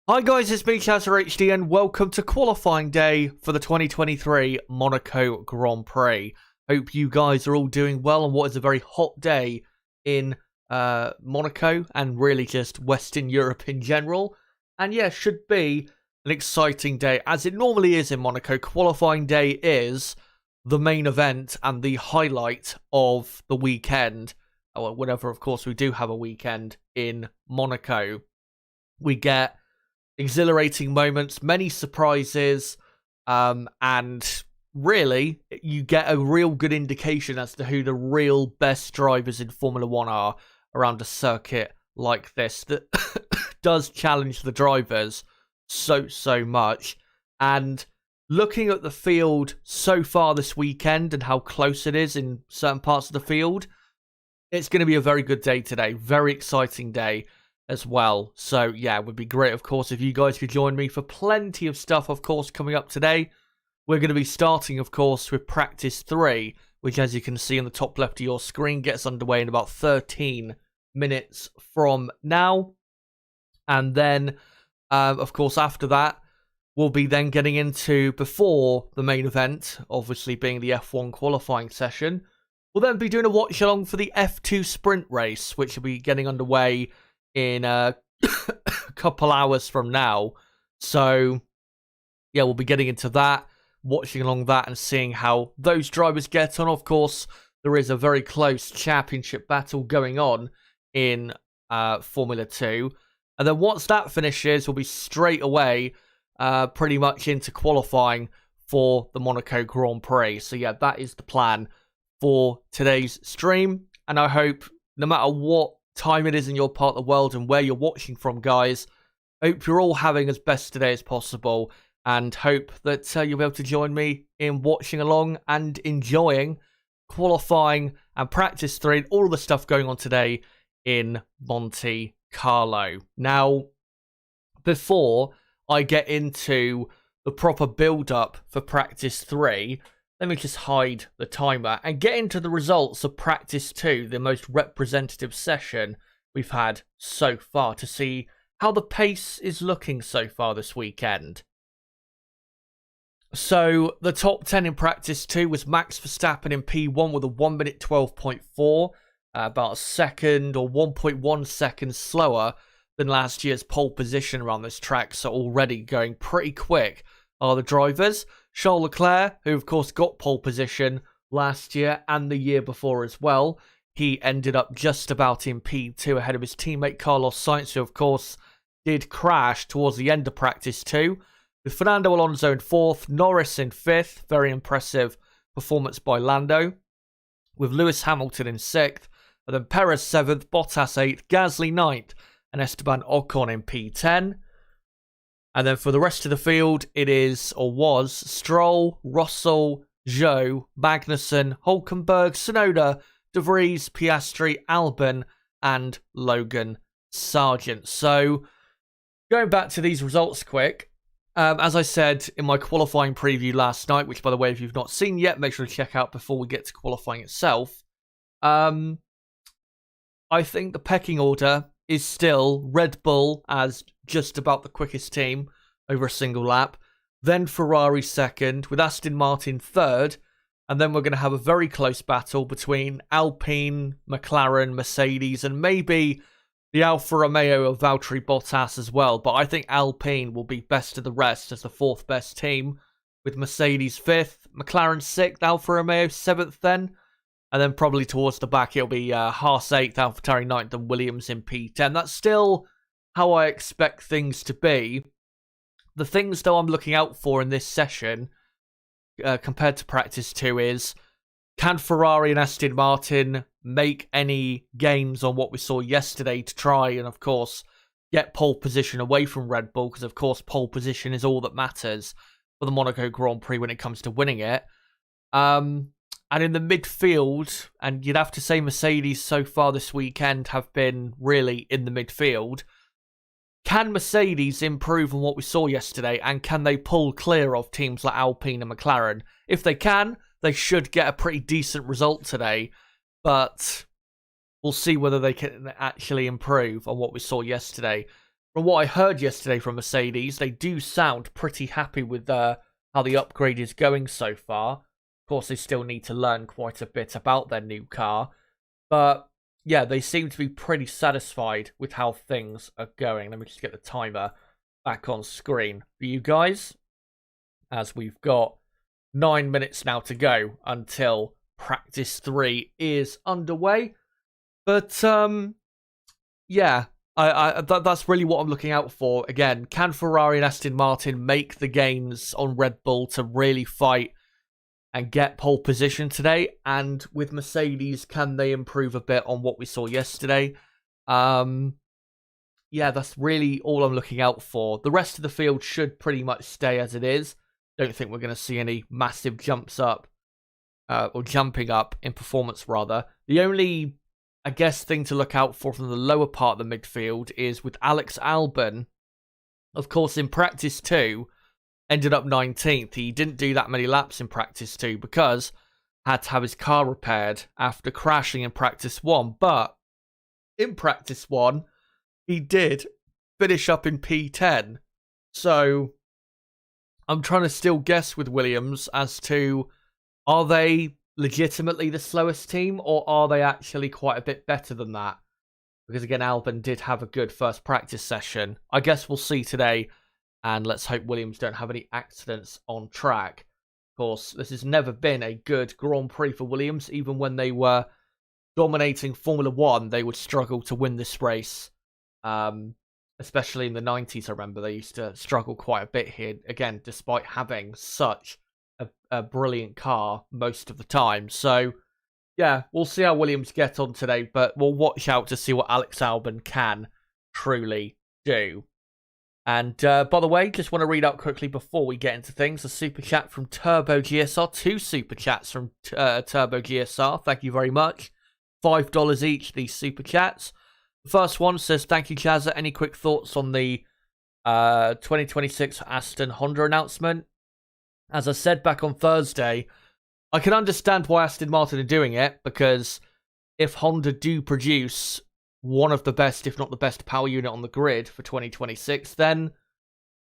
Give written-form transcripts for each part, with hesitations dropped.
Hi guys, it's me, Chazza HD, and welcome to qualifying day for the 2023 Monaco Grand Prix. Hope you guys are all doing well on what is a very hot day in Monaco and really just Western Europe in general. And yeah, should be an exciting day, as it normally is in Monaco. Qualifying day is the main event and the highlight of the weekend. Whenever, of course, we do have a weekend in Monaco. We get exhilarating moments, many surprises, and really you get a real good indication as to who the real best drivers in Formula 1 are around a circuit like this that does challenge the drivers so much. And looking at the field so far this weekend and how close it is in certain parts of the field, it's going to be a very good day today. Very exciting day as well. So yeah, it would be great, of course, if you guys could join me for plenty of stuff, of course, coming up today. We're going to be starting, of course, with practice 3, which, as you can see on the top left of your screen, gets underway in about 13 minutes from now. And then, of course, after that, we'll be then getting into, before the main event, obviously being the F1 qualifying session, we'll then be doing a watch-along for the F2 sprint race, which will be getting underway in a couple hours from now. So yeah, we'll be getting into that, watching along that and seeing how those drivers get on. Of course, there is a very close championship battle going on in Formula 2. And then once that finishes, we'll be straight away pretty much into qualifying for the Monaco Grand Prix. So yeah, that is the plan for today's stream. And I hope, no matter what time it is in your part of the world and where you're watching from, guys, hope you're all having as best today as possible, and hope that you'll be able to join me in watching along and enjoying qualifying and practice 3 and all of the stuff going on today in Monte Carlo. Now, before I get into the proper build-up for practice 3, let me just hide the timer and get into the results of practice 2, the most representative session we've had so far, to see how the pace is looking so far this weekend. So the top 10 in practice 2 was Max Verstappen in P1 with a 1 minute 12.4, about a second or 1.1 seconds slower than last year's pole position around this track, so already going pretty quick are the drivers. Charles Leclerc, who of course got pole position last year and the year before as well, he ended up just about in P2 ahead of his teammate Carlos Sainz, who of course did crash towards the end of practice 2. With Fernando Alonso in 4th, Norris in 5th, very impressive performance by Lando. With Lewis Hamilton in 6th, and then Perez 7th, Bottas 8th, Gasly 9th, and Esteban Ocon in P10. And then for the rest of the field, it is, or was, Stroll, Russell, Zhou, Magnussen, Hulkenberg, Tsunoda, De Vries, Piastri, Albon, and Logan Sargent. So, going back to these results quick, as I said in my qualifying preview last night, which, by the way, if you've not seen yet, make sure to check out before we get to qualifying itself. I think the pecking order is still Red Bull as just about the quickest team over a single lap, then Ferrari 2nd, with Aston Martin 3rd, and then we're going to have a very close battle between Alpine, McLaren, Mercedes, and maybe the Alfa Romeo of Valtteri Bottas as well. But I think Alpine will be best of the rest as the 4th best team, with Mercedes 5th, McLaren 6th, Alfa Romeo 7th then. And then probably towards the back, it'll be Haas 8th, AlphaTauri 9th, and Williams in P10. That's still how I expect things to be. The things, though, I'm looking out for in this session, compared to practice 2, is can Ferrari and Aston Martin make any gains on what we saw yesterday to try and, of course, get pole position away from Red Bull? Because, of course, pole position is all that matters for the Monaco Grand Prix when it comes to winning it. And in the midfield, and you'd have to say Mercedes so far this weekend have been really in the midfield. Can Mercedes improve on what we saw yesterday, and can they pull clear of teams like Alpine and McLaren? If they can, they should get a pretty decent result today, but we'll see whether they can actually improve on what we saw yesterday. from what I heard yesterday from Mercedes, they do sound pretty happy with how the upgrade is going so far. Of course, they still need to learn quite a bit about their new car. But yeah, they seem to be pretty satisfied with how things are going. Let me just get the timer back on screen for you guys, as we've got 9 minutes now to go until practice 3 is underway. But yeah, that's really what I'm looking out for. Again, can Ferrari and Aston Martin make the gains on Red Bull to really fight and get pole position today? And with Mercedes, can they improve a bit on what we saw yesterday? Yeah, that's really all I'm looking out for. The rest of the field should pretty much stay as it is. Don't think we're going to see any massive jumps up, or jumping up in performance, rather. The only, I guess, thing to look out for from the lower part of the midfield is with Alex Albon. Of course, in practice 2, ended up 19th. He didn't do that many laps in practice 2 because had to have his car repaired after crashing in practice 1. But in practice 1, he did finish up in P10. So I'm trying to still guess with Williams as to, are they legitimately the slowest team, or are they actually quite a bit better than that? Because again, Albon did have a good first practice session. I guess we'll see today, and let's hope Williams don't have any accidents on track. Of course, this has never been a good Grand Prix for Williams. Even when they were dominating Formula 1, they would struggle to win this race. Especially in the 90s, I remember they used to struggle quite a bit here, again, despite having such a brilliant car most of the time. So, yeah, we'll see how Williams get on today, but we'll watch out to see what Alex Albon can truly do. And by the way, just want to read out quickly before we get into things, a super chat from Turbo GSR, 2 super chats from Turbo GSR, thank you very much. $5 each, these super chats. The first one says, thank you, Jazza. Any quick thoughts on the 2026 Aston Honda announcement? As I said back on Thursday, I can understand why Aston Martin are doing it, because if Honda do produce one of the best, if not the best, power unit on the grid for 2026, then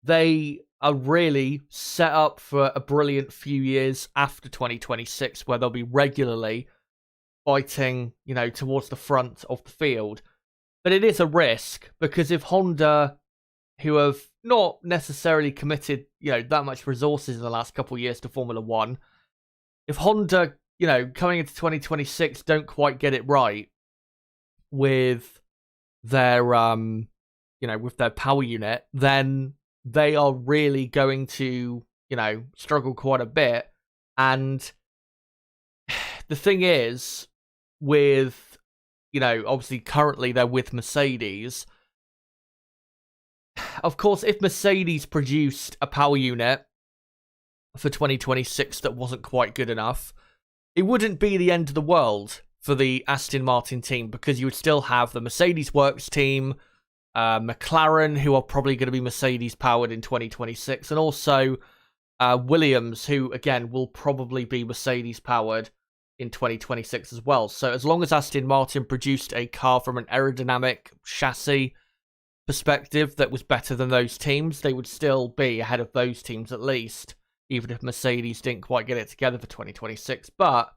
they are really set up for a brilliant few years after 2026, where they'll be regularly fighting, towards the front of the field. But it is a risk, because if Honda, who have not necessarily committed, that much resources in the last couple of years to Formula 1, if Honda, coming into 2026 don't quite get it right with their, with their power unit, then they are really going to, struggle quite a bit. And the thing is, with obviously currently they're with Mercedes. Of course, if Mercedes produced a power unit for 2026 that wasn't quite good enough, it wouldn't be the end of the world for the Aston Martin team, because you would still have the Mercedes Works team, McLaren, who are probably going to be Mercedes powered in 2026, and also Williams, who again will probably be Mercedes powered in 2026 as well. So as long as Aston Martin produced a car from an aerodynamic chassis perspective that was better than those teams, they would still be ahead of those teams at least, even if Mercedes didn't quite get it together for 2026. But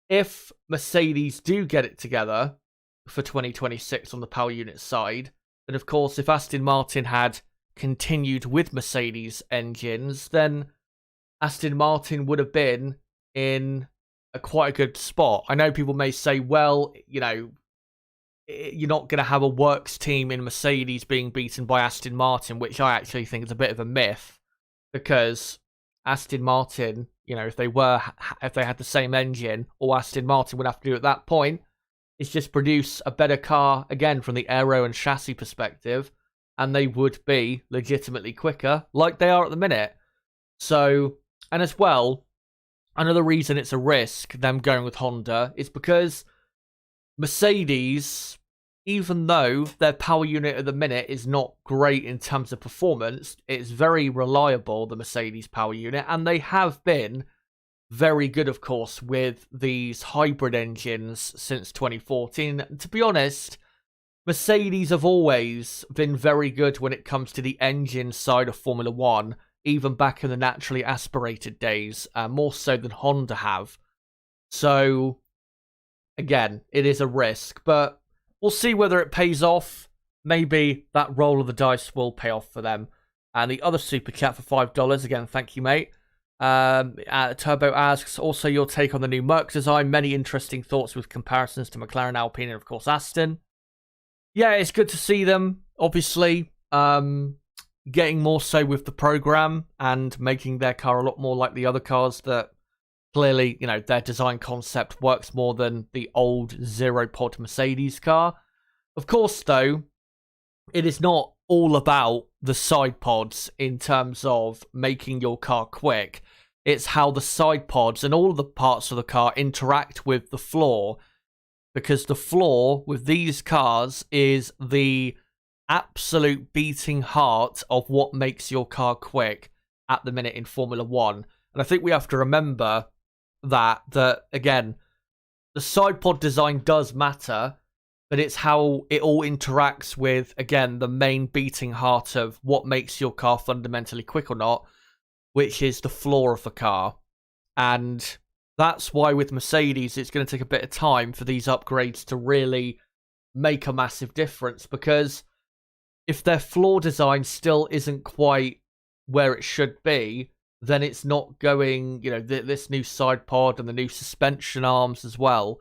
if Mercedes do get it together for 2026 on the power unit side, then of course if Aston Martin had continued with Mercedes engines, then Aston Martin would have been in quite a good spot. I know people may say, well, you're not going to have a works team in Mercedes being beaten by Aston Martin, which I actually think is a bit of a myth, because Aston Martin, if they had the same engine, all Aston Martin would have to do at that point is just produce a better car, again, from the aero and chassis perspective, and they would be legitimately quicker, like they are at the minute. So, and as well, another reason it's a risk, them going with Honda, is because Mercedes, even though their power unit at the minute is not great in terms of performance, it's very reliable, the Mercedes power unit, and they have been very good, of course, with these hybrid engines since 2014. To be honest, Mercedes have always been very good when it comes to the engine side of Formula One, even back in the naturally aspirated days, more so than Honda have. So, again, it is a risk, but we'll see whether it pays off. Maybe that roll of the dice will pay off for them. And the other super chat for $5, again, thank you, mate. Turbo asks, also your take on the new Merc design. Many interesting thoughts with comparisons to McLaren, Alpine, and of course Aston. Yeah, it's good to see them, obviously, getting more so with the program and making their car a lot more like the other cars that clearly, you know, their design concept works more than the old zero-pod Mercedes car. Of course, though, it is not all about the side pods in terms of making your car quick. It's how the side pods and all of the parts of the car interact with the floor. Because the floor with these cars is the absolute beating heart of what makes your car quick at the minute in Formula One. And I think we have to remember that again, the side pod design does matter, but it's how it all interacts with, again, the main beating heart of what makes your car fundamentally quick or not, which is the floor of the car. And that's why with Mercedes, it's going to take a bit of time for these upgrades to really make a massive difference. Because if their floor design still isn't quite where it should be, then it's not going, you know, this new side pod and the new suspension arms as well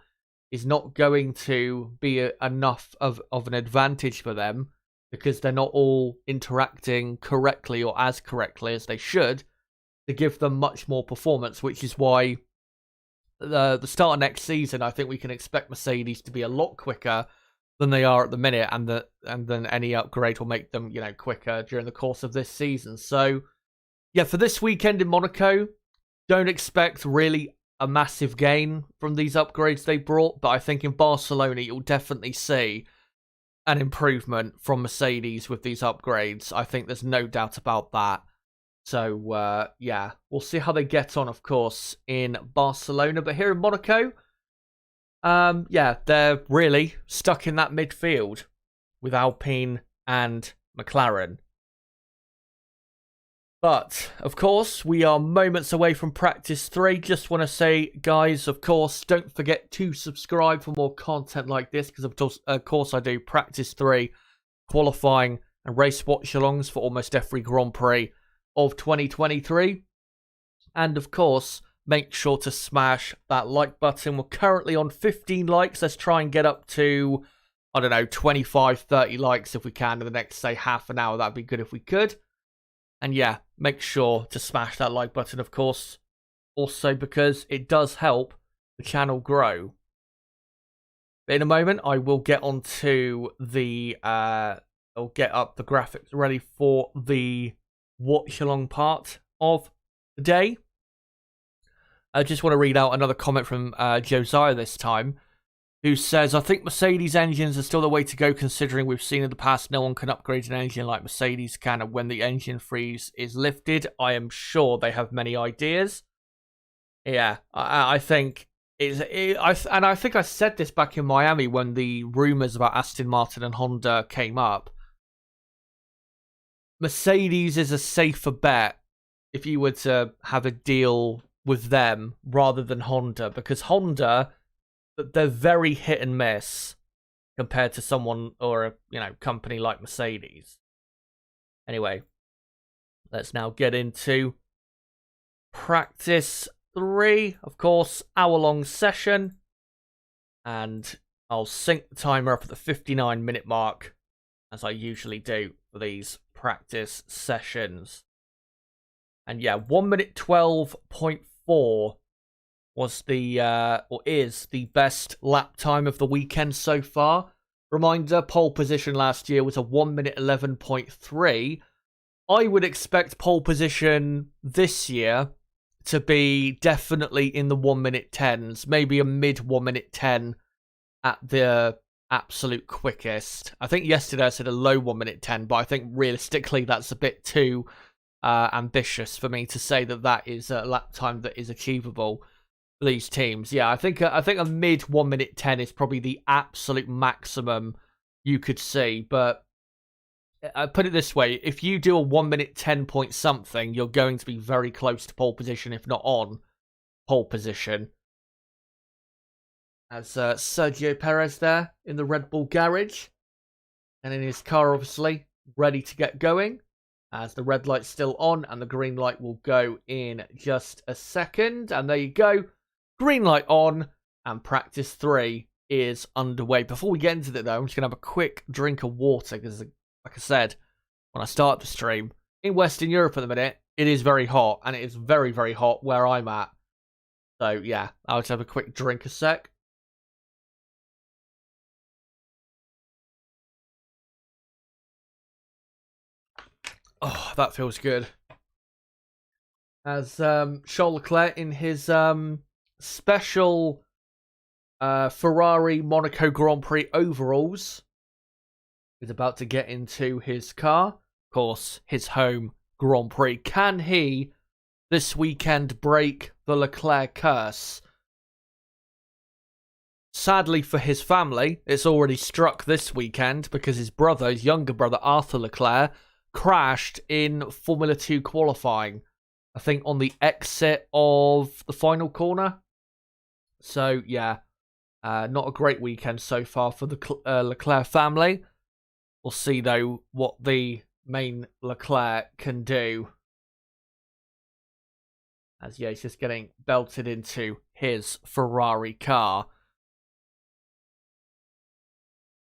is not going to be enough of an advantage for them, because they're not all interacting correctly or as correctly as they should to give them much more performance, which is why the start of next season, I think we can expect Mercedes to be a lot quicker than they are at the minute, and then any upgrade will make them, you know, quicker during the course of this season. So, yeah, for this weekend in Monaco, don't expect really a massive gain from these upgrades they brought, but I think in Barcelona you'll definitely see an improvement from Mercedes with these upgrades. I think there's no doubt about that. So, yeah, we'll see how they get on, of course, in Barcelona. But here in Monaco, yeah, they're really stuck in that midfield with Alpine and McLaren. But, of course, we are moments away from practice 3. Just want to say, guys, of course, don't forget to subscribe for more content like this, because, of course, I do practice 3, qualifying, and race watch-alongs for almost every Grand Prix of 2023. And of course, make sure to smash that like button. We're currently on 15 likes. Let's try and get up to, I don't know, 25, 30 likes if we can in the next, say, half an hour. That'd be good if we could. And yeah, make sure to smash that like button, of course, also because it does help the channel grow. But in a moment, I will get onto the I'll get up the graphics ready for the watch-along part of the day. I just want to read out another comment from Josiah this time, who says, I think Mercedes engines are still the way to go, considering we've seen in the past no one can upgrade an engine like Mercedes can, and when the engine freeze is lifted, I am sure they have many ideas. Yeah, I think I think I said this back in Miami when the rumours about Aston Martin and Honda came up. Mercedes is a safer bet if you were to have a deal with them rather than Honda, because Honda, they're very hit and miss compared to someone or a, you know, company like Mercedes. Anyway, let's now get into practice 3. Of course, hour-long session, and I'll sync the timer up at the 59-minute mark, as I usually do for these practice sessions. And yeah, 1 minute 12.4 was the or is the best lap time of the weekend so far. Reminder, pole position last year was a 1 minute 11.3. I would expect pole position this year to be definitely in the 1 minute 10s, maybe a mid 1 minute 10 at the absolute quickest. I think yesterday I said a low 1 minute 10, but I think realistically that's a bit too ambitious for me to say that that is a lap time that is achievable for these teams. Yeah, I think a mid 1 minute 10 is probably the absolute maximum you could see. But I put it this way, if you do a 1 minute 10 point something, you're going to be very close to pole position, if not on pole position. As Sergio Perez there in the Red Bull garage. And in his car, obviously, ready to get going. As the red light's still on and the green light will go in just a second. And there you go. Green light on and practice 3 is underway. Before we get into it, though, I'm just going to have a quick drink of water because, like I said, when I start the stream, in Western Europe at the minute, it is very hot. And it is very, very hot where I'm at. So, yeah, I'll just have a quick drink a sec. Oh, that feels good. As Charles Leclerc in his special Ferrari Monaco Grand Prix overalls is about to get into his car. Of course, his home Grand Prix. Can he, this weekend, break the Leclerc curse? Sadly for his family, it's already struck this weekend because his brother, his younger brother, Arthur Leclerc, crashed in Formula 2 qualifying. I think on the exit of the final corner. So, yeah, not a great weekend so far for the Leclerc family. We'll see, though, what the main Leclerc can do. As, yeah, he's just getting belted into his Ferrari car.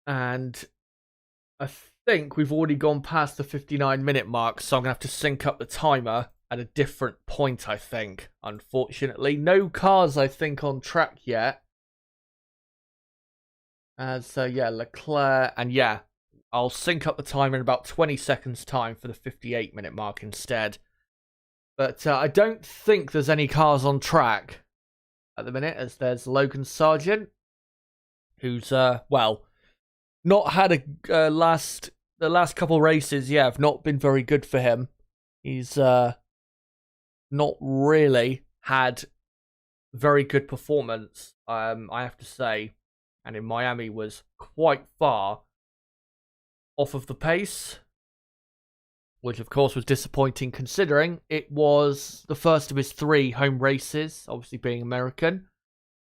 And I think we've already gone past the 59-minute mark, so I'm going to have to sync up the timer at a different point, I think, unfortunately. No cars, I think, on track yet. So, yeah, Leclerc, and yeah, I'll sync up the timer in about 20 seconds' time for the 58-minute mark instead. But I don't think there's any cars on track at the minute, as there's Logan Sargent, who's, well, not had the last couple races, yeah, have not been very good for him. He's not really had very good performance, I have to say. And in Miami was quite far off of the pace, which of course was disappointing considering it was the first of his 3 home races, obviously being American.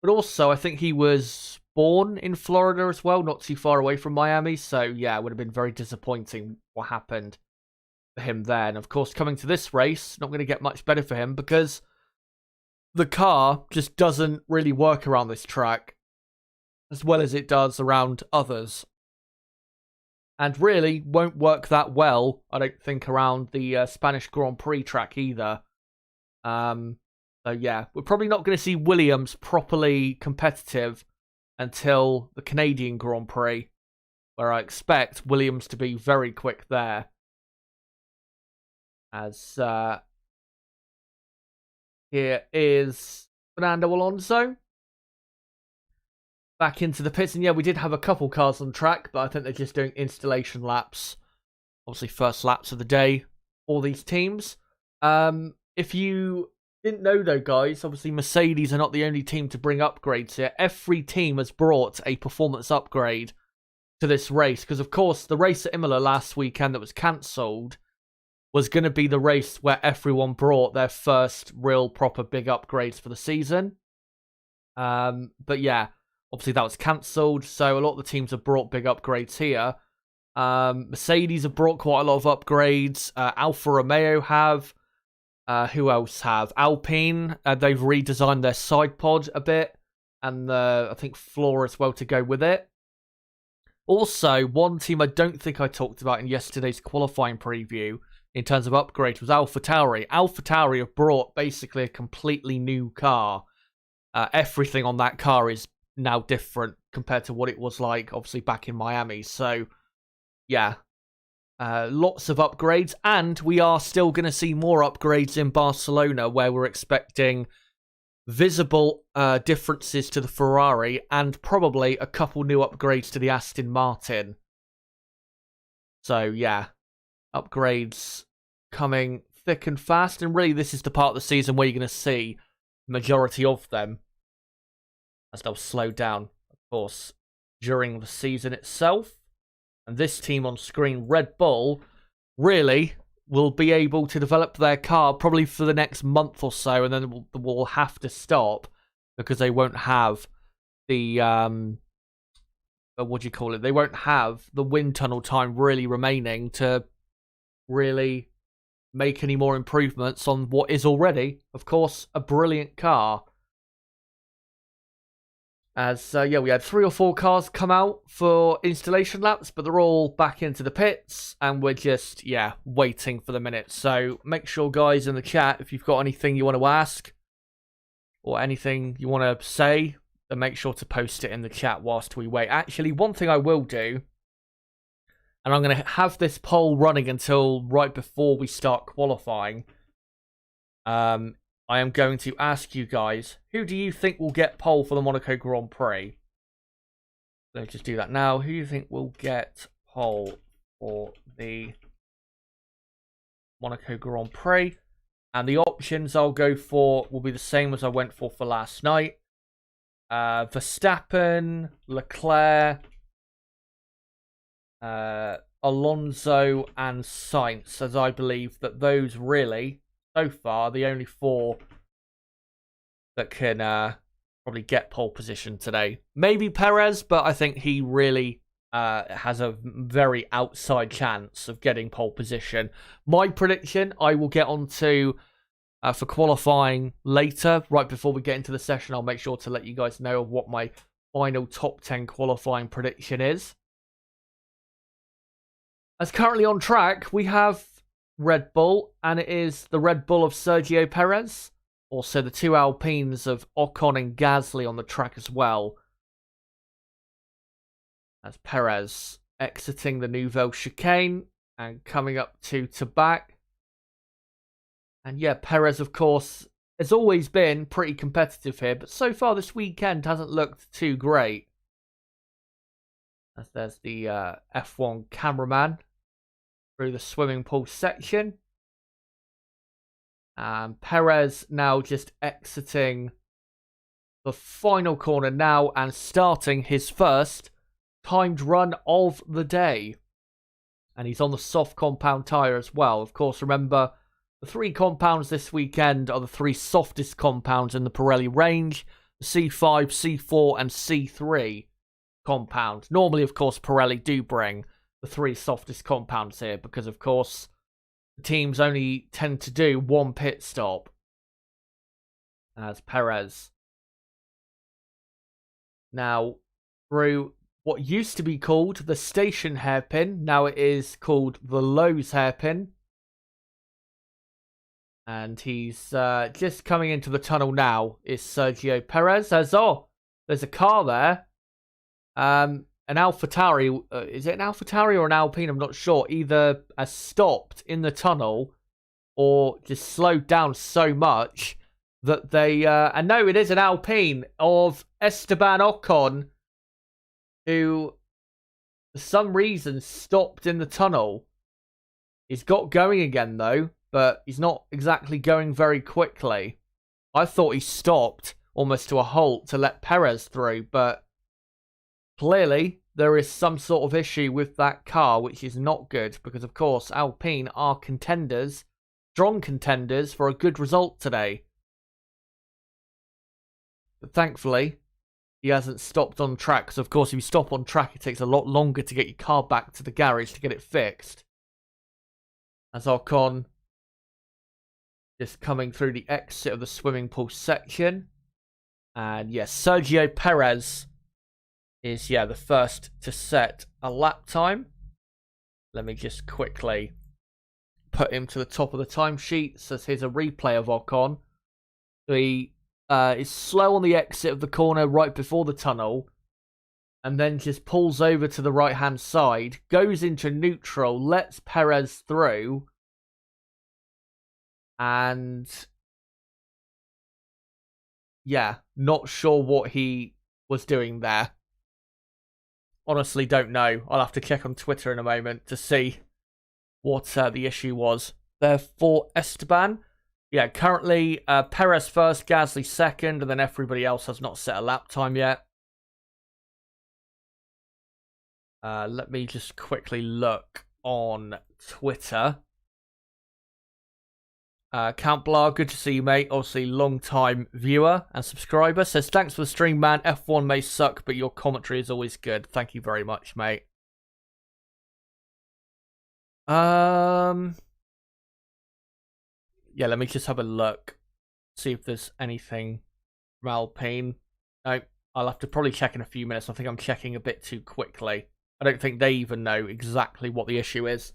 But also, I think he was born in Florida as well, not too far away from Miami. So, yeah, it would have been very disappointing what happened for him there. And, of course, coming to this race, not going to get much better for him because the car just doesn't really work around this track as well as it does around others. And really won't work that well, I don't think, around the Spanish Grand Prix track either. So, yeah, we're probably not going to see Williams properly competitive until the Canadian Grand Prix, where I expect Williams to be very quick there. As here is Fernando Alonso back into the pits. And yeah, we did have a couple cars on track, but I think they're just doing installation laps. Obviously, first laps of the day for these teams. If you didn't know, though, guys, obviously Mercedes are not the only team to bring upgrades here. Every team has brought a performance upgrade to this race. Because, of course, the race at Imola last weekend that was cancelled was going to be the race where everyone brought their first real proper big upgrades for the season. But yeah, obviously that was cancelled, so a lot of the teams have brought big upgrades here. Mercedes have brought quite a lot of upgrades. Alfa Romeo have. Who else have? Alpine, they've redesigned their side pod a bit, and I think floor as well to go with it. Also, one team I don't think I talked about in yesterday's qualifying preview in terms of upgrades was AlphaTauri. AlphaTauri have brought basically a completely new car. Everything on that car is now different compared to what it was like, obviously, back in Miami. So, yeah, lots of upgrades. And we are still going to see more upgrades in Barcelona, where we're expecting visible differences to the Ferrari and probably a couple new upgrades to the Aston Martin. So, yeah, upgrades coming thick and fast. And really, this is the part of the season where you're going to see the majority of them, as they'll slow down, of course, during the season itself. And this team on screen, Red Bull, really will be able to develop their car probably for the next month or so, and then we'll have to stop because they won't have the what do you call it? They won't have the wind tunnel time really remaining to really make any more improvements on what is already, of course, a brilliant car. As, we had 3 or 4 cars come out for installation laps, but they're all back into the pits, and we're just, waiting for the minutes. So make sure, guys, in the chat, if you've got anything you want to ask, or anything you want to say, then make sure to post it in the chat whilst we wait. Actually, one thing I will do, and I'm going to have this poll running until right before we start qualifying. I am going to ask you guys, who do you think will get pole for the Monaco Grand Prix? Let's just do that now. Who do you think will get pole for the Monaco Grand Prix? And the options I'll go for will be the same as I went for last night. Verstappen, Leclerc, Alonso and Sainz, as I believe that those really, so far, the only 4 that can probably get pole position today. Maybe Perez, but I think he really has a very outside chance of getting pole position. My prediction, I will get onto for qualifying later, right before we get into the session. I'll make sure to let you guys know what my final top 10 qualifying prediction is. As currently on track, we have Red Bull, and it is the Red Bull of Sergio Perez. Also, the 2 Alpines of Ocon and Gasly on the track as well. As Perez exiting the Nouvelle Chicane and coming up to back. And yeah, Perez, of course, has always been pretty competitive here, but so far this weekend hasn't looked too great. As there's the F1 cameraman through the swimming pool section. And Perez now just exiting the final corner now and starting his first timed run of the day. And he's on the soft compound tyre as well. Of course, remember, the 3 compounds this weekend are the 3 softest compounds in the Pirelli range. The C5, C4 and C3 compound. Normally, of course, Pirelli do bring the 3 softest compounds here because, of course, the teams only tend to do 1 pit stop. As Perez now through what used to be called the station hairpin, now it is called the Lowe's hairpin. And he's just coming into the tunnel now is Sergio Perez. As, there's a car there. An AlphaTauri, is it an AlphaTauri or an Alpine? I'm not sure. Either has stopped in the tunnel or just slowed down so much that they... and no, it is an Alpine of Esteban Ocon, who for some reason stopped in the tunnel. He's got going again, though, but he's not exactly going very quickly. I thought he stopped almost to a halt to let Perez through, but clearly, there is some sort of issue with that car, which is not good, because, of course, Alpine are contenders, strong contenders, for a good result today. But thankfully, he hasn't stopped on track, because, of course, if you stop on track, it takes a lot longer to get your car back to the garage to get it fixed. As Ocon just coming through the exit of the swimming pool section. And, yes, Sergio Perez is, the first to set a lap time. Let me just quickly put him to the top of the timesheet. So here's a replay of Ocon. He is slow on the exit of the corner right before the tunnel, and then just pulls over to the right-hand side, goes into neutral, lets Perez through, and not sure what he was doing there. Honestly, don't know. I'll have to check on Twitter in a moment to see what the issue was there for Esteban. Yeah, currently Perez first, Gasly second, and then everybody else has not set a lap time yet. Let me just quickly look on Twitter. Count Blah, good to see you, mate. Obviously, long-time viewer and subscriber. Says, thanks for the stream, man. F1 may suck, but your commentary is always good. Thank you very much, mate. Yeah, let me just have a look. See if there's anything from Alpine. No, I'll have to probably check in a few minutes. I think I'm checking a bit too quickly. I don't think they even know exactly what the issue is.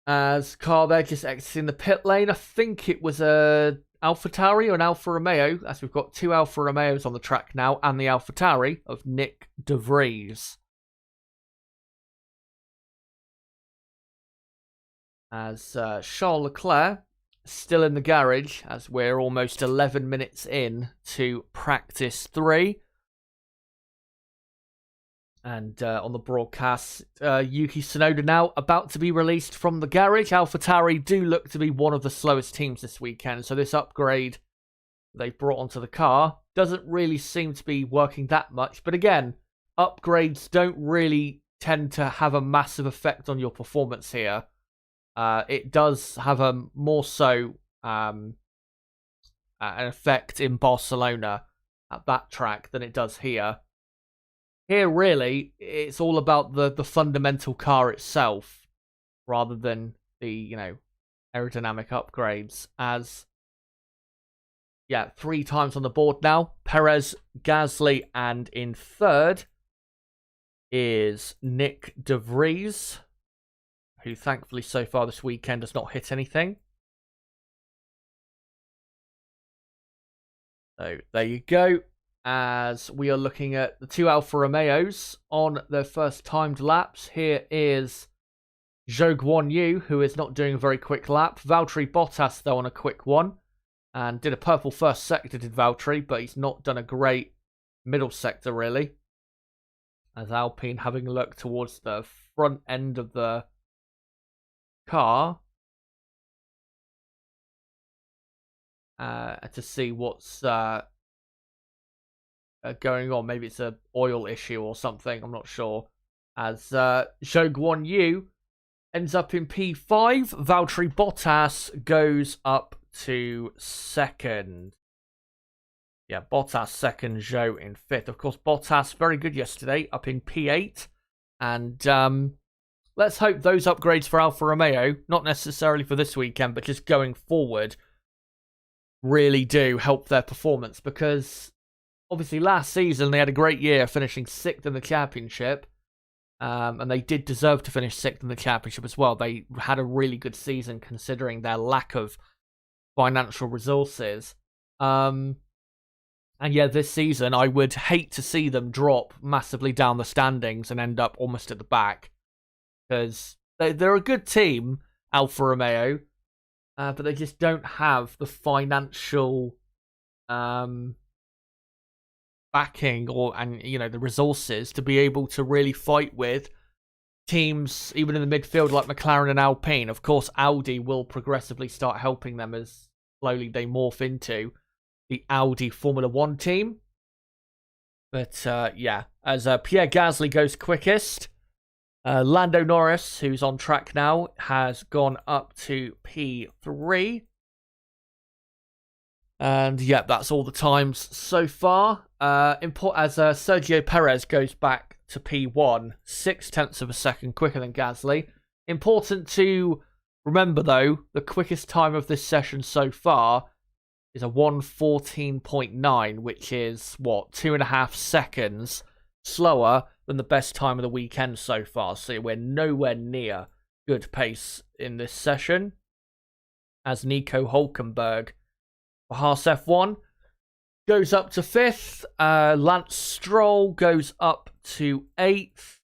As car there just exiting the pit lane. I think it was a AlphaTauri or an Alfa Romeo, as we've got two Alfa Romeos on the track now, and the AlphaTauri of Nick De Vries. As Charles Leclerc still in the garage, as we're almost 11 minutes in to practice 3. And on the broadcast, Yuki Tsunoda now about to be released from the garage. AlphaTauri do look to be one of the slowest teams this weekend, so this upgrade they've brought onto the car doesn't really seem to be working that much. But again, upgrades don't really tend to have a massive effect on your performance here. It does have a more so an effect in Barcelona at that track than it does here. Here, really, it's all about the fundamental car itself, rather than the, aerodynamic upgrades. As, 3 times on the board now. Perez, Gasly, and in third is Nick De Vries, who thankfully so far this weekend has not hit anything. So, there you go. As we are looking at the 2 Alfa Romeos on their first timed laps. Here is Zhou Guanyu, who is not doing a very quick lap. Valtteri Bottas, though, on a quick one. And did a purple first sector, did Valtteri, but he's not done a great middle sector, really. As Alpine having a look towards the front end of the car. To see what's going on. Maybe it's an oil issue or something. I'm not sure. As Zhou Guanyu ends up in P5. Valtteri Bottas goes up to second. Yeah, Bottas second, Zhou in fifth. Of course, Bottas very good yesterday, up in P8. And let's hope those upgrades for Alfa Romeo, not necessarily for this weekend, but just going forward, really do help their performance. Because obviously, last season, they had a great year, finishing 6th in the championship. And they did deserve to finish 6th in the championship as well. They had a really good season, considering their lack of financial resources. And yeah, this season, I would hate to see them drop massively down the standings and end up almost at the back. Because they're a good team, Alfa Romeo. But they just don't have the financial backing and the resources to be able to really fight with teams even in the midfield like McLaren and Alpine. Of course, Audi will progressively start helping them as slowly they morph into the Audi Formula 1 team. But as Pierre Gasly goes quickest, Lando Norris, who's on track now, has gone up to P3. And yeah, that's all the times so far. As Sergio Perez goes back to P1, 0.6 of a second quicker than Gasly. Important to remember, though, the quickest time of this session so far is a 1:14.9, which is, 2.5 seconds slower than the best time of the weekend so far. So we're nowhere near good pace in this session. As Nico Hülkenberg for Haas F1 goes up to 5th. Lance Stroll goes up to 8th.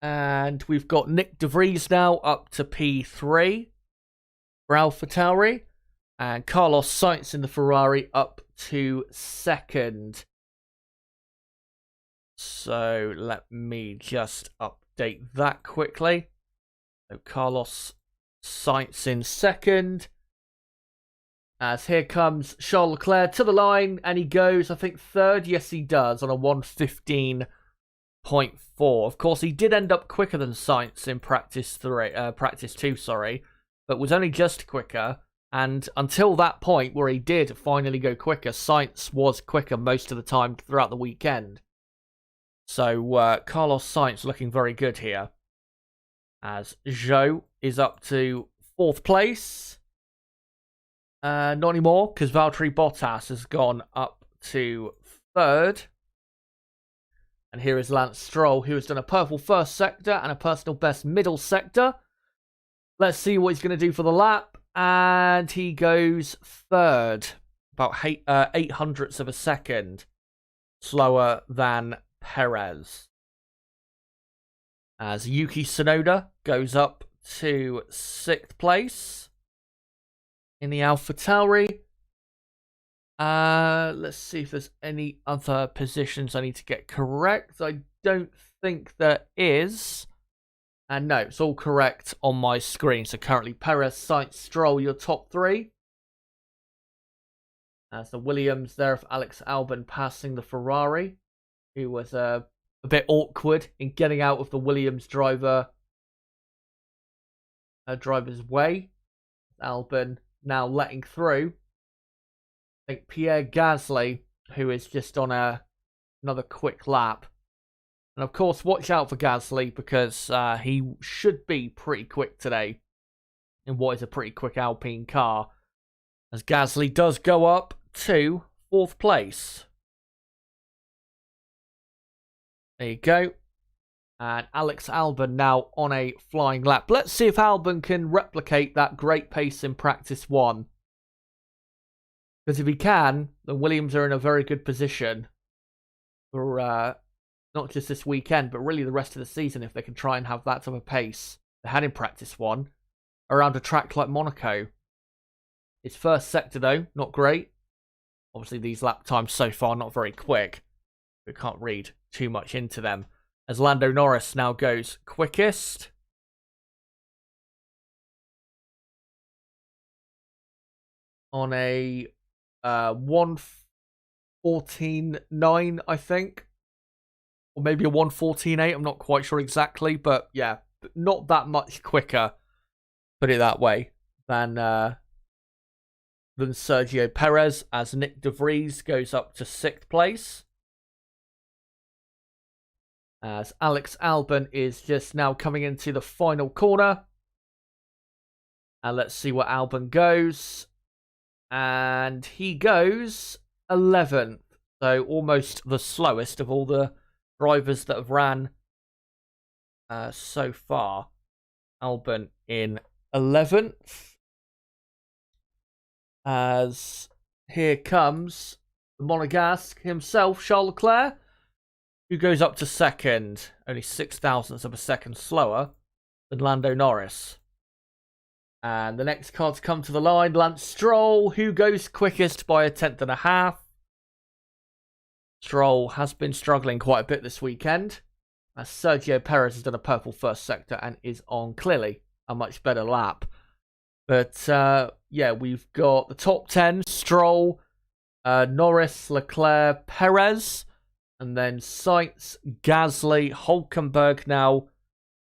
And we've got Nick De Vries now up to P3 for AlphaTauri. And Carlos Sainz in the Ferrari up to 2nd. So let me just update that quickly. So Carlos Sainz in 2nd. As here comes Charles Leclerc to the line, and he goes, I think, third. Yes, he does, on a 1:15.4. Of course, he did end up quicker than Sainz in practice 2, but was only just quicker. And until that point where he did finally go quicker, Sainz was quicker most of the time throughout the weekend. So Carlos Sainz looking very good here. As Zhou is up to 4th place. Not anymore, because Valtteri Bottas has gone up to 3rd. And here is Lance Stroll, who has done a purple first sector and a personal best middle sector. Let's see what he's going to do for the lap. And he goes 3rd, about 8 hundredths of a second slower than Perez. As Yuki Tsunoda goes up to 6th place in the AlphaTauri. Let's see if there's any other positions I need to get correct. I don't think there is. And no, it's all correct on my screen. So currently Perez, Sainz, Stroll, your top 3. As the Williams there of Alex Albon passing the Ferrari, who was a bit awkward in getting out of the Williams driver's way. Albon now letting through, I think, Pierre Gasly, who is just on another quick lap. And of course, watch out for Gasly, because he should be pretty quick today in what is a pretty quick Alpine car, as Gasly does go up to 4th place. There you go. And Alex Albon now on a flying lap. Let's see if Albon can replicate that great pace in practice 1. Because if he can, then Williams are in a very good position for not just this weekend, but really the rest of the season, if they can try and have that type of pace they had in practice 1 around a track like Monaco. His first sector, though, not great. Obviously, these lap times so far not very quick. We can't read too much into them. As Lando Norris now goes quickest. On a 1:14.9, I think. Or maybe a 1:14.8, I'm not quite sure exactly. But yeah, not that much quicker, put it that way, than Sergio Perez, as Nick De Vries goes up to 6th place. As Alex Albon is just now coming into the final corner. And let's see where Albon goes. And he goes 11th. So almost the slowest of all the drivers that have ran so far. Albon in 11th. As here comes the Monegasque himself, Charles Leclerc, who goes up to 2nd, only 6 thousandths of a second slower than Lando Norris. And the next car to come to the line, Lance Stroll, who goes quickest by a 1/10.5. Stroll has been struggling quite a bit this weekend, as Sergio Perez has done a purple first sector and is on clearly a much better lap. But yeah, we've got the top 10, Stroll, Norris, Leclerc, Perez, and then Sainz, Gasly, Hülkenberg now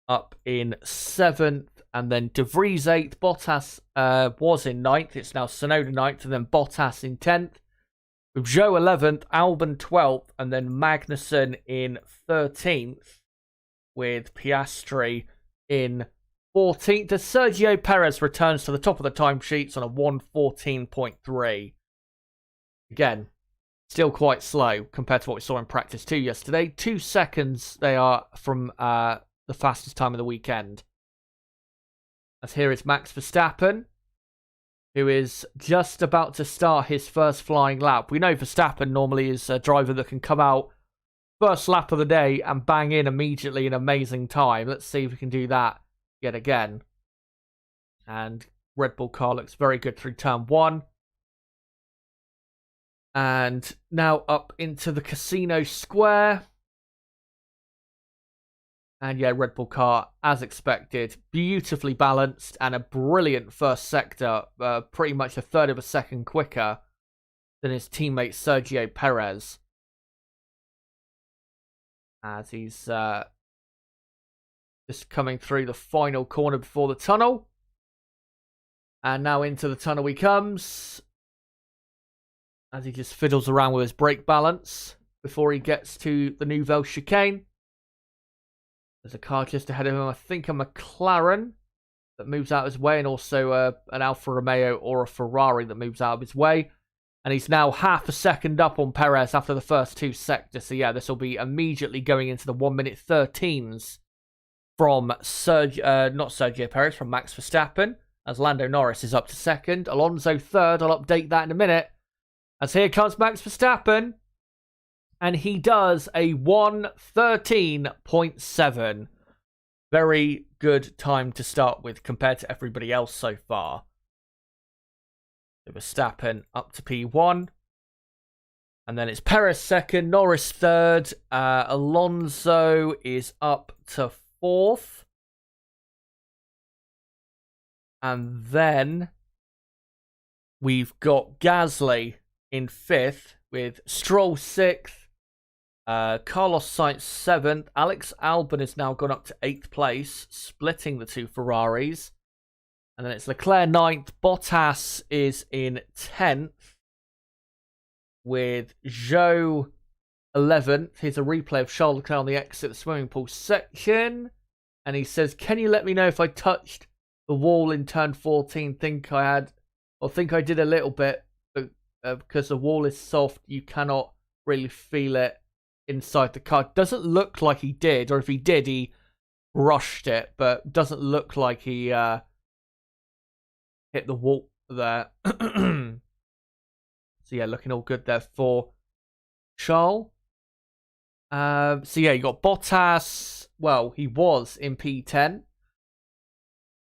up in 7th, and then De Vries 8th, Bottas was in 9th, it's now Tsunoda 9th, and then Bottas in 10th, with Zhou 11th, Albon 12th, and then Magnussen in 13th, with Piastri in 14th, as Sergio Perez returns to the top of the timesheets on a 1:14.3. Again, still quite slow compared to what we saw in practice 2 yesterday. 2 seconds they are from the fastest time of the weekend. As here is Max Verstappen, who is just about to start his first flying lap. We know Verstappen normally is a driver that can come out first lap of the day and bang in immediately an amazing time. Let's see if we can do that yet again. And Red Bull car looks very good through turn 1. And now up into the Casino Square. And yeah, Red Bull car, as expected, beautifully balanced and a brilliant first sector, pretty much a third of a second quicker than his teammate Sergio Perez. As he's just coming through the final corner before the tunnel. And now into the tunnel he comes. As he just fiddles around with his brake balance before he gets to the Nouvelle chicane. There's a car just ahead of him, I think a McLaren that moves out of his way, and also an Alfa Romeo or a Ferrari that moves out of his way. And he's now half a second up on Perez after the first two sectors. So yeah, this will be immediately going into the 1:13 from not Sergio Perez, from Max Verstappen, as Lando Norris is up to second. Alonso third, I'll update that in a minute. As here comes Max Verstappen. And he does a 1:13.7. Very good time to start with compared to everybody else so far. So Verstappen up to P1. And then it's Perez second, Norris third. Alonso is up to fourth. And then we've got Gasly in fifth with Stroll sixth. Carlos Sainz 7th. Alex Albon has now gone up to 8th place, splitting the two Ferraris. And then it's Leclerc 9th. Bottas is in 10th. With Zhou 11th. Here's a replay of Charles Leclerc on the exit swimming pool section. And he says, can you let me know if I touched the wall in turn 14? Think I did a little bit. But because the wall is soft, you cannot really feel it inside the car. Doesn't look like he did, or if he did, he rushed it, but doesn't look like he hit the wall there. So yeah, looking all good there for Charles. So yeah, you got Bottas. Well, he was in P10.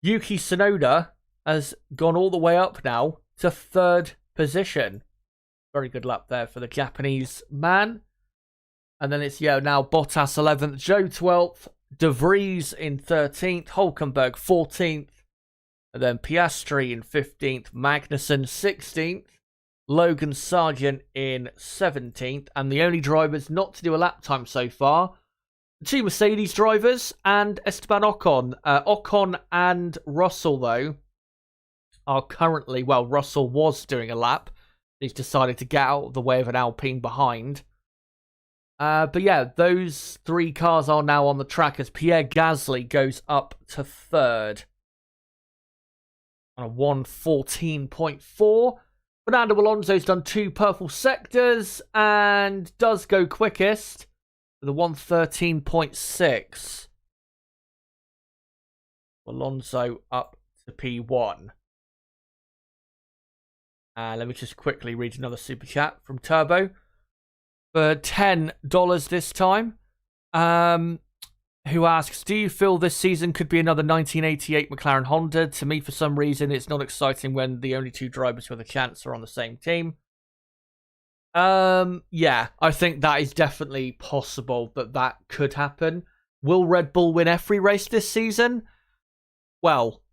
Yuki Tsunoda has gone all the way up now to third position. Very good lap there for the Japanese man. And then it's, now Bottas 11th, Zhou 12th, De Vries in 13th, Hulkenberg 14th, and then Piastri in 15th, Magnussen 16th, Logan Sargent in 17th, and the only drivers not to do a lap time so far, the two Mercedes drivers and Esteban Ocon. Ocon and Russell, though, are currently, Russell was doing a lap. He's decided to get out of the way of an Alpine behind. But yeah, those three cars are now on the track as Pierre Gasly goes up to third on a 1:14.4. Fernando Alonso's done two purple sectors and does go quickest with a 1:13.6. Alonso up to P1. Let me just quickly read another super chat from Turbo. For $10 this time, who asks, do you feel this season could be another 1988 McLaren Honda? To me, for some reason, it's not exciting when the only two drivers with a chance are on the same team. Yeah, I think that is definitely possible that could happen. Will Red Bull win every race this season? Well,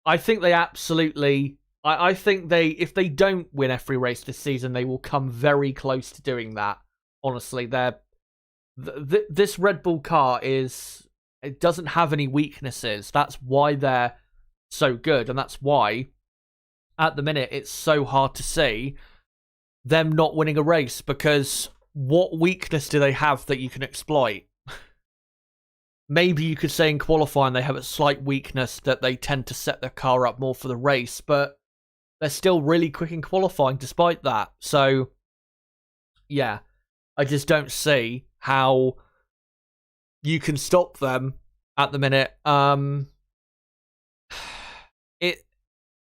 I think they absolutely... I think if they don't win every race this season, they will come very close to doing that. Honestly, this Red Bull car it doesn't have any weaknesses. That's why they're so good, and that's why at the minute it's so hard to see them not winning a race, because what weakness do they have that you can exploit? Maybe you could say in qualifying they have a slight weakness that they tend to set their car up more for the race, but they're still really quick in qualifying despite that. So, yeah, I just don't see how you can stop them at the minute.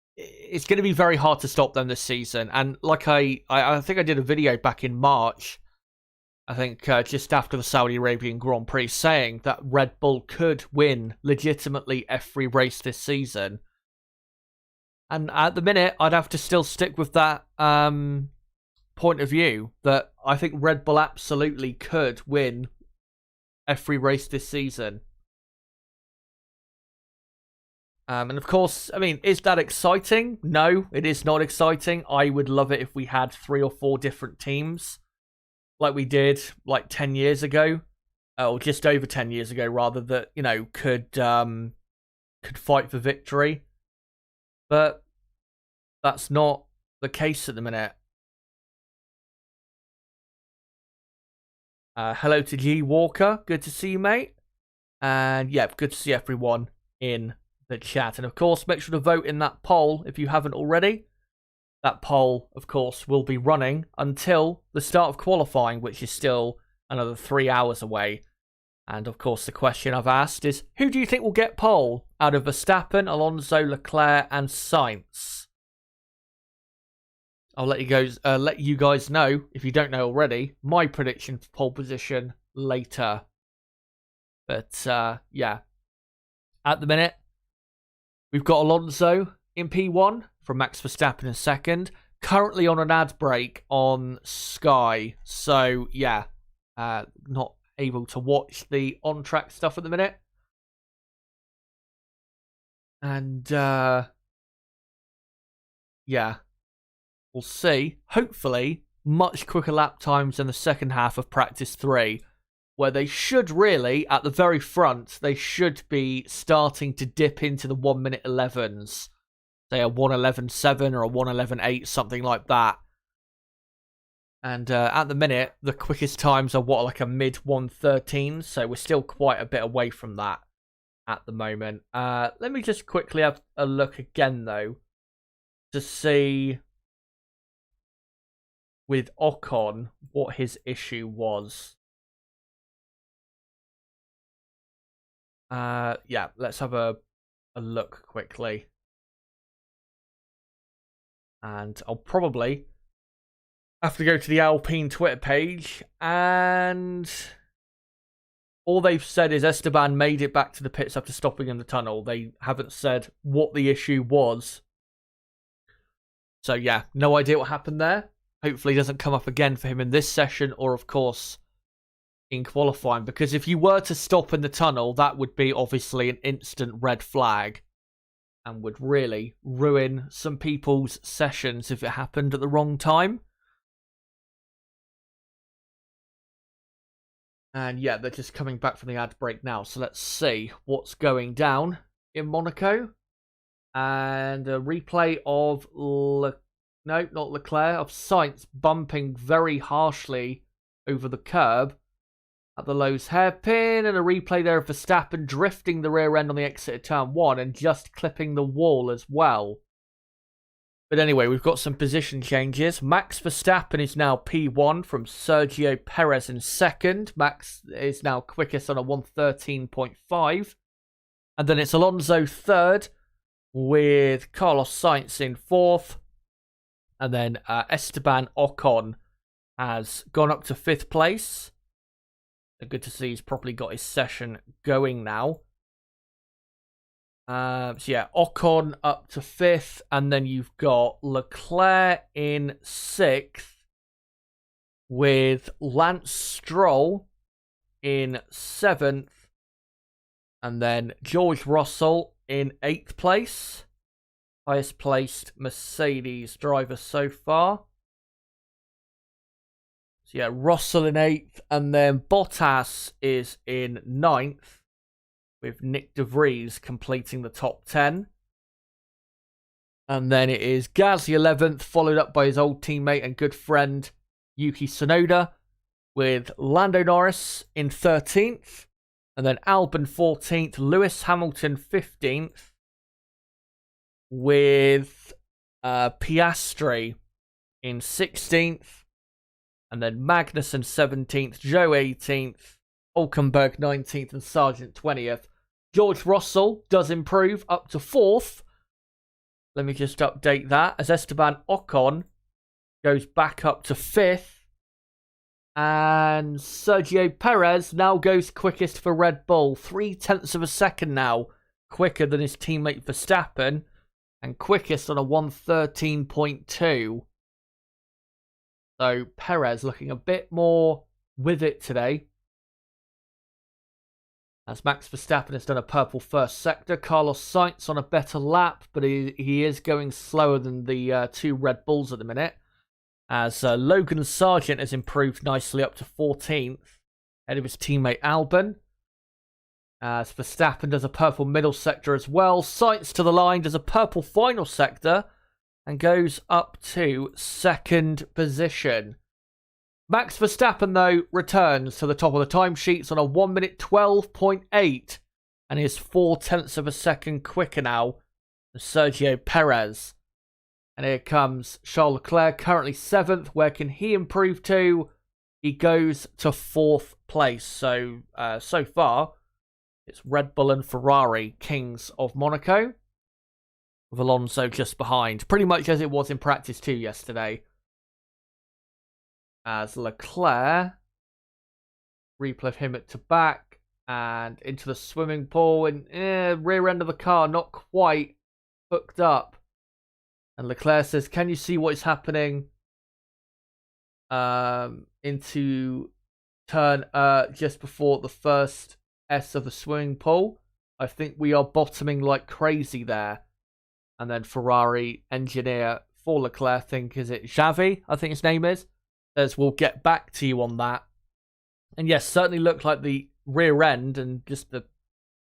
It's going to be very hard to stop them this season. And like I think I did a video back in March, I think just after the Saudi Arabian Grand Prix, saying that Red Bull could win legitimately every race this season. And at the minute, I'd have to still stick with that point of view, that I think Red Bull absolutely could win every race this season. And of course, I mean, is that exciting? No, it is not exciting. I would love it if we had 3 or 4 different teams like we did like 10 years ago, or just over 10 years ago, rather, that, you know, could fight for victory. But that's not the case at the minute. Hello to G Walker. Good to see you, mate. And yeah, good to see everyone in the chat. And of course, make sure to vote in that poll if you haven't already. That poll, of course, will be running until the start of qualifying, which is still another 3 hours away. And of course, the question I've asked is, who do you think will get pole out of Verstappen, Alonso, Leclerc, and Sainz? I'll let you guys know, if you don't know already, my prediction for pole position later. But yeah, at the minute, we've got Alonso in P1 from Max Verstappen in second, currently on an ad break on Sky. So yeah, not able to watch the on-track stuff at the minute. And yeah, we'll see. Hopefully, much quicker lap times in the second half of practice 3, where they should really, at the very front, they should be starting to dip into the 1 minute 11s. Say a 1:11.7 or a 1:11.8, something like that. And at the minute, the quickest times are like a mid 1:13, so we're still quite a bit away from that at the moment. Let me just quickly have a look again, though, to see with Ocon what his issue was. Yeah, let's have a look quickly. And I'll probably have to go to the Alpine Twitter page, and all they've said is Esteban made it back to the pits after stopping in the tunnel. They haven't said what the issue was. So yeah, no idea what happened there. Hopefully it doesn't come up again for him in this session, or of course in qualifying, because if you were to stop in the tunnel, that would be obviously an instant red flag and would really ruin some people's sessions if it happened at the wrong time. And yeah, they're just coming back from the ad break now. So let's see what's going down in Monaco. And a replay of no, not Leclerc, of Sainz bumping very harshly over the curb at the Lowe's hairpin, and a replay there of Verstappen drifting the rear end on the exit of turn 1 and just clipping the wall as well. But anyway, we've got some position changes. Max Verstappen is now P1 from Sergio Perez in second. Max is now quickest on a 1:13.5. And then it's Alonso third, with Carlos Sainz in fourth. And then Esteban Ocon has gone up to 5th place. Good to see he's probably got his session going now. So yeah, Ocon up to 5th, and then you've got Leclerc in 6th, with Lance Stroll in 7th, and then George Russell in 8th place, highest placed Mercedes driver so far. So yeah, Russell in 8th, and then Bottas is in 9th, with Nick De Vries completing the top 10. And then it is Gasly 11th, followed up by his old teammate and good friend Yuki Tsunoda, with Lando Norris in 13th, and then Albon 14th, Lewis Hamilton 15th, with Piastri in 16th, and then Magnussen 17th, Joe 18th, Hulkenberg 19th, and Sargent 20th. George Russell does improve up to 4th. Let me just update that, as Esteban Ocon goes back up to 5th. And Sergio Perez now goes quickest for Red Bull. 0.3 of a second now quicker than his teammate Verstappen, and quickest on a 1:13.2. So Perez looking a bit more with it today. As Max Verstappen has done a purple first sector. Carlos Sainz on a better lap, but he is going slower than the 2 Red Bulls at the minute. As Logan Sargent has improved nicely up to 14th, ahead of his teammate Albon. As Verstappen does a purple middle sector as well. Sainz to the line, does a purple final sector, and goes up to 2nd position. Max Verstappen, though, returns to the top of the timesheets on a 1 minute 12.8 and is 0.4 of a second quicker now than Sergio Perez. And here comes Charles Leclerc, currently 7th. Where can he improve to? He goes to 4th place. So far, it's Red Bull and Ferrari, kings of Monaco, with Alonso just behind. Pretty much as it was in practice 2 yesterday. As Leclerc, replay of him at to back and into the swimming pool, and rear end of the car not quite hooked up. And Leclerc says, can you see what is happening into turn just before the first S of the swimming pool? I think we are bottoming like crazy there. And then Ferrari engineer for Leclerc, I think, is it Xavi? I think his name is. Says, we'll get back to you on that. And yes, certainly looked like the rear end and just the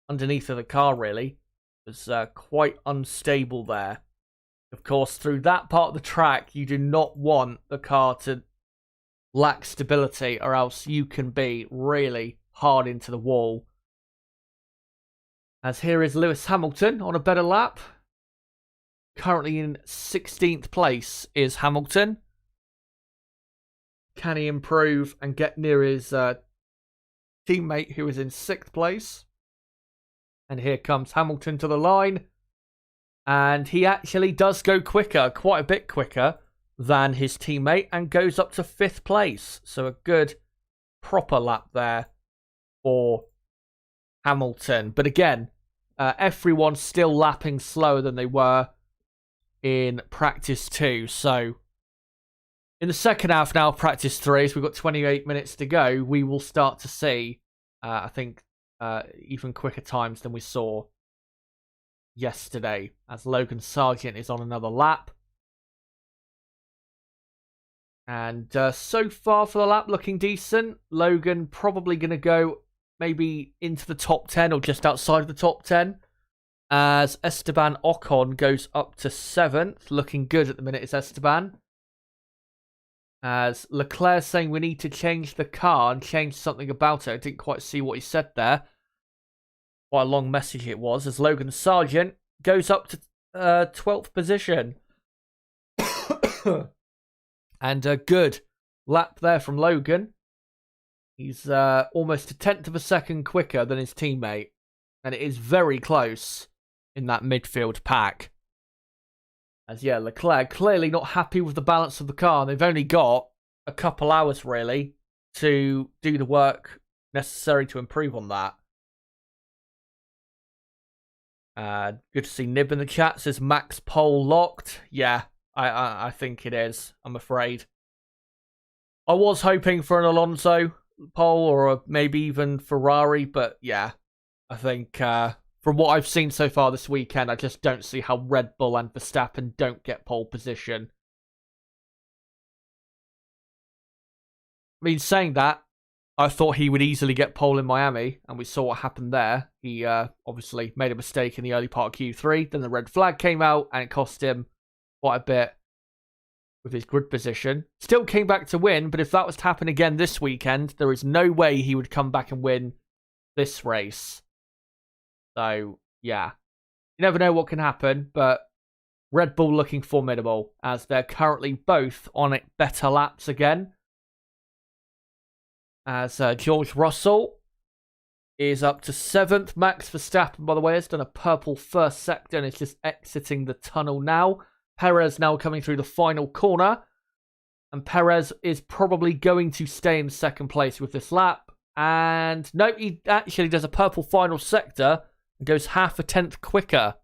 underneath of the car really was quite unstable there. Of course, through that part of the track, you do not want the car to lack stability, or else you can be really hard into the wall. As here is Lewis Hamilton on a better lap. Currently in 16th place is Hamilton. Can he improve and get near his teammate who is in 6th place? And here comes Hamilton to the line. And he actually does go quicker, quite a bit quicker than his teammate, and goes up to 5th place. So a good proper lap there for Hamilton. But again, everyone's still lapping slower than they were in practice 2. So in the second half now, practice 3, as we've got 28 minutes to go, we will start to see, I think, even quicker times than we saw yesterday, as Logan Sargent is on another lap. And so far for the lap, looking decent. Logan probably going to go maybe into the top 10 or just outside of the top 10. As Esteban Ocon goes up to 7th. Looking good at the minute is Esteban. As Leclerc saying we need to change the car and change something about it. I didn't quite see what he said there. Quite a long message it was. As Logan Sargent goes up to 12th position. And a good lap there from Logan. He's almost a 1/10 of a second quicker than his teammate. And it is very close in that midfield pack. As yeah, Leclerc clearly not happy with the balance of the car. They've only got a couple hours really to do the work necessary to improve on that. Good to see Nib in the chat. Says Max pole locked. Yeah, I think it is, I'm afraid. I was hoping for an Alonso pole or maybe even Ferrari, but yeah, I think from what I've seen so far this weekend, I just don't see how Red Bull and Verstappen don't get pole position. I mean, saying that, I thought he would easily get pole in Miami, and we saw what happened there. He obviously made a mistake in the early part of Q3, then the red flag came out, and it cost him quite a bit with his grid position. Still came back to win, but if that was to happen again this weekend, there is no way he would come back and win this race. So, yeah. You never know what can happen, but Red Bull looking formidable, as they're currently both on better laps again. As George Russell is up to 7th. Max Verstappen, by the way, has done a purple first sector and is just exiting the tunnel now. Perez now coming through the final corner. And Perez is probably going to stay in 2nd place with this lap. And no, he actually does a purple final sector and goes 0.5 a 10th quicker.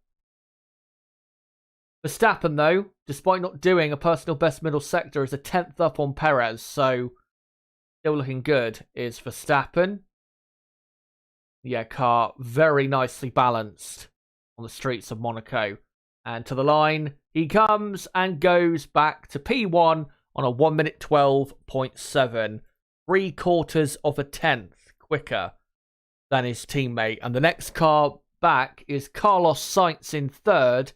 Verstappen, though, despite not doing a personal best middle sector, is a 10th up on Perez. So still looking good is Verstappen. Yeah, car very nicely balanced on the streets of Monaco. And to the line he comes and goes back to P1 on a 1 minute 12.7. 3/4 of a tenth quicker than his teammate. And the next car back is Carlos Sainz in third,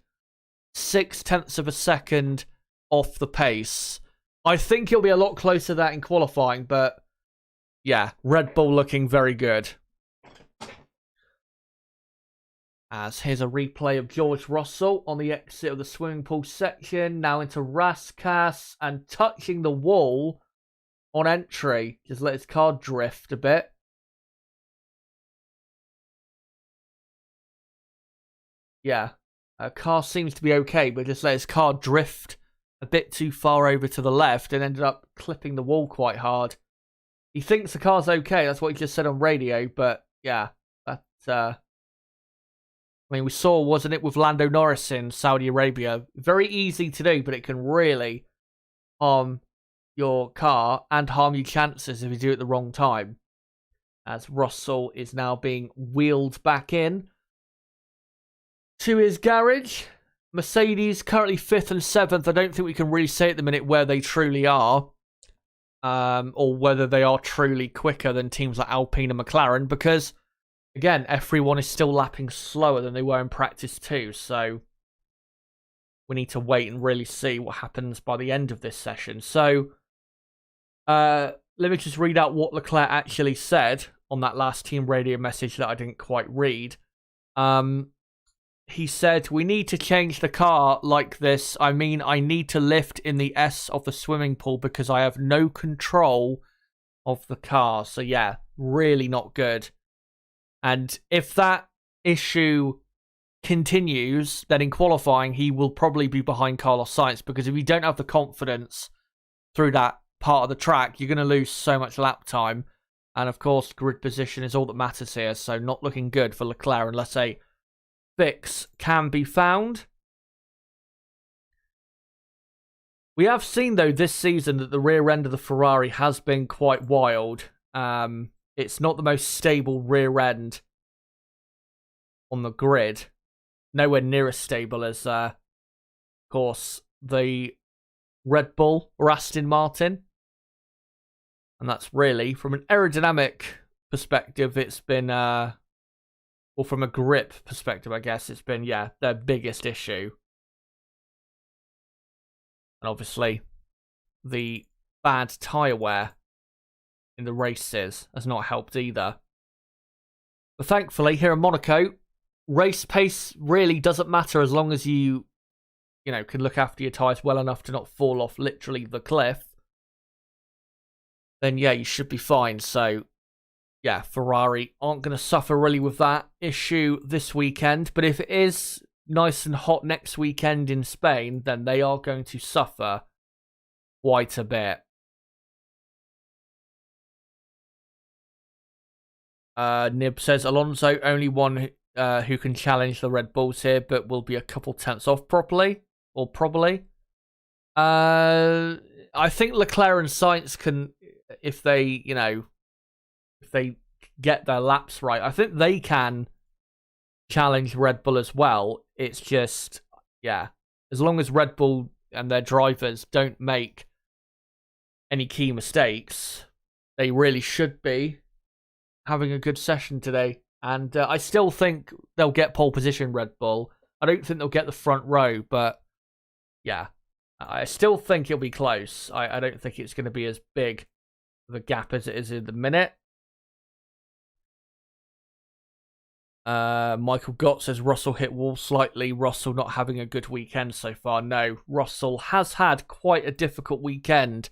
0.6 of a second off the pace. I think it'll be a lot closer to that in qualifying, but yeah, Red Bull looking very good. As here's a replay of George Russell on the exit of the swimming pool section, now into Rascasse and touching the wall on entry. Just let his car drift a bit. Yeah, car seems to be okay, but just let his car drift a bit too far over to the left and ended up clipping the wall quite hard. He thinks the car's okay, that's what he just said on radio, but yeah, I mean, we saw, wasn't it, with Lando Norris in Saudi Arabia? Very easy to do, but it can really harm your car and harm your chances if you do it at the wrong time. As Russell is now being wheeled back in to his garage. Mercedes currently 5th and 7th. I don't think we can really say at the minute where they truly are. Or whether they are truly quicker than teams like Alpine and McLaren, because again, everyone is still lapping slower than they were in practice too, so we need to wait and really see what happens by the end of this session. So, let me just read out what Leclerc actually said on that last team radio message that I didn't quite read. He said, "We need to change the car like this. I mean, I need to lift in the S of the swimming pool because I have no control of the car." So yeah, really not good. And if that issue continues, then in qualifying, he will probably be behind Carlos Sainz, because if you don't have the confidence through that part of the track, you're going to lose so much lap time. And of course, grid position is all that matters here, so not looking good for Leclerc unless a fix can be found. We have seen, though, this season that the rear end of the Ferrari has been quite wild. It's not the most stable rear end on the grid. Nowhere near as stable as, of course, the Red Bull or Aston Martin. And that's really, from an aerodynamic perspective, it's been, or from a grip perspective, I guess, it's been, yeah, their biggest issue. And obviously, the bad tyre wear in the races has not helped either. But thankfully, here in Monaco, race pace really doesn't matter as long as you can look after your tyres well enough to not fall off literally the cliff. Then yeah, you should be fine. So yeah, Ferrari aren't going to suffer really with that issue this weekend. But if it is nice and hot next weekend in Spain, then they are going to suffer quite a bit. Nib says Alonso only one who can challenge the Red Bulls here, but will be a couple tenths off probably. I think Leclerc and Sainz can, if they get their laps right, I think they can challenge Red Bull as well. It's just, yeah, as long as Red Bull and their drivers don't make any key mistakes, they really should be having a good session today. And I still think they'll get pole position, Red Bull. I don't think they'll get the front row, but yeah, I still think it'll be close. I don't think it's going to be as big of a gap as it is in the minute. Michael Gott says Russell hit wall slightly. Russell not having a good weekend so far. No, Russell has had quite a difficult weekend.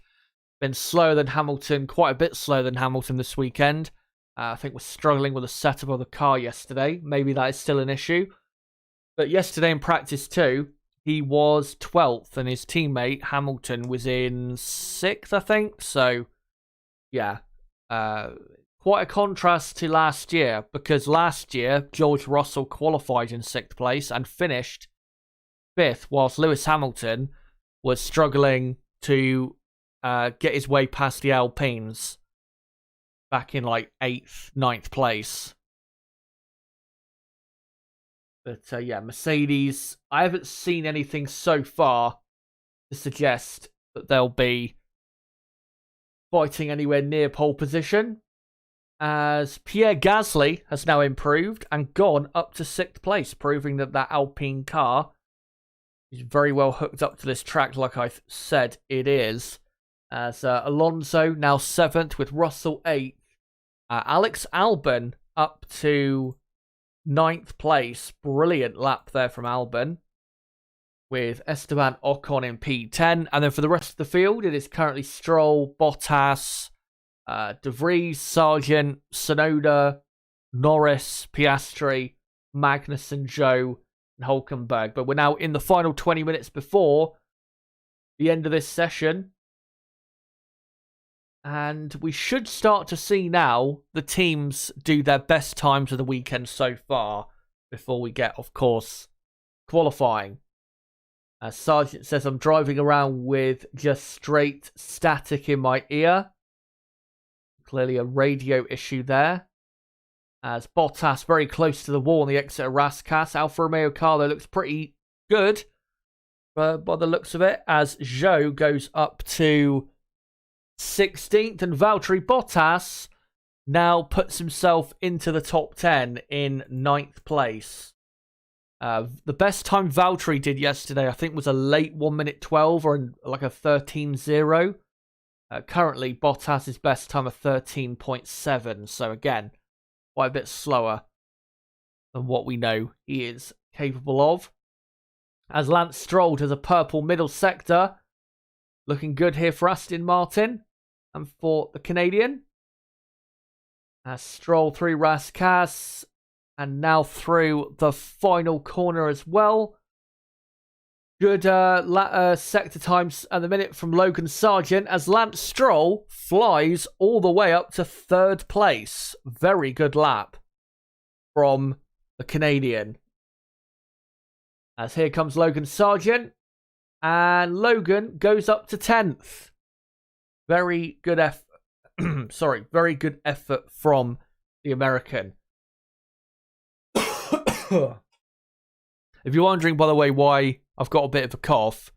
Been slower than Hamilton, quite a bit slower than Hamilton this weekend. I think we're struggling with the setup of the car yesterday. Maybe that is still an issue. But yesterday in practice too, he was 12th and his teammate Hamilton was in 6th, I think. So, yeah, quite a contrast to last year, because last year George Russell qualified in 6th place and finished 5th, whilst Lewis Hamilton was struggling to get his way past the Alpines back in like 8th, 9th place. But yeah, Mercedes, I haven't seen anything so far to suggest that they'll be fighting anywhere near pole position, as Pierre Gasly has now improved and gone up to 6th place, proving that that Alpine car is very well hooked up to this track, like I said it is. As Alonso now 7th with Russell 8th. Alex Albon up to 9th place. Brilliant lap there from Albon, with Esteban Ocon in P10. And then for the rest of the field, it is currently Stroll, Bottas, De Vries, Sargent, Tsunoda, Norris, Piastri, Magnussen, Zhou, and Hulkenberg. But we're now in the final 20 minutes before the end of this session. And we should start to see now the teams do their best times of the weekend so far before we get, of course, qualifying. Sargent says, I'm driving around with just straight static in my ear. Clearly a radio issue there. As Bottas very close to the wall on the exit of Raskas. Alfa Romeo car, though, looks pretty good by the looks of it, as Zhou goes up to 16th, and Valtteri Bottas now puts himself into the top 10 in 9th place. The best time Valtteri did yesterday, I think, was a late 1 minute 12 or like a 13.0. Currently, Bottas' best time of 13.7. So again, quite a bit slower than what we know he is capable of. As Lance Stroll does a purple middle sector. Looking good here for Aston Martin and for the Canadian. As Stroll through Raskas. And now through the final corner as well. Good sector times at the minute from Logan Sargent, as Lance Stroll flies all the way up to 3rd place. Very good lap from the Canadian. As here comes Logan Sargent. And Logan goes up to 10th. Very good effort. Very good effort from the American. If you're wondering, by the way, why I've got a bit of a cough,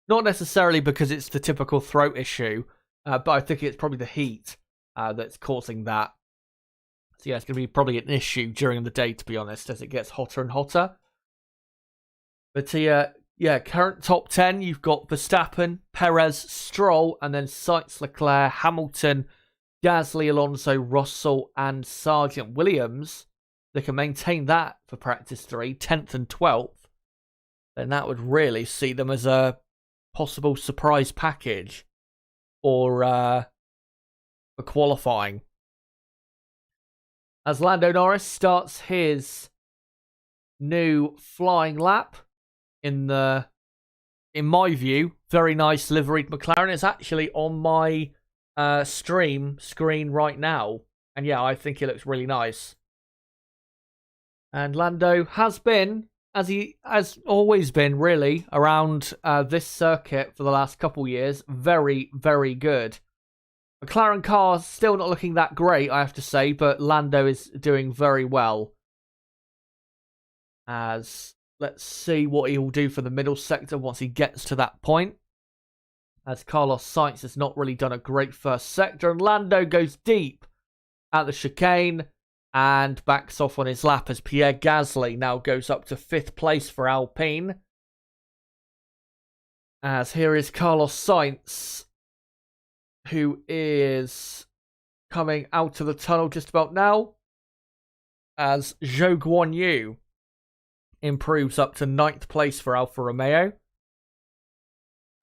not necessarily because it's the typical throat issue, but I think it's probably the heat that's causing that. So yeah, it's going to be probably an issue during the day, to be honest, as it gets hotter and hotter. But yeah, current top 10, you've got Verstappen, Perez, Stroll, and then Sainz, Leclerc, Hamilton, Gasly, Alonso, Russell, and Sargent. Williams, they can maintain that for practice 3, 10th and 12th, then that would really see them as a possible surprise package for qualifying. As Lando Norris starts his new flying lap in my view, very nice liveried McLaren. It's actually on my stream screen right now, and yeah, I think it looks really nice. And Lando has been, as he has always been, really, around this circuit for the last couple years, very, very good. McLaren car still not looking that great, I have to say, but Lando is doing very well. As let's see what he will do for the middle sector once he gets to that point. As Carlos Sainz has not really done a great first sector, and Lando goes deep at the chicane and backs off on his lap as Pierre Gasly now goes up to 5th place for Alpine. As here is Carlos Sainz, who is coming out of the tunnel just about now, as Zhou Guanyu improves up to 9th place for Alfa Romeo.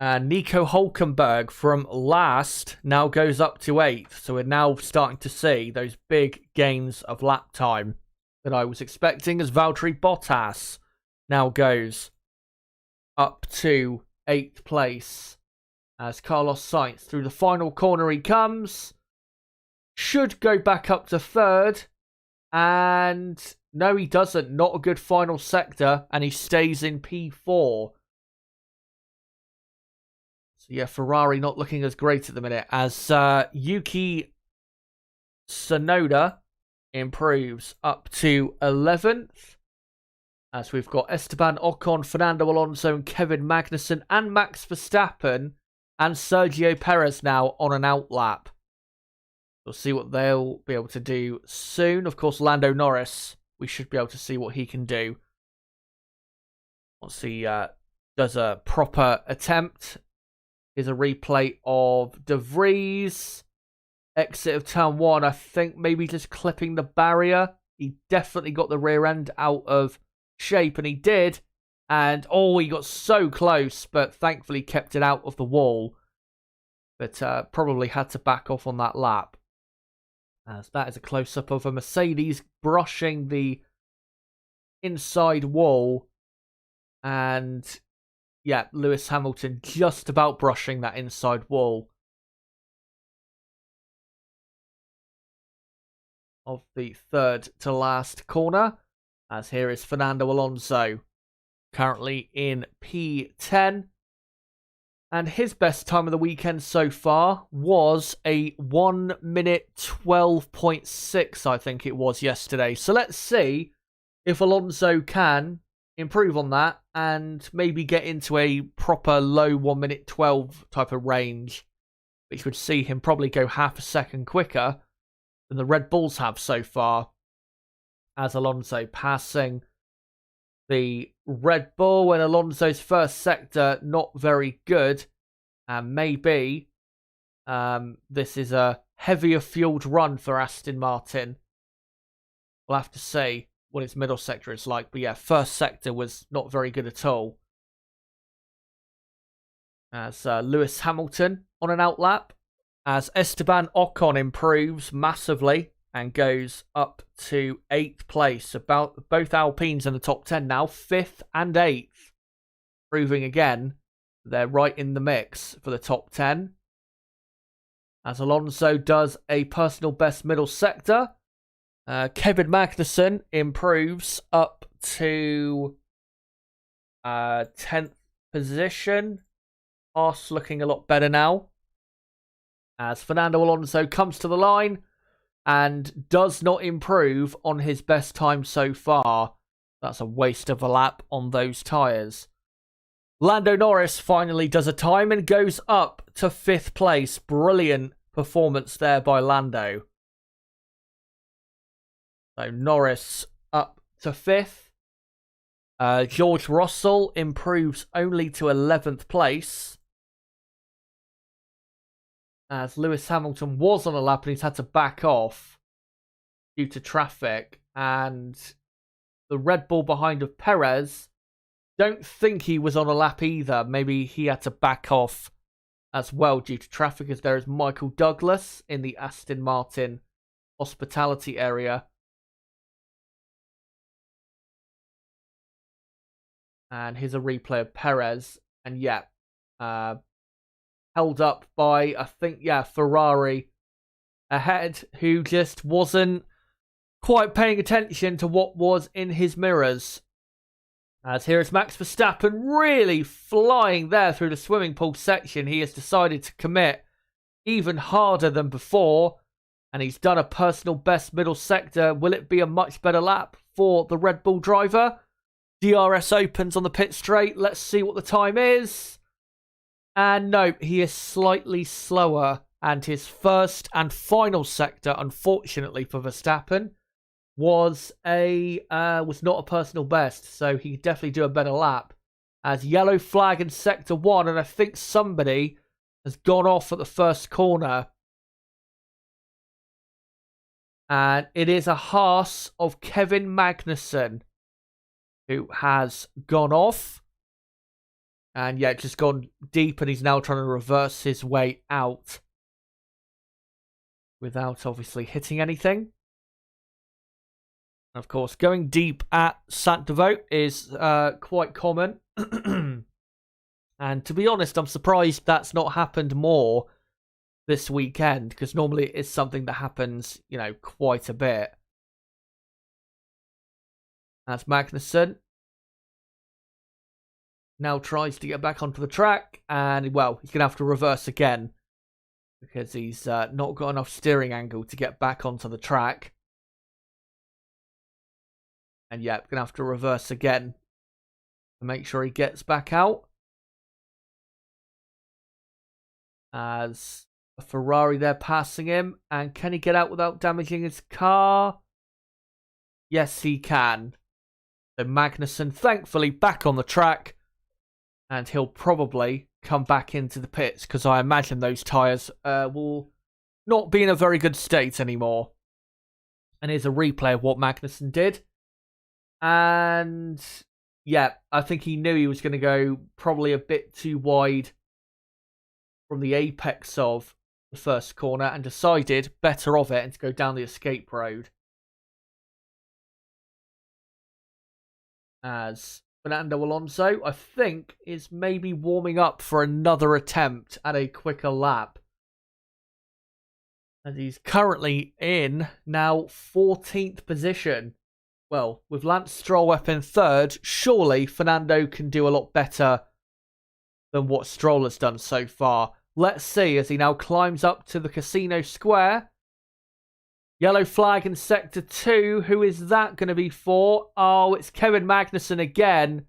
And Nico Hulkenberg from last now goes up to 8th. So we're now starting to see those big gains of lap time that I was expecting, as Valtteri Bottas now goes up to 8th place. As Carlos Sainz, through the final corner he comes, should go back up to 3rd. And no, he doesn't. Not a good final sector, and he stays in P4. So yeah, Ferrari not looking as great at the minute, as Yuki Tsunoda improves up to 11th. As we've got Esteban Ocon, Fernando Alonso, and Kevin Magnussen, and Max Verstappen, and Sergio Perez now on an out lap. We'll see what they'll be able to do soon. Of course, Lando Norris, we should be able to see what he can do once he does a proper attempt. Here's a replay of De Vries. Exit of turn 1. I think maybe just clipping the barrier. He definitely got the rear end out of shape, and he did. And, oh, he got so close, but thankfully kept it out of the wall. But probably had to back off on that lap. As that is a close-up of a Mercedes brushing the inside wall. And, yeah, Lewis Hamilton just about brushing that inside wall of the third to last corner. As here is Fernando Alonso, currently in P10. And his best time of the weekend so far was a 1 minute 12.6, I think it was yesterday. So let's see if Alonso can improve on that and maybe get into a proper low 1 minute 12 type of range, which would see him probably go half a second quicker than the Red Bulls have so far. As Alonso passing the Red Bull, and Alonso's first sector not very good, and maybe this is a heavier fueled run for Aston Martin. We'll have to see what its middle sector is like, but yeah, first sector was not very good at all. As Lewis Hamilton on an out lap, as Esteban Ocon improves massively and goes up to 8th place. About both Alpines in the top 10 now, 5th and 8th. Proving again, they're right in the mix for the top 10. As Alonso does a personal best middle sector. Kevin Magnussen improves up to 10th position. Haas looking a lot better now. As Fernando Alonso comes to the line and does not improve on his best time so far. That's a waste of a lap on those tyres. Lando Norris finally does a time and goes up to 5th place. Brilliant performance there by Lando. So Norris up to 5th. George Russell improves only to 11th place. As Lewis Hamilton was on a lap and he's had to back off due to traffic. And the Red Bull behind of Perez, don't think he was on a lap either. Maybe he had to back off as well due to traffic, as there is Michael Douglas in the Aston Martin hospitality area. And here's a replay of Perez. And yeah, held up by, I think, yeah, Ferrari ahead, who just wasn't quite paying attention to what was in his mirrors. As here is Max Verstappen really flying there through the swimming pool section. He has decided to commit even harder than before, and he's done a personal best middle sector. Will it be a much better lap for the Red Bull driver? DRS opens on the pit straight. Let's see what the time is. And no, he is slightly slower. And his first and final sector, unfortunately for Verstappen, was not a personal best. So he could definitely do a better lap. As yellow flag in sector 1. And I think somebody has gone off at the first corner. And it is a Haas of Kevin Magnussen who has gone off. And yeah, just gone deep, and he's now trying to reverse his way out without obviously hitting anything. Of course, going deep at Saint-Devote is quite common. And to be honest, I'm surprised that's not happened more this weekend, because normally it is something that happens, you know, quite a bit. That's Magnussen. Now tries to get back onto the track, and, well, he's going to have to reverse again because he's not got enough steering angle to get back onto the track. And yeah, going to have to reverse again to make sure he gets back out. As a Ferrari there passing him. And can he get out without damaging his car? Yes, he can. So Magnussen, thankfully, back on the track. And he'll probably come back into the pits because I imagine those tyres will not be in a very good state anymore. And here's a replay of what Magnussen did. And yeah, I think he knew he was going to go probably a bit too wide from the apex of the first corner and decided better of it and to go down the escape road. As Fernando Alonso, I think, is maybe warming up for another attempt at a quicker lap. And he's currently in now 14th position. Well, with Lance Stroll up in third, surely Fernando can do a lot better than what Stroll has done so far. Let's see as he now climbs up to the casino square. Yellow flag in Sector 2. Who is that going to be for? Oh, it's Kevin Magnussen again,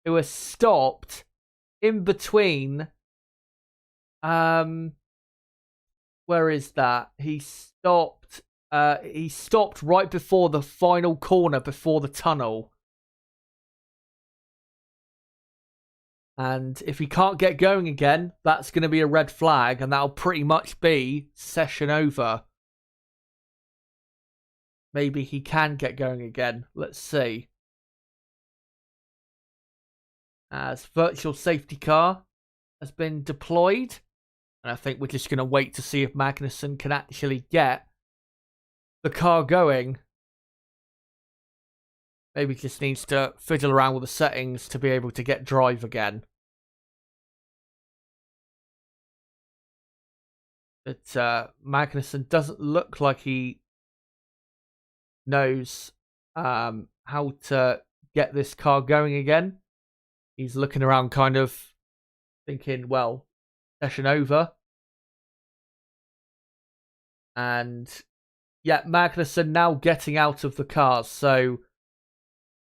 who has stopped in between. Where is that? He stopped right before the final corner, before the tunnel. And if he can't get going again, that's going to be a red flag, and that'll pretty much be session over. Maybe he can get going again. Let's see. As virtual safety car has been deployed. And I think we're just going to wait to see if Magnussen can actually get the car going. Maybe he just needs to fiddle around with the settings to be able to get drive again. But Magnussen doesn't look like he knows how to get this car going again. He's looking around kind of thinking, well, session over. And yeah, Magnussen now getting out of the car. So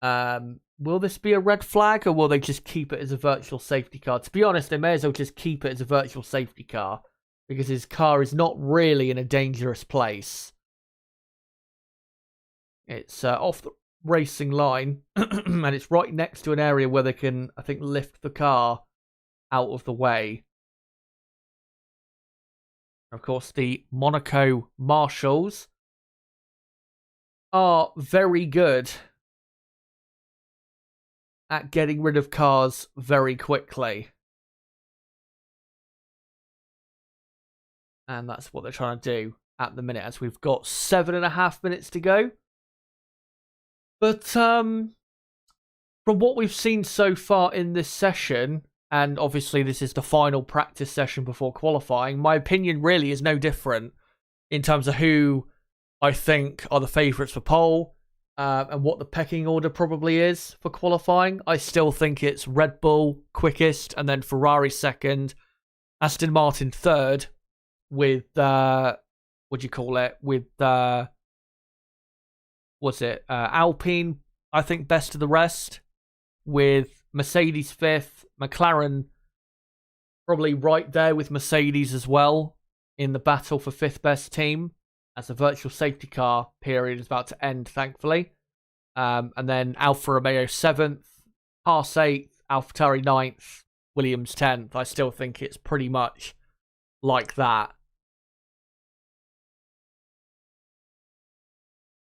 will this be a red flag or will they just keep it as a virtual safety car? To be honest, they may as well just keep it as a virtual safety car because his car is not really in a dangerous place. It's off the racing line and it's right next to an area where they can, I think, lift the car out of the way. Of course, the Monaco marshals are very good at getting rid of cars very quickly. And that's what they're trying to do at the minute, as we've got 7.5 minutes to go. But from what we've seen so far in this session, and obviously this is the final practice session before qualifying, my opinion really is no different in terms of who I think are the favourites for pole and what the pecking order probably is for qualifying. I still think it's Red Bull quickest and then Ferrari second, Aston Martin third with, Alpine, I think, best of the rest, with Mercedes fifth, McLaren probably right there with Mercedes as well in the battle for fifth best team, as the virtual safety car period is about to end, thankfully. And then Alfa Romeo 7th, Haas 8th, AlphaTauri 9th, Williams 10th. I still think it's pretty much like that.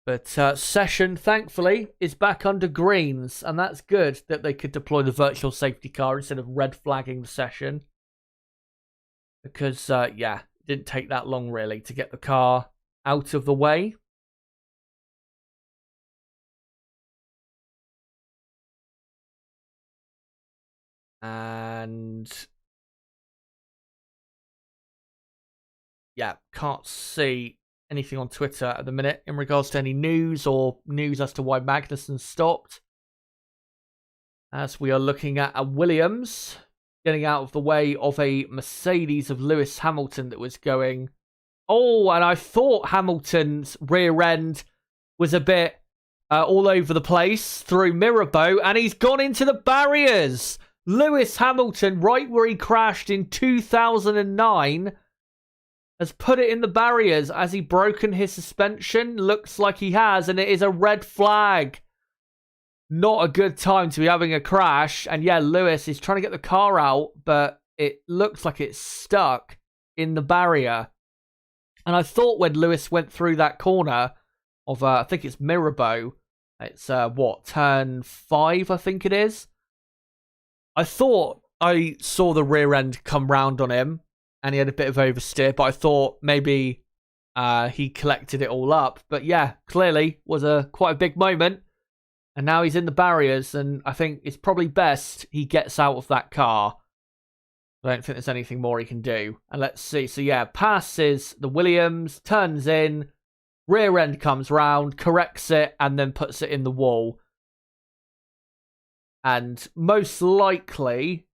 But session, thankfully, is back under greens, and that's good that they could deploy the virtual safety car instead of red flagging the session. Because, yeah, it didn't take that long, really, to get the car out of the way. And yeah, can't see anything on Twitter at the minute in regards to any news or news as to why Magnussen stopped. As we are looking at a Williams getting out of the way of a Mercedes of Lewis Hamilton that was going. Oh, and I thought Hamilton's rear end was a bit all over the place through Mirabeau, and he's gone into the barriers. Lewis Hamilton, right where he crashed in 2009, has put it in the barriers. Has he broken his suspension? Looks like he has, and it is a red flag. Not a good time to be having a crash. And yeah, Lewis is trying to get the car out, but it looks like it's stuck in the barrier. And I thought when Lewis went through that corner of, I think it's Mirabeau, it's, turn 5, I think it is. I thought I saw the rear end come round on him, and he had a bit of oversteer, but I thought maybe he collected it all up. But yeah, clearly was quite a big moment. And now he's in the barriers, and I think it's probably best he gets out of that car. I don't think there's anything more he can do. And let's see. So yeah, passes the Williams, turns in, rear end comes round, corrects it, and then puts it in the wall. And most likely,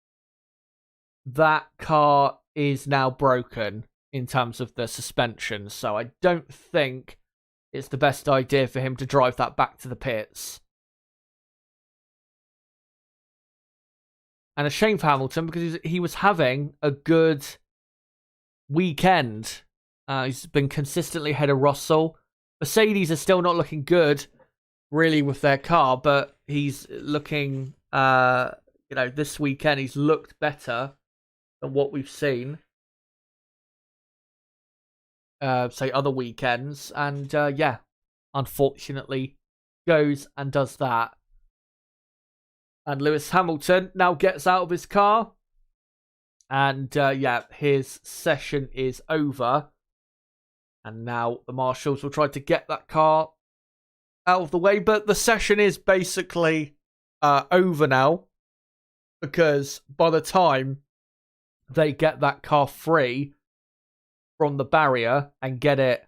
that car is now broken in terms of the suspension. So I don't think it's the best idea for him to drive that back to the pits. And a shame for Hamilton, because he was having a good weekend. He's been consistently ahead of Russell. Mercedes are still not looking good, really, with their car, but he's looking, this weekend he's looked better than what we've seen, say, other weekends. And, yeah, unfortunately, goes and does that. And Lewis Hamilton now gets out of his car. And, yeah, his session is over. And now the marshals will try to get that car out of the way. But the session is basically over now. Because by the time they get that car free from the barrier and get it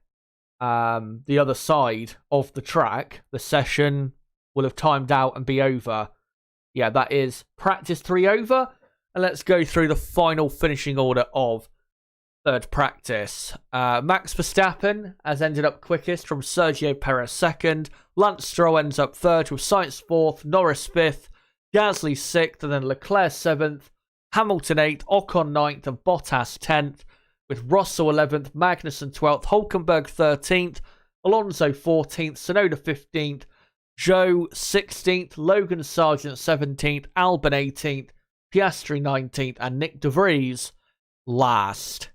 the other side of the track, the session will have timed out and be over. Yeah, that is practice 3 over. And let's go through the final finishing order of third practice. Max Verstappen has ended up quickest from Sergio Perez second. Lance Stroll ends up third with Sainz fourth, Norris fifth, Gasly sixth, and then Leclerc seventh, Hamilton 8th, Ocon 9th, and Bottas 10th, with Russell 11th, Magnussen 12th, Hulkenberg 13th, Alonso 14th, Tsunoda 15th, Joe 16th, Logan Sargent 17th, Albon 18th, Piastri 19th, and Nick De Vries last.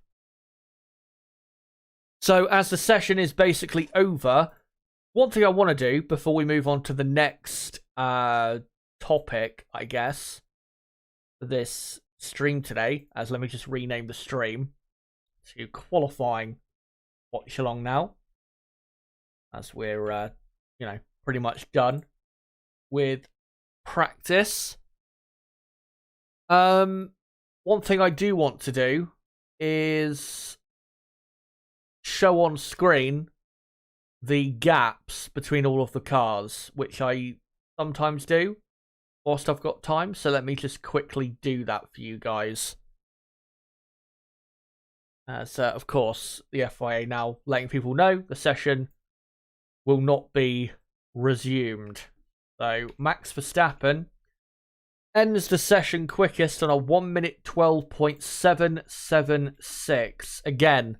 So as the session is basically over, one thing I want to do before we move on to the next topic, I guess, for this stream today, as let me just rename the stream to Qualifying Watchalong now, as we're, pretty much done with practice. One thing I do want to do is show on screen the gaps between all of the cars, which I sometimes do whilst I've got time. So let me just quickly do that for you guys. So, of course, the FIA now letting people know the session will not be resumed. So Max Verstappen ends the session quickest on a 1 minute 12.776. Again,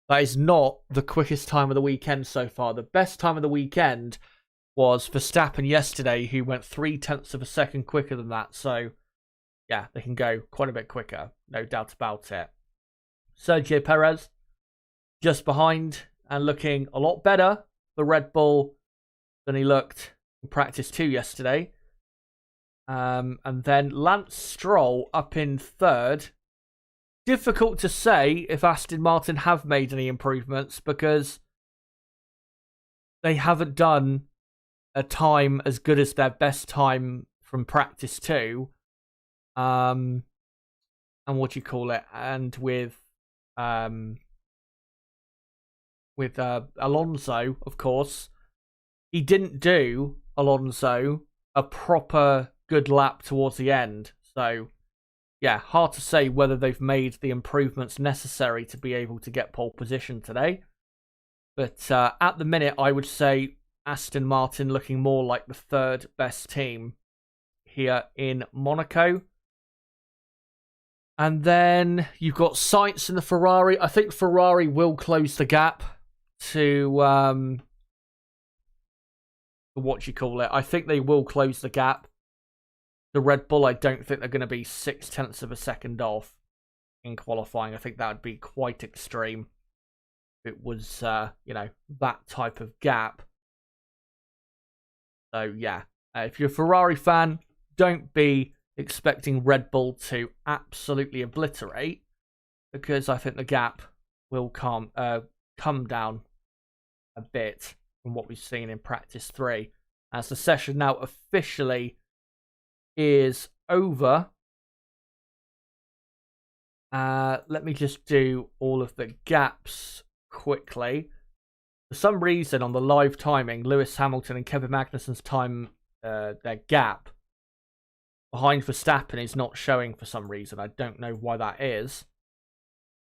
that is not the quickest time of the weekend so far. The best time of the weekend was Verstappen yesterday, who went 0.3 of a second quicker than that. So yeah, they can go quite a bit quicker, no doubt about it. Sergio Perez just behind and looking a lot better for Red Bull than he looked in practice 2 yesterday. And then Lance Stroll up in third. Difficult to say if Aston Martin have made any improvements, because they haven't done a time as good as their best time from practice 2. And what do you call it? And with Alonso, of course, he didn't do, Alonso, a proper good lap towards the end. So, yeah, hard to say whether they've made the improvements necessary to be able to get pole position today. But at the minute, I would say Aston Martin looking more like the third best team here in Monaco. And then you've got Sainz in the Ferrari. I think Ferrari will close the gap to what you call it. I think they will close the gap. The Red Bull, I don't think they're going to be 0.6 of a second off in qualifying. I think that would be quite extreme if it was, that type of gap. So, yeah, if you're a Ferrari fan, don't be expecting Red Bull to absolutely obliterate, because I think the gap will come down a bit from what we've seen in practice 3, as the session now officially is over. Let me just do all of the gaps quickly. For some reason, on the live timing, Lewis Hamilton and Kevin Magnussen's time, their gap behind Verstappen is not showing for some reason. I don't know why that is.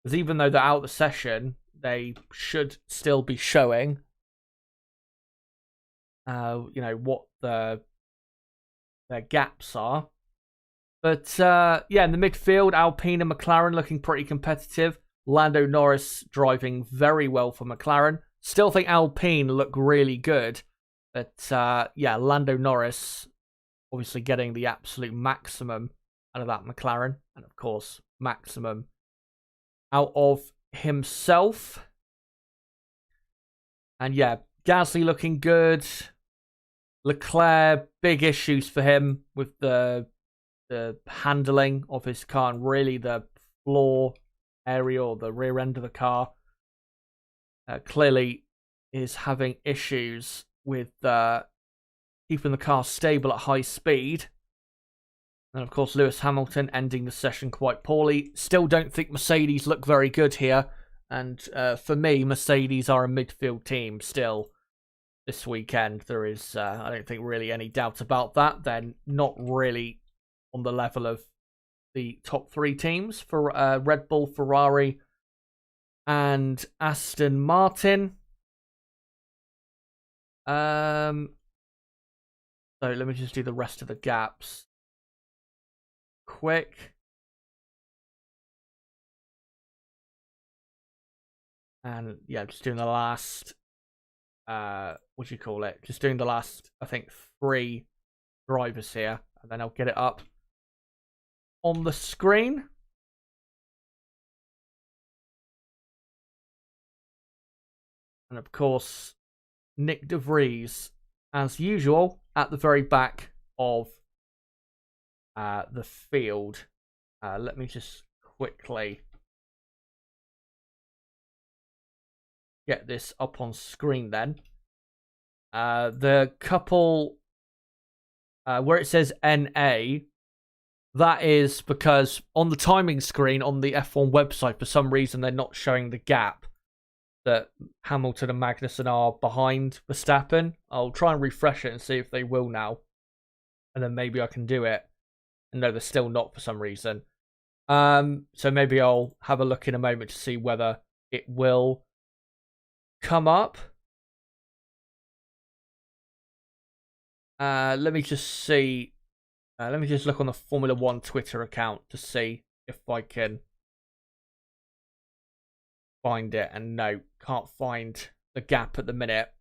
Because even though they're out of the session, they should still be showing, what their gaps are. But, in the midfield, Alpine and McLaren looking pretty competitive. Lando Norris driving very well for McLaren. Still think Alpine look really good. But, Lando Norris obviously getting the absolute maximum out of that McLaren. And, of course, maximum out of himself. And, Gasly looking good. Leclerc, big issues for him with the handling of his car and really the floor area or the rear end of the car. Clearly is having issues with keeping the car stable at high speed. And of course, Lewis Hamilton ending the session quite poorly. Still don't think Mercedes look very good here. And for me, Mercedes are a midfield team still this weekend. There is, I don't think, really any doubt about that. They're not really on the level of the top 3 teams for Red Bull, Ferrari, and Aston Martin. So let me just do the rest of the gaps quick. And just doing the last, just doing the last, I think, 3 drivers here. And then I'll get it up on the screen. And of course, Nick De Vries, as usual, at the very back of the field. Let me just quickly get this up on screen then. The couple where it says NA, that is because on the timing screen on the F1 website, for some reason, they're not showing the gap that Hamilton and Magnussen are behind Verstappen. I'll try and refresh it and see if they will now. And then maybe I can do it. And no, they're still not for some reason. So maybe I'll have a look in a moment to see whether it will come up. Let me just see. Let me just look on the Formula 1 Twitter account to see if I can find it. And no, can't find the gap at the minute.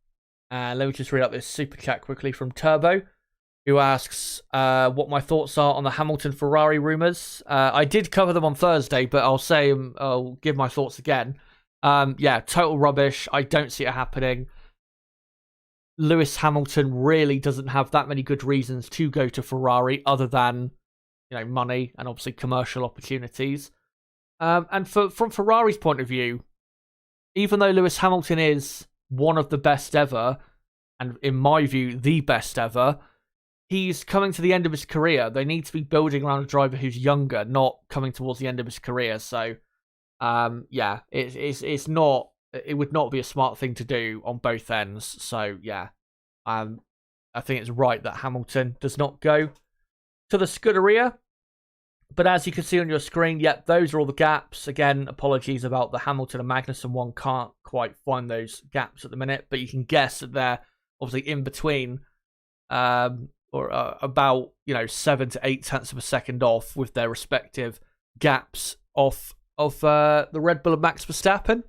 Let me just read out this super chat quickly from Turbo, who asks what my thoughts are on the Hamilton Ferrari rumours. I did cover them on Thursday, but I'll give my thoughts again. Total rubbish. I don't see it happening. Lewis Hamilton really doesn't have that many good reasons to go to Ferrari other than, money and obviously commercial opportunities. And from Ferrari's point of view, even though Lewis Hamilton is one of the best ever, and in my view, the best ever, he's coming to the end of his career. They need to be building around a driver who's younger, not coming towards the end of his career. So, it's not. It would not be a smart thing to do on both ends. So, I think it's right that Hamilton does not go to the Scuderia. But as you can see on your screen, those are all the gaps. Again, apologies about the Hamilton and Magnussen one. Can't quite find those gaps at the minute, but you can guess that they're obviously in between, or about 7 to 8 tenths of a second off with their respective gaps of the Red Bull Max Verstappen.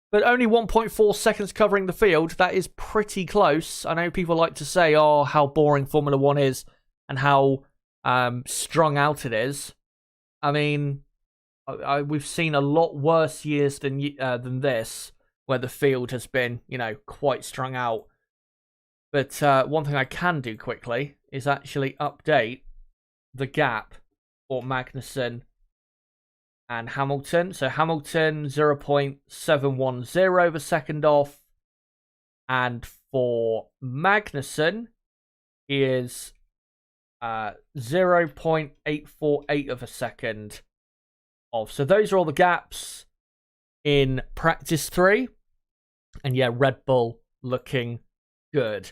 But only 1.4 seconds covering the field. That is pretty close. I know people like to say, oh, how boring Formula 1 is and how strung out it is. I mean, we've seen a lot worse years than this, where the field has been, quite strung out. But one thing I can do quickly is actually update the gap for Magnussen and Hamilton. So Hamilton 0.710 of a second off, and for Magnussen he is 0.848 of a second off. So those are all the gaps in practice 3, and yeah, Red Bull looking good.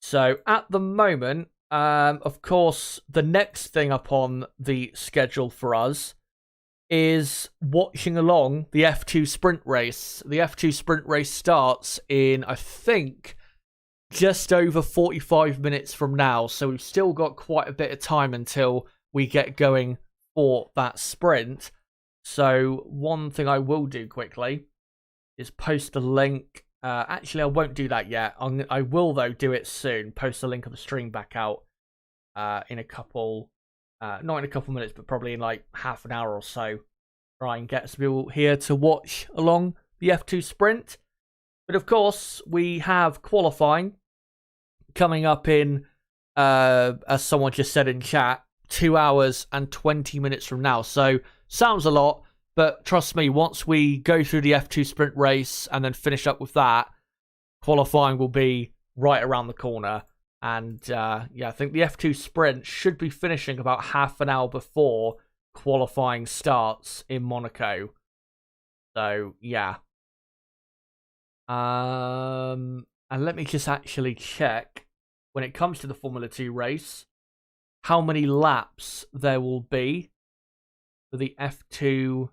So at the moment, of course, the next thing up on the schedule for us is watching along the F2 sprint race. The F2 sprint race starts in, I think, just over 45 minutes from now. So we've still got quite a bit of time until we get going for that sprint. So one thing I will do quickly is post a link. Actually, I won't do that yet. I will, though, do it soon. Post a link of the stream back out in a couple... not in a couple minutes, but probably in like half an hour or so. Try and get some people here to watch along the F2 sprint. But of course, we have qualifying coming up in, as someone just said in chat, 2 hours and 20 minutes from now. So, sounds a lot, but trust me, once we go through the F2 sprint race and then finish up with that, qualifying will be right around the corner. And yeah, I think the F2 sprint should be finishing about half an hour before qualifying starts in Monaco. So, yeah. And let me just actually check, when it comes to the Formula 2 race, how many laps there will be for the F2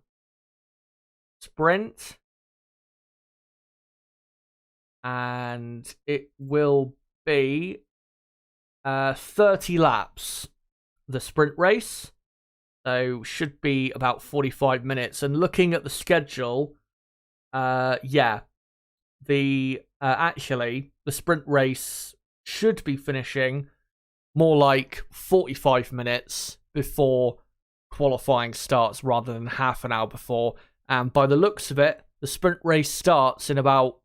sprint. And it will be 30 laps, the sprint race. So should be about 45 minutes. And looking at the schedule, yeah, actually the sprint race should be finishing more like 45 minutes before qualifying starts rather than half an hour before. And by the looks of it, the sprint race starts in about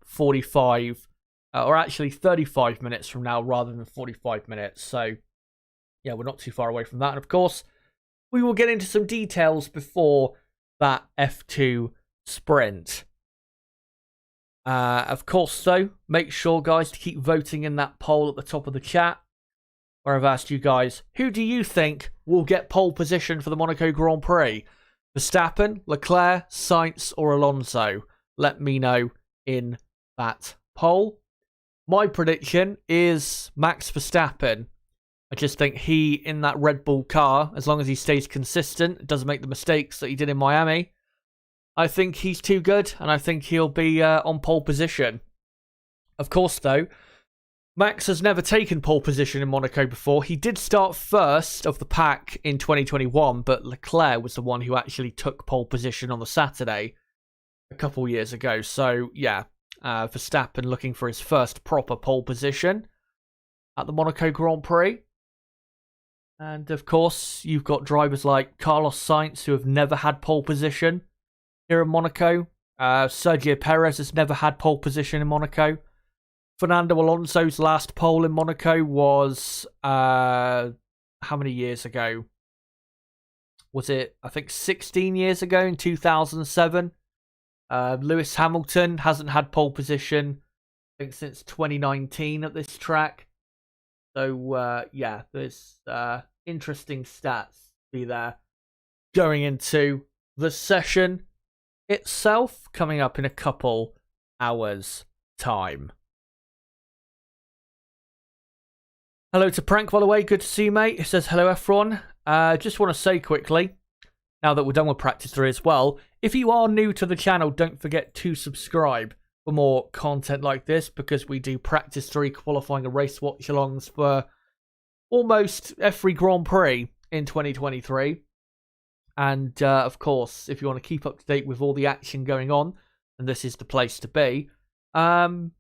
45 or actually 35 minutes from now rather than 45 minutes. So, yeah, we're not too far away from that. And, of course, we will get into some details before that F2 sprint. Of course, though, make sure, guys, to keep voting in that poll at the top of the chat, where I've asked you guys, who do you think will get pole position for the Monaco Grand Prix? Verstappen, Leclerc, Sainz, or Alonso? Let me know in that poll. My prediction is Max Verstappen. I just think he, in that Red Bull car, as long as he stays consistent, doesn't make the mistakes that he did in Miami, I think he's too good, and I think he'll be on pole position. Of course, though, Max has never taken pole position in Monaco before. He did start first of the pack in 2021, but Leclerc was the one who actually took pole position on the Saturday a couple years ago. So, yeah, Verstappen looking for his first proper pole position at the Monaco Grand Prix. And, of course, you've got drivers like Carlos Sainz, who have never had pole position here in Monaco. Sergio Perez has never had pole position in Monaco. Fernando Alonso's last pole in Monaco was, how many years ago? Was it, I think, 16 years ago in 2007? Lewis Hamilton hasn't had pole position, I think, since 2019 at this track. So, yeah, there's interesting stats to be there going into the session itself, coming up in a couple hours' time. Hello to Prank, by the way. Good to see you, mate. It says, hello, everyone. Just want to say quickly, now that we're done with practice 3 as well, if you are new to the channel, don't forget to subscribe. for more content like this, because we do practice 3 qualifying and race watch-alongs for almost every Grand Prix in 2023. And of course, if you want to keep up to date with all the action going on, then this is the place to be. And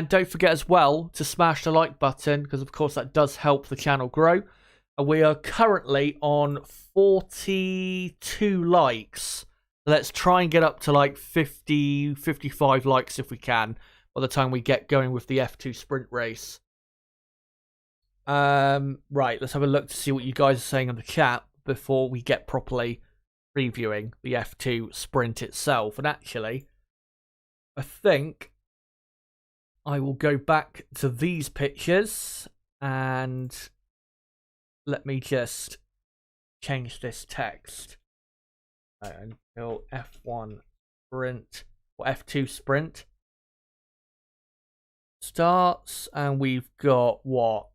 don't forget as well to smash the like button, because of course that does help the channel grow. We are currently on 42 likes. Let's try and get up to like 50, 55 likes if we can by the time we get going with the F2 sprint race. Right, let's have a look to see what you guys are saying in the chat before we get properly previewing the F2 sprint itself. And actually, I think I will go back to these pictures and let me just change this text until F1 sprint or F2 sprint starts, and we've got what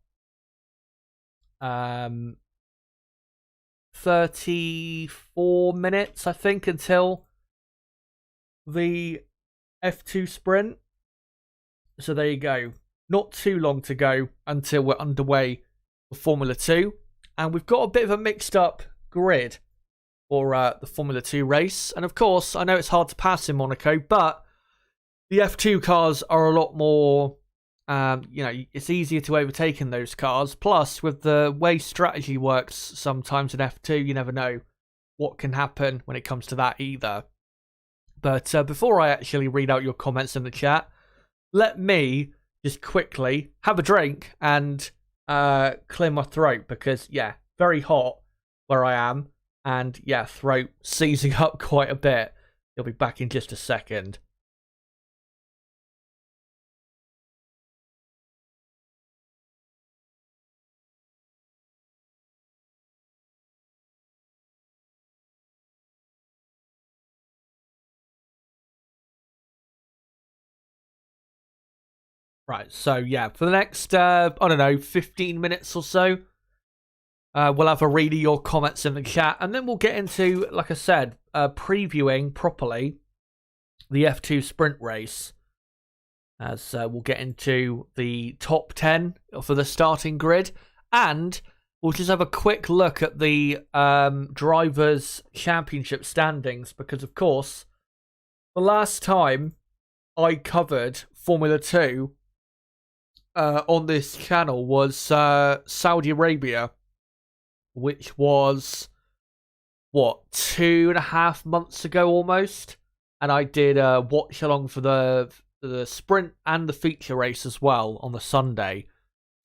34 minutes, I think, until the F2 sprint. So there you go. Not too long to go until we're underway for Formula 2. And we've got a bit of a mixed up grid for the Formula 2 race. And of course, I know it's hard to pass in Monaco, but the F2 cars are a lot more, it's easier to overtake in those cars. Plus, with the way strategy works sometimes in F2, you never know what can happen when it comes to that either. But before I actually read out your comments in the chat, let me just quickly have a drink and clear my throat, because yeah, very hot where I am, and yeah, throat seizing up quite a bit. You'll be back in just a second. Right, so yeah, for the next, I don't know, 15 minutes or so, we'll have a read of your comments in the chat, and then we'll get into, like I said, previewing properly the F2 sprint race, as we'll get into the top 10 for the starting grid, and we'll just have a quick look at the Drivers' Championship standings, because, of course, the last time I covered Formula 2 on this channel was Saudi Arabia, which was, what, 2.5 months ago almost? And I did a watch-along for the sprint and the feature race as well on the Sunday.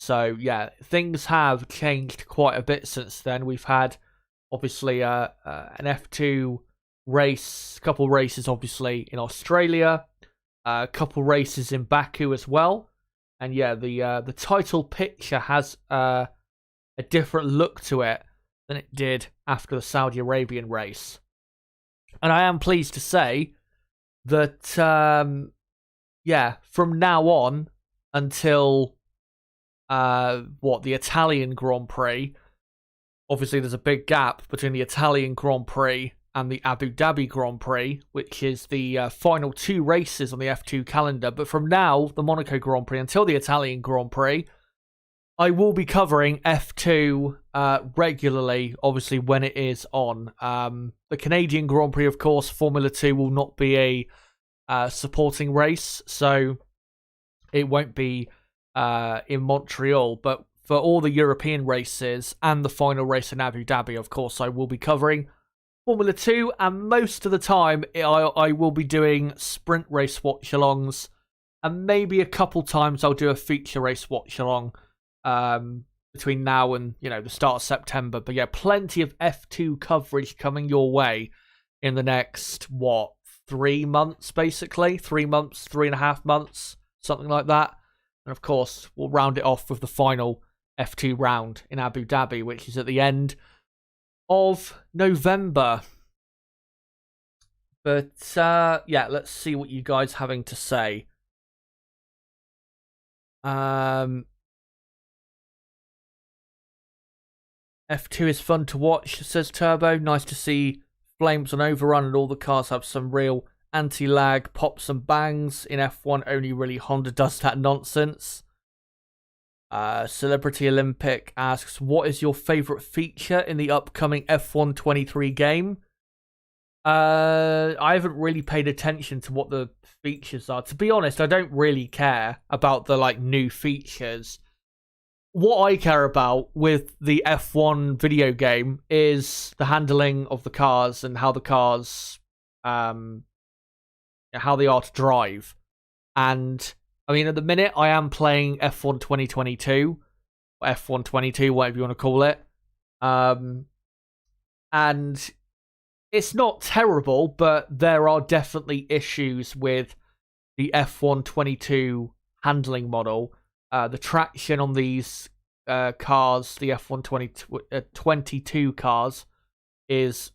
So, yeah, things have changed quite a bit since then. We've had, obviously, an F2 race, couple races, obviously, in Australia, a couple races in Baku as well. And yeah, the title picture has a different look to it than it did after the Saudi Arabian race. And I am pleased to say that, yeah, from now on until, the Italian Grand Prix, obviously there's a big gap between the Italian Grand Prix and the Abu Dhabi Grand Prix, which is the final 2 races on the F2 calendar. But from now, the Monaco Grand Prix until the Italian Grand Prix, I will be covering F2 regularly, obviously, when it is on. The Canadian Grand Prix, of course, Formula 2 will not be a supporting race, so it won't be in Montreal. But for all the European races and the final race in Abu Dhabi, of course, I will be covering Formula 2, and most of the time I will be doing sprint race watch-alongs, and maybe a couple times I'll do a feature race watch-along between now and, the start of September. But yeah, plenty of F2 coverage coming your way in the next, 3 months, basically? 3 months, 3.5 months, something like that. And of course, we'll round it off with the final F2 round in Abu Dhabi, which is at the end of November. But yeah, let's see what you guys are having to say. F2 is fun to watch, says Turbo. Nice to see flames on overrun and all the cars have some real Anti-lag pops and bangs in F1. Only really Honda does that nonsense. Celebrity Olympic asks, what is your favourite feature in the upcoming F1 23 game? I haven't really paid attention to what the features are. To be honest, I don't really care about the new features. What I care about with the F1 video game is the handling of the cars and how the cars, how they are to drive. And I mean, at the minute, I am playing F1 2022, or F1 22, whatever you want to call it. And it's not terrible, but there are definitely issues with the F1 22 handling model. The traction on these cars, the F1 22 cars, is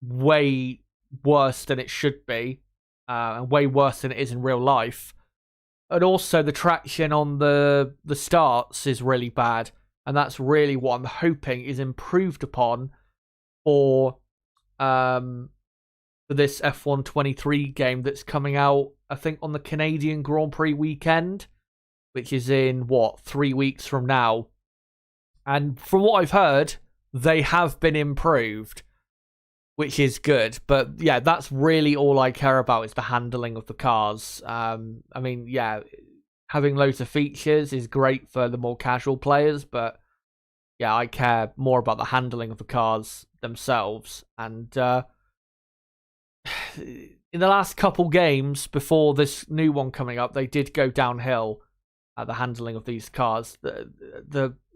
way worse than it should be, and way worse than it is in real life. And also, the traction on the starts is really bad, and that's really what I'm hoping is improved upon for this F1 23 game that's coming out, I think, on the Canadian Grand Prix weekend, which is in, 3 weeks from now. And from what I've heard, they have been improved, which is good. But yeah, that's really all I care about is the handling of the cars. I mean, yeah, having loads of features is great for the more casual players, but yeah, I care more about the handling of the cars themselves. And in the last couple games before this new one coming up, they did go downhill at the handling of these cars.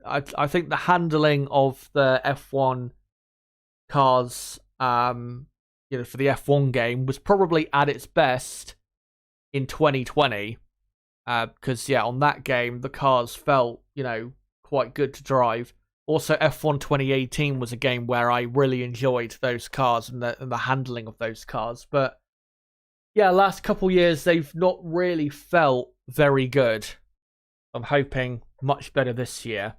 I think the handling of the F1 cars, for the F1 game was probably at its best in 2020. Because on that game the cars felt, quite good to drive. Also, F1 2018 was a game where I really enjoyed those cars and the handling of those cars. But yeah, last couple years they've not really felt very good. I'm hoping much better this year.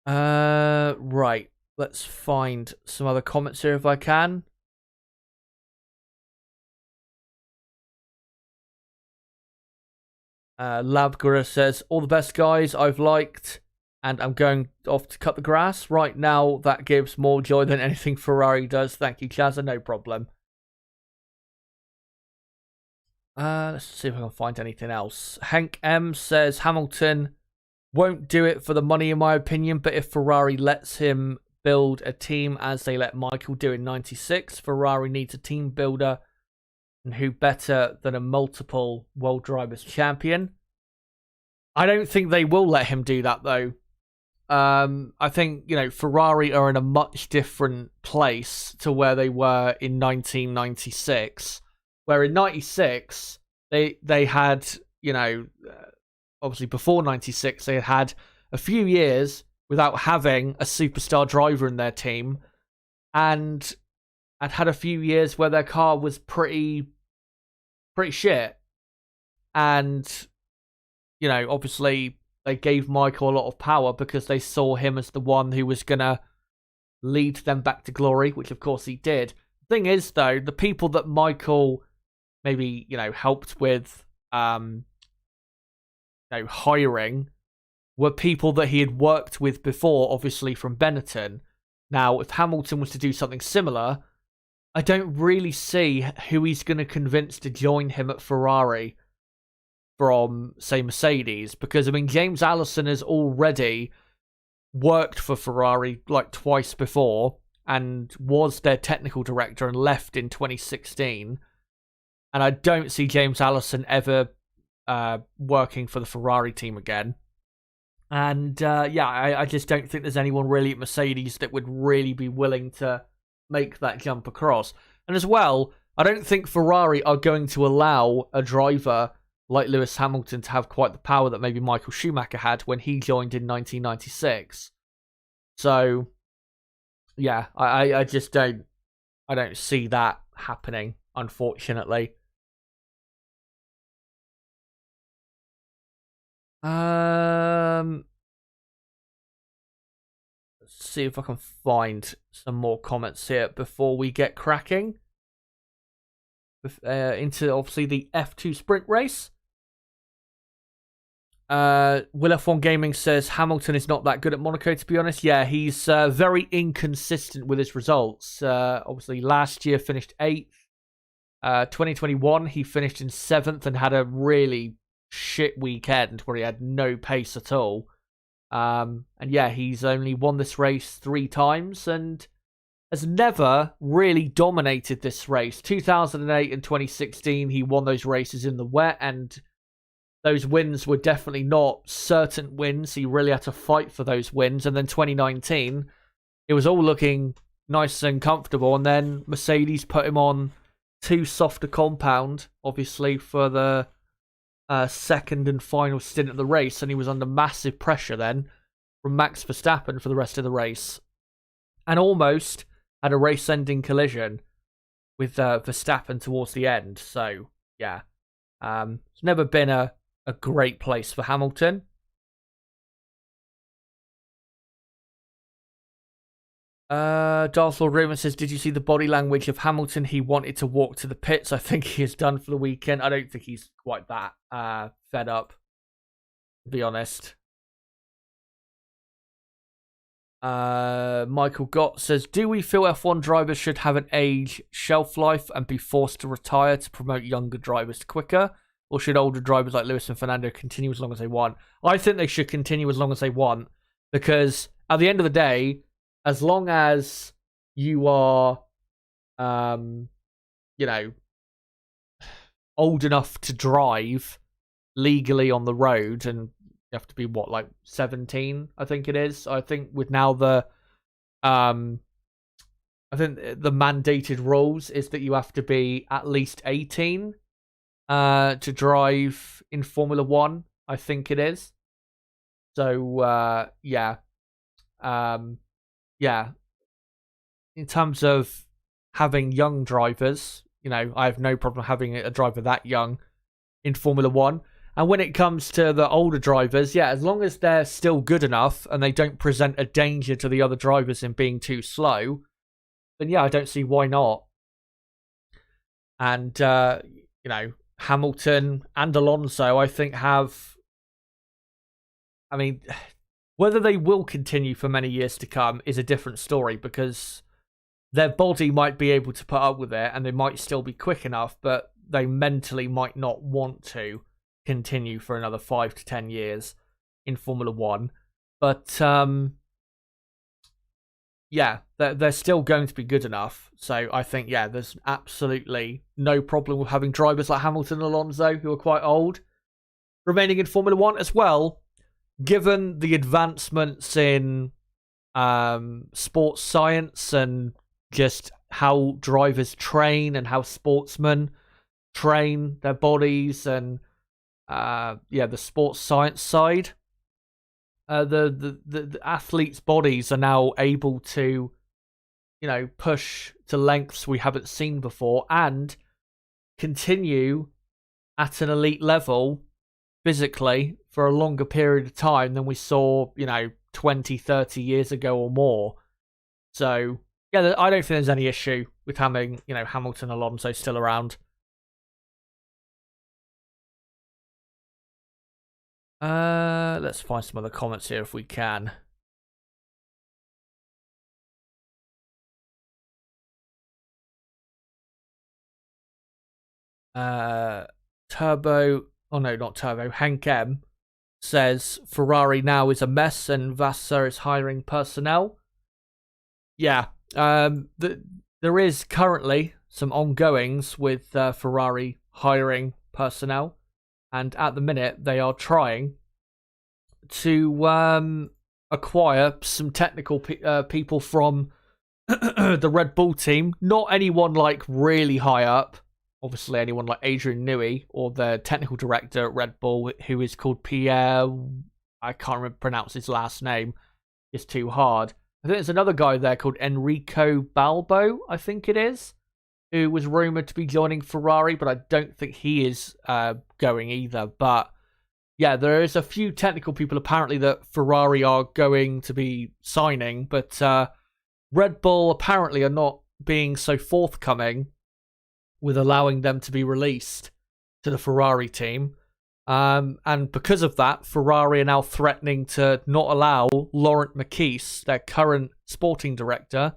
Right. Let's find some other comments here if I can. Labgura says, all the best, guys. I've liked, and I'm going off to cut the grass right now. That gives more joy than anything Ferrari does. Thank you, Chazza. No problem. Let's see if I can find anything else. Hank M says, Hamilton won't do it for the money, in my opinion, but if Ferrari lets him build a team as they let Michael do in 96, Ferrari needs a team builder. And who better than a multiple World Drivers champion? I don't think they will let him do that, though. I think, Ferrari are in a much different place to where they were in 1996. Where in 96, they had, obviously before 96, they had a few years without having a superstar driver in their team. And had a few years where their car was pretty shit. And, obviously they gave Michael a lot of power because they saw him as the one who was going to lead them back to glory, which of course he did. The thing is, though, the people that Michael maybe, helped with, hiring were people that he had worked with before, obviously from Benetton. Now, if Hamilton was to do something similar, I don't really see who he's going to convince to join him at Ferrari from, say, Mercedes. Because, I mean, James Allison has already worked for Ferrari twice before and was their technical director and left in 2016. And I don't see James Allison ever working for the Ferrari team again. And, I just don't think there's anyone really at Mercedes that would really be willing to make that jump across. And as well, I don't think Ferrari are going to allow a driver like Lewis Hamilton to have quite the power that maybe Michael Schumacher had when he joined in 1996. So, yeah, I just don't see that happening, unfortunately. Let's Let's see if I can find some more comments here before we get cracking into obviously the F2 sprint race. Will F1 Gaming says Hamilton is not that good at Monaco, to be honest. Yeah, he's very inconsistent with his results. Obviously, last year finished 8th. 2021, he finished in 7th and had a really shit weekend where he had no pace at all. And yeah, he's only won this race 3 times and has never really dominated this race. 2008 and 2016, he won those races in the wet, and those wins were definitely not certain wins. He really had to fight for those wins. And then 2019, it was all looking nice and comfortable. And then Mercedes put him on too soft a compound, obviously, for the second and final stint of the race. And he was under massive pressure then from Max Verstappen for the rest of the race. And almost had a race-ending collision with Verstappen towards the end. So, yeah. It's never been a great place for Hamilton. Darth Lord Rumour says, did you see the body language of Hamilton? He wanted to walk to the pits. I think he is done for the weekend. I don't think he's quite that fed up, to be honest. Michael Gott says, do we feel F1 drivers should have an age shelf life and be forced to retire to promote younger drivers quicker? Or should older drivers like Lewis and Fernando continue as long as they want? I think they should continue as long as they want, because at the end of the day, as long as you are, old enough to drive legally on the road, and you have to be, 17, I think it is. I think with now I think the mandated rules is that you have to be at least 18 to drive in Formula 1, I think it is. So, yeah. Yeah. In terms of having young drivers, I have no problem having a driver that young in Formula 1. And when it comes to the older drivers, yeah, as long as they're still good enough and they don't present a danger to the other drivers in being too slow, then yeah, I don't see why not. And, Hamilton and Alonso, I think, whether they will continue for many years to come is a different story, because their body might be able to put up with it and they might still be quick enough, but they mentally might not want to continue for another 5 to 10 years in Formula 1. But, yeah, they're still going to be good enough. So I think, yeah, there's absolutely no problem with having drivers like Hamilton and Alonso, who are quite old, remaining in Formula 1 as well. Given the advancements in sports science and just how drivers train and how sportsmen train their bodies, and the sports science side, the athletes' bodies are now able to, push to lengths we haven't seen before and continue at an elite level physically for a longer period of time than we saw, 20, 30 years ago or more. So, yeah, I don't think there's any issue with having, Hamilton and Alonso still around. Let's find some other comments here if we can. Hank M says Ferrari now is a mess and Vassar is hiring personnel. Yeah, there is currently some ongoings with Ferrari hiring personnel, and at the minute they are trying to acquire some technical people from the Red Bull team. Not anyone like really high up. Obviously, anyone like Adrian Newey or the technical director at Red Bull, who is called Pierre. I can't pronounce his last name. It's too hard. I think there's another guy there called Enrico Balbo, I think it is, who was rumoured to be joining Ferrari, but I don't think he is going either. But yeah, there is a few technical people apparently that Ferrari are going to be signing, but Red Bull apparently are not being so forthcoming with allowing them to be released to the Ferrari team. And because of that, Ferrari are now threatening to not allow Laurent Mekies, their current sporting director,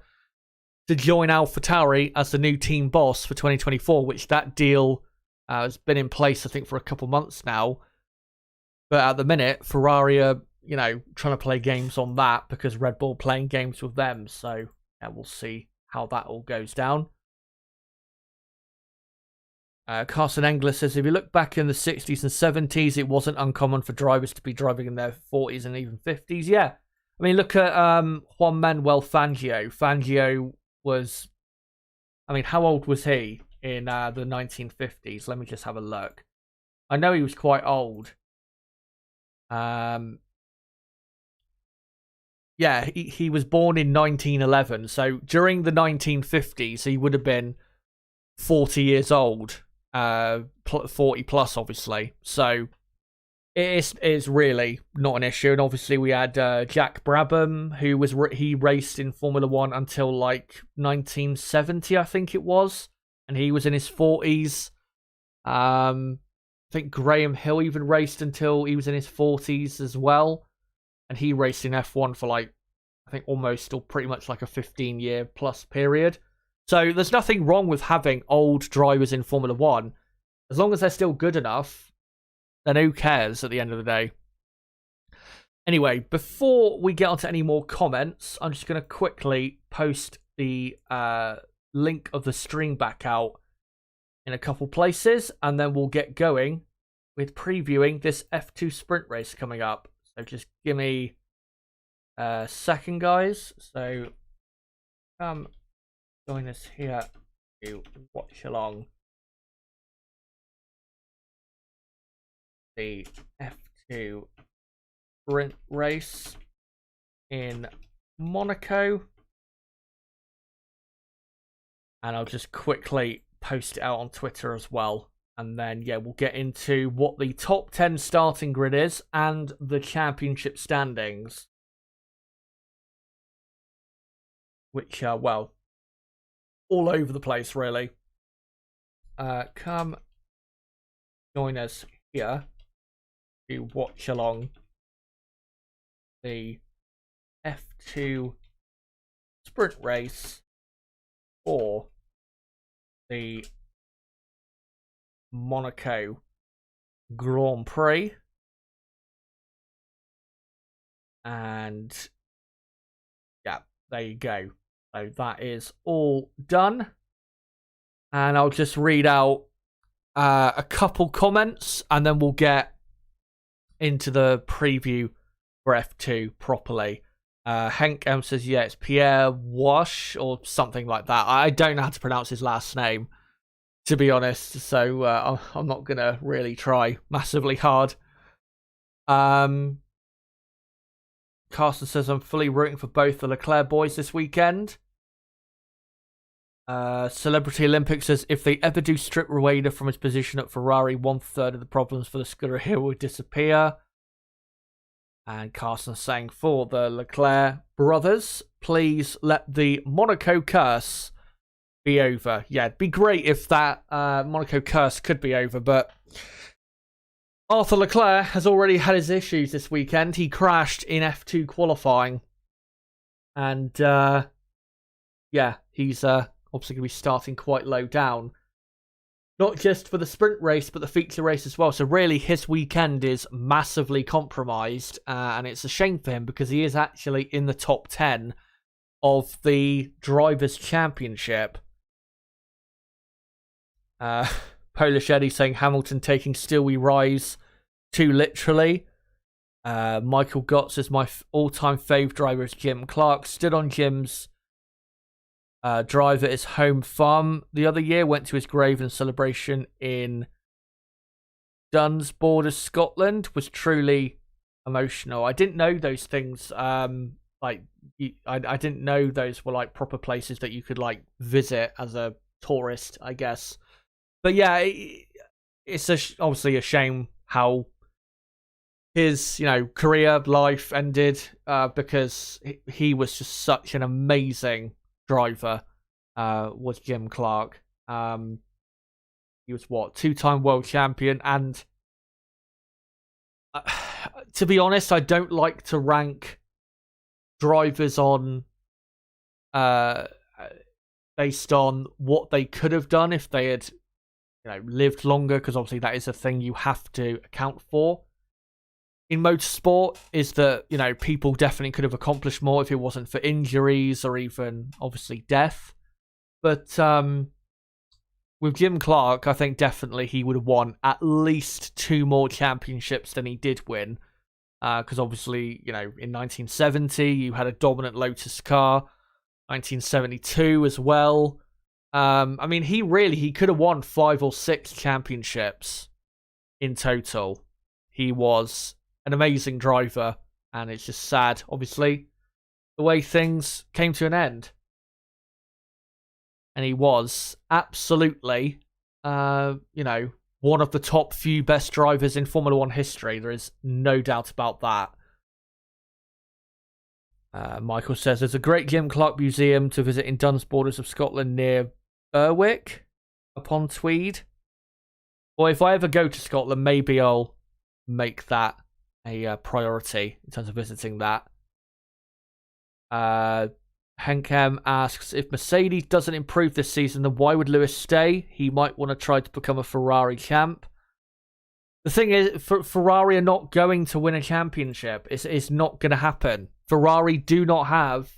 to join AlphaTauri as the new team boss for 2024, which that deal has been in place, I think, for a couple months now. But at the minute, Ferrari are, trying to play games on that because Red Bull playing games with them. So yeah, we'll see how that all goes down. Carson Engler says, if you look back in the 60s and 70s, it wasn't uncommon for drivers to be driving in their 40s and even 50s. Yeah. I mean, look at Juan Manuel Fangio. Fangio was, how old was he in the 1950s? Let me just have a look. I know he was quite old. Yeah, he was born in 1911. So during the 1950s, he would have been 40 years old. 40 plus, obviously. So it's really not an issue. And obviously we had Jack Brabham, who he raced in Formula One until like 1970, I think it was, and he was in his 40s. I think Graham Hill even raced until he was in his 40s as well, and he raced in F1 for like, I think almost or pretty much like a 15-year plus period. So there's nothing wrong with having old drivers in Formula One. As long as they're still good enough, then who cares at the end of the day? Anyway, before we get on to any more comments, I'm just going to quickly post the link of the stream back out in a couple places, and then we'll get going with previewing this F2 sprint race coming up. So just give me a second, guys. So join us here to watch along the F2 sprint race in Monaco. And I'll just quickly post it out on Twitter as well. And then, yeah, we'll get into what the top 10 starting grid is and the championship standings. Which are, well, all over the place, really. Come join us here to watch along the F2 sprint race for the Monaco Grand Prix. And yeah, there you go. So that is all done. And I'll just read out a couple comments and then we'll get into the preview for F2 properly. Hank M says, yeah, it's Pierre Wash or something like that. I don't know how to pronounce his last name, to be honest. So I'm not going to really try massively hard. Carson says, I'm fully rooting for both the Leclerc boys this weekend. Celebrity Olympics says, if they ever do strip Rueda from his position at Ferrari, 1/3 of the problems for the Scuderia will disappear. And Carson saying, for the Leclerc brothers, please let the Monaco curse be over. Yeah, it'd be great if that Monaco curse could be over, but Arthur Leclerc has already had his issues this weekend. He crashed in F2 qualifying. And, yeah, he's obviously going to be starting quite low down. Not just for the sprint race, but the feature race as well. So really, his weekend is massively compromised. And it's a shame for him because he is actually in the top 10 of the Drivers' Championship. Polish Eddie saying Hamilton taking Still We Rise too literally. Michael Gott says my all-time fave driver is Jim Clark. Stood on Jim's drive at his home farm the other year. Went to his grave in celebration in Dunsborders, Scotland. Was truly emotional. I didn't know those things. I didn't know those were like proper places that you could like visit as a tourist, I guess. But yeah, it's obviously a shame how his, career life ended because he was just such an amazing driver. Was Jim Clark. He was two-time world champion, and to be honest, I don't like to rank drivers on based on what they could have done if they had lived longer, because obviously that is a thing you have to account for in motorsport, is that people definitely could have accomplished more if it wasn't for injuries or even obviously death. But with Jim Clark, I think definitely he would have won at least 2 more championships than he did win. Because obviously, in 1970, you had a dominant Lotus car. 1972 as well. I mean, he could have won 5 or 6 championships in total. He was an amazing driver, and it's just sad, obviously, the way things came to an end. And he was absolutely, one of the top few best drivers in Formula 1 history. There is no doubt about that. Michael says, there's a great Jim Clark museum to visit in Duns Borders of Scotland near Berwick upon Tweed. Well, if I ever go to Scotland, maybe I'll make that a priority in terms of visiting that. Henkem asks, if Mercedes doesn't improve this season, then why would Lewis stay? He might want to try to become a Ferrari champ. The thing is, Ferrari are not going to win a championship. It's not going to happen. Ferrari do not have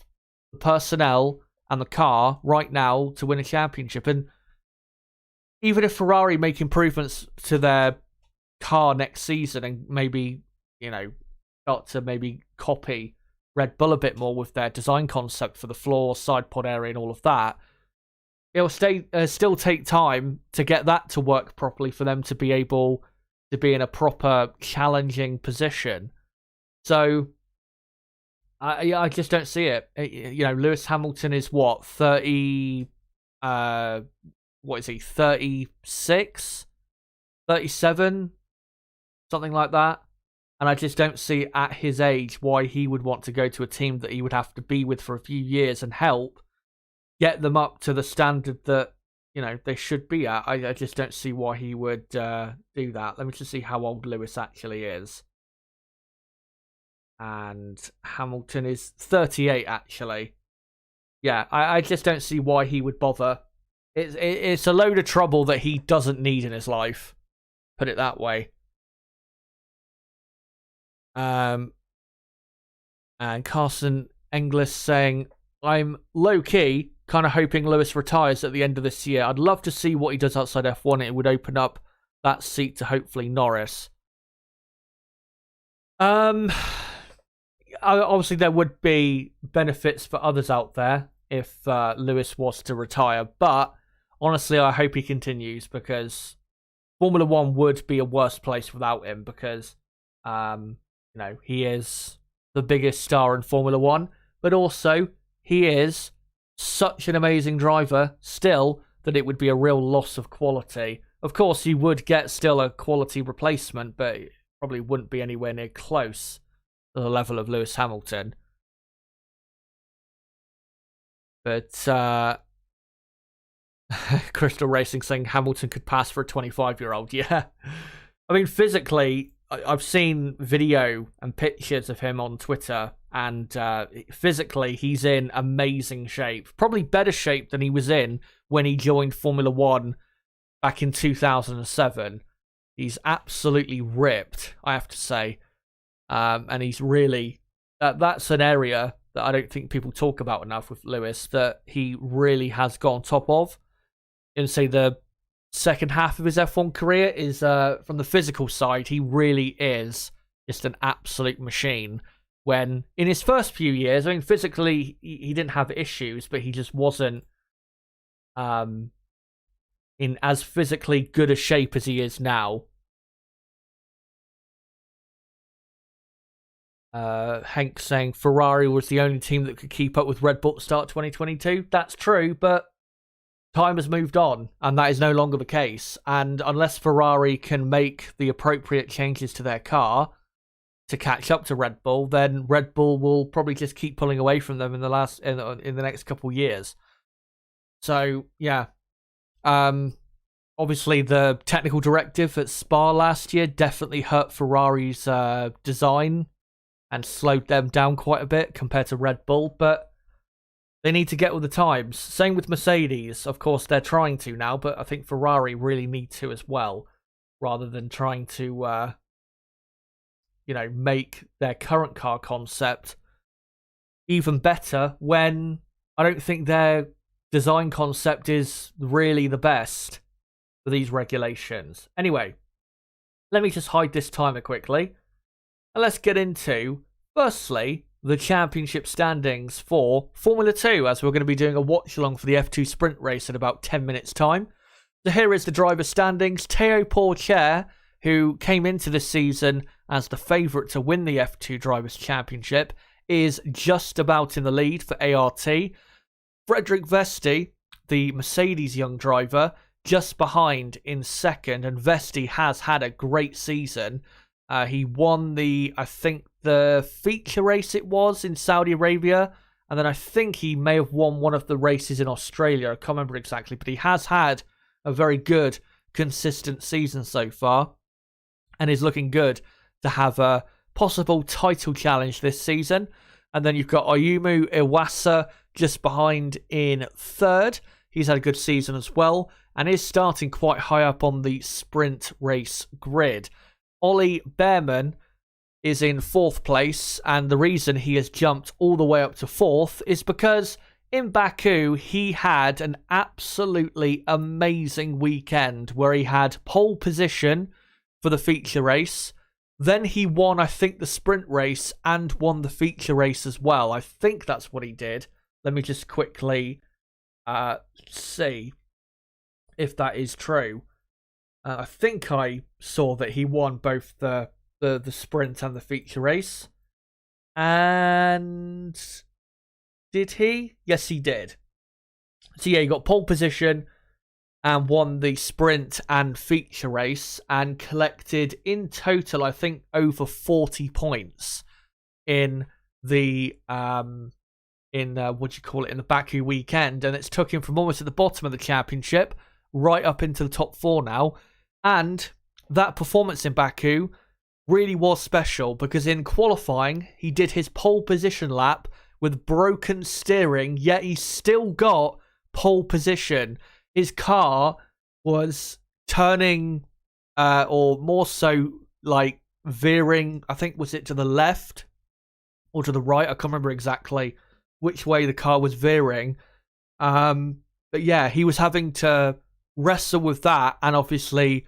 the personnel and the car right now to win a championship. And even if Ferrari make improvements to their car next season and maybe, start to maybe copy Red Bull a bit more with their design concept for the floor, side pod area and all of that, it'll still take time to get that to work properly for them to be able to be in a proper challenging position. So I just don't see it. Lewis Hamilton is 30, what is he, 36, 37, something like that. And I just don't see at his age why he would want to go to a team that he would have to be with for a few years and help get them up to the standard that they should be at. I just don't see why he would do that. Let me just see how old Lewis actually is. And Hamilton is 38, actually. Yeah, I just don't see why he would bother. It's a load of trouble that he doesn't need in his life. Put it that way. And Carson Englis saying, I'm low-key kind of hoping Lewis retires at the end of this year. I'd love to see what he does outside F1. It would open up that seat to hopefully Norris. Obviously, there would be benefits for others out there if Lewis was to retire. But honestly, I hope he continues, because Formula 1 would be a worse place without him, because he is the biggest star in Formula 1, but also he is such an amazing driver still that it would be a real loss of quality. Of course, you would get still a quality replacement, but it probably wouldn't be anywhere near close to the level of Lewis Hamilton. But Crystal Racing saying Hamilton could pass for a 25-year-old. Yeah. I mean, physically, I've seen video and pictures of him on Twitter, and physically he's in amazing shape. Probably better shape than he was in when he joined Formula 1 back in 2007. He's absolutely ripped, I have to say. And he's really... that's an area that I don't think people talk about enough with Lewis, that he really has gone top of. And say the second half of his F1 career is from the physical side, he really is just an absolute machine. When in his first few years, I mean, physically he didn't have issues, but he just wasn't in as physically good a shape as he is now. Hank saying Ferrari was the only team that could keep up with Red Bull at the start of 2022. That's true, but time has moved on, and that is no longer the case. And unless Ferrari can make the appropriate changes to their car, to catch up to Red Bull, then Red Bull will probably just keep pulling away from them in the next couple years. So yeah, obviously the technical directive at Spa last year definitely hurt Ferrari's design and slowed them down quite a bit compared to Red Bull, but they need to get with the times. Same with Mercedes. Of course, they're trying to now, but I think Ferrari really need to as well, rather than trying to, make their current car concept even better when I don't think their design concept is really the best for these regulations. Anyway, let me just hide this timer quickly. And let's get into, firstly, the championship standings for Formula 2, as we're going to be doing a watch-along for the F2 sprint race in about 10 minutes' time. So here is the driver standings. Théo Pourchaire, who came into this season as the favourite to win the F2 Drivers' Championship, is just about in the lead for ART. Frederik Vesti, the Mercedes young driver, just behind in second, and Vesti has had a great season. He won the feature race it was in Saudi Arabia, and then I think he may have won one of the races in Australia. I can't remember exactly, but he has had a very good, consistent season so far, and is looking good to have a possible title challenge this season. And then you've got Ayumu Iwasa just behind in third. He's had a good season as well, and is starting quite high up on the sprint race grid. Ollie Behrman is in fourth place, and the reason he has jumped all the way up to fourth is because in Baku he had an absolutely amazing weekend where he had pole position for the feature race. Then he won, I think, the sprint race and won the feature race as well. I think that's what he did. Let me just quickly see if that is true. I think I saw that he won both the sprint and the feature race. And did he? Yes, he did. So yeah, he got pole position and won the sprint and feature race and collected in total, I think, over 40 points in the in the Baku weekend, and it's took him from almost at the bottom of the championship right up into the top four now. And that performance in Baku really was special because in qualifying, he did his pole position lap with broken steering, yet he still got pole position. His car was turning, or more so like veering, I think, was it to the left or to the right? I can't remember exactly which way the car was veering. But yeah, he was having to wrestle with that and obviously,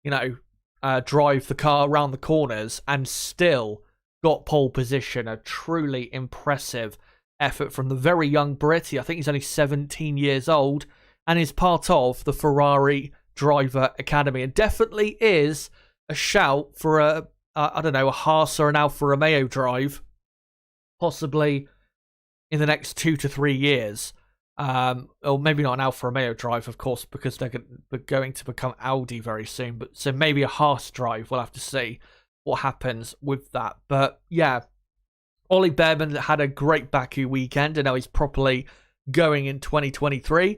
drive the car around the corners and still got pole position. A truly impressive effort from the very young Brit. I think he's only 17 years old and is part of the Ferrari Driver Academy, and definitely is a shout for a Haas or an Alfa Romeo drive, possibly in the next 2 to 3 years. Or maybe not an Alfa Romeo drive, of course, because they're going to become Audi very soon. But so maybe a Haas drive. We'll have to see what happens with that. But yeah, Ollie Behrman had a great Baku weekend, and now he's properly going in 2023.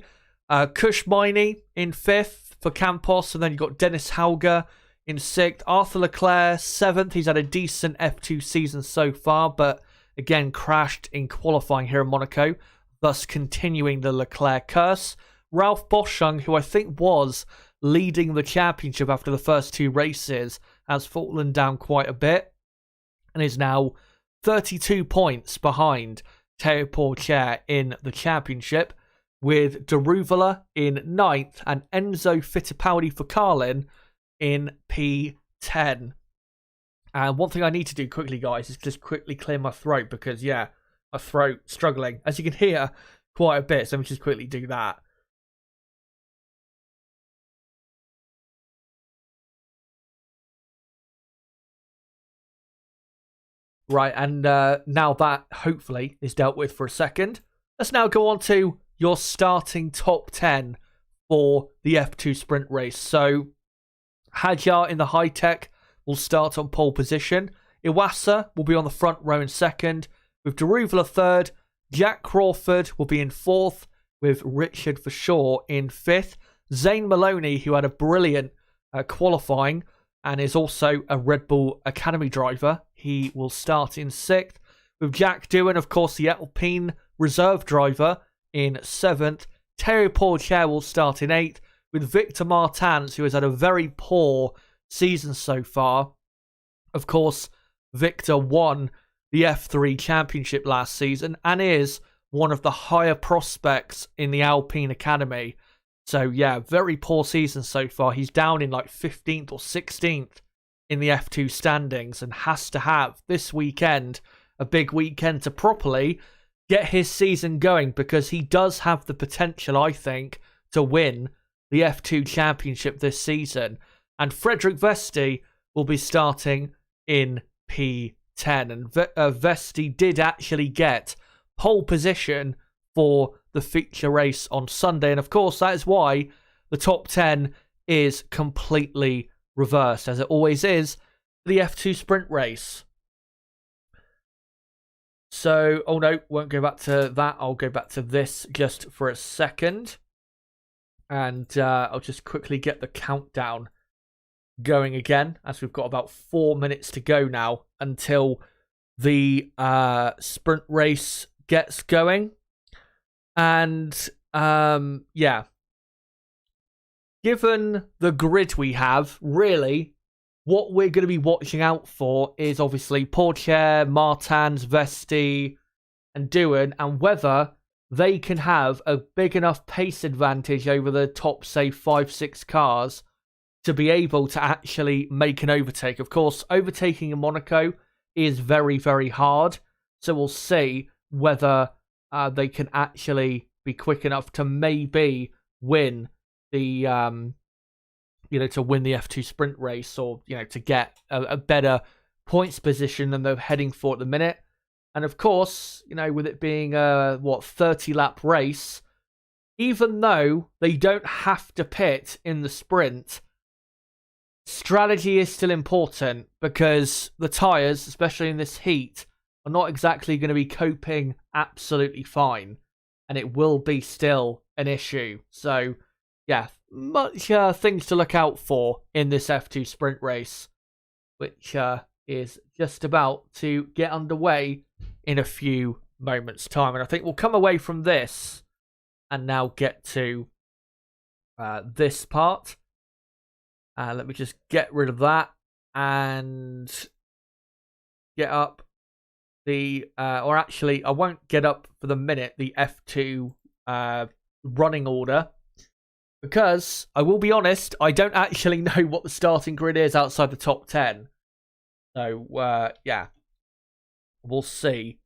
Kush Miney in fifth for Campos, and then you've got Dennis Hauger in sixth. Arthur Leclerc, seventh. He's had a decent F2 season so far, but again crashed in qualifying here in Monaco, thus continuing the Leclerc curse. Ralph Boschung, who I think was leading the championship after the first two races, has fallen down quite a bit and is now 32 points behind Théo Pourchaire in the championship, with Daruvala in ninth and Enzo Fittipaldi for Carlin in P10. And one thing I need to do quickly, guys, is just quickly clear my throat because, yeah, my throat struggling, as you can hear, quite a bit. So let me just quickly do that. Right, and now that hopefully is dealt with for a second, let's now go on to your starting top 10 for the F2 sprint race. So Hadjar in the high-tech will start on pole position. Iwasa will be on the front row in second, with Deruvala third. Jack Crawford will be in fourth, with Richard Verschoor in fifth. Zane Maloney, who had a brilliant qualifying and is also a Red Bull Academy driver, he will start in sixth. With Jack Doohan, of course, the Alpine reserve driver, in seventh. Terry Pourchaire will start in eighth, with Victor Martins, who has had a very poor season so far. Of course, Victor won the F3 Championship last season and is one of the higher prospects in the Alpine Academy. So yeah, very poor season so far. He's down in like 15th or 16th in the F2 standings and has to have this weekend a big weekend to properly get his season going, because he does have the potential, I think, to win the F2 Championship this season. And Frederick Vesti will be starting in P10. And Vesti did actually get pole position for the feature race on Sunday. And of course, that is why the top 10 is completely reversed, as it always is for the F2 sprint race. So, oh no, won't go back to that. I'll go back to this just for a second. And I'll just quickly get the countdown going again, as we've got about 4 minutes to go now until the sprint race gets going. And yeah, given the grid we have, really, what we're going to be watching out for is obviously Pourchaire, Martins, Vesti, and Doohan, and whether they can have a big enough pace advantage over the top, say, 5-6 cars to be able to actually make an overtake. Of course, overtaking in Monaco is very, very hard, so we'll see whether they can actually be quick enough to maybe win the to win the F2 sprint race, or to get a better points position than they're heading for at the minute. And of course, with it being a 30 lap race, even though they don't have to pit in the sprint, strategy is still important, because the tyres, especially in this heat, are not exactly going to be coping absolutely fine, and it will be still an issue. So yeah, much things to look out for in this F2 sprint race, which is just about to get underway in a few moments' time. And I think we'll come away from this and now get to this part. Let me just get rid of that and get up the, or actually, I won't get up for the minute, the F2 running order, because I will be honest, I don't actually know what the starting grid is outside the top 10. So, yeah, we'll see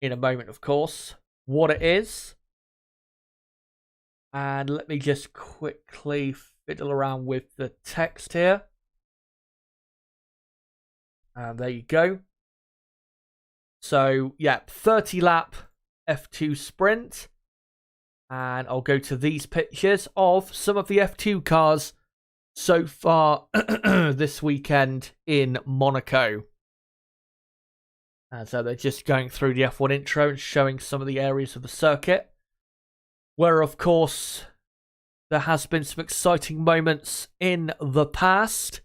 in a moment, of course, what it is. And let me just quickly fiddle around with the text here. And there you go. So, yeah, 30 lap F2 sprint. And I'll go to these pictures of some of the F2 cars so far this weekend in Monaco. And so they're just going through the F1 intro and showing some of the areas of the circuit, where, of course, there has been some exciting moments in the past.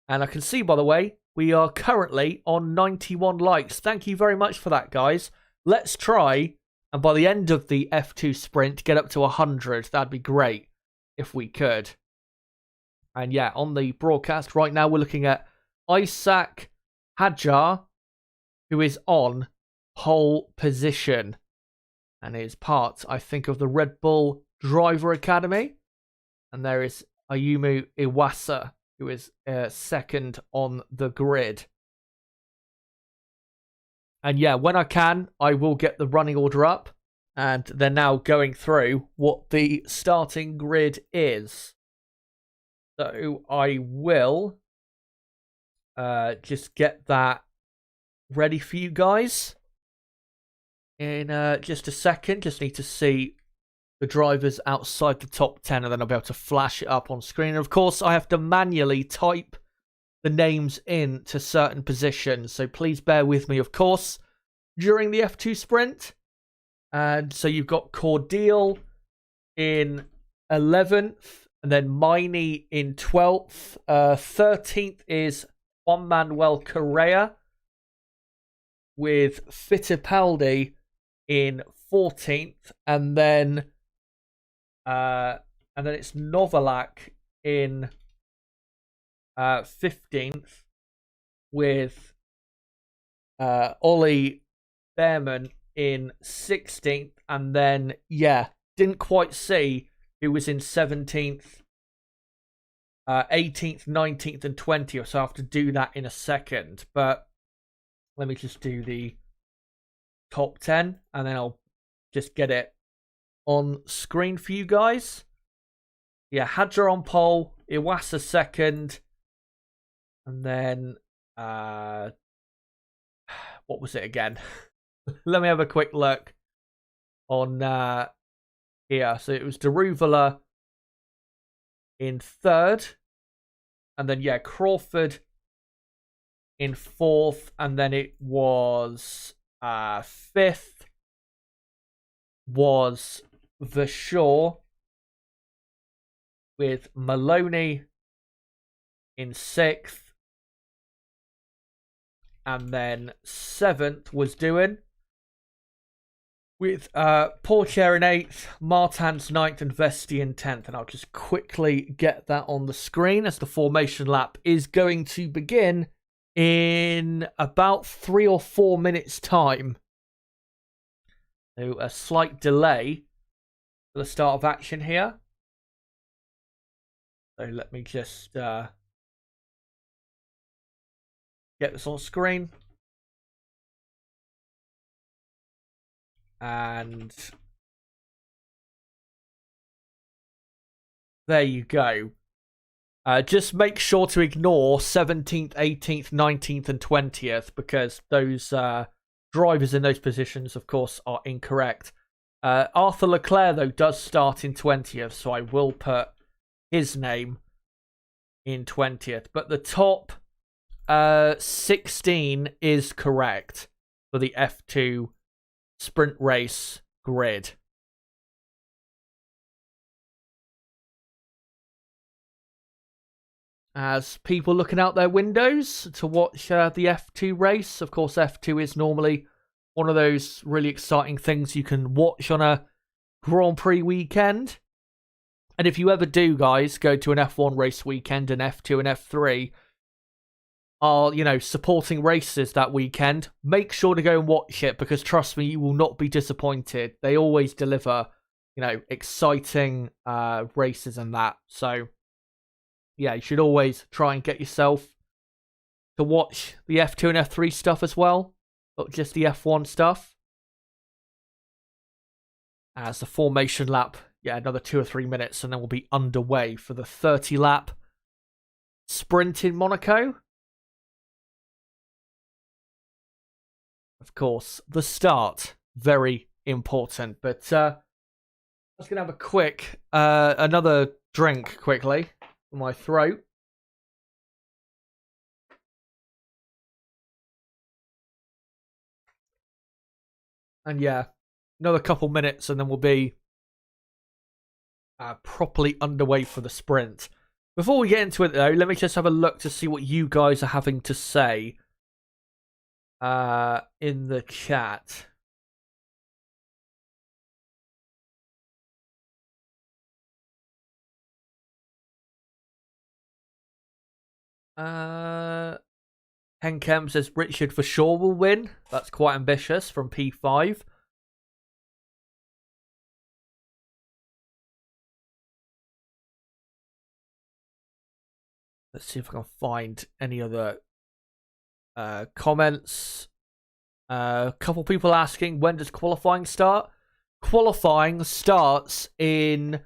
And I can see, by the way, we are currently on 91 likes. Thank you very much for that, guys. Let's try, and by the end of the F2 sprint, get up to 100. That'd be great if we could. And yeah, on the broadcast right now, we're looking at Isaac Hadjar, who is on pole position and is part, I think, of the Red Bull Driver Academy. And there is Ayumu Iwasa, who is second on the grid. And yeah, when I can, I will get the running order up. And they're now going through what the starting grid is. So I will just get that ready for you guys in just a second. Just need to see the drivers outside the top 10, and then I'll be able to flash it up on screen. And of course, I have to manually type the names in to certain positions. So please bear with me, of course, during the F2 sprint. And so you've got Cordial in 11th, and then Miney in 12th. 13th is Juan Manuel Correa, with Fittipaldi in 14th, and then it's Novalak in 15th, with Ollie Behrman in 16th, and then didn't quite see who was in 17th, 18th, 19th, and 20th. So I have to do that in a second, but let me just do the top 10, and then I'll just get it on screen for you guys. Yeah, Hadjar on pole, Iwasa second, and then what was it again? Let me have a quick look on here. So it was Daruvala in third, and then Crawford in fourth, and then it was fifth was Vershaw, with Maloney in sixth, and then seventh was Doohan, with Pourchaire in 8th, Martins 9th, and Vesti in 10th. And I'll just quickly get that on the screen as the formation lap is going to begin in about 3 or 4 minutes' time. So a slight delay for the start of action here. So let me just get this on screen. And there you go. Just make sure to ignore 17th, 18th, 19th, and 20th, because those drivers in those positions, of course, are incorrect. Arthur Leclerc, though, does start in 20th, so I will put his name in 20th. But the top 16 is correct for the F2 sprint race grid. As people looking out their windows to watch the F2 race, of course, F2 is normally one of those really exciting things you can watch on a Grand Prix weekend. And if you ever do, guys, go to an F1 race weekend, and F2 and F3 are, supporting races that weekend, make sure to go and watch it, because trust me, you will not be disappointed. They always deliver, exciting races and that. So, yeah, you should always try and get yourself to watch the F2 and F3 stuff as well, not just the F1 stuff. As the formation lap, another 2 or 3 minutes, and then we'll be underway for the 30-lap sprint in Monaco. Of course, the start, very important. But I was going to have a quick, another drink quickly for my throat. And another couple minutes, and then we'll be properly underway for the sprint. Before we get into it, though, let me just have a look to see what you guys are having to say in the chat. Henkem says Richard for sure will win. That's quite ambitious from P5. Let's see if I can find any other comments. A couple people asking, when does qualifying start? Qualifying starts in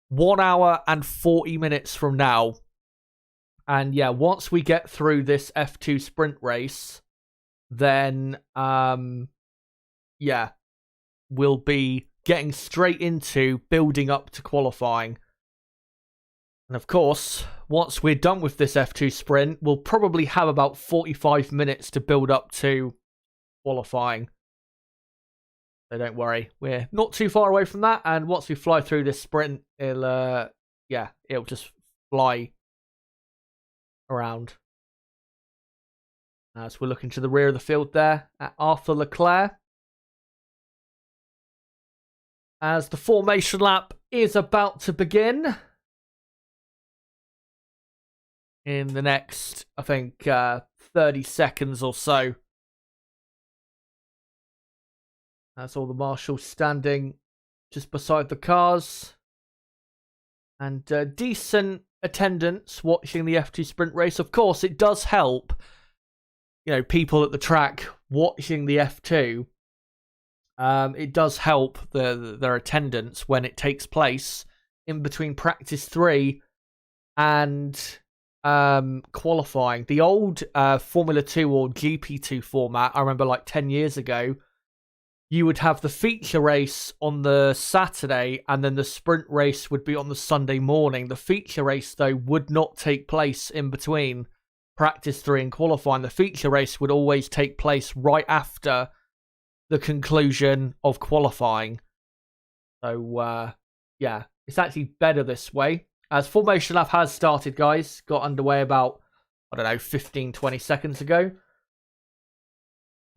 1 hour and 40 minutes from now. And once we get through this F2 sprint race, then we'll be getting straight into building up to qualifying. And of course, once we're done with this F2 sprint, we'll probably have about 45 minutes to build up to qualifying. So don't worry, we're not too far away from that. And once we fly through this sprint, it'll just fly around. As we're looking to the rear of the field there at Arthur Leclerc. As the formation lap is about to begin. In the next, I think, 30 seconds or so. That's all the marshals standing just beside the cars. And decent attendance watching the F2 sprint race. Of course, it does help, people at the track watching the F2. It does help their attendance when it takes place in between practice 3 and qualifying. The old Formula 2 or GP2 format, I remember like 10 years ago, you would have the feature race on the Saturday and then the sprint race would be on the Sunday morning. The feature race, though, would not take place in between practice 3 and qualifying. The feature race would always take place right after the conclusion of qualifying. So, yeah, it's actually better this way. As Formation Lap has started, guys. Got underway about, 15, 20 seconds ago.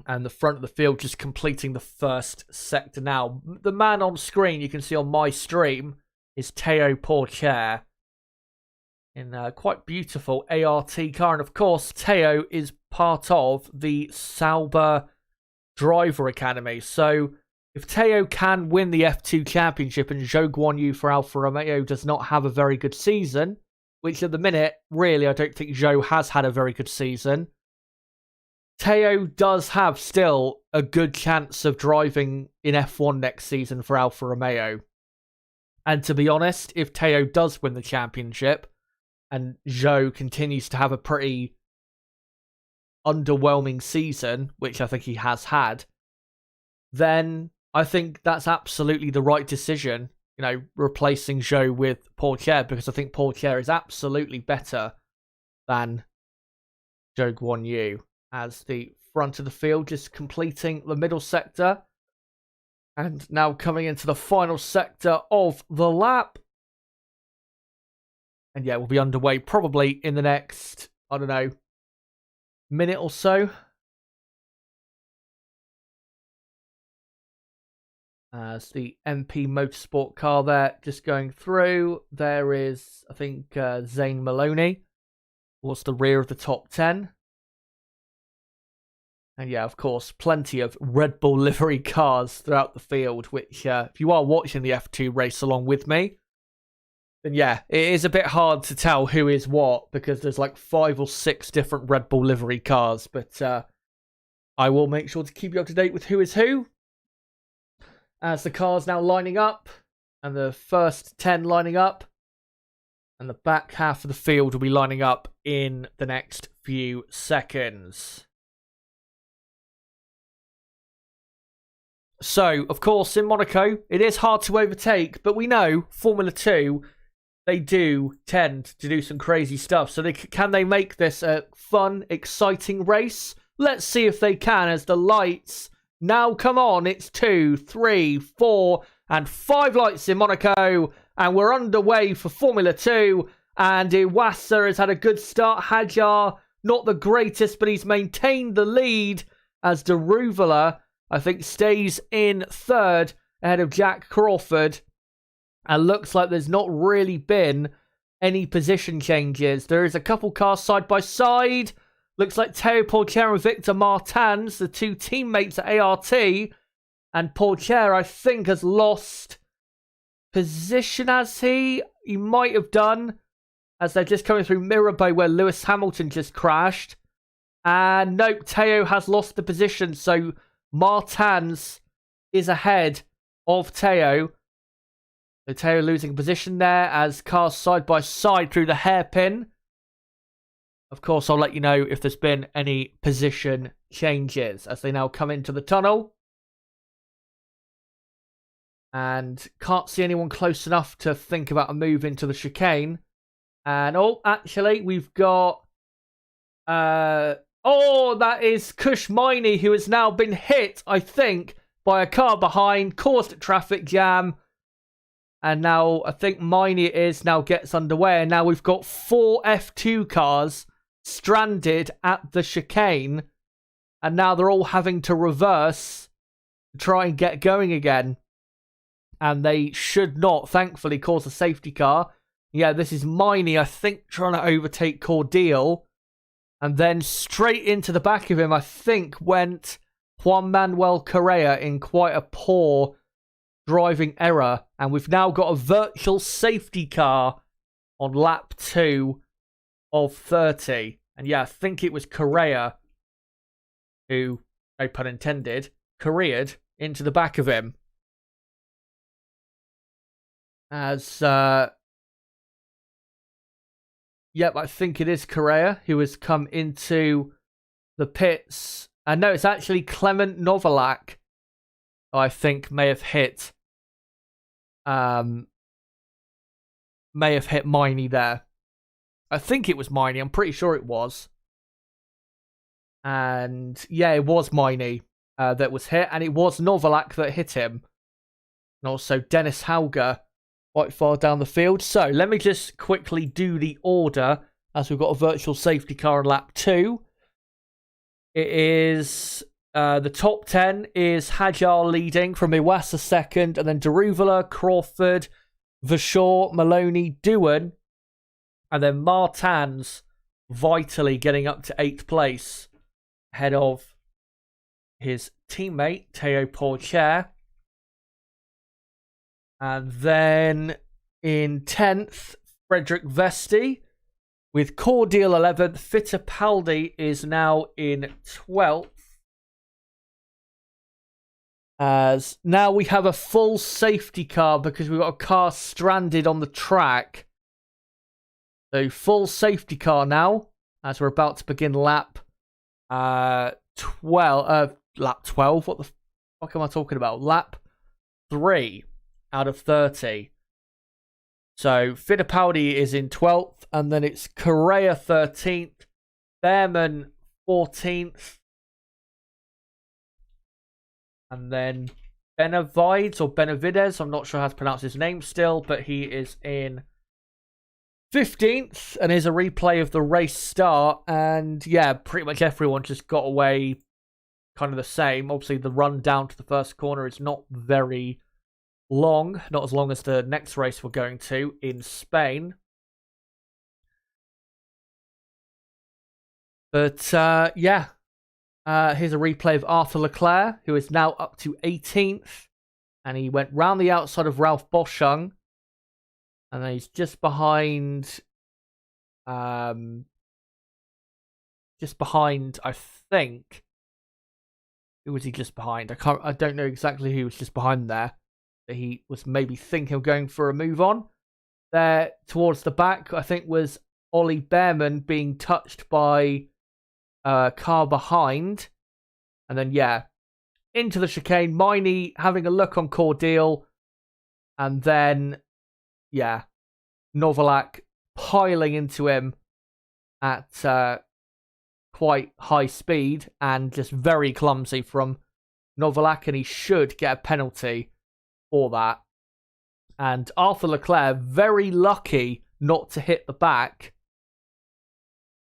And the front of the field just completing the first sector now. The man on screen, you can see on my stream, is Teo Pourchaire. In a quite beautiful ART car. And of course, Teo is part of the Sauber Driver Academy. So if Teo can win the F2 Championship and Zhou Guanyu for Alfa Romeo does not have a very good season, which at the minute, really, I don't think Zhou has had a very good season, Teo does have still a good chance of driving in F1 next season for Alfa Romeo. And to be honest, if Teo does win the championship and Zhou continues to have a pretty underwhelming season, which I think he has had, then I think that's absolutely the right decision, replacing Zhou with Pourchaire, because I think Pourchaire is absolutely better than Zhou Guanyu. As the front of the field just completing the middle sector. And now coming into the final sector of the lap. And yeah, we'll be underway probably in the next, minute or so. As the MP Motorsport car there just going through. There is, I think, Zane Maloney. Towards the rear of the top 10. And yeah, of course, plenty of Red Bull livery cars throughout the field, which, if you are watching the F2 race along with me, then yeah, it is a bit hard to tell who is what, because there's like 5 or 6 different Red Bull livery cars, but I will make sure to keep you up to date with who is who. As the cars now lining up, and the first 10 lining up, and the back half of the field will be lining up in the next few seconds. So, of course, in Monaco, it is hard to overtake, but we know Formula 2, they do tend to do some crazy stuff. So can they make this a fun, exciting race? Let's see if they can, as the lights now come on. It's 2, 3, 4, and 5 lights in Monaco, and we're underway for Formula 2, and Iwasa has had a good start. Hadjar, not the greatest, but he's maintained the lead, as Deruvala, I think, stays in third ahead of Jack Crawford. And looks like there's not really been any position changes. There is a couple cars side by side. Looks like Teo Pourchaire and Victor Martins, the 2 teammates at ART. And Pourchaire, I think, has lost position, has he? He might have done, as they're just coming through Mirabeau where Lewis Hamilton just crashed. And nope, Teo has lost the position, so Martins is ahead of Teo. So Teo losing position there as cars side by side through the hairpin. Of course, I'll let you know if there's been any position changes as they now come into the tunnel. And can't see anyone close enough to think about a move into the chicane. And, oh, actually, we've got... that is Kush Miney, who has now been hit, I think, by a car behind, caused a traffic jam. And now, I think Miney now gets underway. And now we've got 4 F2 cars stranded at the chicane. And now they're all having to reverse to try and get going again. And they should not, thankfully, cause a safety car. Yeah, this is Miney, I think, trying to overtake Cordial. And then straight into the back of him, I think, went Juan Manuel Correa in quite a poor driving error. And we've now got a virtual safety car on lap 2 of 30. And yeah, I think it was Correa who, no pun intended, careered into the back of him. As, yep, I think it is Correa who has come into the pits. And no, it's actually Clement Novalak, I think, may have hit Miney there. I think it was Miney. I'm pretty sure it was. And yeah, it was Miney that was hit. And it was Novalak that hit him. And also Dennis Hauger quite far down the field. So let me just quickly do the order as we've got a virtual safety car on lap 2. It is the top 10 is Hajar leading, from Iwasa second, and then Deruvala, Crawford, Vashaw, Maloney, Dewan, and then Martins vitally getting up to 8th place ahead of his teammate Teo Porcher. And then in 10th, Frederick Vesti with Cordial 11th. Fittipaldi is now in 12th. As now we have a full safety car because we've got a car stranded on the track. So full safety car now as we're about to begin lap 12. Lap 12? What the fuck am I talking about? Lap 3 out of 30. So Fittipaldi is in 12th, and then it's Correa 13th, Behrman 14th, and then Benavides or Benavides, I'm not sure how to pronounce his name still, but he is in 15th, and here's a replay of the race start. And yeah, pretty much everyone just got away kind of the same. Obviously, the run down to the first corner is not very long, not as long as the next race we're going to in Spain. But yeah, here's a replay of Arthur Leclerc, who is now up to 18th, and he went round the outside of Ralph Boschung, and then he's just behind, I think. Who was he just behind? I don't know exactly who was just behind there. But he was maybe thinking of going for a move on. There towards the back, I think, was Ollie Behrman being touched by a car behind. And then, yeah, into the chicane. Miney having a look on Cordial. And then, yeah, Novalak piling into him at quite high speed and just very clumsy from Novalak. And he should get a penalty for that. And Arthur Leclerc very lucky not to hit the back.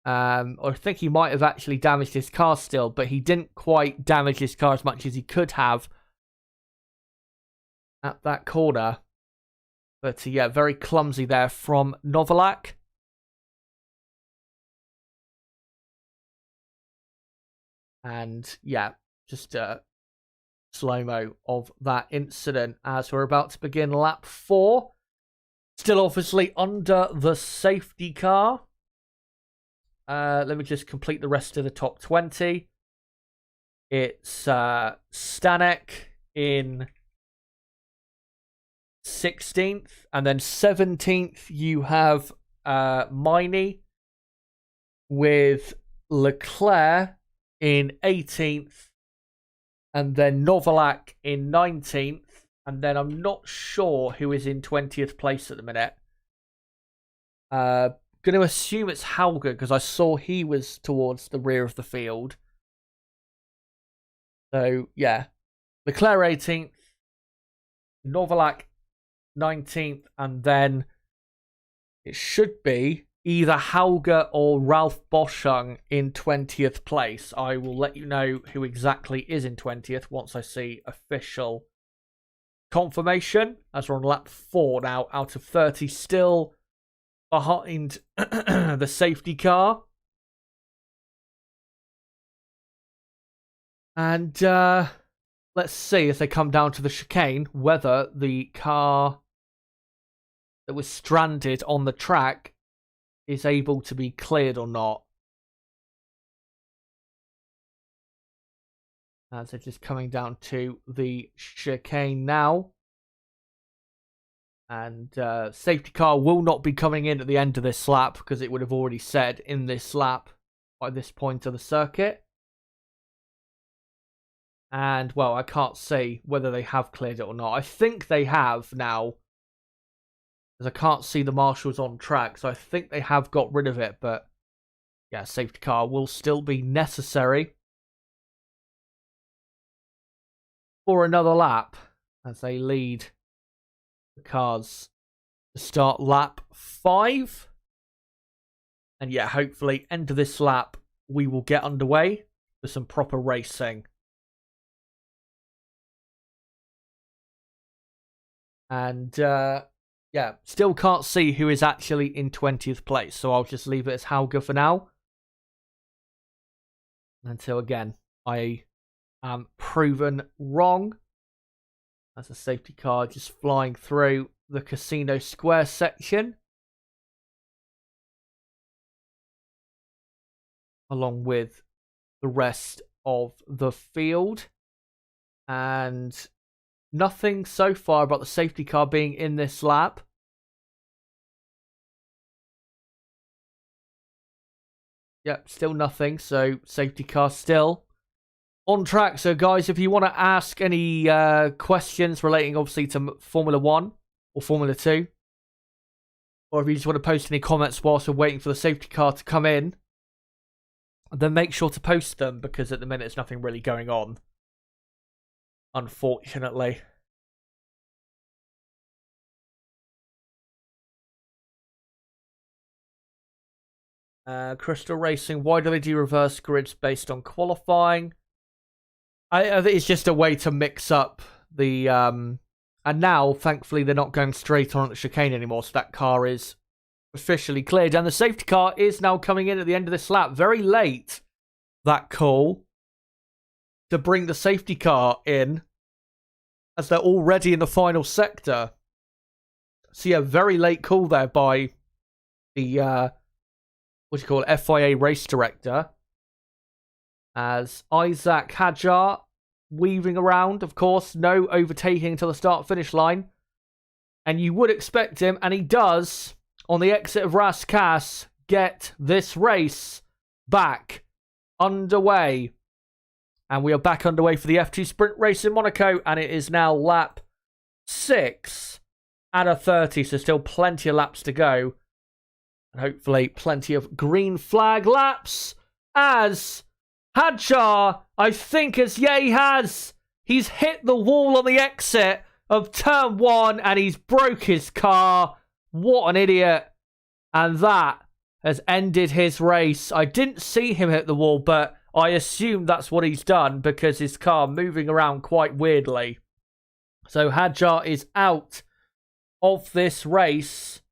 Or I think he might have actually damaged his car still, but he didn't quite damage his car as much as he could have at that corner. But yeah, very clumsy there from Novalak. And yeah, just slow-mo of that incident as we're about to begin lap 4. Still obviously under the safety car. Let me just complete the rest of the top 20. It's Stanek in 16th, and then 17th you have Miney with Leclerc in 18th, and then Novalak in 19th, and then I'm not sure who is in 20th place at the minute. going to assume it's Hauger because I saw he was towards the rear of the field. So, yeah. Leclerc 18th, Novalak 19th, and then it should be either Hauger or Ralph Boschung in 20th place. I will let you know who exactly is in 20th once I see official confirmation, as we're on lap 4 now out of 30, still behind the safety car. And let's see as they come down to the chicane whether the car that was stranded on the track is able to be cleared or not. As they're just coming down to the chicane now. And safety car will not be coming in at the end of this lap because it would have already said in this lap by this point of the circuit. And, well, I can't see whether they have cleared it or not. I think they have now. Because I can't see the marshals on track. So I think they have got rid of it. But, yeah, safety car will still be necessary for another lap as they lead the cars to start lap 5. And, yeah, hopefully, end of this lap, we will get underway for some proper racing. And, yeah, still can't see who is actually in 20th place. So I'll just leave it as Hauger for now. Until, again, I am proven wrong. That's a safety car just flying through the Casino Square section. Along with the rest of the field. And nothing so far about the safety car being in this lap. Yep, still nothing. So safety car still on track. So guys, if you want to ask any questions relating obviously to Formula 1 or Formula 2, or if you just want to post any comments whilst we're waiting for the safety car to come in, then make sure to post them because at the minute there's nothing really going on. Unfortunately. Crystal Racing, why do they do reverse grids based on qualifying? I think it's just a way to mix up the... and now, thankfully, they're not going straight on at the chicane anymore, so that car is officially cleared. And the safety car is now coming in at the end of this lap. Very late, that call, to bring the safety car in, as they're already in the final sector. So yeah, very late call there by the, FIA race director. As Isaac Hadjar weaving around, of course, no overtaking until the start-finish line. And you would expect him, and he does, on the exit of Rascasse, get this race back underway. And we are back underway for the F2 sprint race in Monaco. And it is now lap 6 out of 30. So still plenty of laps to go. And hopefully plenty of green flag laps. As Hadjar, I think he has. He's hit the wall on the exit of turn 1. And he's broke his car. What an idiot. And that has ended his race. I didn't see him hit the wall, but I assume that's what he's done because his car moving around quite weirdly. So Hadjar is out of this race.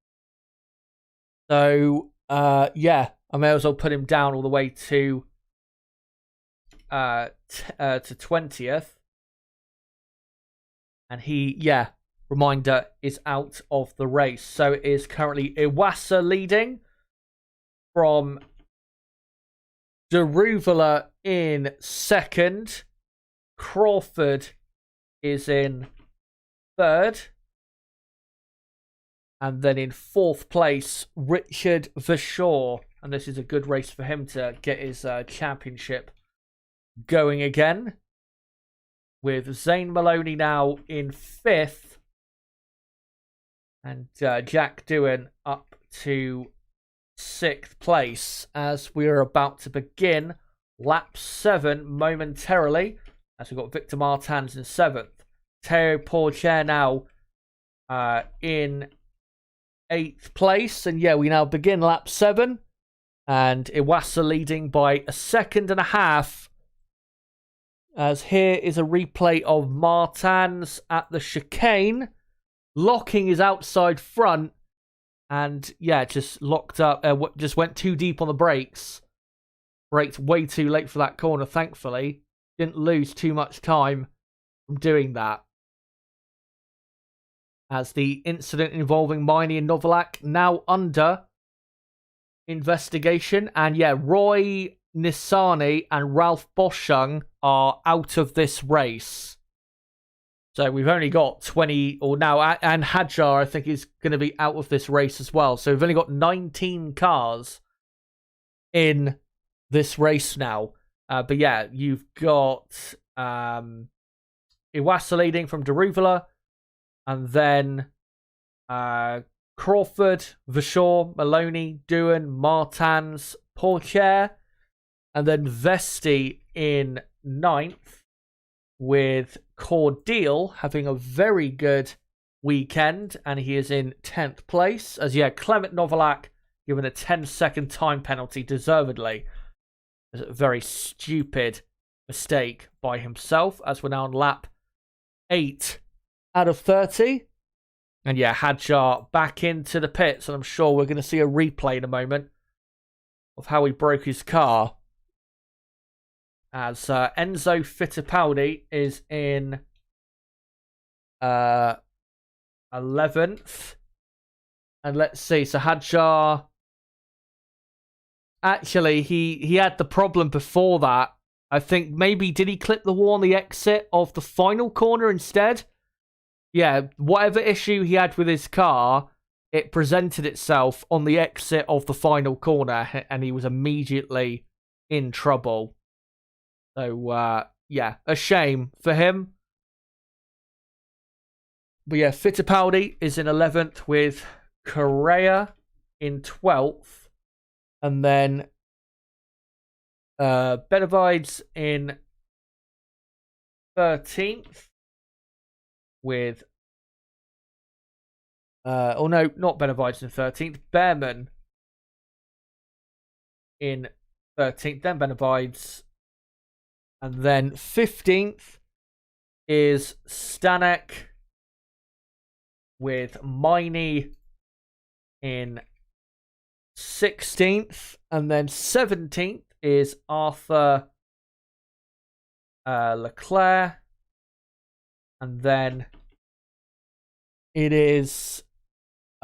So, yeah, I may as well put him down all the way to 20th. And he, yeah, reminder, is out of the race. So it is currently Iwasa leading from Deruvala in second. Crawford is in third. And then in fourth place, Richard Verschoor. And this is a good race for him to get his championship going again. With Zane Maloney now in fifth. And Jack Doohan up to 6th place as we're about to begin lap 7 momentarily, as we've got Victor Martins in 7th. Teo Pourchaire now in 8th place. And yeah, we now begin lap 7. And Iwasa leading by 1.5 seconds. As here is a replay of Martins at the chicane. Locking his outside front. And yeah, just locked up. Just went too deep on the brakes. Braked way too late for that corner, thankfully. Didn't lose too much time from doing that. As the incident involving Miney and Novalak now under investigation. And yeah, Roy Nissani and Ralph Boschung are out of this race. So we've only got 20, or now, and Hadjar, I think, is going to be out of this race as well. So we've only got 19 cars in this race now. But yeah, you've got Iwasa leading from Daruvala, and then Crawford, Vashaw, Maloney, Doohan, Martins, Pourchaire, and then Vesti in 9th, with Cordeal having a very good weekend, and he is in 10th place. As yeah, Clement Novalak given a 10-second time penalty, deservedly. It's a very stupid mistake by himself, as we're now on lap 8 out of 30. And yeah, Hadjar back into the pits, and I'm sure we're going to see a replay in a moment of how he broke his car. As Enzo Fittipaldi is in 11th. And let's see, so Hadjar... Actually, he had the problem before that. I think maybe, did he clip the wall on the exit of the final corner instead? Yeah, whatever issue he had with his car, it presented itself on the exit of the final corner, and he was immediately in trouble. So, yeah, a shame for him. But yeah, Fittipaldi is in 11th with Correa in 12th. And then Benavides in 13th with... oh no, not Benavides in 13th. Behrman in 13th. Then Benavides... And then 15th is Stanek with Miney in 16th. And then 17th is Arthur Leclerc. And then it is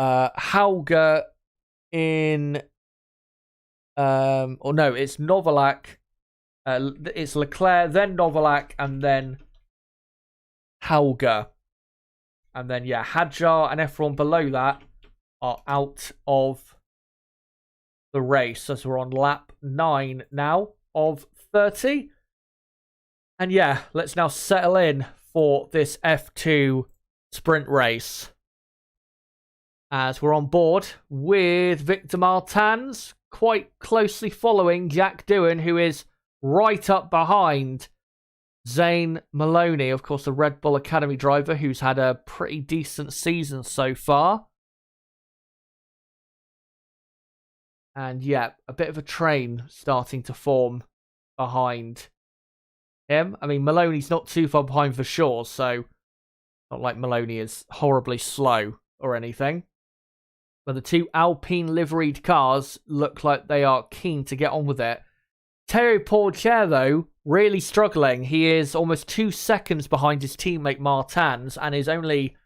Hauger in... or no, it's Novalak. It's Leclerc, then Novalak, and then Hauger. And then, yeah, Hadjar and everyone below that are out of the race, as we're on lap 9 now of 30. And yeah, let's now settle in for this F2 sprint race, as we're on board with Victor Martins, quite closely following Jack Doohan, who is right up behind Zane Maloney, of course, the Red Bull Academy driver, who's had a pretty decent season so far. And yeah, a bit of a train starting to form behind him. I mean, Maloney's not too far behind for sure, so not like Maloney is horribly slow or anything. But the two Alpine liveried cars look like they are keen to get on with it. Teo Pourchaire, though, really struggling. He is almost 2 seconds behind his teammate Martins, and is only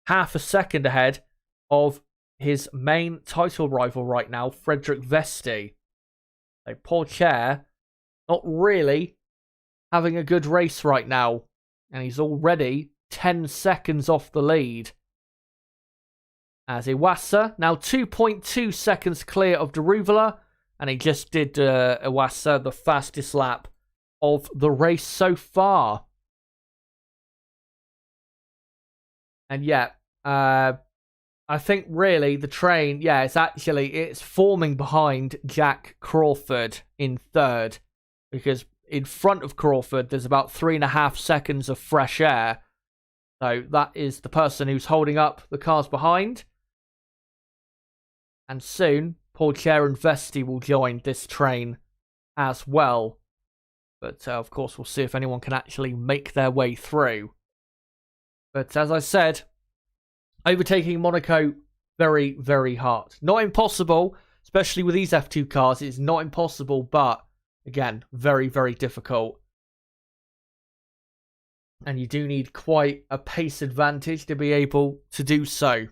half a second ahead of his main title rival right now, Frederick Vesti. So Pourchaire not really having a good race right now, and he's already 10 seconds off the lead. As Iwasa now 2.2 seconds clear of Daruvala, and he just did Iwasa the fastest lap of the race so far. And yeah, I think really the train, yeah, it's forming behind Jack Crawford in third, because in front of Crawford there's about 3.5 seconds of fresh air. So that is the person who's holding up the cars behind. And soon, Pourchaire and Vesti will join this train as well. But of course, we'll see if anyone can actually make their way through. But as I said, overtaking Monaco, very, very hard. Not impossible, especially with these F2 cars. It's not impossible, but again, very, very difficult. And you do need quite a pace advantage to be able to do so.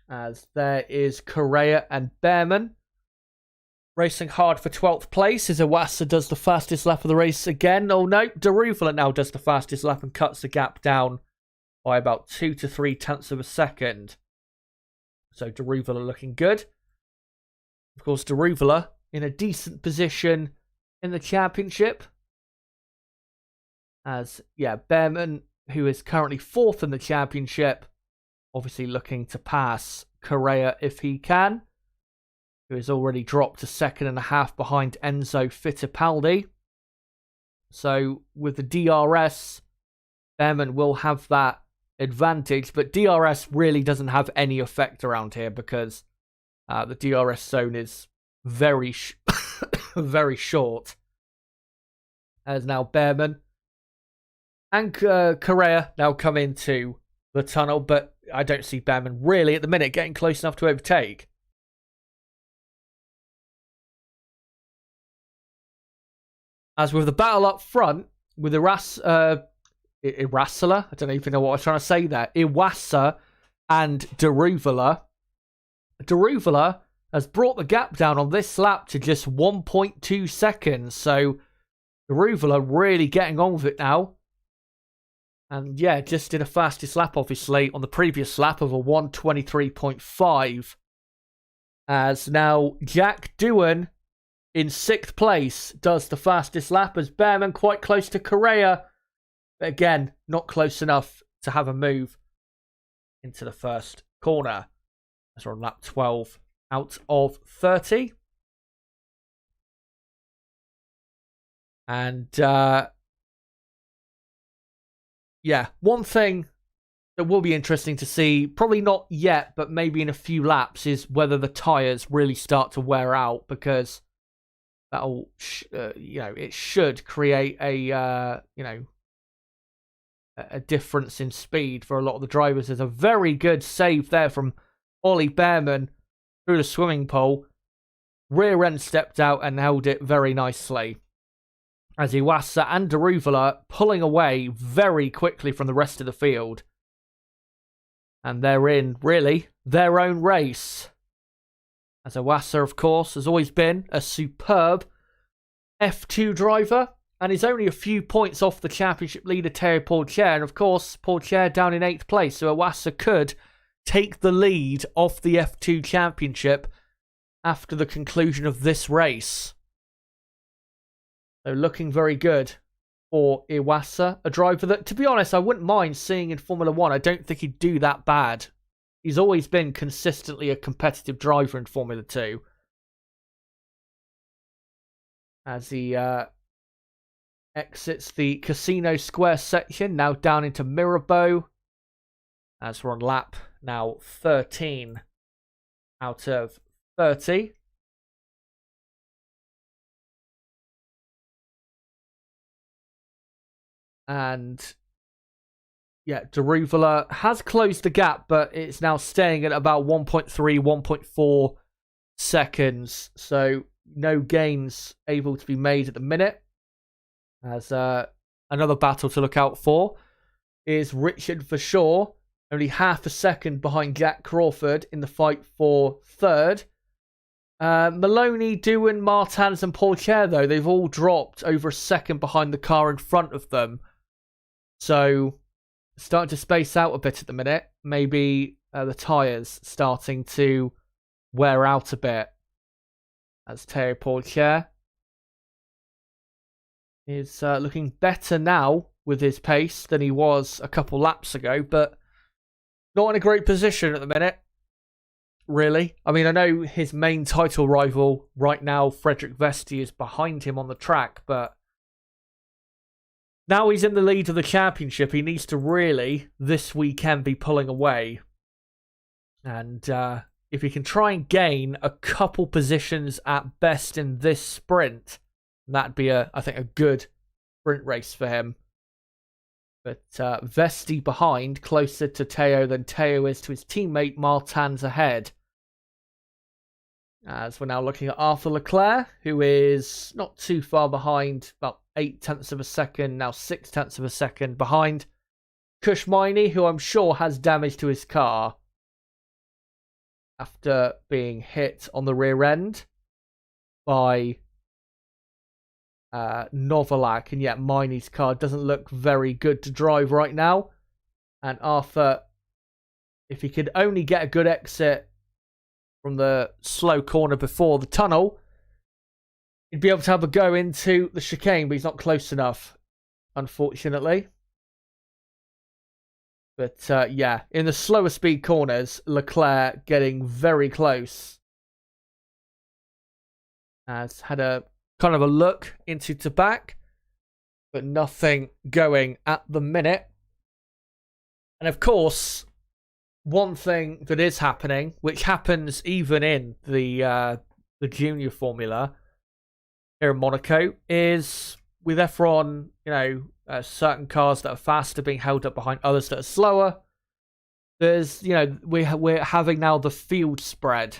As there is Correa and Behrman racing hard for 12th place as Iwasa does the fastest lap of the race again. Oh no, Daruvala now does the fastest lap and cuts the gap down by about 2 to 3 tenths of a second. So Daruvala looking good. Of course, Daruvala in a decent position in the championship. As, yeah, Behrman, who is currently 4th in the championship, obviously looking to pass Correa if he can, who has already dropped to 2.5 behind Enzo Fittipaldi. So with the DRS, Behrman will have that advantage, but DRS really doesn't have any effect around here because the DRS zone is very, very short. As now Behrman and Correa now come into the tunnel, but I don't see Behrman really at the minute getting close enough to overtake. As with the battle up front, with Irasala, I don't even know what I was trying to say there, Iwasa and Daruvala. Daruvala has brought the gap down on this lap to just 1.2 seconds, so Daruvala really getting on with it now. And yeah, just did a fastest lap, obviously, on the previous lap of a 1:23.5. As now Jack Doohan in 6th place does the fastest lap as Behrman quite close to Correa. But again, not close enough to have a move into the first corner. As we're on lap 12 out of 30. And yeah, one thing that will be interesting to see, probably not yet, but maybe in a few laps, is whether the tyres really start to wear out, because that'll, it should create a difference in speed for a lot of the drivers. There's a very good save there from Ollie Behrman through the swimming pool. Rear end stepped out and held it very nicely. As Iwasa and Daruvala pulling away very quickly from the rest of the field. And they're in, really, their own race. As Iwasa, of course, has always been a superb F2 driver. And is only a few points off the championship leader, Terry Pourchaire. And of course, Pourchaire down in 8th place. So Iwasa could take the lead off the F2 championship after the conclusion of this race. So looking very good for Iwasa, a driver that, to be honest, I wouldn't mind seeing in Formula 1. I don't think he'd do that bad. He's always been consistently a competitive driver in Formula 2. As he exits the Casino Square section, now down into Mirabeau. As we're on lap now 13 out of 30. And yeah, Daruvala has closed the gap, but it's now staying at about 1.3, 1.4 seconds. So no gains able to be made at the minute. As another battle to look out for is Richard Verschoor, only half a second behind Jack Crawford in the fight for third. Maloney, Doohan, Martins and Pourchaire, though, they've all dropped over a second behind the car in front of them. So, starting to space out a bit at the minute. Maybe the tyres starting to wear out a bit. As Terry Pourchaire is looking better now with his pace than he was a couple laps ago, but not in a great position at the minute. really. I mean, I know his main title rival right now, Frederick Vesti, is behind him on the track, but now he's in the lead of the championship. He needs to really, this weekend, be pulling away. And if he can try and gain a couple positions at best in this sprint, that'd be, I think, a good sprint race for him. But Vesti behind, closer to Teo than Teo is to his teammate. Martin's ahead. As we're now looking at Arthur Leclerc, who is not too far behind, about 0.8 of a second, now 0.6 of a second behind Kushmini, who I'm sure has damage to his car after being hit on the rear end by Novalak, and yet Miney's car doesn't look very good to drive right now. And Arthur, if he could only get a good exit from the slow corner before the tunnel, he'd be able to have a go into the chicane, but he's not close enough, unfortunately. But yeah, in the slower speed corners, Leclerc getting very close. Has had a kind of a look into back, but nothing going at the minute. And of course, one thing that is happening, which happens even in the junior formula here in Monaco, is with F1, certain cars that are faster being held up behind others that are slower. There's, we're having now the field spread,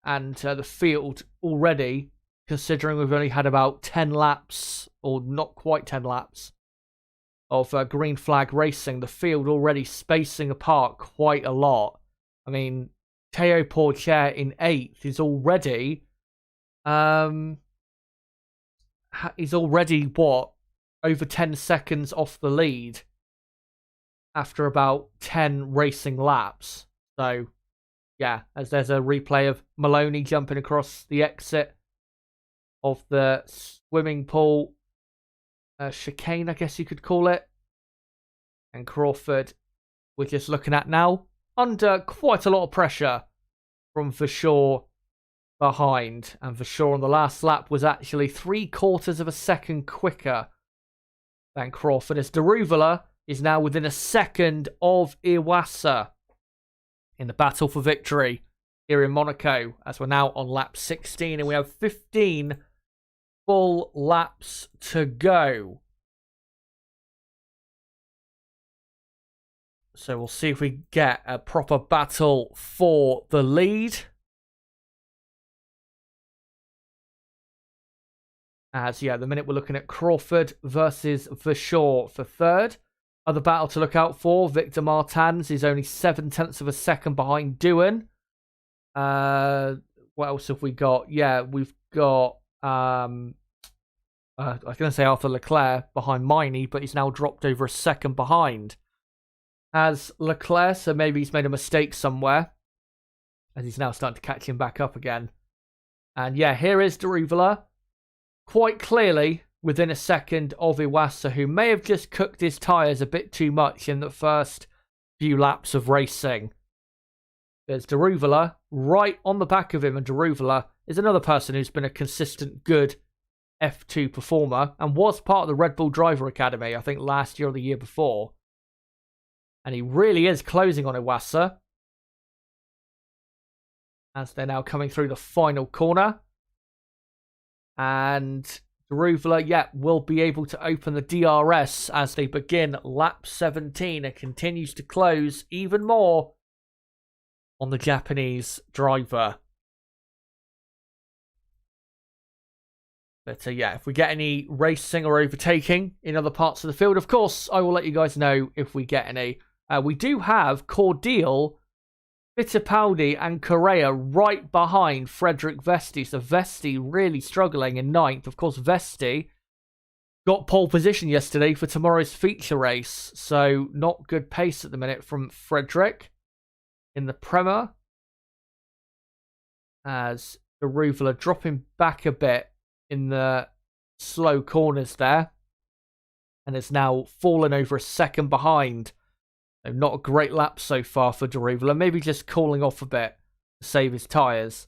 and the field already, considering we've only had about 10 laps, or not quite 10 laps, of green flag racing, the field already spacing apart quite a lot. I mean, Teo Pourchaire in 8th is already, over 10 seconds off the lead after about 10 racing laps. So, yeah, as there's a replay of Maloney jumping across the exit of the swimming pool chicane, I guess you could call it. And Crawford, we're just looking at now, under quite a lot of pressure from Verschoor behind. And Verschoor on the last lap was actually 3/4 of a second quicker than Crawford, as Deruvala is now within a second of Iwasa in the battle for victory here in Monaco, as we're now on lap 16 and we have 15 full laps to go. So we'll see if we get a proper battle for the lead. As, yeah, at the minute we're looking at Crawford versus Verschoor for third. Other battle to look out for, Victor Martins is only 0.7 of a second behind Doohan. What else have we got? Yeah, we've got, I was going to say Arthur Leclerc behind Miney, but he's now dropped over a second behind. As Leclerc, so maybe he's made a mistake somewhere, as he's now starting to catch him back up again. And yeah, here is Deruvala, quite clearly within a second of Iwasa, who may have just cooked his tyres a bit too much in the first few laps of racing. There's Deruvala right on the back of him, and Deruvala is another person who's been a consistent, good F2 performer and was part of the Red Bull Driver Academy, I think last year or the year before. And he really is closing on Iwasa, as they're now coming through the final corner. And Deruvala, yeah, will be able to open the DRS as they begin lap 17 and continues to close even more on the Japanese driver. But yeah, if we get any racing or overtaking in other parts of the field, of course, I will let you guys know if we get any. We do have Cordial, Fittipaldi and Correa right behind Frederick Vesti. So Vesti really struggling in 9th. Of course, Vesti got pole position yesterday for tomorrow's feature race. So not good pace at the minute from Frederick in the Prema. As Deruvala dropping back a bit in the slow corners there. And has now fallen over a second behind. Not a great lap so far for Deruvala. Maybe just cooling off a bit to save his tyres.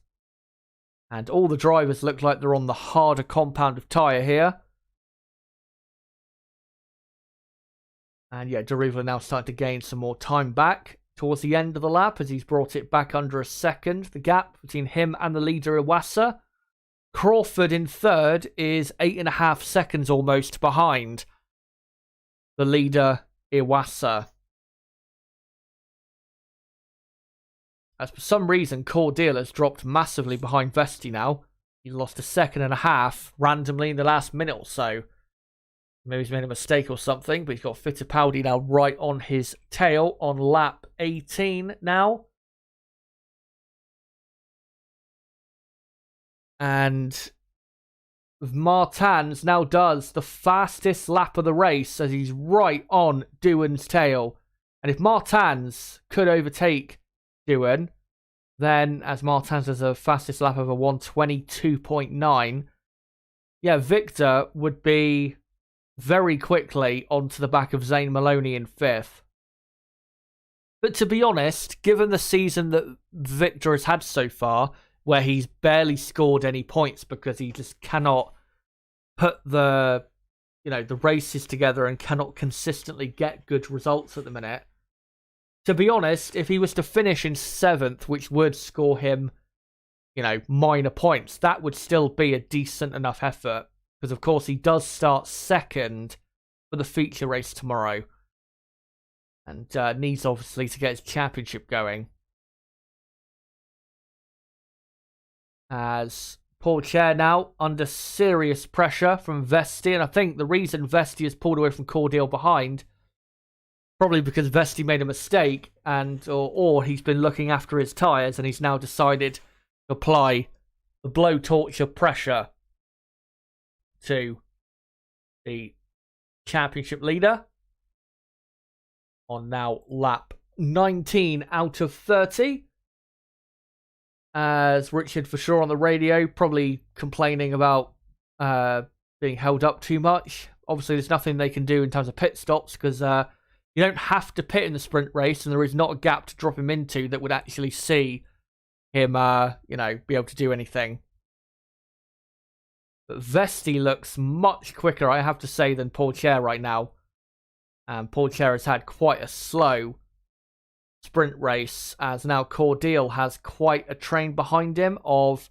And all the drivers look like they're on the harder compound of tyre here. And yeah, Daruvula now starting to gain some more time back towards the end of the lap as he's brought it back under a second. The gap between him and the leader, Iwasa. Crawford in third is 8.5 seconds almost behind the leader, Iwasa. As for some reason, Cordeal has dropped massively behind Vesti now. He's lost 1.5 seconds randomly in the last minute or so. Maybe he's made a mistake or something, but he's got Fittipaldi now right on his tail on lap 18 now. And Martins now does the fastest lap of the race as he's right on Doohan's tail. And if Martins could overtake Doohan, then as Martins has a fastest lap of a 1:22.9, yeah, Victor would be very quickly onto the back of Zane Maloney in 5th. But to be honest, given the season that Victor has had so far, where he's barely scored any points because he just cannot put the races together and cannot consistently get good results at the minute. To be honest, if he was to finish in 7th, which would score him, minor points, that would still be a decent enough effort. Because, of course, he does start 2nd for the feature race tomorrow. And needs, obviously, to get his championship going. As Pourchaire now under serious pressure from Vesti. And I think the reason Vesti has pulled away from Cordeal behind, probably because Vesti made a mistake or he's been looking after his tyres and he's now decided to apply the blowtorch of pressure to the championship leader on now lap 19 out of 30. As Richard Forshaw on the radio, probably complaining about being held up too much. Obviously, there's nothing they can do in terms of pit stops because you don't have to pit in the sprint race, and there is not a gap to drop him into that would actually see him, be able to do anything. But Vesti looks much quicker, I have to say, than Pourchaire right now. And Pourchaire has had quite a slow sprint race, as now Cordeal has quite a train behind him of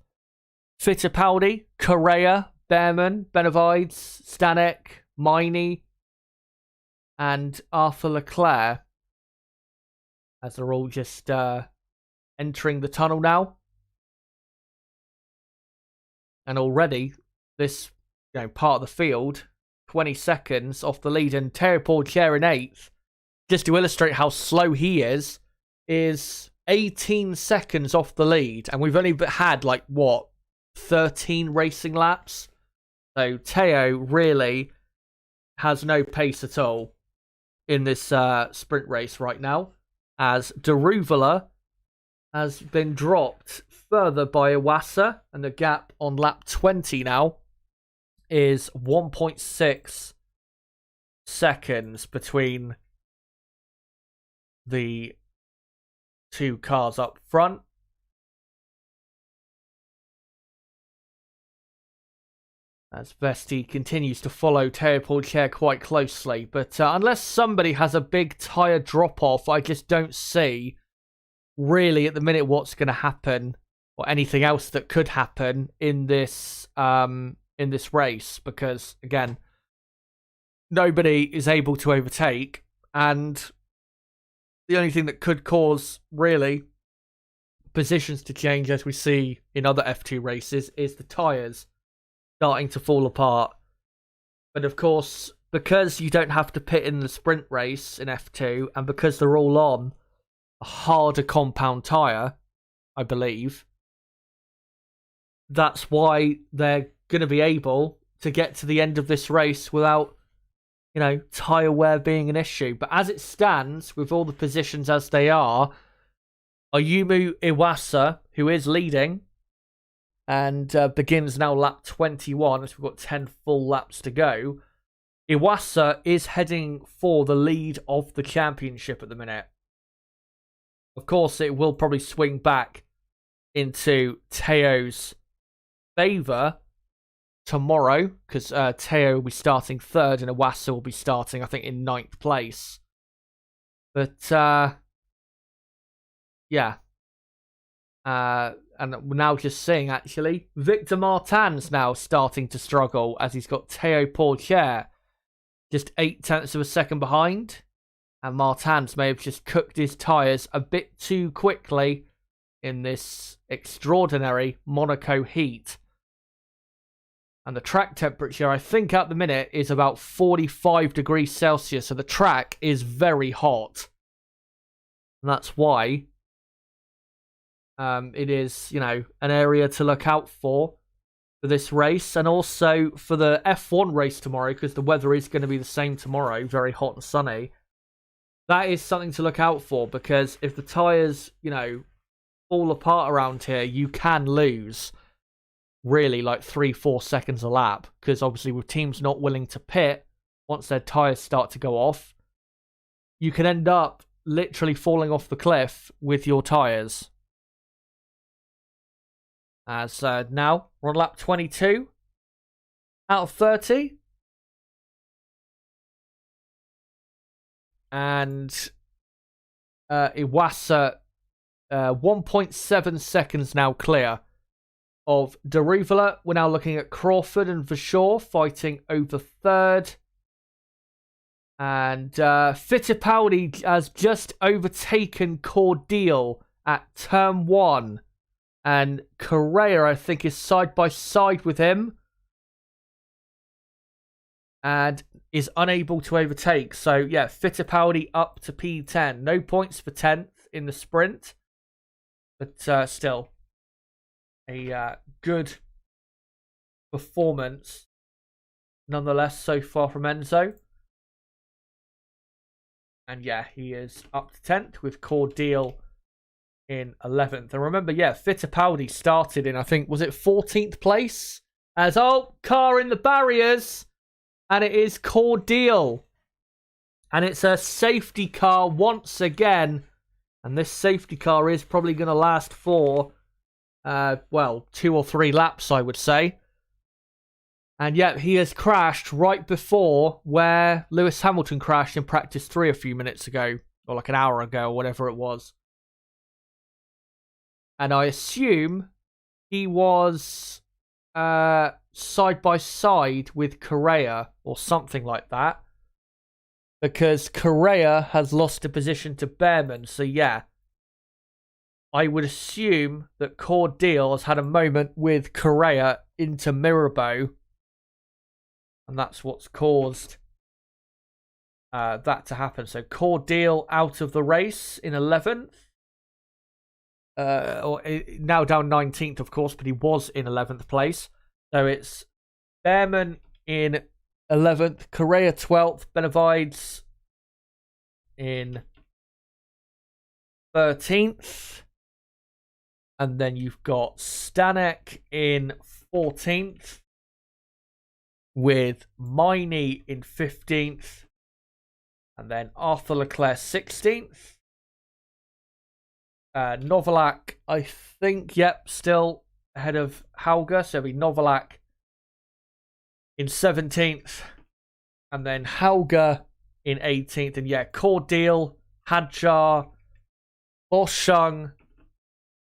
Fittipaldi, Correa, Behrman, Benavides, Stanek, Miney, and Arthur Leclerc, as they're all just entering the tunnel now. And already, this part of the field, 20 seconds off the lead, and Terry Pourchaire in 8th, just to illustrate how slow he is 18 seconds off the lead. And we've only had, 13 racing laps? So Teo really has no pace at all in this sprint race right now, as Daruvula has been dropped further by Iwasa, and the gap on lap 20 now is 1.6 seconds between the two cars up front. As Vesti continues to follow Teo Pourchaire quite closely. But unless somebody has a big tyre drop-off, I just don't see really at the minute what's going to happen, or anything else that could happen in this race. Because, again, nobody is able to overtake. And the only thing that could cause, really, positions to change, as we see in other F2 races, is the tyres starting to fall apart. But of course, because you don't have to pit in the sprint race in F2, and because they're all on a harder compound tyre, I believe, that's why they're going to be able to get to the end of this race without, tyre wear being an issue. But as it stands, with all the positions as they are, Ayumu Iwasa, who is leading, and begins now lap 21, as we've got 10 full laps to go. Iwasa is heading for the lead of the championship at the minute. Of course, it will probably swing back into Teo's favour tomorrow, because Teo will be starting third and Iwasa will be starting, I think, in 9th place. But yeah. And we're now just seeing, actually, Victor Martin's now starting to struggle as he's got Teo Pourchaire just 0.8 of a second behind. And Martins may have just cooked his tyres a bit too quickly in this extraordinary Monaco heat. And the track temperature, I think at the minute, is about 45 degrees Celsius. So the track is very hot. And that's why it is, an area to look out for this race. And also for the F1 race tomorrow, because the weather is going to be the same tomorrow, very hot and sunny. That is something to look out for, because if the tyres, fall apart around here, you can lose really like 3-4 seconds a lap, because obviously with teams not willing to pit once their tyres start to go off, you can end up literally falling off the cliff with your tyres. As now we're on lap 22 out of 30. And Iwasa 1.7 seconds now clear of Deruvala. We're now looking at Crawford and Verschoor fighting over third. And Fittipaldi has just overtaken Cordial at turn 1. And Correa, I think, is side by side with him. And is unable to overtake. So, yeah, Fittipaldi up to P10. No points for 10th in the sprint. But still, a good performance nonetheless so far from Enzo. And yeah, he is up to 10th with Cordial in 11th. And remember, yeah, Fittipaldi started in, I think, was it 14th place? As, car in the barriers. And it is Cordial. And it's a safety car once again. And this safety car is probably going to last for, 2 or 3 laps, I would say. And yet he has crashed right before where Lewis Hamilton crashed in practice 3 a few minutes ago. Or like an hour ago, or whatever it was. And I assume he was side by side with Correa or something like that, because Correa has lost a position to Behrman. So yeah, I would assume that Cordial has had a moment with Correa into Mirabeau, and that's what's caused that to happen. So Cordial out of the race in 11th. Or now down 19th, of course, but he was in 11th place. So it's Behrman in 11th, Correa 12th, Benavides in 13th. And then you've got Stanek in 14th, with Miney in 15th, and then Arthur Leclerc 16th. Novalak, I think, still ahead of Hauger. So it'll be Novalak in 17th. And then Hauger in 18th. And yeah, Cordial, Hadjar, Boschung,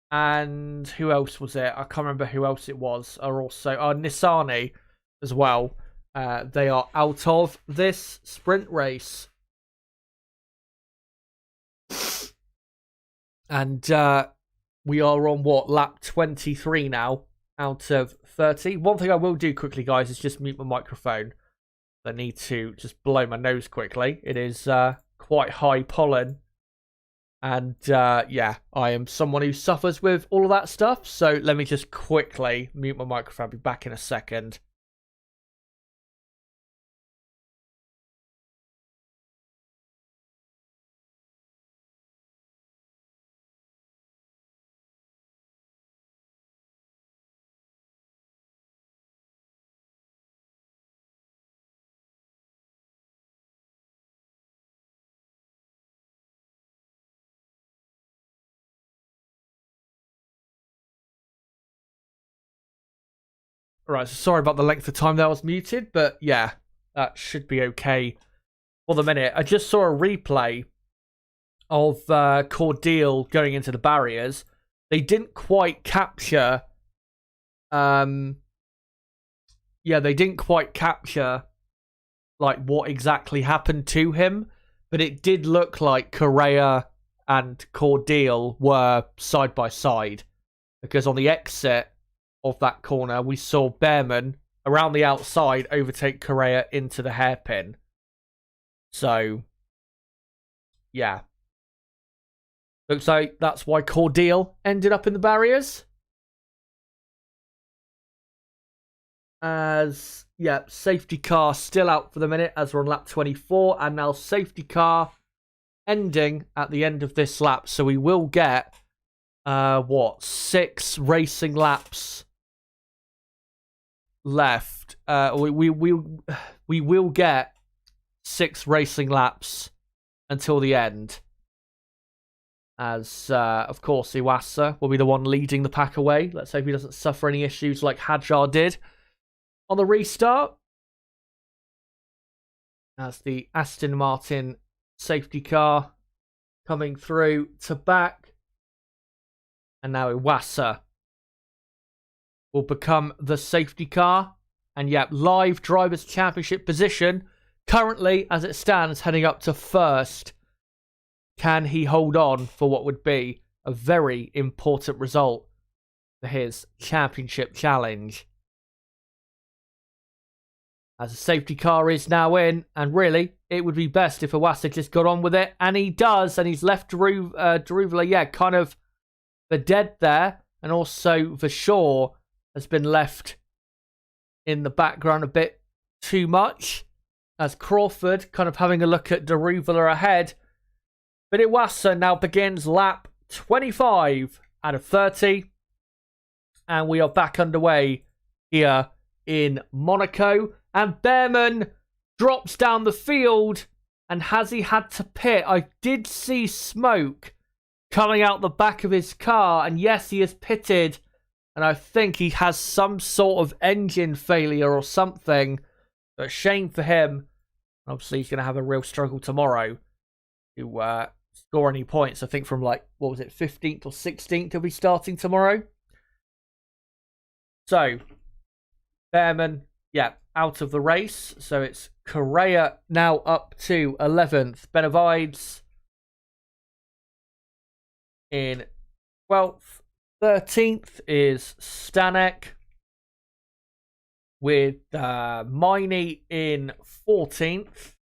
and who else was it? I can't remember who else it was. Are also Nissani as well. They are out of this sprint race. And we are on, lap 23 now out of 30. One thing I will do quickly, guys, is just mute my microphone. I need to just blow my nose quickly. It is quite high pollen. And yeah, I am someone who suffers with all of that stuff. So let me just quickly mute my microphone. I'll be back in a second. Right, so sorry about the length of time that I was muted, but yeah, that should be okay for the minute. I just saw a replay of Cordeal going into the barriers. They didn't quite capture... they didn't quite capture like what exactly happened to him, but it did look like Correa and Cordeal were side by side, because on the exit of that corner we saw Behrman around the outside overtake Correa into the hairpin. So yeah, looks like that's why Cordeal ended up in the barriers. As, yeah, safety car still out for the minute as we're on lap 24. And now safety car ending at the end of this lap. So we will get, 6 racing laps left. We will get 6 racing laps until the end. As, of course, Iwasa will be the one leading the pack away. Let's hope he doesn't suffer any issues like Hadjar did on the restart, as the Aston Martin safety car coming through to back. And now Iwasa will become the safety car. And yeah, live Drivers' Championship position currently, as it stands, heading up to first. Can he hold on for what would be a very important result for his championship challenge? As the safety car is now in, and really, it would be best if Iwasa just got on with it, and he does, and he's left Daruvula, kind of for dead there, and also Vershaw has been left in the background a bit too much, as Crawford kind of having a look at Daruvula ahead. But Iwasa now begins lap 25 out of 30, and we are back underway here in Monaco. And Behrman drops down the field. And has he had to pit? I did see smoke coming out the back of his car. And yes, he has pitted. And I think he has some sort of engine failure or something. But shame for him. Obviously, he's going to have a real struggle tomorrow to score any points. I think from 15th or 16th he'll be starting tomorrow. So, Behrman, yeah, out of the race. So it's Correa now up to 11th. Benavides in 12th. 13th is Stanek, with Miney in 14th.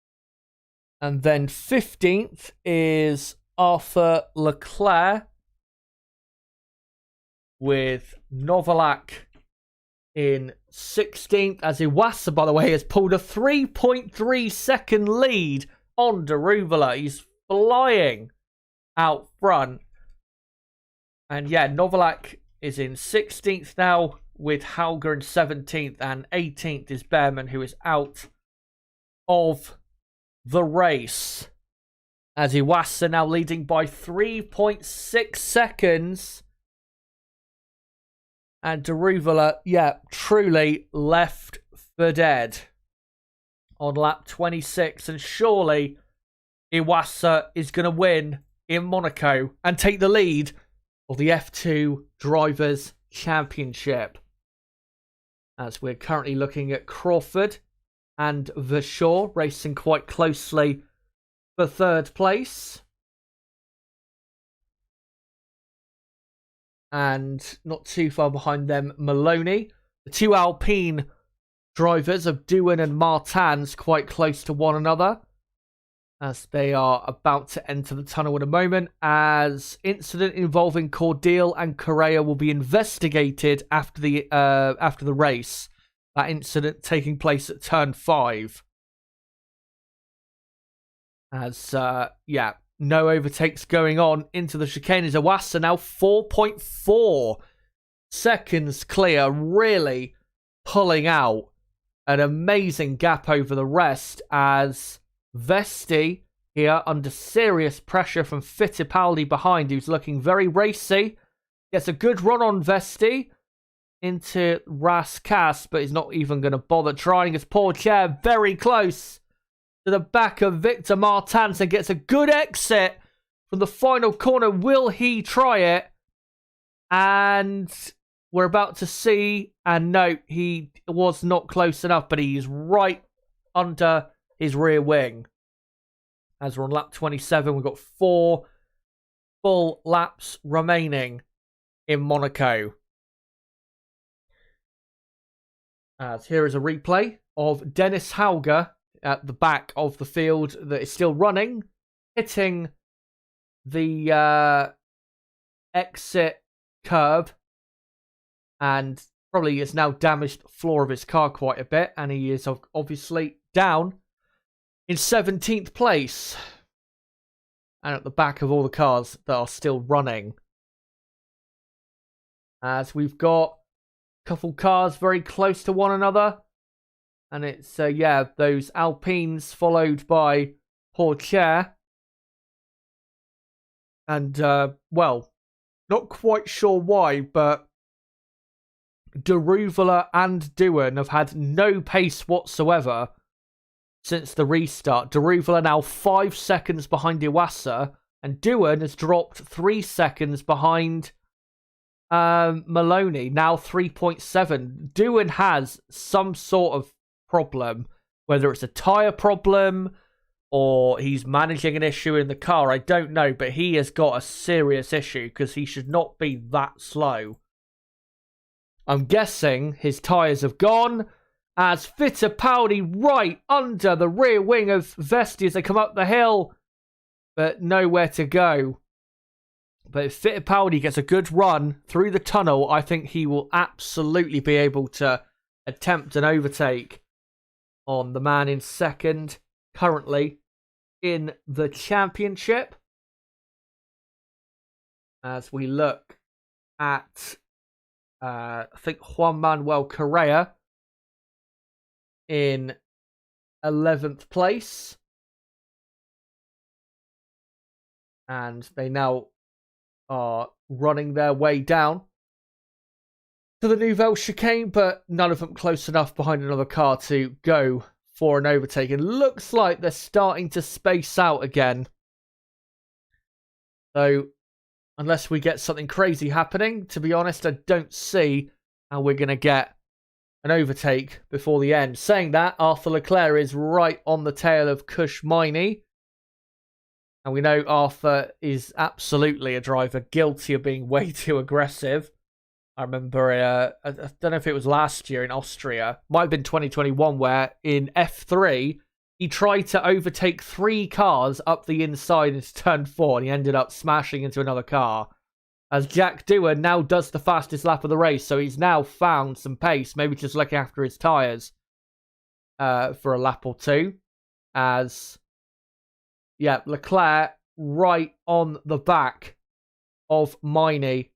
And then 15th is Arthur Leclerc, with Novalak in 16th, as Iwasa, by the way, has pulled a 3.3 second lead on Daruvula. He's flying out front. And yeah, Novalak is in 16th now, with Hauger in 17th, and 18th is Behrman, who is out of the race. As Iwasa now leading by 3.6 seconds. And Daruvula, yeah, truly left for dead on lap 26. And surely Iwasa is going to win in Monaco and take the lead of the F2 Drivers' Championship. As we're currently looking at Crawford and Vershaw racing quite closely for third place. And not too far behind them, Maloney. The two Alpine drivers of Doohan and Martins quite close to one another, as they are about to enter the tunnel in a moment, as incident involving Cordeal and Correa will be investigated after the race. That incident taking place at turn 5. As, no overtakes going on into the chicane. Is Iwasa now 4.4 seconds clear, really pulling out an amazing gap over the rest, as Vesti here under serious pressure from Fittipaldi behind, who's looking very racy. Gets a good run on Vesti, into Raskas, but he's not even going to bother trying. His poor chair very close to the back of Victor Martins and gets a good exit from the final corner. Will he try it? And we're about to see, and no, he was not close enough, but he's right under his rear wing. As we're on lap 27, we've got 4 full laps remaining in Monaco. As here is a replay of Dennis Hauger at the back of the field that is still running, hitting the exit curb, and probably has now damaged the floor of his car quite a bit, and he is obviously down in 17th place and at the back of all the cars that are still running. As we've got a couple cars very close to one another, and it's those Alpines followed by Porsche, and not quite sure why, but Deruvela and Doohan have had no pace whatsoever since the restart. Deruvela now 5 seconds behind Iwasa, and Doohan has dropped 3 seconds behind Maloney, now 3.7. Doohan has some sort of problem, whether it's a tyre problem or he's managing an issue in the car, I don't know, but he has got a serious issue because he should not be that slow. I'm guessing his tyres have gone, as Fittipaldi right under the rear wing of Vesti as they come up the hill, but nowhere to go. But if Fittipaldi gets a good run through the tunnel, I think he will absolutely be able to attempt an overtake on the man in second, currently in the championship. As we look at, I think Juan Manuel Correa in 11th place. And they now are running their way down to the Nouvelle chicane, but none of them close enough behind another car to go for an overtake. It looks like they're starting to space out again. So, unless we get something crazy happening, to be honest, I don't see how we're going to get an overtake before the end. Saying that, Arthur Leclerc is right on the tail of Kush Miney. And we know Arthur is absolutely a driver guilty of being way too aggressive. I remember, I don't know if it was last year in Austria, might have been 2021, where in F3, he tried to overtake 3 cars up the inside into turn 4, and he ended up smashing into another car. As Jack Doohan now does the fastest lap of the race, so he's now found some pace, maybe just looking after his tyres for a lap or two. As, Leclerc right on the back of Miney.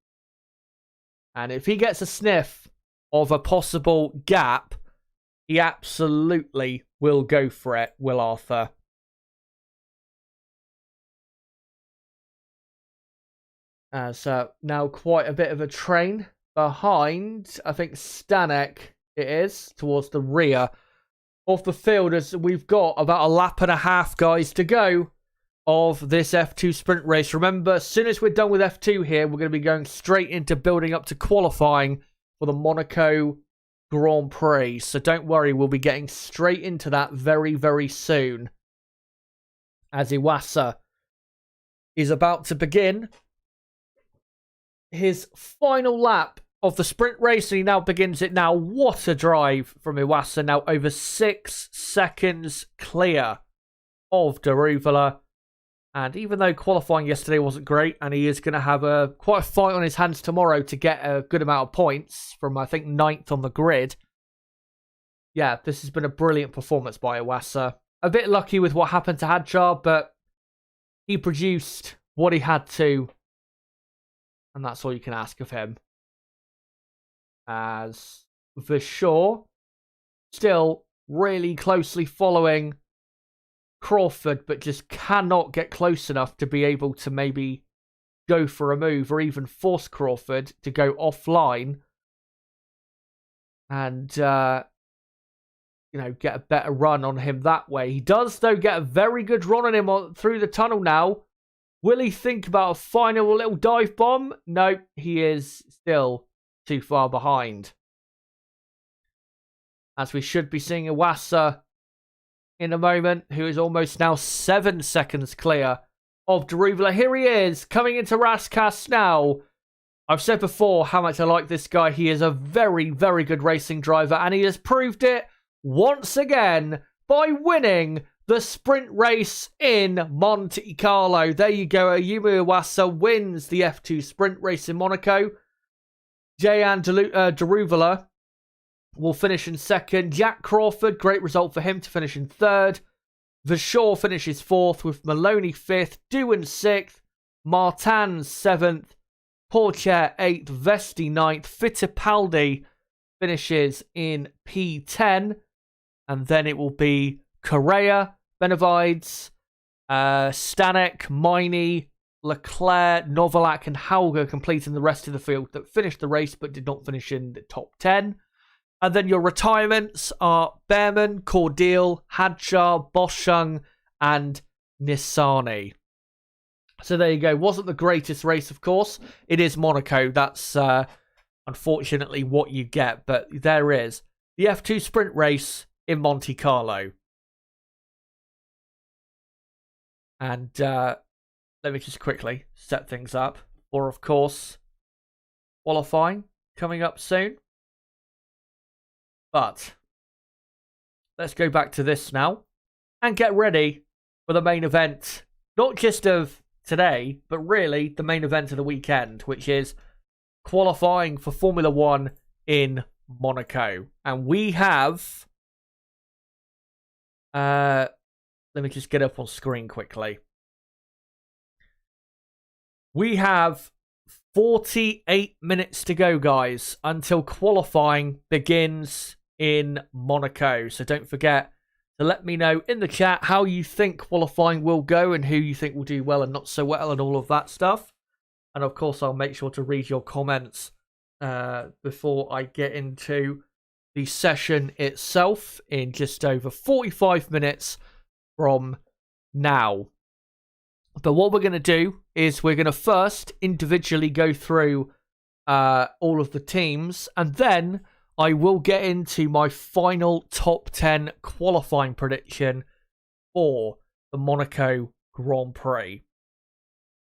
And if he gets a sniff of a possible gap, he absolutely will go for it, Will Arthur. As now quite a bit of a train behind, I think Stanek it is, towards the rear of the field, as we've got about a lap and a half, guys, to go of this F2 sprint race. Remember, as soon as we're done with F2 here, we're going to be going straight into building up to qualifying for the Monaco Grand Prix. So don't worry, we'll be getting straight into that very, very soon. As Iwasa is about to begin his final lap of the sprint race, and he now begins it now. What a drive from Iwasa, now over 6 seconds clear of Deruvela. And even though qualifying yesterday wasn't great, and he is going to have quite a fight on his hands tomorrow to get a good amount of points from, I think, 9th on the grid. Yeah, this has been a brilliant performance by Iwasa. A bit lucky with what happened to Hadjar, but he produced what he had to, and that's all you can ask of him. As Vershaw still really closely following Crawford, but just cannot get close enough to be able to maybe go for a move or even force Crawford to go offline and get a better run on him that way. He does, though, get a very good run on him through the tunnel now. Will he think about a final little dive bomb? No, he is still too far behind. As we should be seeing Iwasa in a moment, who is almost now 7 seconds clear of Daruvala. Here he is, coming into Raskas now. I've said before how much I like this guy. He is a very, very good racing driver, and he has proved it once again by winning the sprint race in Monte Carlo. There you go. Ayumu Iwasa wins the F2 sprint race in Monaco. Jayan Daruvala will finish in second. Jack Crawford, great result for him to finish in third. Vashaw finishes fourth, with Maloney fifth, Doohan sixth, Martin 7th, Pourchaire 8th, Vesti 9th, Fittipaldi finishes in P10, and then it will be Correa, Benavides, Stanek, Miney, Leclerc, Novalak, and Hauger completing the rest of the field that finished the race but did not finish in the top 10. And then your retirements are Behrman, Cordeal, Hadjar, Boschung, and Nissani. So there you go. Wasn't the greatest race, of course. It is Monaco. That's unfortunately what you get. But there is the F2 sprint race in Monte Carlo. And let me just quickly set things up. Or, of course, qualifying coming up soon. But let's go back to this now and get ready for the main event, not just of today, but really the main event of the weekend, which is qualifying for Formula One in Monaco. And we have, let me just get up on screen quickly. We have 48 minutes to go, guys, until qualifying begins in Monaco. So don't forget to let me know in the chat how you think qualifying will go and who you think will do well and not so well and all of that stuff. And of course, I'll make sure to read your comments before I get into the session itself in just over 45 minutes from now. But what we're going to do is we're going to first individually go through all of the teams, and then I will get into my final top 10 qualifying prediction for the Monaco Grand Prix.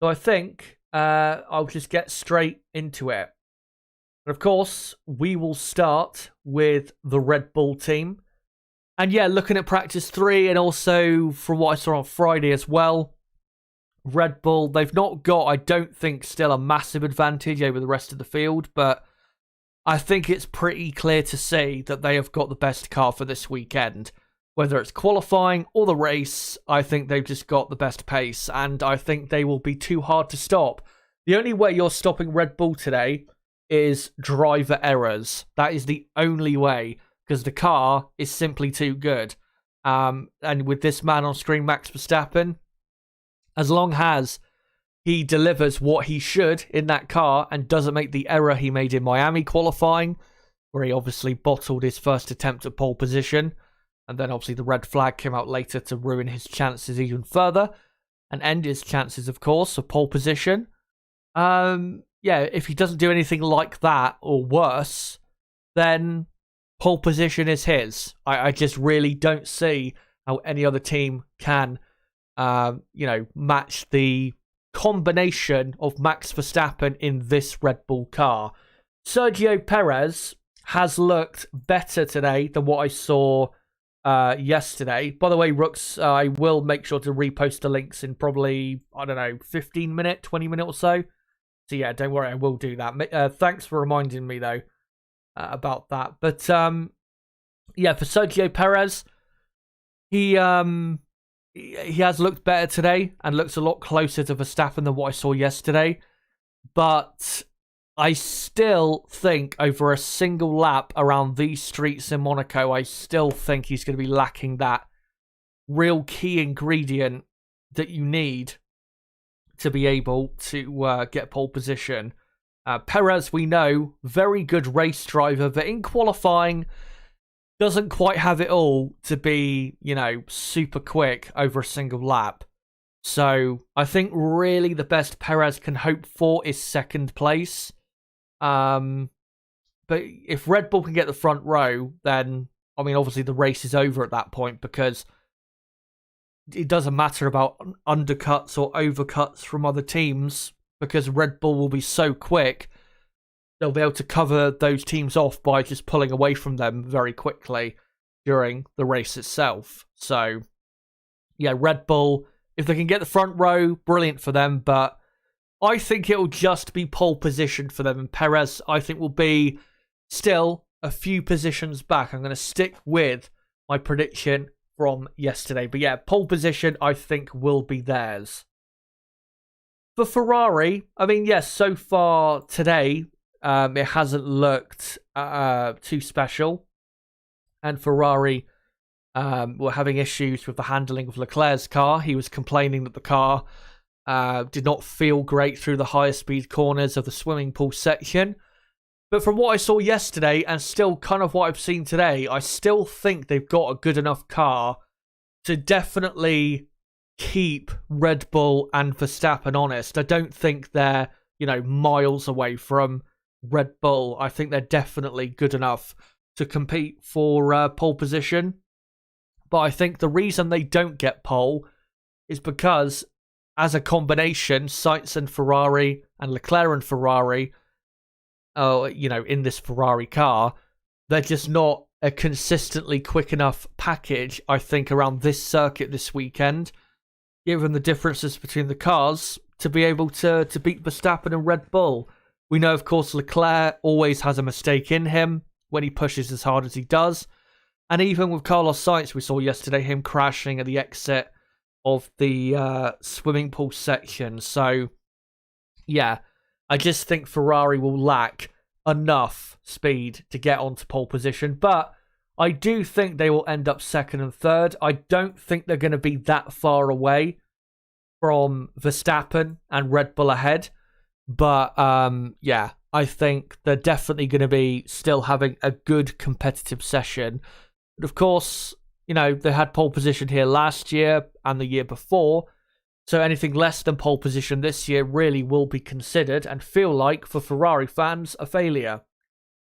So I think I'll just get straight into it. And of course, we will start with the Red Bull team. And yeah, looking at practice 3 and also from what I saw on Friday as well, Red Bull, they've not got, I don't think, still a massive advantage over the rest of the field, but I think it's pretty clear to see that they have got the best car for this weekend. Whether it's qualifying or the race, I think they've just got the best pace, and I think they will be too hard to stop. The only way you're stopping Red Bull today is driver errors. That is the only way, because the car is simply too good. And with this man on screen, Max Verstappen, as long as he delivers what he should in that car and doesn't make the error he made in Miami qualifying, where he obviously bottled his first attempt at pole position, and then obviously the red flag came out later to ruin his chances even further, and end his chances, of course, of pole position. If he doesn't do anything like that or worse, then pole position is his. I just really don't see how any other team can match the combination of Max Verstappen in this Red Bull car. Sergio Perez has looked better today than what I saw yesterday. By the way, Rooks, I will make sure to repost the links in probably, 15 minute, 20 minute or so. So yeah, don't worry, I will do that. Thanks for reminding me though about that. But for Sergio Perez, he has looked better today and looks a lot closer to Verstappen than what I saw yesterday. But I still think over a single lap around these streets in Monaco, I still think he's going to be lacking that real key ingredient that you need to be able to get pole position. Perez, we know, very good race driver, but in qualifying, doesn't quite have it all to be, super quick over a single lap. So I think really the best Perez can hope for is second place. But if Red Bull can get the front row, then, obviously the race is over at that point, because it doesn't matter about undercuts or overcuts from other teams, because Red Bull will be so quick, they'll be able to cover those teams off by just pulling away from them very quickly during the race itself. So, yeah, Red Bull, if they can get the front row, brilliant for them, but I think it'll just be pole position for them, and Perez, I think, will be still a few positions back. I'm going to stick with my prediction from yesterday. But yeah, pole position, I think, will be theirs. For Ferrari, yes, so far today, it hasn't looked too special. And Ferrari were having issues with the handling of Leclerc's car. He was complaining that the car did not feel great through the higher speed corners of the swimming pool section. But from what I saw yesterday, and still kind of what I've seen today, I still think they've got a good enough car to definitely keep Red Bull and Verstappen honest. I don't think they're, miles away from Red Bull. I think they're definitely good enough to compete for pole position. But I think the reason they don't get pole is because, as a combination, Sainz and Ferrari and Leclerc and Ferrari, in this Ferrari car, they're just not a consistently quick enough package, I think, around this circuit this weekend, given the differences between the cars, to be able to beat Verstappen and Red Bull. We know, of course, Leclerc always has a mistake in him when he pushes as hard as he does. And even with Carlos Sainz, we saw yesterday him crashing at the exit of the swimming pool section. So, yeah, I just think Ferrari will lack enough speed to get onto pole position. But I do think they will end up second and third. I don't think they're going to be that far away from Verstappen and Red Bull ahead. But, yeah, I think they're definitely going to be still having a good competitive session. But, of course, they had pole position here last year and the year before. So anything less than pole position this year really will be considered and feel like, for Ferrari fans, a failure.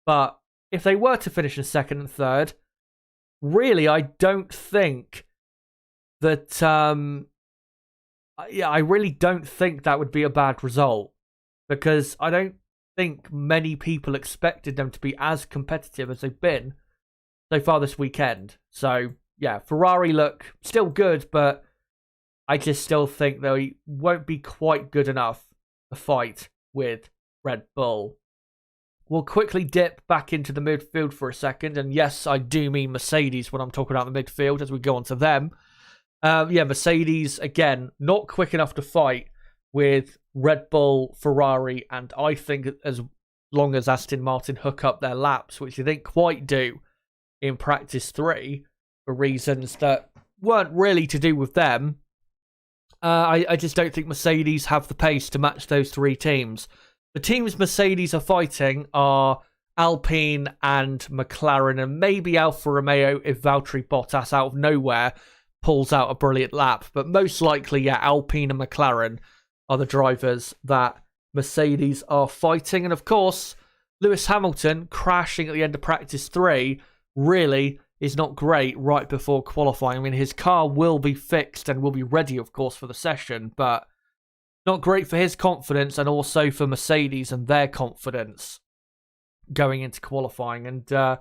But if they were to finish in second and third, really, I don't think that... I really don't think that would be a bad result. Because I don't think many people expected them to be as competitive as they've been so far this weekend. So, yeah, Ferrari look still good, but I just still think they won't be quite good enough to fight with Red Bull. We'll quickly dip back into the midfield for a second. And yes, I do mean Mercedes when I'm talking about the midfield as we go on to them. Mercedes, again, not quick enough to fight with Red Bull, Ferrari, and I think as long as Aston Martin hook up their laps, which they didn't quite do in practice 3, for reasons that weren't really to do with them, I just don't think Mercedes have the pace to match those 3 teams. The teams Mercedes are fighting are Alpine and McLaren, and maybe Alfa Romeo if Valtteri Bottas out of nowhere pulls out a brilliant lap. But most likely, yeah, Alpine and McLaren are the drivers that Mercedes are fighting. And of course, Lewis Hamilton crashing at the end of practice 3 really is not great right before qualifying. His car will be fixed and will be ready, of course, for the session, but not great for his confidence and also for Mercedes and their confidence going into qualifying. And the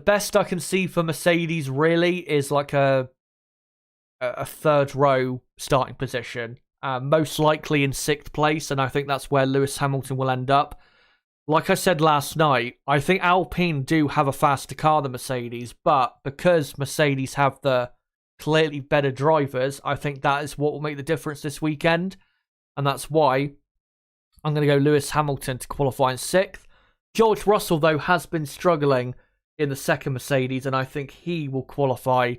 best I can see for Mercedes really is like a third row starting position. Most likely in 6th place, and I think that's where Lewis Hamilton will end up. Like I said last night, I think Alpine do have a faster car than Mercedes, but because Mercedes have the clearly better drivers, I think that is what will make the difference this weekend, and that's why I'm going to go Lewis Hamilton to qualify in 6th. George Russell, though, has been struggling in the second Mercedes, and I think he will qualify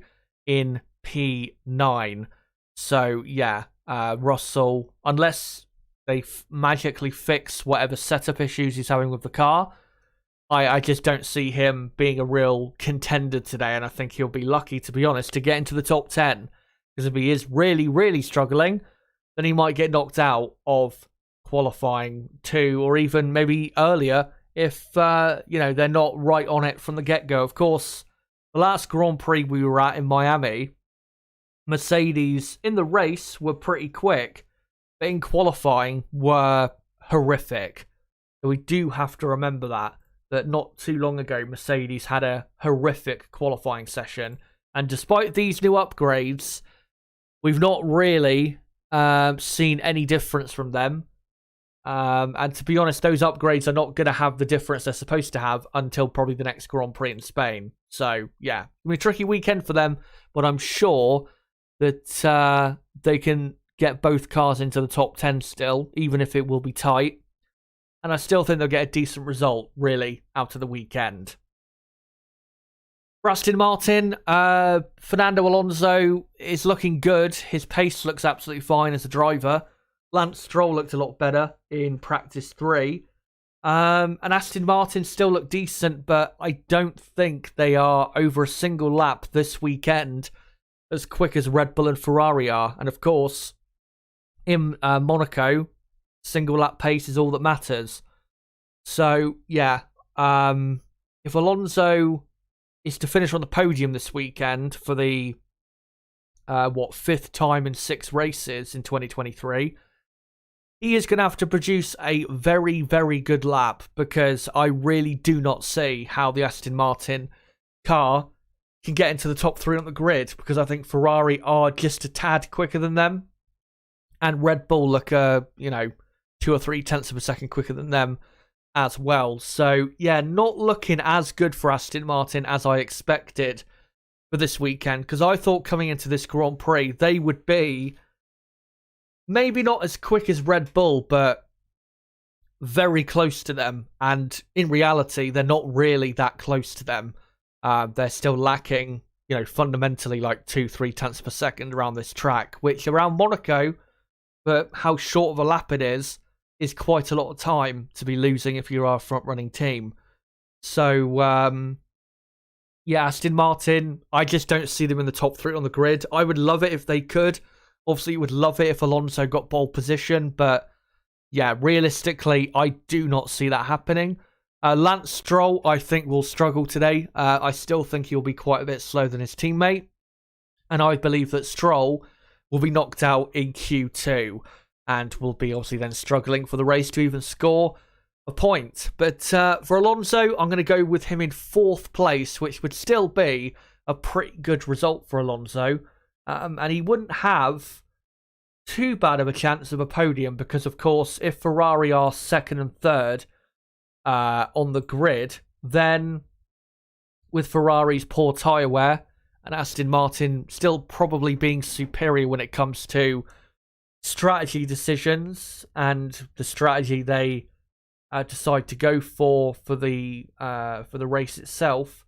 in P9. So, yeah. Russell, unless they magically fix whatever setup issues he's having with the car. I just don't see him being a real contender today, and I think he'll be lucky, to be honest, to get into the top 10. Because if he is really, really struggling, then he might get knocked out of qualifying 2, or even maybe earlier if, they're not right on it from the get-go. Of course, the last Grand Prix we were at in Miami, Mercedes in the race were pretty quick, but in qualifying were horrific. So we do have to remember that not too long ago, Mercedes had a horrific qualifying session. And despite these new upgrades, we've not really seen any difference from them. And to be honest, those upgrades are not going to have the difference they're supposed to have until probably the next Grand Prix in Spain. So, yeah, it'll be a tricky weekend for them, but I'm sure that they can get both cars into the top 10 still, even if it will be tight. And I still think they'll get a decent result, really, out of the weekend. For Aston Martin, Fernando Alonso is looking good. His pace looks absolutely fine as a driver. Lance Stroll looked a lot better in practice 3. And Aston Martin still look decent, but I don't think they are over a single lap this weekend as quick as Red Bull and Ferrari are. And of course, in Monaco, single lap pace is all that matters. So, yeah, if Alonso is to finish on the podium this weekend for the, 5th time in 6 races in 2023, he is going to have to produce a very, very good lap, because I really do not see how the Aston Martin car can get into the top 3 on the grid, because I think Ferrari are just a tad quicker than them, and Red Bull look, 2 or 3 tenths of a second quicker than them as well. So, yeah, not looking as good for Aston Martin as I expected for this weekend, because I thought coming into this Grand Prix, they would be maybe not as quick as Red Bull, but very close to them. And in reality, they're not really that close to them. They're still lacking, fundamentally like 2-3 tenths per second around this track, which around Monaco, but how short of a lap it is quite a lot of time to be losing if you are a front-running team. So, Aston Martin, I just don't see them in the top 3 on the grid. I would love it if they could. Obviously, you would love it if Alonso got pole position, but yeah, realistically, I do not see that happening. Lance Stroll, I think, will struggle today. I still think he'll be quite a bit slower than his teammate, and I believe that Stroll will be knocked out in Q2 and will be obviously then struggling for the race to even score a point. But for Alonso, I'm going to go with him in 4th place, which would still be a pretty good result for Alonso. And he wouldn't have too bad of a chance of a podium, because, of course, if Ferrari are 2nd and 3rd on the grid, then with Ferrari's poor tyre wear and Aston Martin still probably being superior when it comes to strategy decisions and the strategy they decide to go for the race itself,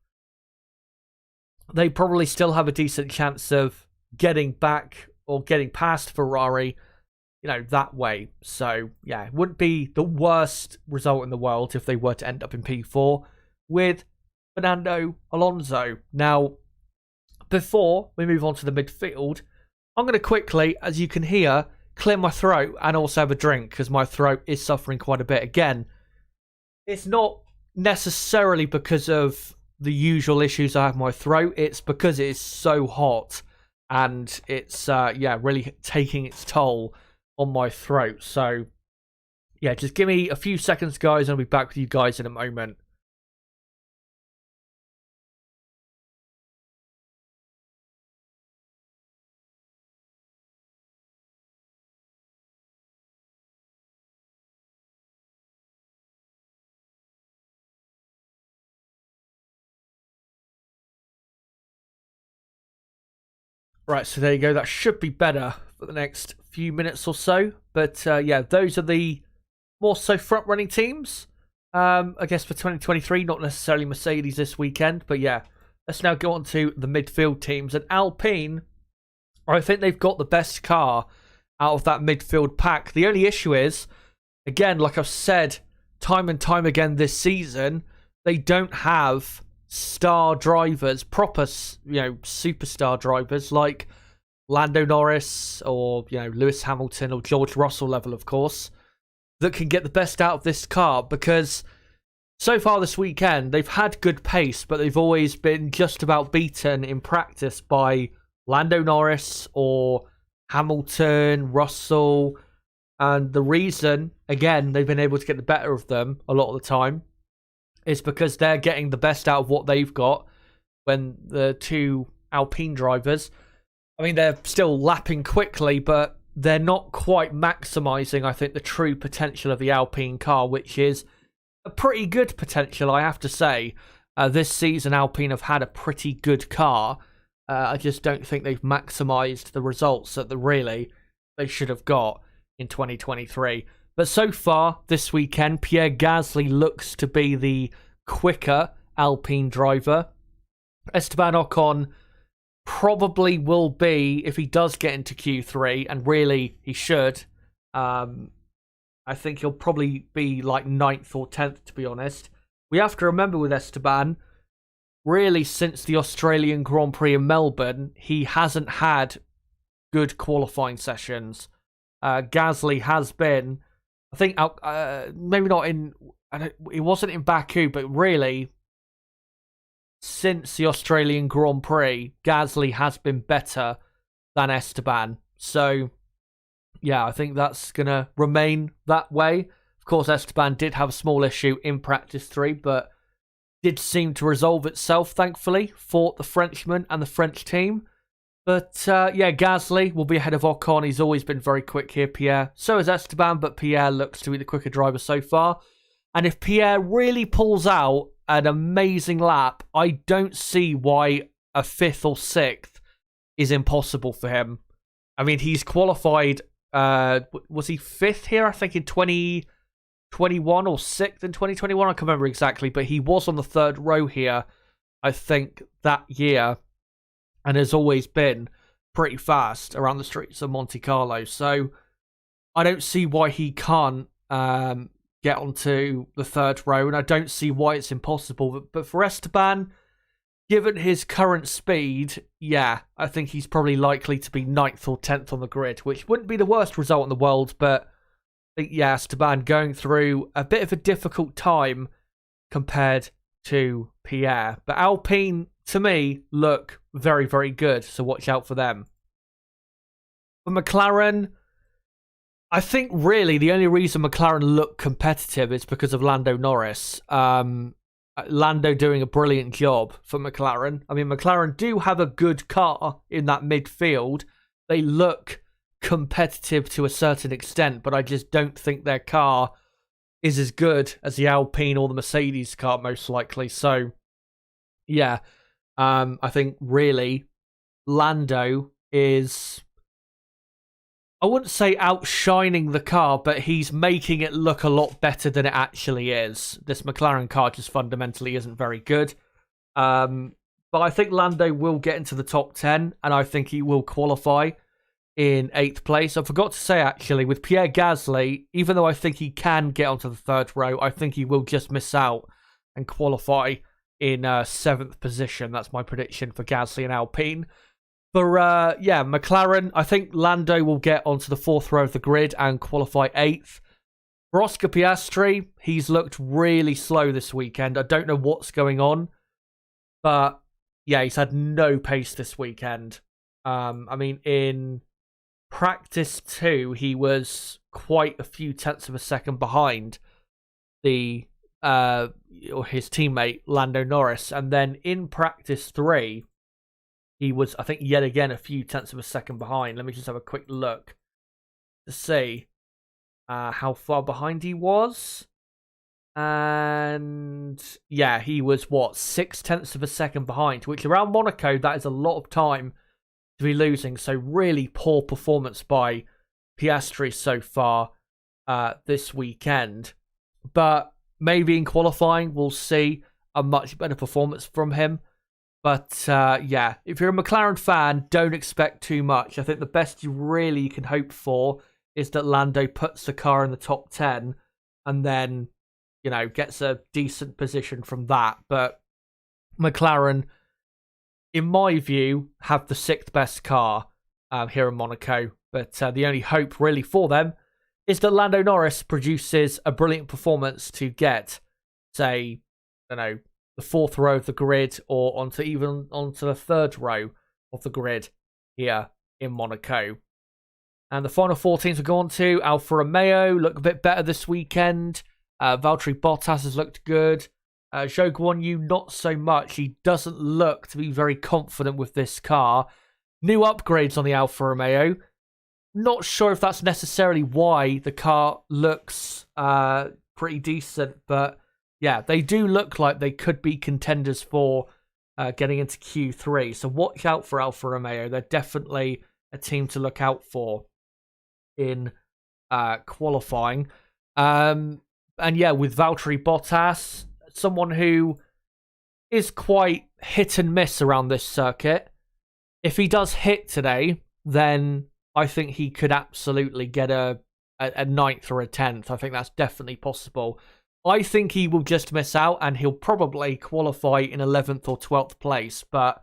they probably still have a decent chance of getting back or getting past Ferrari, that way. So, yeah, it wouldn't be the worst result in the world if they were to end up in P4 with Fernando Alonso. Now, before we move on to the midfield, I'm going to quickly, as you can hear, clear my throat and also have a drink, because my throat is suffering quite a bit. Again, it's not necessarily because of the usual issues I have with my throat. It's because it is so hot and it's really taking its toll on my throat. So yeah, just give me a few seconds, guys, and I'll be back with you guys in a moment. Right, so there you go. That should be better for the next few minutes or so. But those are the more so front-running teams. I guess for 2023, not necessarily Mercedes this weekend. But yeah, let's now go on to the midfield teams. And Alpine, I think they've got the best car out of that midfield pack. The only issue is, again, like I've said time and time again this season, they don't have star drivers, proper, superstar drivers like Lando Norris or, Lewis Hamilton or George Russell level, of course, that can get the best out of this car, because so far this weekend they've had good pace, but they've always been just about beaten in practice by Lando Norris or Hamilton, Russell, and the reason, again, they've been able to get the better of them a lot of the time is because they're getting the best out of what they've got, when the two Alpine drivers, they're still lapping quickly, but they're not quite maximising, I think, the true potential of the Alpine car, which is a pretty good potential, I have to say. This season, Alpine have had a pretty good car. I just don't think they've maximised the results that they should have got in 2023. But so far, this weekend, Pierre Gasly looks to be the quicker Alpine driver. Esteban Ocon probably will be, if he does get into Q3, and really he should, I think he'll probably be like 9th or 10th, to be honest. We have to remember with Esteban, really since the Australian Grand Prix in Melbourne, he hasn't had good qualifying sessions. Gasly has been, I think, maybe not in, it wasn't in Baku, but really, since the Australian Grand Prix, Gasly has been better than Esteban. So, yeah, I think that's going to remain that way. Of course, Esteban did have a small issue in practice 3, but did seem to resolve itself, thankfully, for the Frenchman and the French team. But, Gasly will be ahead of Ocon. He's always been very quick here, Pierre. So is Esteban, but Pierre looks to be the quicker driver so far. And if Pierre really pulls out an amazing lap, I don't see why a 5th or 6th is impossible for him. He's qualified, was he 5th here, I think, in 2021 or 6th in 2021? I can't remember exactly, but he was on the 3rd row here, I think, that year, and has always been pretty fast around the streets of Monte Carlo. So I don't see why he can't get onto the 3rd row, and I don't see why it's impossible. But for Esteban, given his current speed, I think he's probably likely to be 9th or 10th on the grid, which wouldn't be the worst result in the world, but I think, Esteban going through a bit of a difficult time compared to Pierre. But Alpine, to me, look very, very good, so watch out for them. For McLaren, I think really the only reason McLaren look competitive is because of Lando Norris. Lando doing a brilliant job for McLaren. McLaren do have a good car in that midfield. They look competitive to a certain extent, but I just don't think their car is as good as the Alpine or the Mercedes car, most likely. So, I think really Lando is, I wouldn't say outshining the car, but he's making it look a lot better than it actually is. This McLaren car just fundamentally isn't very good. But I think Lando will get into the top 10, and I think he will qualify in 8th place. I forgot to say, actually, with Pierre Gasly, even though I think he can get onto the 3rd row, I think he will just miss out and qualify in 7th position. That's my prediction for Gasly and Alpine. For, McLaren, I think Lando will get onto the 4th row of the grid and qualify 8th. For Oscar Piastri, he's looked really slow this weekend. I don't know what's going on, but, he's had no pace this weekend. In practice 2, he was quite a few tenths of a second behind his teammate Lando Norris, and then in practice 3, he was, I think, yet again a few tenths of a second behind. Let me just have a quick look to see how far behind he was. And he was 6 tenths of a second behind, which around Monaco, that is a lot of time to be losing. So really poor performance by Piastri so far this weekend. But maybe in qualifying we'll see a much better performance from him. But yeah, if you're a McLaren fan, don't expect too much. I think the best you really can hope for is that Lando puts the car in the top 10 and then, gets a decent position from that. But McLaren, in my view, have the 6th best car here in Monaco. But the only hope really for them is that Lando Norris produces a brilliant performance to get, say, the 4th row of the grid or onto the 3rd row of the grid here in Monaco. And the final 4 teams we go on to, Alfa Romeo look a bit better this weekend. Valtteri Bottas has looked good. Zhou Guanyu not so much. He doesn't look to be very confident with this car. New upgrades on the Alfa Romeo. Not sure if that's necessarily why the car looks pretty decent, but yeah, they do look like they could be contenders for getting into Q3. So watch out for Alfa Romeo. They're definitely a team to look out for in qualifying. And yeah, with Valtteri Bottas, someone who is quite hit and miss around this circuit. If he does hit today, then I think he could absolutely get a 9th or a 10th. I think that's definitely possible. I think he will just miss out and he'll probably qualify in 11th or 12th place. But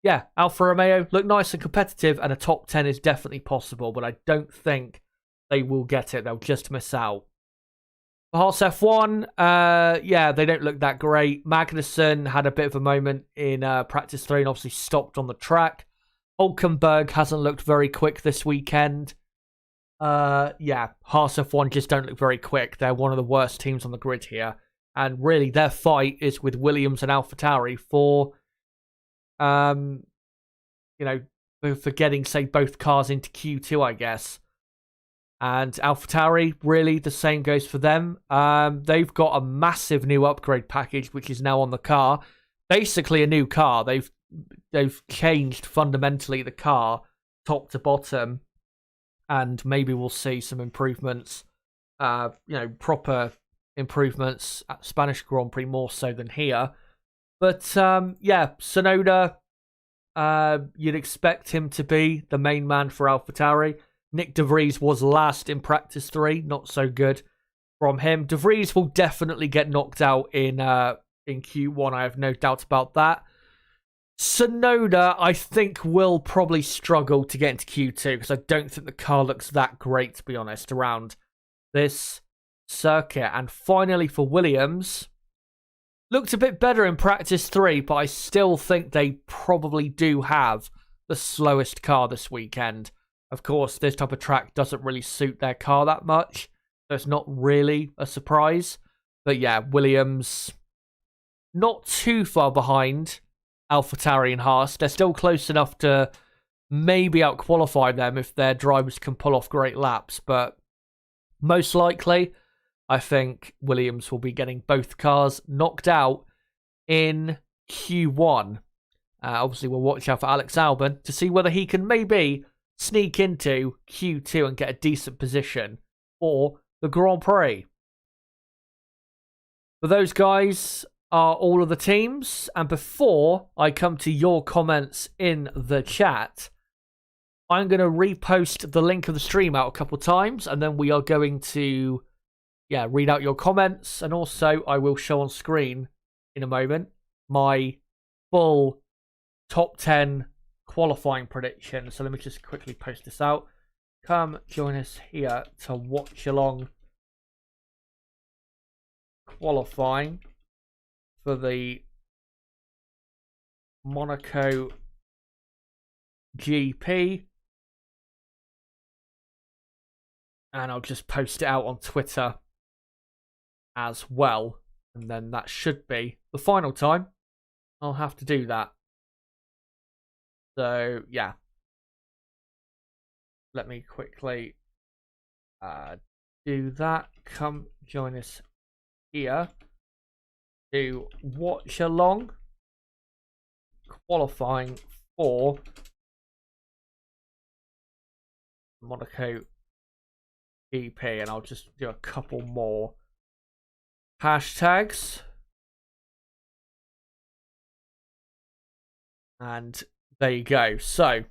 yeah, Alfa Romeo look nice and competitive and a top 10 is definitely possible, but I don't think they will get it. They'll just miss out. For Haas F1, yeah, they don't look that great. Magnussen had a bit of a moment in practice 3 and obviously stopped on the track. Hulkenberg hasn't looked very quick this weekend. Yeah, Haas F1 just don't look very quick. They're one of the worst teams on the grid here. And really, their fight is with Williams and AlphaTauri for getting, say, both cars into Q2, I guess. And AlphaTauri, really, the same goes for them. They've got a massive new upgrade package, which is now on the car. Basically, a new car. They've changed fundamentally the car, top to bottom, and maybe we'll see some improvements. Proper improvements at Spanish Grand Prix more so than here. But yeah, Tsunoda, you'd expect him to be the main man for AlphaTauri. Nick De Vries was last in practice 3, not so good from him. De Vries will definitely get knocked out in Q1. I have no doubt about that. Tsunoda, I think, will probably struggle to get into Q2 because I don't think the car looks that great, to be honest, around this circuit. And finally for Williams, looked a bit better in practice 3, but I still think they probably do have the slowest car this weekend. Of course, this type of track doesn't really suit their car that much, so it's not really a surprise. But yeah, Williams not too far behind AlphaTauri and Haas. They're still close enough to maybe outqualify them if their drivers can pull off great laps, but most likely, I think Williams will be getting both cars knocked out in Q1. Obviously, we'll watch out for Alex Albon to see whether he can maybe sneak into Q2 and get a decent position for the Grand Prix. But those guys are all of the teams. And before I come to your comments in the chat, I'm going to repost the link of the stream out a couple times, and then we are going to read out your comments. And also, I will show on screen in a moment my full top 10 qualifying prediction. So let me just quickly post this out. Come join us here to watch along qualifying for the Monaco GP. And I'll just post it out on Twitter as well. And then that should be the final time I'll have to do that. So, yeah. Let me quickly do that. Come join us here to watch along qualifying for Monaco GP. And I'll just do a couple more hashtags. And there you go. So,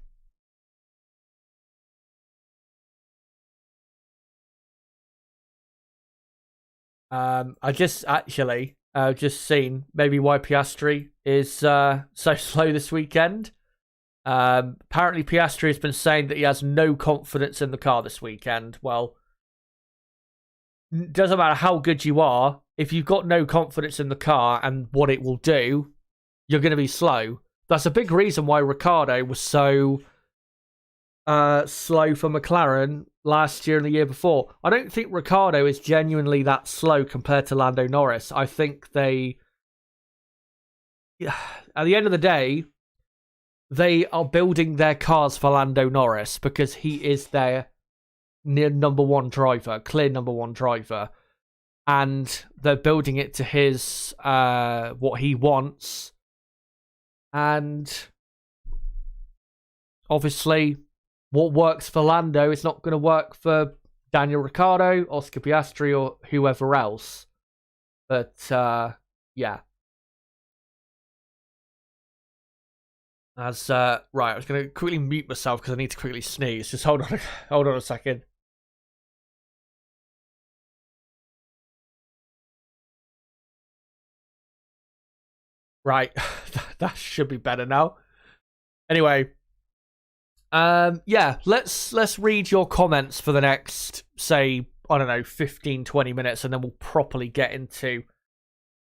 I just actually just seen maybe why Piastri is so slow this weekend. Apparently, Piastri has been saying that he has no confidence in the car this weekend. Well, doesn't matter how good you are, if you've got no confidence in the car and what it will do, you're going to be slow. That's a big reason why Ricciardo was so slow for McLaren last year and the year before. I don't think Ricciardo is genuinely that slow compared to Lando Norris. I think at the end of the day, they are building their cars for Lando Norris because he is their clear number one driver. And they're building it to his, what he wants. And obviously, what works for Lando is not going to work for Daniel Ricciardo, Oscar Piastri, or whoever else. But, yeah. Right, I was going to quickly mute myself because I need to quickly sneeze. Just hold on a second. Right, that should be better now. Anyway, yeah, let's read your comments for the next, say, I don't know, 15, 20 minutes, and then we'll properly get into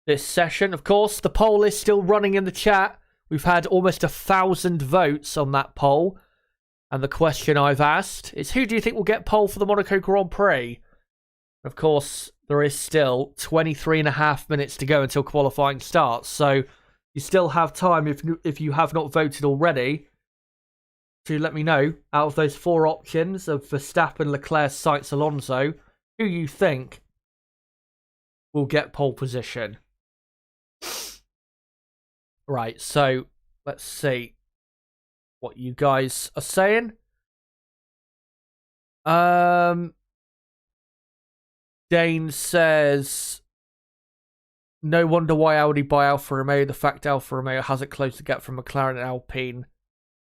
this session. Of course, the poll is still running in the chat. We've had almost 1,000 votes on that poll. And the question I've asked is, who do you think will get pole for the Monaco Grand Prix? Of course, there is still 23.5 minutes to go until qualifying starts. So you still have time, if you have not voted already, to let me know, out of those 4 options of Verstappen, Leclerc, Sainz, Alonso, who you think will get pole position. Right, so let's see what you guys are saying. Dane says, no wonder why Audi buy Alfa Romeo. The fact Alfa Romeo hasn't closed the gap from McLaren and Alpine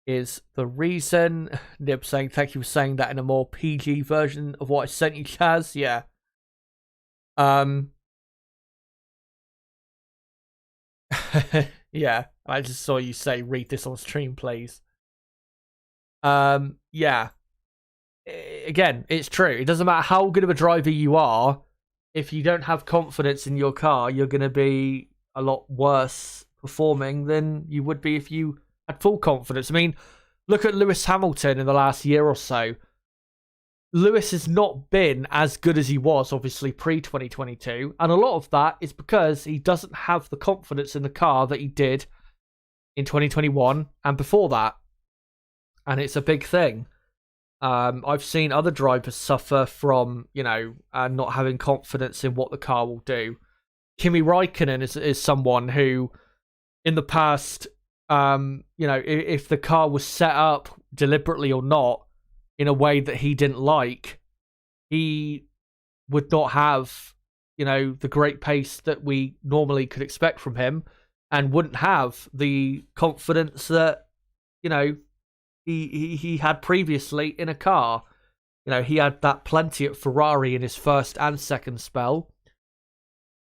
is the reason. Nib saying, thank you for saying that in a more PG version of what I sent you, Chaz. Yeah. Yeah, I just saw you say, read this on stream, please. Yeah. Again, it's true. It doesn't matter how good of a driver you are. If you don't have confidence in your car, you're going to be a lot worse performing than you would be if you had full confidence. I mean, look at Lewis Hamilton in the last year or so. Lewis has not been as good as he was, obviously, pre-2022. And a lot of that is because he doesn't have the confidence in the car that he did in 2021 and before that. And it's a big thing. I've seen other drivers suffer from, not having confidence in what the car will do. Kimi Räikkönen is someone who, in the past, if the car was set up deliberately or not, in a way that he didn't like, he would not have, the great pace that we normally could expect from him, and wouldn't have the confidence that, he had previously in a car. He had that plenty at Ferrari in his first and second spell.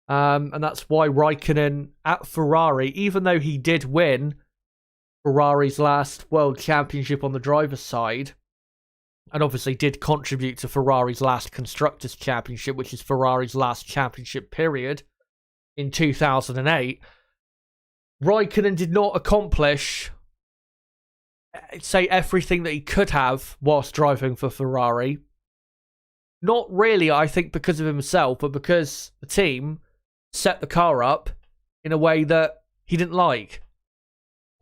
And that's why Raikkonen at Ferrari, even though he did win Ferrari's last World Championship on the driver's side, and obviously did contribute to Ferrari's last Constructors' Championship, which is Ferrari's last championship period, in 2008, Raikkonen did not accomplish, say, everything that he could have whilst driving for Ferrari. Not really, I think, because of himself, but because the team set the car up in a way that he didn't like.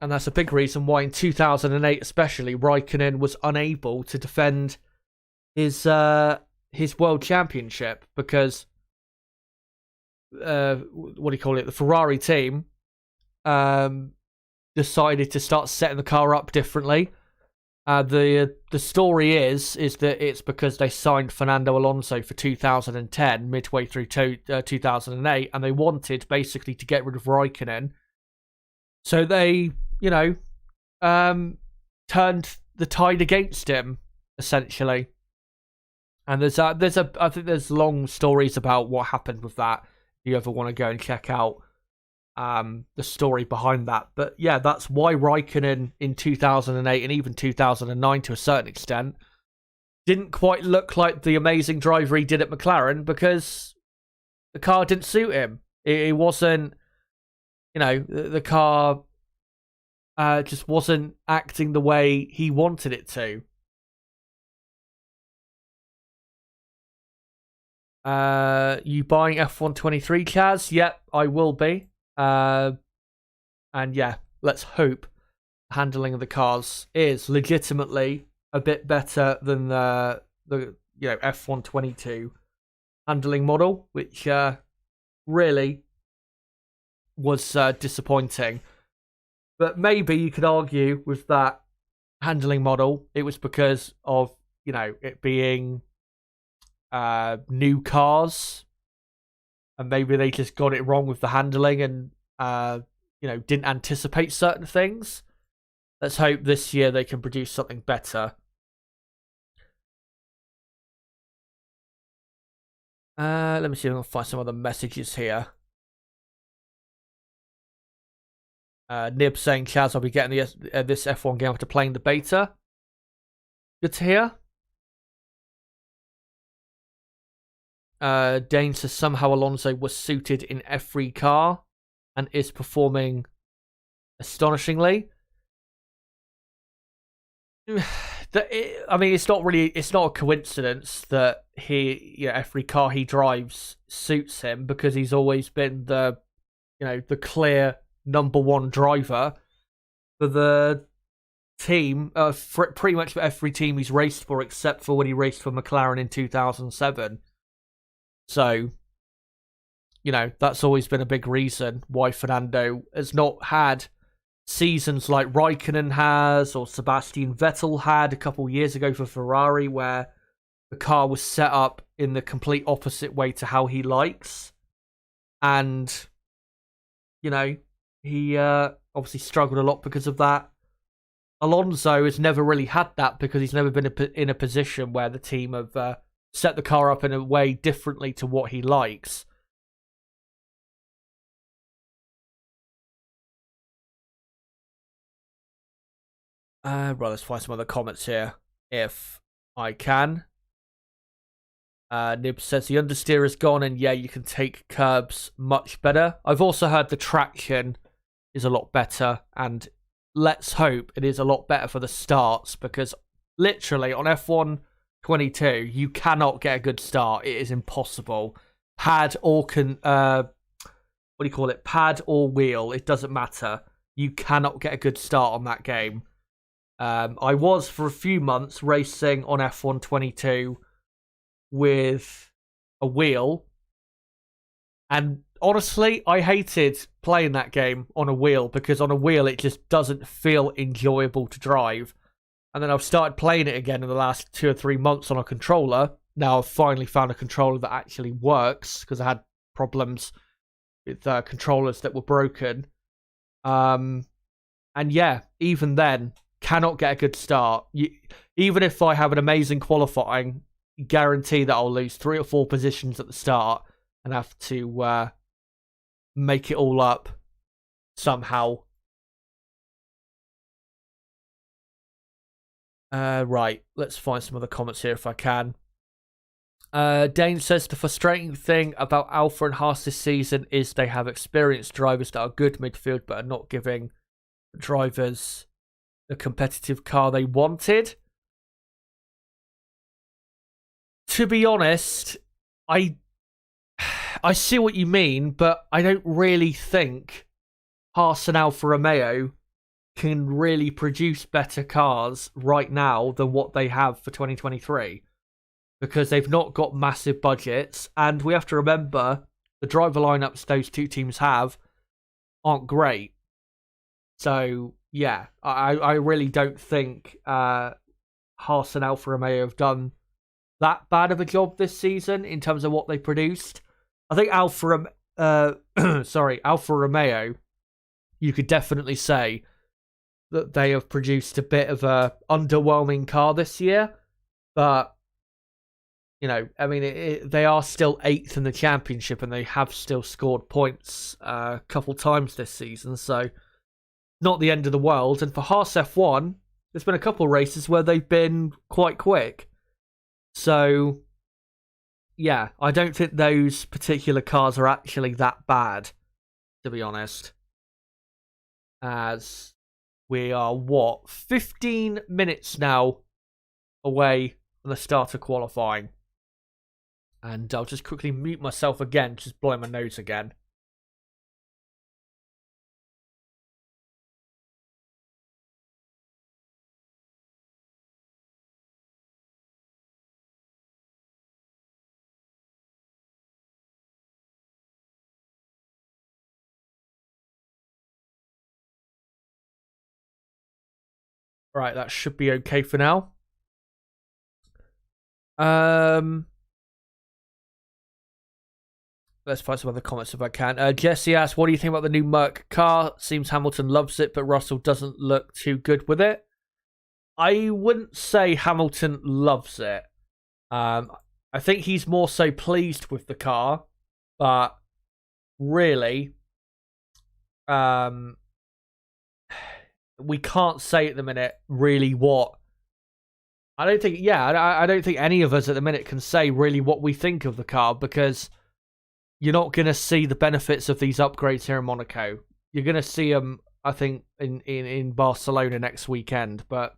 And that's a big reason why in 2008 especially, Raikkonen was unable to defend his world championship because, the Ferrari team decided to start setting the car up differently. The story is that it's because they signed Fernando Alonso for 2010, midway through 2008, and they wanted basically to get rid of Raikkonen. So they, turned the tide against him, essentially. And I think there's long stories about what happened with that. If you ever want to go and check out the story behind that. But yeah, that's why Raikkonen in 2008 and even 2009 to a certain extent didn't quite look like the amazing driver he did at McLaren, because the car didn't suit him. It wasn't, the car just wasn't acting the way he wanted it to. You buying F123, Chaz? Yep, I will be. And yeah, let's hope the handling of the cars is legitimately a bit better than the F122 handling model, which really was disappointing. But maybe you could argue with that handling model, it was because of, it being new cars, and maybe they just got it wrong with the handling and didn't anticipate certain things. Let's hope this year they can produce something better. Let me see if I can find some other messages here. Nib saying, Chaz, I'll be getting this F1 game after playing the beta. Good to hear. Dane says somehow Alonso was suited in every car and is performing astonishingly. It's not a coincidence that every car he drives suits him, because he's always been the clear number one driver for the team, for pretty much for every team he's raced for, except for when he raced for McLaren in 2007. So, that's always been a big reason why Fernando has not had seasons like Raikkonen has, or Sebastian Vettel had a couple years ago for Ferrari, where the car was set up in the complete opposite way to how he likes. And, he obviously struggled a lot because of that. Alonso has never really had that, because he's never been in a position where the team have set the car up in a way differently to what he likes. Right, let's find some other comments here, if I can. Nib says the understeer is gone, and yeah, you can take curbs much better. I've also heard the traction is a lot better, and let's hope it is a lot better for the starts, because literally on F122 you cannot get a good start. It is impossible. Pad or pad or wheel, it doesn't matter. You cannot get a good start on that game. I was for a few months racing on F122 with a wheel, and honestly, I hated playing that game on a wheel, because on a wheel it just doesn't feel enjoyable to drive. And then I've started playing it again in the last 2 or 3 months on a controller. Now I've finally found a controller that actually works, because I had problems with controllers that were broken. And yeah, even then, cannot get a good start. Even if I have an amazing qualifying, guarantee that I'll lose 3 or 4 positions at the start and have to make it all up somehow. Right, let's find some other comments here if I can. Dane says the frustrating thing about Alfa and Haas this season is they have experienced drivers that are good midfield but are not giving drivers the competitive car they wanted. To be honest, I see what you mean, but I don't really think Haas and Alfa Romeo can really produce better cars right now than what they have for 2023, because they've not got massive budgets, and we have to remember the driver lineups those two teams have aren't great. So yeah, I really don't think Haas and Alfa Romeo have done that bad of a job this season in terms of what they produced. I think Alfa Romeo, you could definitely say that they have produced a bit of a underwhelming car this year, but I mean, they are still 8th in the championship, and they have still scored points a couple times this season, so not the end of the world. And for Haas F1, there's been a couple races where they've been quite quick. So, yeah, I don't think those particular cars are actually that bad, to be honest. As we are, 15 minutes now away from the start of qualifying. And I'll just quickly mute myself again, just blowing my nose again. Right, that should be okay for now. Let's find some other comments if I can. Jesse asks, what do you think about the new Merc car? Seems Hamilton loves it, but Russell doesn't look too good with it. I wouldn't say Hamilton loves it. I think he's more so pleased with the car, but really, we can't say at the minute really what. I don't think any of us at the minute can say really what we think of the car, because you're not going to see the benefits of these upgrades here in Monaco. You're going to see them, I think, in Barcelona next weekend, but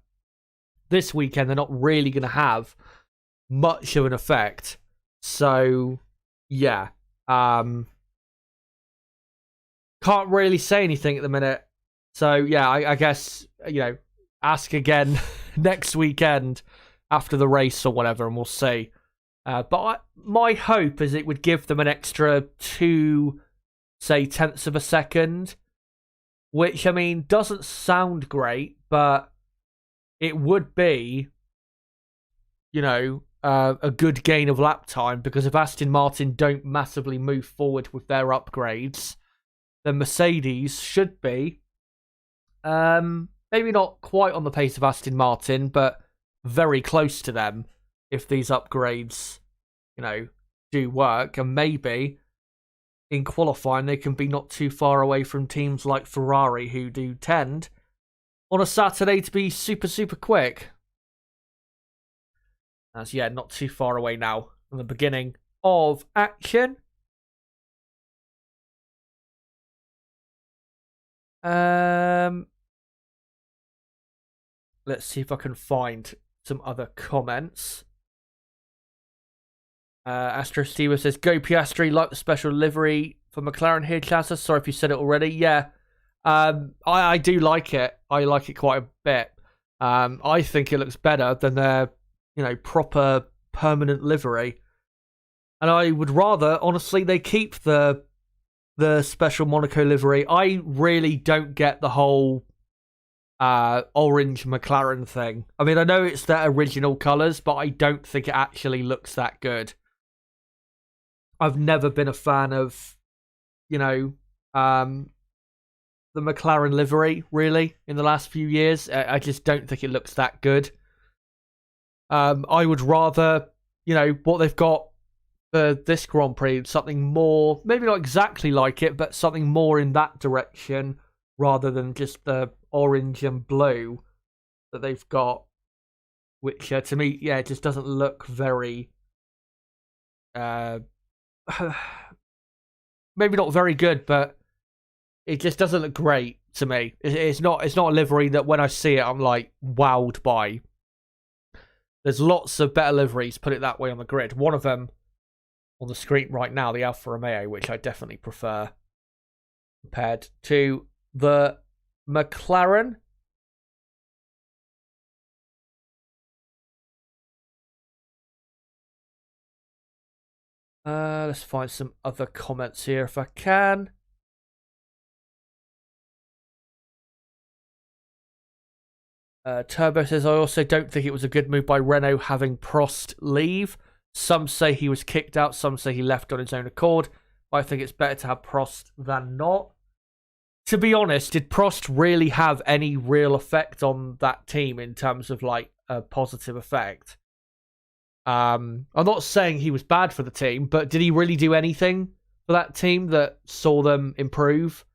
this weekend they're not really going to have much of an effect. So, yeah. Can't really say anything at the minute. So, yeah, I guess, ask again next weekend after the race or whatever, and we'll see. But my hope is it would give them an extra 2, say, tenths of a second, which, I mean, doesn't sound great, but it would be, a good gain of lap time, because if Aston Martin don't massively move forward with their upgrades, then Mercedes should be, maybe not quite on the pace of Aston Martin, but very close to them if these upgrades, do work. And maybe in qualifying they can be not too far away from teams like Ferrari, who do tend on a Saturday to be super, super quick. As, yeah, not too far away now from the beginning of action. Let's see if I can find some other comments. Astro Stever says, go Piastri, like the special livery for McLaren here, Chazza. Sorry if you said it already. Yeah, I do like it. I like it quite a bit. I think it looks better than their, proper permanent livery. And I would rather, honestly, they keep the special Monaco livery. I really don't get the whole orange McLaren thing. I mean, I know it's their original colours, but I don't think it actually looks that good. I've never been a fan of, the McLaren livery, really, in the last few years. I just don't think it looks that good. I would rather, what they've got for this Grand Prix, something more, maybe not exactly like it, but something more in that direction, rather than just the orange and blue that they've got, which to me, it just doesn't look very, maybe not very good, but it just doesn't look great to me. It's not a livery that when I see it, I'm like wowed by. There's lots of better liveries, put it that way, on the grid. One of them on the screen right now, the Alfa Romeo, which I definitely prefer compared to the McLaren. Let's find some other comments here if I can. Turbo says, I also don't think it was a good move by Renault having Prost leave. Some say he was kicked out, some say he left on his own accord. But I think it's better to have Prost than not. to be honest, did Prost really have any real effect on that team in terms of like a positive effect? I'm not saying he was bad for the team, but did he really do anything for that team that saw them improve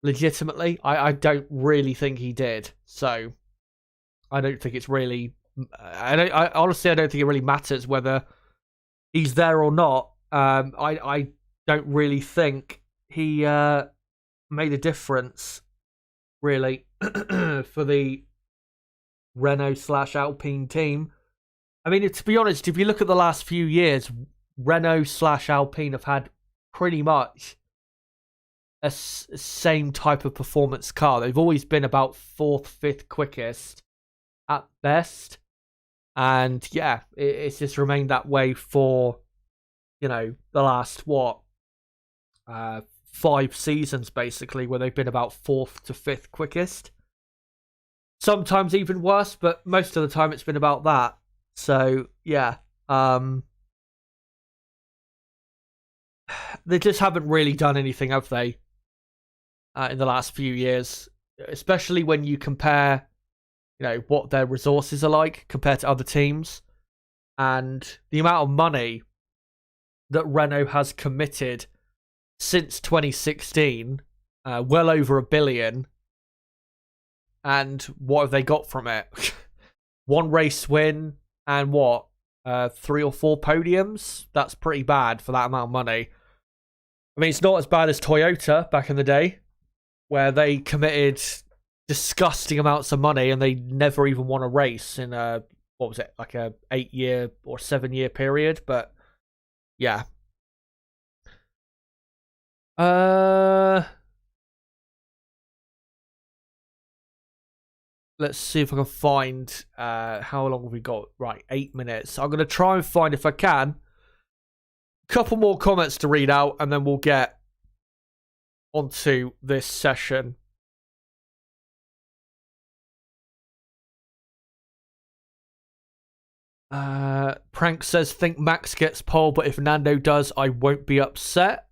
legitimately? I don't really think he did. So I don't think it's really. I honestly, I don't think it really matters whether he's there or not. I don't really think he made a difference really for the Renault/Alpine team. I mean, to be honest, if you look at the last few years, Renault/Alpine have had pretty much a same type of performance car. They've always been about 4th, 5th quickest at best. And yeah, it's just remained that way for, the last, 5 seasons, basically, where they've been about 4th to 5th quickest. Sometimes even worse, but most of the time it's been about that. So, yeah. They just haven't really done anything, have they? In the last few years. Especially when you compare, what their resources are like compared to other teams. And the amount of money that Renault has committed since 2016, well over $1 billion. And what have they got from it? 1 race win and 3 or 4 podiums? That's pretty bad for that amount of money. I mean, it's not as bad as Toyota back in the day, where they committed disgusting amounts of money and they never even won a race in a 8-year or 7-year period. But yeah. Let's see if I can find how long have we got? Right, 8 minutes. I'm going to try and find, if I can, a couple more comments to read out, and then we'll get onto this session. Prank says, think Max gets pole, but if Nando does, I won't be upset.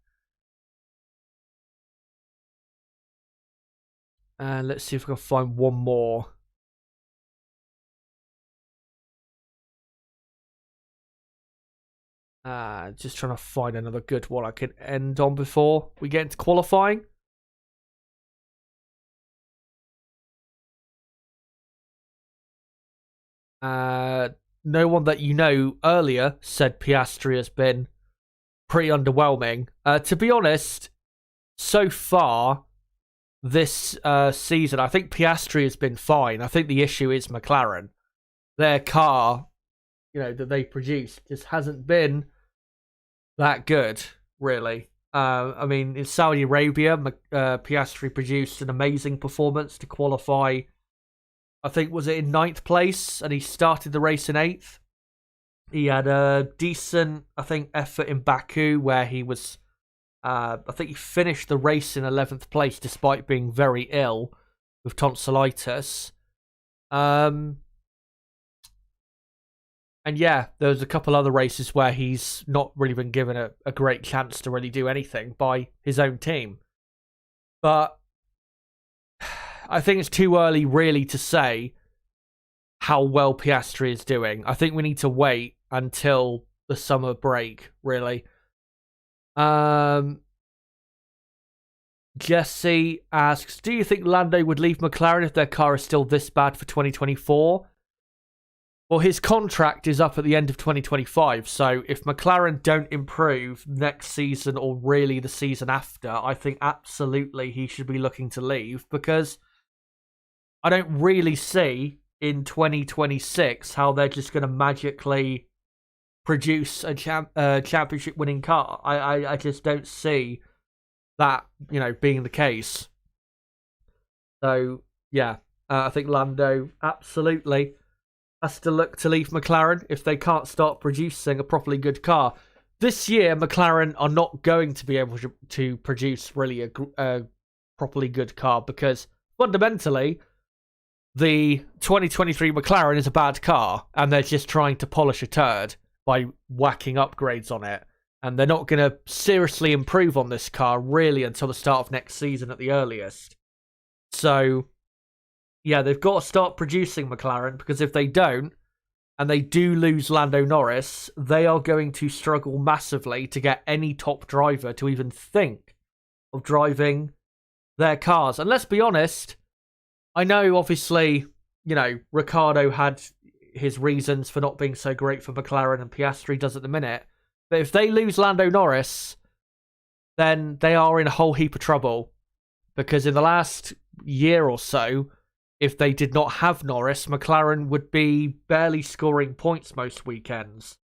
Let's see if I can find one more. Just trying to find another good one I can end on before we get into qualifying. No one that you know earlier said Piastri has been pretty underwhelming. To be honest, so far this season, I think Piastri has been fine. I think the issue is McLaren. Their car, that they produce just hasn't been that good, really. I mean, in Saudi Arabia, Piastri produced an amazing performance to qualify. I think, was it in 9th place? And he started the race in 8th. He had a decent, effort in Baku, where he was, I think he finished the race in 11th place, despite being very ill with tonsillitis. And yeah, there's a couple other races where he's not really been given a great chance to really do anything by his own team. But I think it's too early really to say how well Piastri is doing. I think we need to wait until the summer break, really. Jesse asks, do you think Lando would leave McLaren if their car is still this bad for 2024? Well, his contract is up at the end of 2025, so if McLaren don't improve next season or really the season after, I think absolutely he should be looking to leave, because I don't really see in 2026 how they're just going to magically produce a championship-winning car. I just don't see that, being the case. So, yeah, I think Lando absolutely has to look to leave McLaren if they can't start producing a properly good car. This year, McLaren are not going to be able to produce really a properly good car, because fundamentally, the 2023 McLaren is a bad car, and they're just trying to polish a turd by whacking upgrades on it. And they're not going to seriously improve on this car really until the start of next season at the earliest. So, yeah, they've got to start producing McLaren, because if they don't, and they do lose Lando Norris, they are going to struggle massively to get any top driver to even think of driving their cars. And let's be honest, I know obviously, Ricciardo had his reasons for not being so great for McLaren, and Piastri does at the minute. But if they lose Lando Norris, then they are in a whole heap of trouble. Because in the last year or so, if they did not have Norris, McLaren would be barely scoring points most weekends.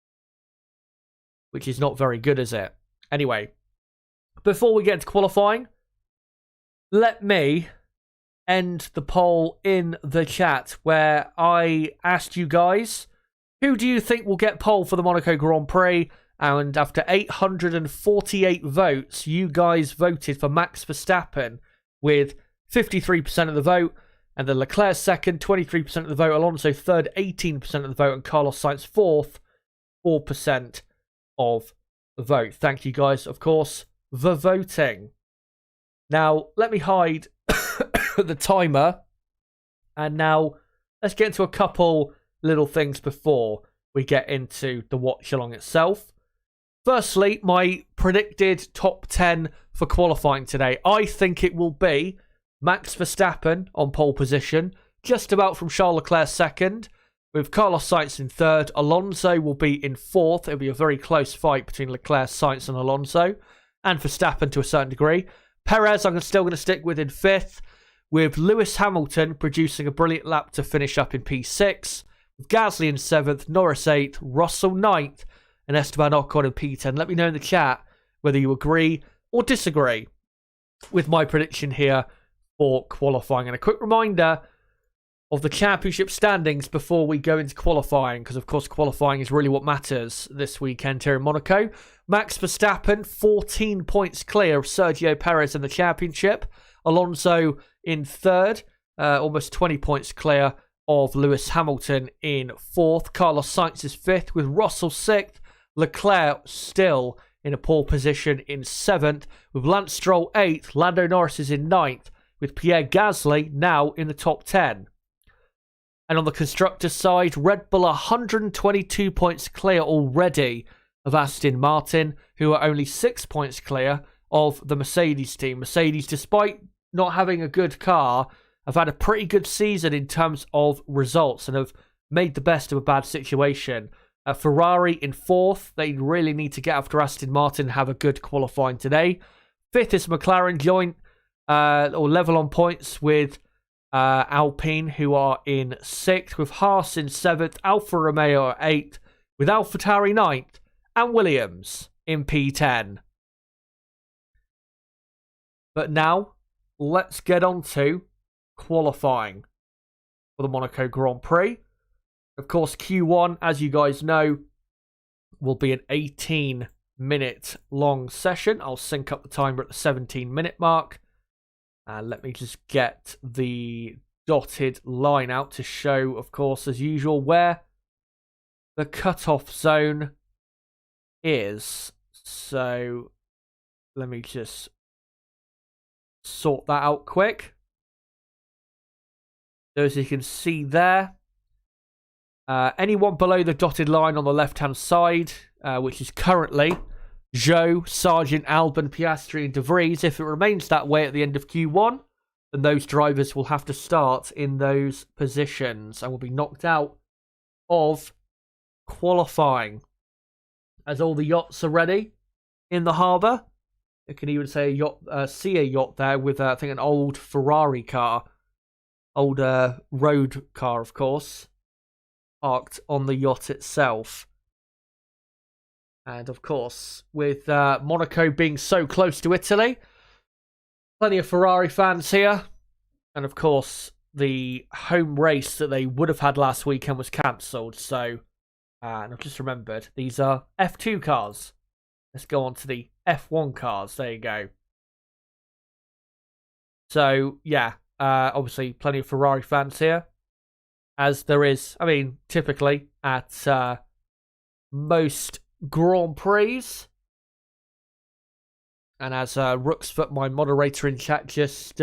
Which is not very good, is it? Anyway, before we get into qualifying, let me end the poll in the chat where I asked you guys, who do you think will get pole for the Monaco Grand Prix? And after 848 votes, you guys voted for Max Verstappen with 53% of the vote, and then Leclerc second, 23% of the vote, Alonso third, 18% of the vote, and Carlos Sainz fourth, 4% of the vote. Thank you guys, of course, for voting. Now, let me hide the timer, and now let's get into a couple little things before we get into the watch-along itself. Firstly, my predicted top 10 for qualifying today. I think it will be Max Verstappen on pole position, just about from Charles Leclerc second, with Carlos Sainz in third. Alonso will be in fourth. It'll be a very close fight between Leclerc, Sainz and Alonso, and Verstappen to a certain degree. Perez, I'm still going to stick with in fifth, with Lewis Hamilton producing a brilliant lap to finish up in P6, with Gasly in seventh, Norris eighth, Russell ninth, and Esteban Ocon in P10. Let me know in the chat whether you agree or disagree with my prediction here for qualifying. And a quick reminder of the championship standings before we go into qualifying, because of course qualifying is really what matters this weekend here in Monaco. Max Verstappen 14 points clear of Sergio Perez in the championship. Alonso in third, almost 20 points clear of Lewis Hamilton in fourth. Carlos Sainz is fifth, with Russell sixth. Leclerc still in a pole position in seventh, with Lance Stroll eighth. Lando Norris is in ninth, with Pierre Gasly now in the top 10. And on the constructor side, Red Bull 122 points clear already of Aston Martin, who are only 6 points clear of the Mercedes team. Mercedes, despite not having a good car, have had a pretty good season in terms of results and have made the best of a bad situation. Ferrari in fourth. They really need to get after Aston Martin and have a good qualifying today. Fifth is McLaren, joint or level on points with Alpine, who are in sixth, with Haas in seventh, Alfa Romeo at eighth, with AlphaTauri ninth, and Williams in P10. But now, let's get on to qualifying for the Monaco Grand Prix. Of course, Q1, as you guys know, will be an 18-minute long session. I'll sync up the timer at the 17-minute mark. And let me just get the dotted line out to show, of course, as usual, where the cutoff zone is. So let me just sort that out quick. So as you can see there, anyone below the dotted line on the left-hand side, which is currently Zhou, Sargent, Albon, Piastri and De Vries, if it remains that way at the end of Q1, then those drivers will have to start in those positions and will be knocked out of qualifying. As all the yachts are ready in the harbour. You can even say a yacht, see a yacht there with, I think, an old Ferrari car. Old road car, of course. Parked on the yacht itself. And, of course, with Monaco being so close to Italy, plenty of Ferrari fans here. And, of course, the home race that they would have had last weekend was cancelled. So, and I've just remembered, these are F2 cars. Let's go on to the F1 cars. There you go. So, yeah, obviously plenty of Ferrari fans here. As there is, I mean, typically at most Grand Prix. And as Rooksfoot, my moderator in chat, just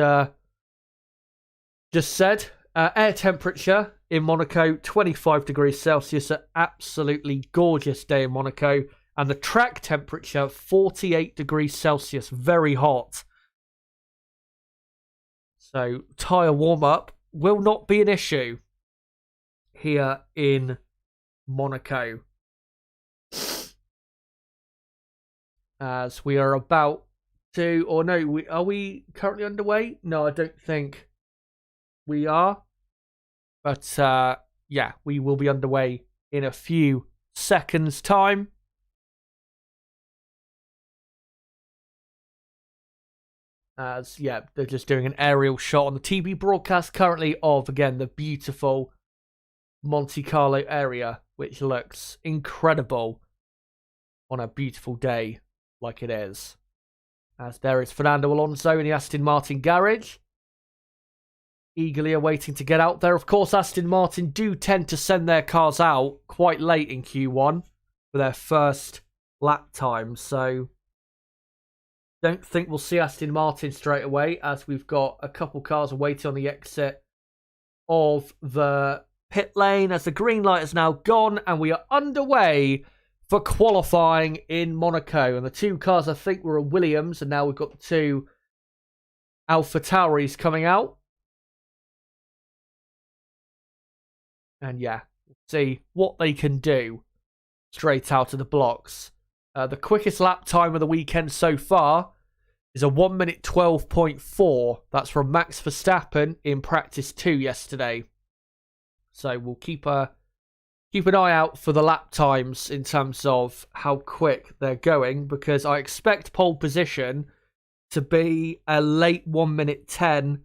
said, air temperature in Monaco, 25 degrees Celsius, an absolutely gorgeous day in Monaco. And the track temperature, 48 degrees Celsius, very hot. So tyre warm-up will not be an issue here in Monaco. As we are about to, or no, are we currently underway? No, I don't think we are. But yeah, we will be underway in a few seconds' time. As, yeah, they're just doing an aerial shot on the TV broadcast currently of, again, the beautiful Monte Carlo area, which looks incredible on a beautiful day like it is. As there is Fernando Alonso in the Aston Martin garage, eagerly awaiting to get out there. Of course, Aston Martin do tend to send their cars out quite late in Q1 for their first lap time, so don't think we'll see Aston Martin straight away, as we've got a couple cars waiting on the exit of the pit lane as the green light is now gone and we are underway for qualifying in Monaco. And the two cars I think were a Williams, and now we've got the two AlphaTauris coming out. And yeah, we'll see what they can do straight out of the blocks. The quickest lap time of the weekend so far is a 1 minute 12.4. That's from Max Verstappen in practice 2 yesterday. So we'll keep an eye out for the lap times in terms of how quick they're going, because I expect pole position to be a late 1 minute 10.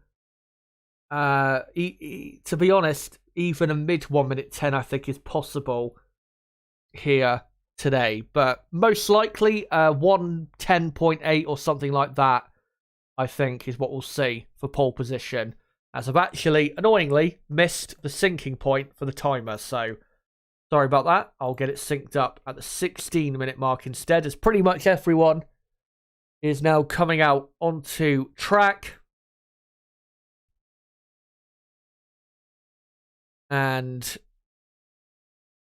To be honest, even a mid 1 minute 10 I think is possible here today, but most likely 1:10.8 or something like that I think is what we'll see for pole position, as I've actually annoyingly missed the syncing point for the timer, so sorry about that. I'll get it synced up at the 16-minute mark instead, as pretty much everyone is now coming out onto track. And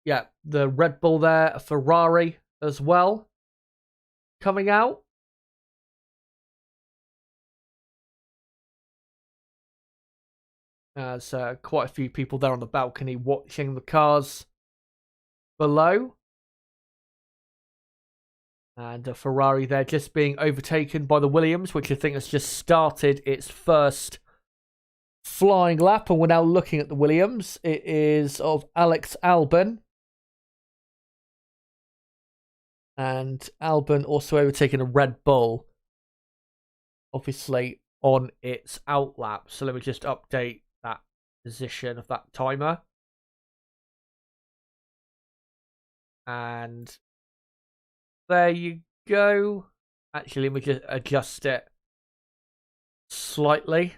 yeah, the Red Bull there, a Ferrari as well, coming out. There's quite a few people there on the balcony watching the cars below. And a Ferrari there just being overtaken by the Williams, which I think has just started its first flying lap. And we're now looking at the Williams. It is of Alex Albon. And Albon also overtaking a Red Bull, obviously, on its outlap. So let me just update that position of that timer. And there you go. Actually, let me just adjust it slightly.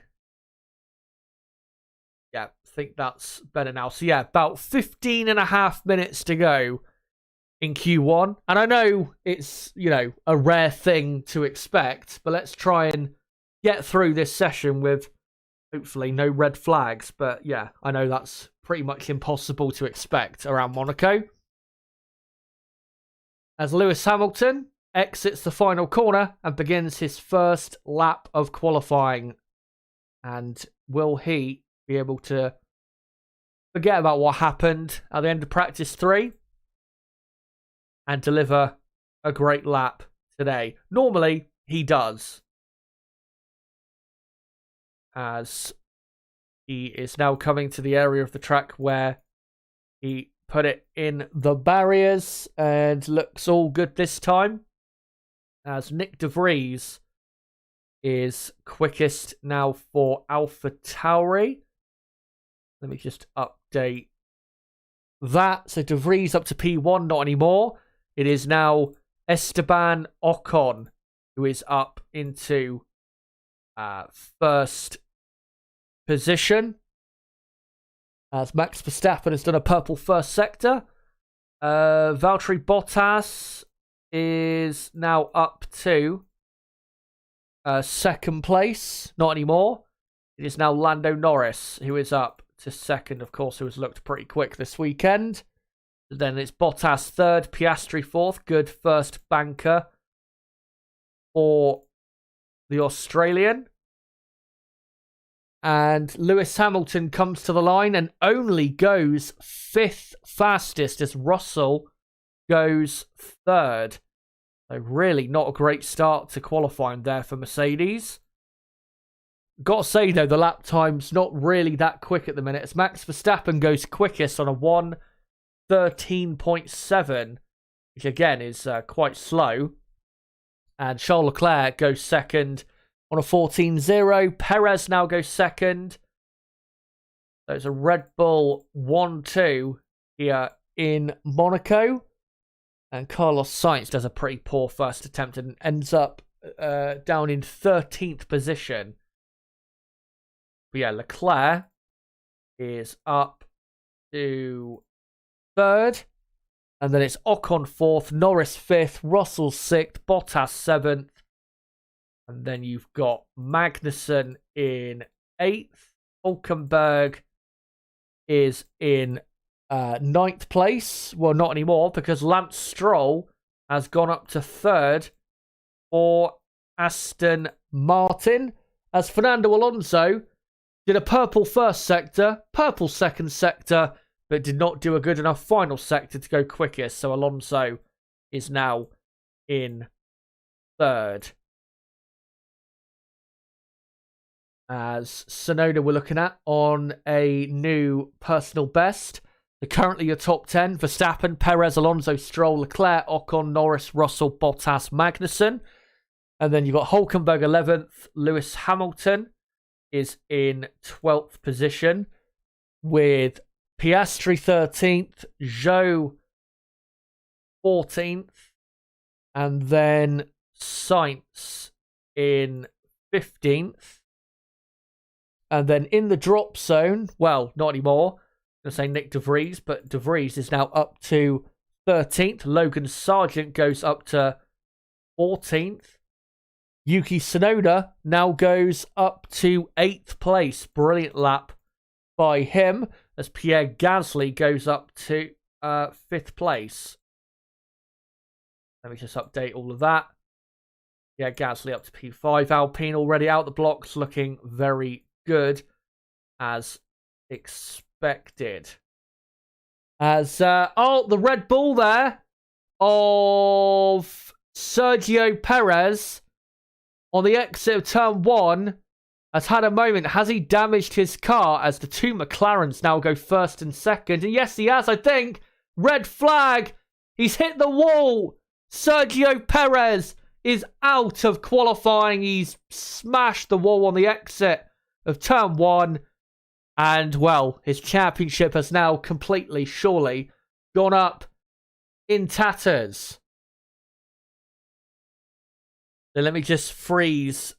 Yeah, I think that's better now. So yeah, about 15.5 minutes to go in Q1. And I know it's, you know, a rare thing to expect, but let's try and get through this session with hopefully no red flags. But yeah, I know that's pretty much impossible to expect around Monaco. As Lewis Hamilton exits the final corner and begins his first lap of qualifying. And will he be able to forget about what happened at the end of practice 3 and deliver a great lap today? Normally, he does, as he is now coming to the area of the track where he put it in the barriers, and looks all good this time, as Nick De Vries is quickest now for AlphaTauri. Let me just update that. So De Vries up to P1, not anymore. It is now Esteban Ocon who is up into first position, as Max Verstappen has done a purple first sector. Valtteri Bottas is now up to second place. Not anymore. It is now Lando Norris who is up to second, of course, who has looked pretty quick this weekend. Then it's Bottas third, Piastri fourth. Good first banker for the Australian. And Lewis Hamilton comes to the line and only goes fifth fastest as Russell goes third. So really not a great start to qualifying there for Mercedes. Got to say, though, the lap time's not really that quick at the minute. As Max Verstappen goes quickest on a 1:13.7, which again is quite slow. And Charles Leclerc goes second on a 14.0. Perez now goes second. So it's a Red Bull 1-2 here in Monaco. And Carlos Sainz does a pretty poor first attempt and ends up down in 13th position. But yeah, Leclerc is up to third. And then it's Ocon fourth, Norris fifth, Russell sixth, Bottas seventh. And then you've got Magnussen in eighth. Hulkenberg is in ninth place. Well, not anymore, because Lance Stroll has gone up to third for Aston Martin. As Fernando Alonso did a purple first sector, purple second sector, but did not do a good enough final sector to go quickest. So Alonso is now in third. As Tsunoda we're looking at on a new personal best. So currently your top 10, Verstappen, Perez, Alonso, Stroll, Leclerc, Ocon, Norris, Russell, Bottas, Magnussen. And then you've got Hulkenberg 11th, Lewis Hamilton is in 12th position with Piastri 13th, Zhou 14th, and then Sainz in 15th. And then in the drop zone, well, not anymore. I'm going to say Nick De Vries, but De Vries is now up to 13th. Logan Sargent goes up to 14th. Yuki Tsunoda now goes up to 8th place. Brilliant lap by him as Pierre Gasly goes up to 5th place. Let me just update all of that. Yeah, Gasly up to P5. Alpine already out the blocks, looking very good as expected. As the Red Bull there of Sergio Perez on the exit of turn 1 has had a moment. Has he damaged his car as the two McLarens now go first and second? And yes, he has, I think. Red flag. He's hit the wall. Sergio Perez is out of qualifying. He's smashed the wall on the exit of turn 1. And, well, his championship has now completely, surely, gone up in tatters. So let me just freeze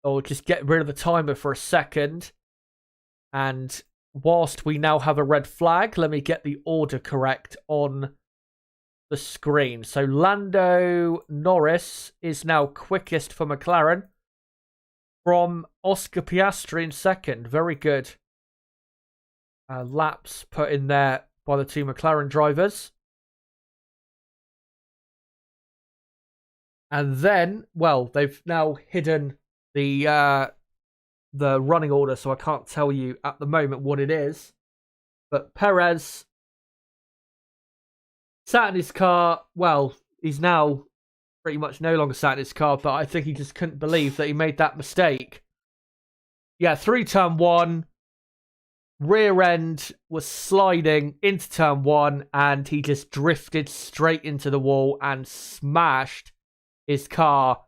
or just get rid of the timer for a second. And whilst we now have a red flag, let me get the order correct on the screen. So Lando Norris is now quickest for McLaren from Oscar Piastri in second. Very good laps put in there by the two McLaren drivers. And then, well, they've now hidden the running order, so I can't tell you at the moment what it is. But Perez sat in his car. Well, he's now pretty much no longer sat in his car, but I think he just couldn't believe that he made that mistake. Yeah, through turn 1, rear end was sliding into turn 1, and he just drifted straight into the wall and smashed his car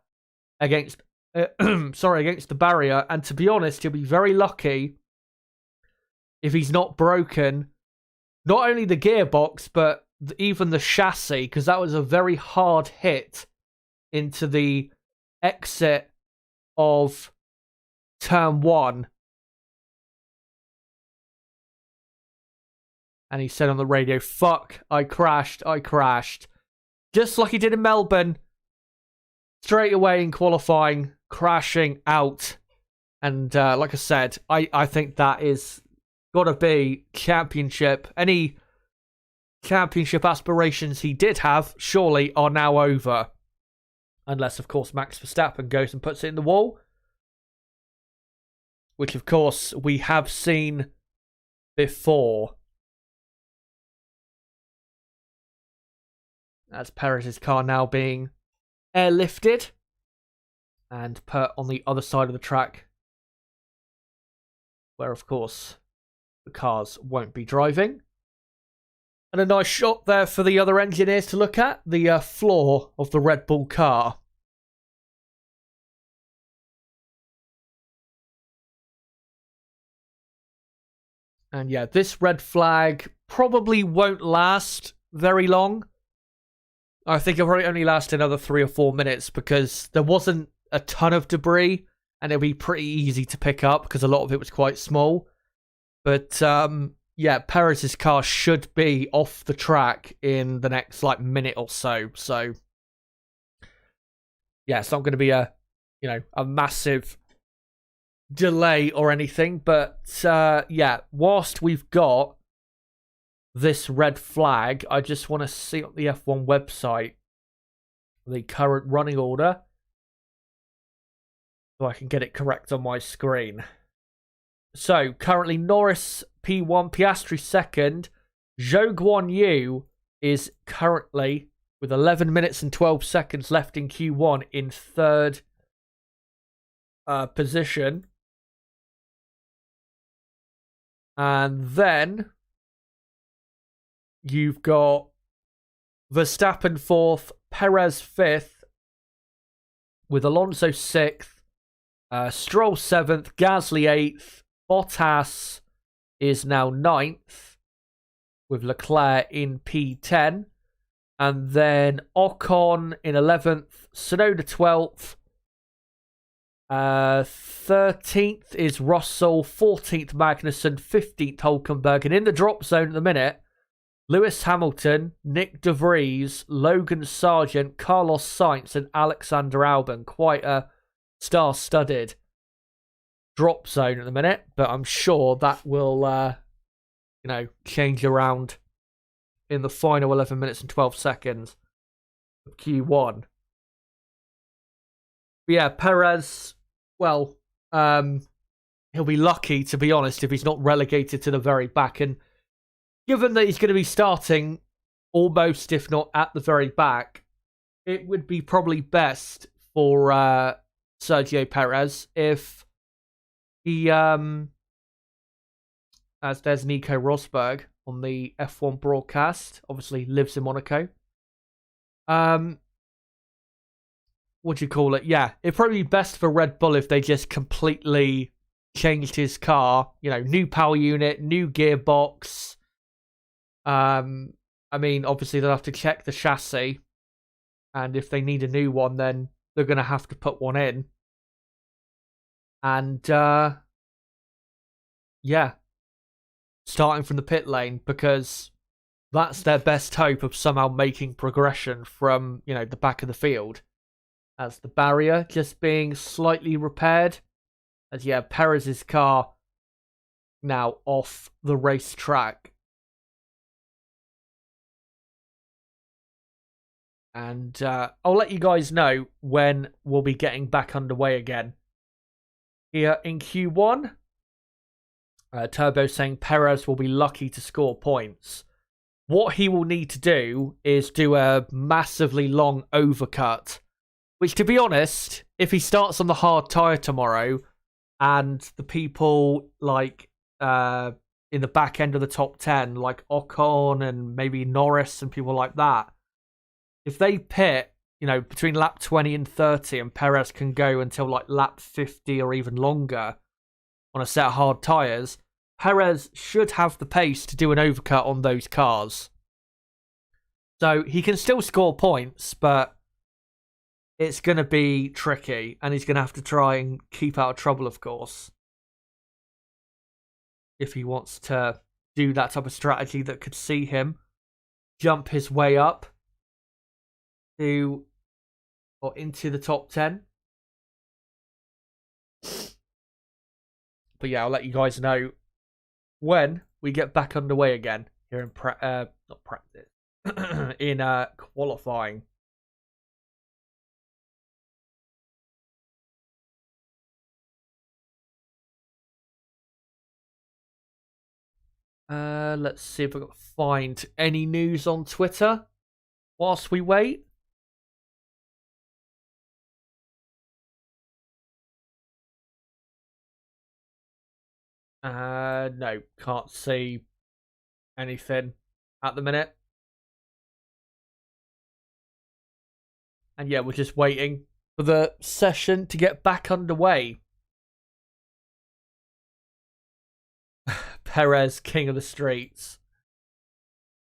against against the barrier. And to be honest, he'll be very lucky if he's not broken not only the gearbox but even the chassis, because that was a very hard hit into the exit of turn 1. And he said on the radio, "Fuck, I crashed. Just like he did in Melbourne. Straight away in qualifying, crashing out. And like I said, I think that is got to be championship. Any championship aspirations he did have, surely, are now over. Unless, of course, Max Verstappen goes and puts it in the wall. Which, of course, we have seen before. As Perez's car now being airlifted and put on the other side of the track, where, of course, the cars won't be driving. And a nice shot there for the other engineers to look at, the floor of the Red Bull car. And yeah, this red flag probably won't last very long. I think it'll probably only last another 3 or 4 minutes because there wasn't a ton of debris and it'll be pretty easy to pick up because a lot of it was quite small. But yeah, Perez's car should be off the track in the next minute or so. So yeah, it's not going to be a massive delay or anything. But yeah, whilst we've got this red flag, I just want to see on the F1 website the current running order so I can get it correct on my screen. So, currently Norris P1, Piastri second. Zhou Guanyu is currently, with 11 minutes and 12 seconds left in Q1, in third position. And then you've got Verstappen 4th, Perez 5th, with Alonso 6th, Stroll 7th, Gasly 8th, Bottas is now 9th, with Leclerc in P10, and then Ocon in 11th, Tsunoda 12th, 13th is Russell, 14th Magnussen, 15th Hulkenberg, and in the drop zone at the minute, Lewis Hamilton, Nick De Vries, Logan Sargent, Carlos Sainz, and Alexander Albon. Quite a star-studded drop zone at the minute, but I'm sure that will, change around in the final 11 minutes and 12 seconds of Q1. But yeah, Perez, well, he'll be lucky, to be honest, if he's not relegated to the very back. And given that he's going to be starting almost, if not at the very back, it would be probably best for Sergio Perez if he, as there's Nico Rosberg on the F1 broadcast, obviously lives in Monaco. What do you call it? Yeah, it'd probably be best for Red Bull if they just completely changed his car. New power unit, new gearbox. I mean, obviously they'll have to check the chassis, and if they need a new one, then they're going to have to put one in. And yeah, starting from the pit lane, because that's their best hope of somehow making progression from, the back of the field. As the barrier just being slightly repaired. As yeah, Perez's car now off the racetrack. And I'll let you guys know when we'll be getting back underway again. Here in Q1, Turbo saying Perez will be lucky to score points. What he will need to do is do a massively long overcut. Which, to be honest, if he starts on the hard tyre tomorrow and the people in the back end of the top 10, like Ocon and maybe Norris and people like that, if they pit, between lap 20 and 30 and Perez can go until lap 50 or even longer on a set of hard tyres, Perez should have the pace to do an overcut on those cars. So he can still score points, but it's going to be tricky, and he's going to have to try and keep out of trouble, of course, if he wants to do that type of strategy that could see him jump his way up to or into the top 10. But yeah, I'll let you guys know when we get back underway again here in not practice in qualifying. Let's see if I can find any news on Twitter whilst we wait. No, can't see anything at the minute. And yeah, we're just waiting for the session to get back underway. Perez, king of the streets.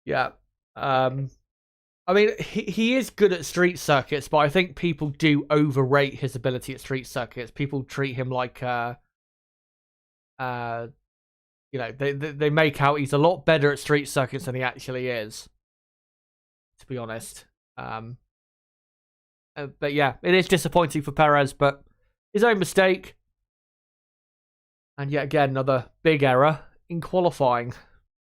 Yeah. I mean, he is good at street circuits, but I think people do overrate his ability at street circuits. People treat him like, they make out he's a lot better at street circuits than he actually is, to be honest. But yeah, it is disappointing for Perez, but his own mistake. And yet again, another big error in qualifying,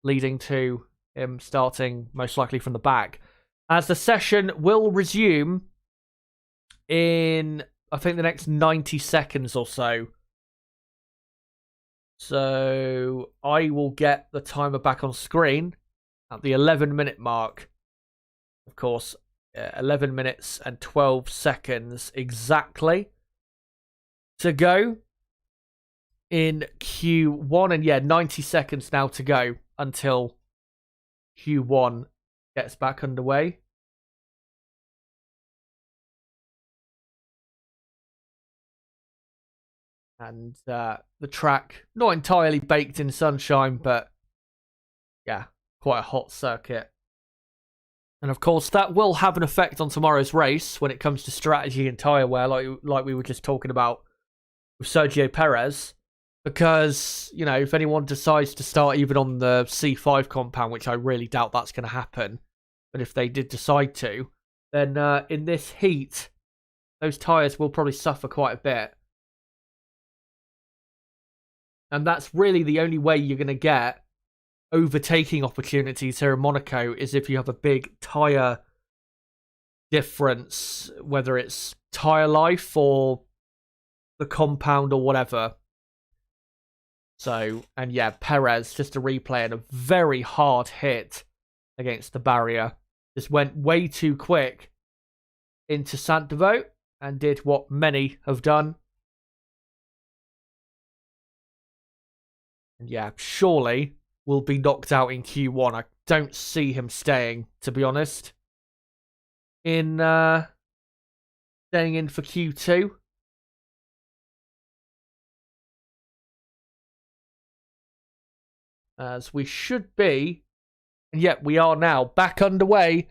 leading to him starting most likely from the back. As the session will resume in, I think, the next 90 seconds or so. So I will get the timer back on screen at the 11-minute mark. Of course, 11 minutes and 12 seconds exactly to go in Q1. And yeah, 90 seconds now to go until Q1 gets back underway. And the track, not entirely baked in sunshine, but yeah, quite a hot circuit. And of course, that will have an effect on tomorrow's race when it comes to strategy and tyre wear, like we were just talking about with Sergio Perez. Because, you know, if anyone decides to start even on the C5 compound, which I really doubt that's going to happen, but if they did decide to, then in this heat, those tyres will probably suffer quite a bit. And that's really the only way you're going to get overtaking opportunities here in Monaco, is if you have a big tyre difference, whether it's tyre life or the compound or whatever. So, and yeah, Perez, just a replay and a very hard hit against the barrier. Just went way too quick into Saint-Devote and did what many have done. And yeah, surely will be knocked out in Q1. I don't see him staying, to be honest. In staying in for Q2. As we should be. And yet we are now back underway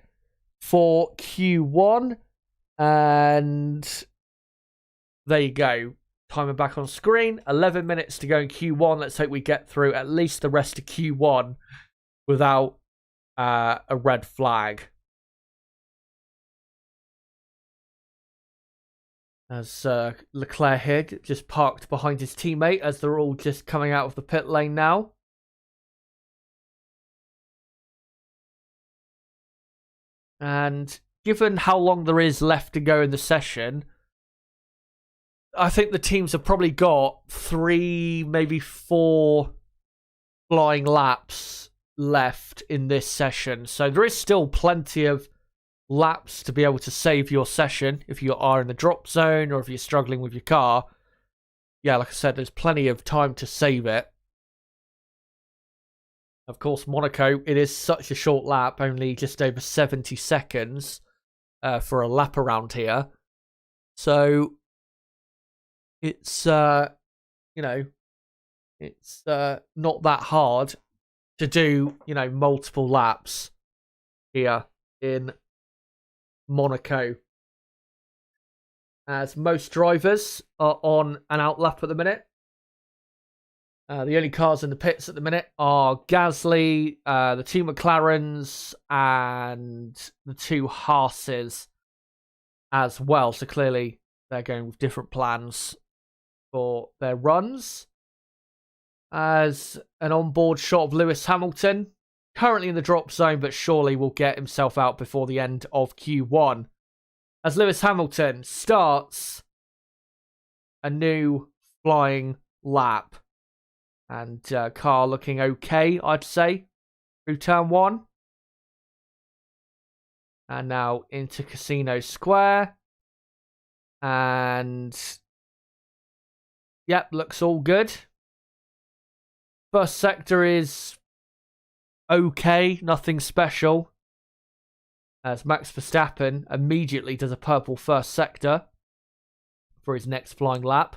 for Q1. And there you go. Timer back on screen. 11 minutes to go in Q1. Let's hope we get through at least the rest of Q1 without a red flag. As Leclerc here just parked behind his teammate as they're all just coming out of the pit lane now. And given how long there is left to go in the session, I think the teams have probably got 3, maybe 4 flying laps left in this session. So there is still plenty of laps to be able to save your session if you are in the drop zone or if you're struggling with your car. Yeah, like I said, there's plenty of time to save it. Of course, Monaco, it is such a short lap, only just over 70 seconds for a lap around here. So it's, it's not that hard to do, multiple laps here in Monaco. As most drivers are on an out lap at the minute. The only cars in the pits at the minute are Gasly, the 2 McLarens, and the 2 Haas's as well. So clearly they're going with different plans for their runs. as an onboard shot of Lewis Hamilton. Currently in the drop zone, but surely will get himself out before the end of Q1. As Lewis Hamilton starts a new flying lap. And car looking okay, I'd say, through turn 1. And now into Casino Square. And yep, looks all good. First sector is okay, nothing special. As Max Verstappen immediately does a purple first sector for his next flying lap.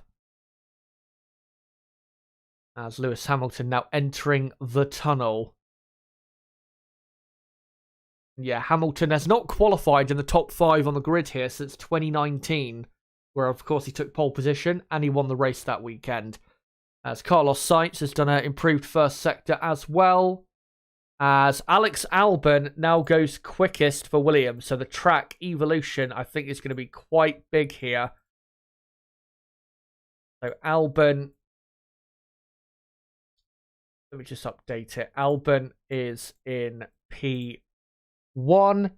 As Lewis Hamilton now entering the tunnel. Yeah, Hamilton has not qualified in the top 5 on the grid here since 2019, where of course he took pole position and he won the race that weekend. As Carlos Sainz has done an improved first sector as well. As Alex Albon now goes quickest for Williams. So the track evolution, I think, is going to be quite big here. So Albon, let me just update it. Albon is in P1.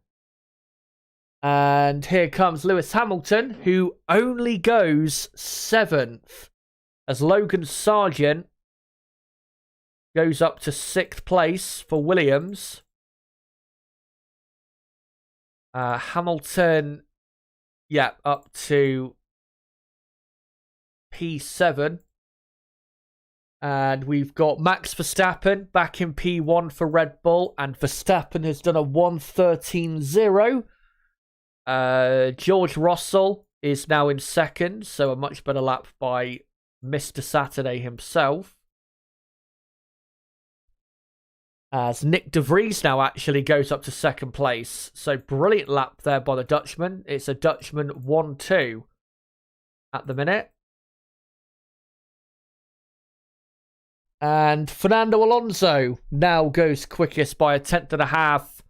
And here comes Lewis Hamilton, who only goes 7th. As Logan Sargent goes up to 6th place for Williams. Hamilton, yeah, up to P7. And we've got Max Verstappen back in P1 for Red Bull. And Verstappen has done a 1:13.0. George Russell is now in 2nd. So a much better lap by Mr. Saturday himself. As Nick de Vries now actually goes up to 2nd place. So brilliant lap there by the Dutchman. It's a Dutchman 1-2 at the minute. And Fernando Alonso now goes quickest by a 10.5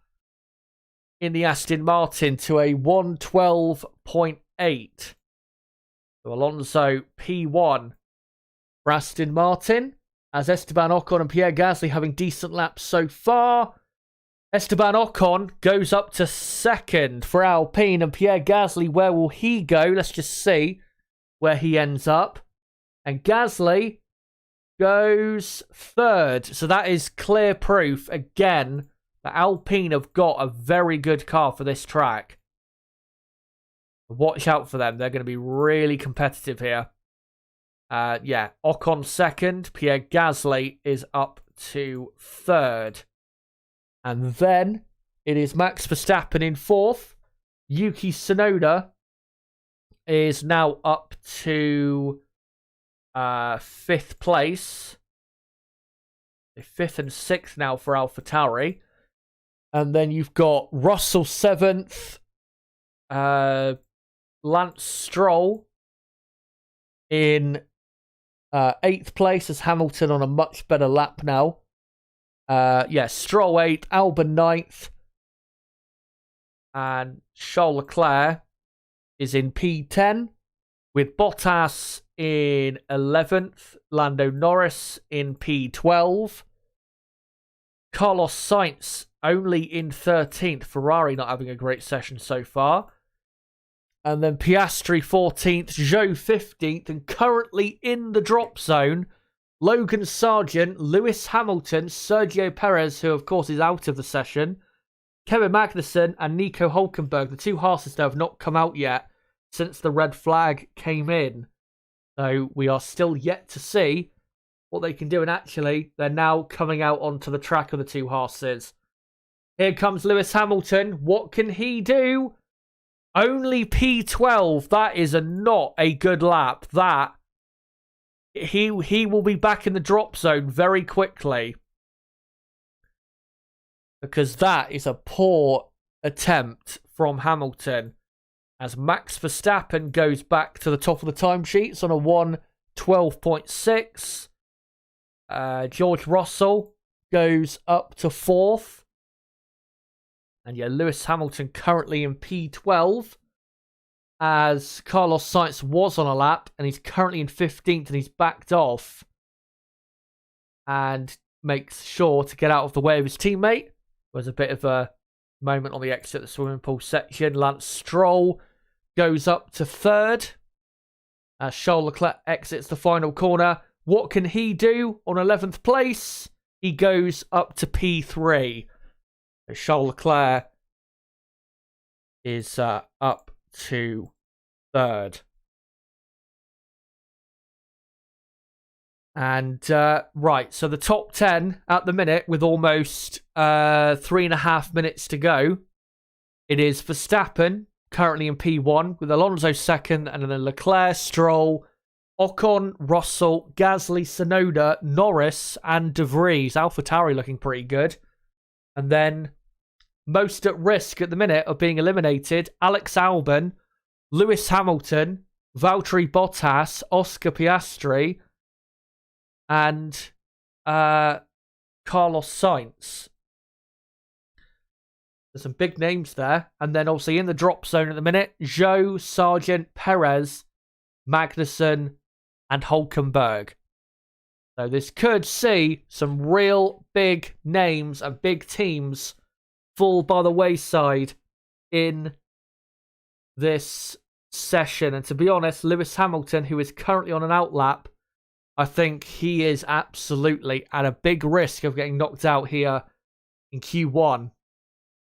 in the Aston Martin to a 1:12.8. So Alonso P1 for Aston Martin. As Esteban Ocon and Pierre Gasly having decent laps so far. Esteban Ocon goes up to 2nd for Alpine. And Pierre Gasly, where will he go? Let's just see where he ends up. And Gasly goes 3rd. So that is clear proof, again, that Alpine have got a very good car for this track. Watch out for them. They're going to be really competitive here. Yeah, Ocon 2nd. Pierre Gasly is up to 3rd. And then it is Max Verstappen in 4th. Yuki Tsunoda is now up to 5th place. 5th and 6th now for AlphaTauri. And then you've got Russell 7th. Lance Stroll in 8th place as Hamilton on a much better lap now. Yeah, Stroll 8th, Albon 9th. And Charles Leclerc is in P10 with Bottas in 11th, Lando Norris in P12. Carlos Sainz only in 13th. Ferrari not having a great session so far. And then Piastri 14th, Zhou 15th, and currently in the drop zone, Logan Sargent, Lewis Hamilton, Sergio Perez, who of course is out of the session, Kevin Magnussen, and Nico Hulkenberg. The 2 Haas's have not come out yet since the red flag came in. So we are still yet to see what they can do. And actually, they're now coming out onto the track of the 2 Haas's. Here comes Lewis Hamilton. What can he do? Only P12. That is not a good lap. That he will be back in the drop zone very quickly. Because that is a poor attempt from Hamilton. As Max Verstappen goes back to the top of the timesheets on a 1:12.6. George Russell goes up to 4th. And yeah, Lewis Hamilton currently in P12 as Carlos Sainz was on a lap and he's currently in 15th and he's backed off. and makes sure to get out of the way of his teammate. Was a bit of a moment on the exit of the swimming pool section. Lance Stroll goes up to third as Charles Leclerc exits the final corner. What can he do on 11th place? He goes up to P3. Charles Leclerc is up to third. And, right, so the top 10 at the minute with almost 3.5 minutes to go. It is Verstappen, currently in P1, with Alonso second, and then Leclerc, Stroll, Ocon, Russell, Gasly, Tsunoda, Norris, and De Vries. AlphaTauri looking pretty good. And then most at risk at the minute of being eliminated, Alex Albon, Lewis Hamilton, Valtteri Bottas, Oscar Piastri, and Carlos Sainz. There's some big names there. And then obviously in the drop zone at the minute, Zhou, Sargent, Perez, Magnussen, and Hulkenberg. So this could see some real big names and big teams fall by the wayside in this session. And to be honest, Lewis Hamilton, who is currently on an outlap, I think he is absolutely at a big risk of getting knocked out here in Q1.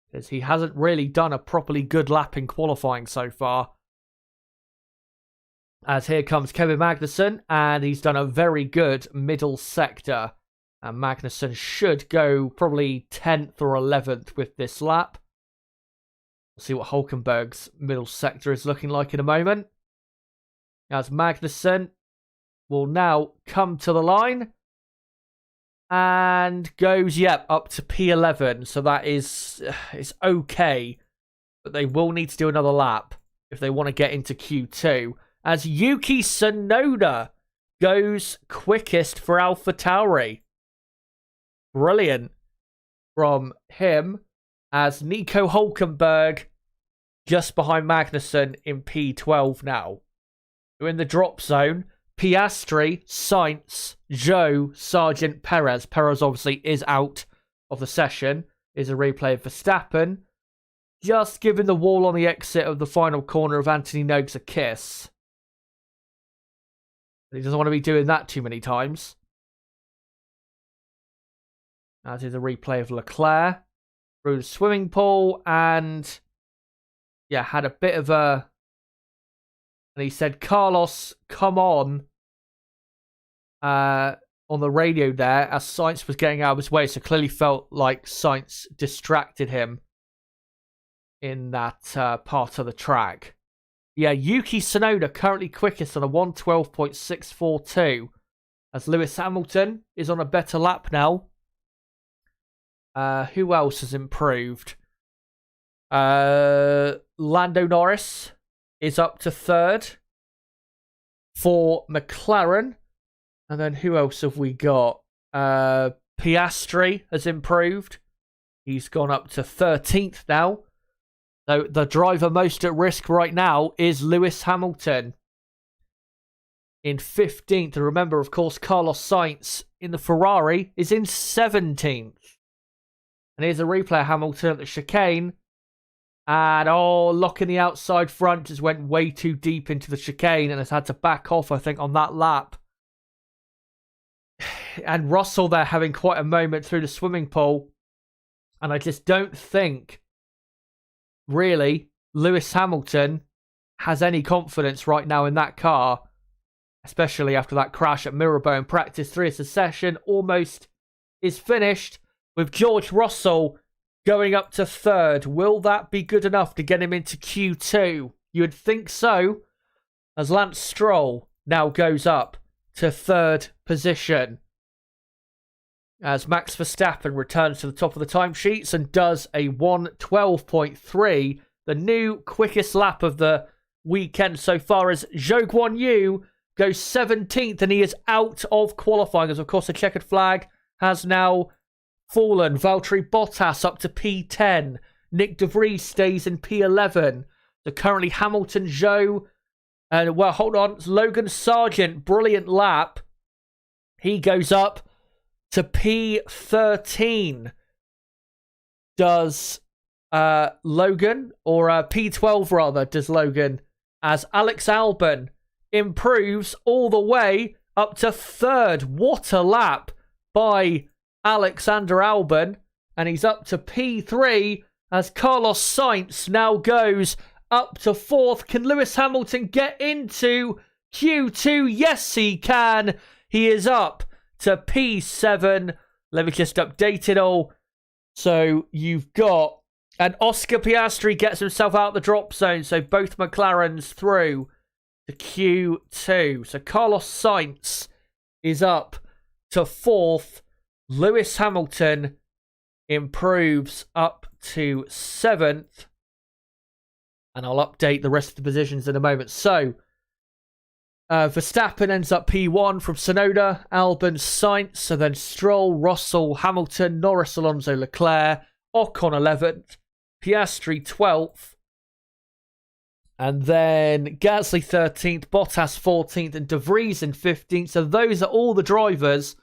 Because he hasn't really done a properly good lap in qualifying so far. As here comes Kevin Magnussen, and he's done a very good middle sector. And Magnussen should go probably 10th or 11th with this lap. We'll see what Hulkenberg's middle sector is looking like in a moment. As Magnussen will now come to the line and goes, up to P11. So that is okay, but they will need to do another lap if they want to get into Q2. As Yuki Tsunoda goes quickest for AlphaTauri. Brilliant from him, as Nico Hulkenberg just behind Magnussen in P12 now. We're in the drop zone. Piastri, Sainz, Zhou, Sargent, Perez. Perez obviously is out of the session. Is a replay of Verstappen. Just giving the wall on the exit of the final corner of Anthony Noakes a kiss. He doesn't want to be doing that too many times. As is a replay of Leclerc through the swimming pool, and had a bit of a. And he said, "Carlos, come on the radio there," as Sainz was getting out of his way. So clearly felt like Sainz distracted him in that part of the track. Yuki Tsunoda currently quickest on a 1:12.642. As Lewis Hamilton is on a better lap now. Who else has improved? Lando Norris is up to third for McLaren. And then who else have we got? Piastri has improved. He's gone up to 13th now. So the driver most at risk right now is Lewis Hamilton in 15th. And remember, of course, Carlos Sainz in the Ferrari is in 17th. And here's a replay of Hamilton at the chicane. And, locking the outside front, just went way too deep into the chicane and has had to back off, I think, on that lap. And Russell there having quite a moment through the swimming pool. And I just don't think, really, Lewis Hamilton has any confidence right now in that car. Especially after that crash at Mirabeau in practice 3 as the session almost is finished with George Russell going up to third. Will that be good enough to get him into Q2? You would think so, as Lance Stroll now goes up to third position. As Max Verstappen returns to the top of the timesheets and does a 1:12.3, the new quickest lap of the weekend so far, as Zhou Guanyu goes 17th and he is out of qualifying, as of course the checkered flag has now fallen. Valtteri Bottas up to P10. Nick De Vries stays in P11. So currently Hamilton, Zhou, and Logan Sargent, brilliant lap. He goes up to P13 does Logan, or P12 rather, does Logan, as Alex Albon improves all the way up to third. What a lap by Alexander Albon. And he's up to P3 as Carlos Sainz now goes up to fourth. Can Lewis Hamilton get into Q2? Yes, he can. He is up to P7. Let me just update it all. So you've got, and Oscar Piastri gets himself out of the drop zone. So both McLarens through to Q2. So Carlos Sainz is up to fourth. Lewis Hamilton improves up to seventh. And I'll update the rest of the positions in a moment. So Verstappen ends up P1 from Tsunoda, Albon, Sainz, so then Stroll, Russell, Hamilton, Norris, Alonso, Leclerc, Ocon 11th, Piastri 12th, and then Gasly 13th, Bottas 14th, and De Vries in 15th. So those are all the drivers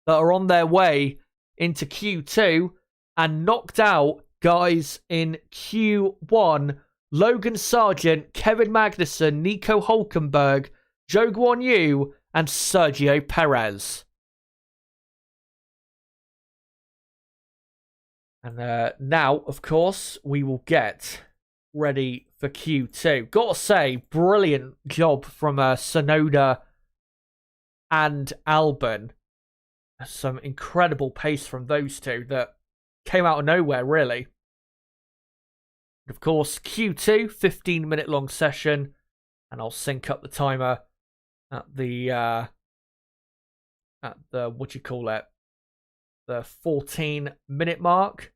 that are on their way into Q2 and knocked out, guys, in Q1. Logan Sargent, Kevin Magnussen, Nico Hulkenberg, Zhou Guanyu, and Sergio Perez. And now, of course, we will get ready for Q2. Gotta say, brilliant job from Tsunoda and Albon. Some incredible pace from those two that came out of nowhere, really. Of course, Q2, 15-minute long session, and I'll sync up the timer at the what do you call it? The 14-minute mark.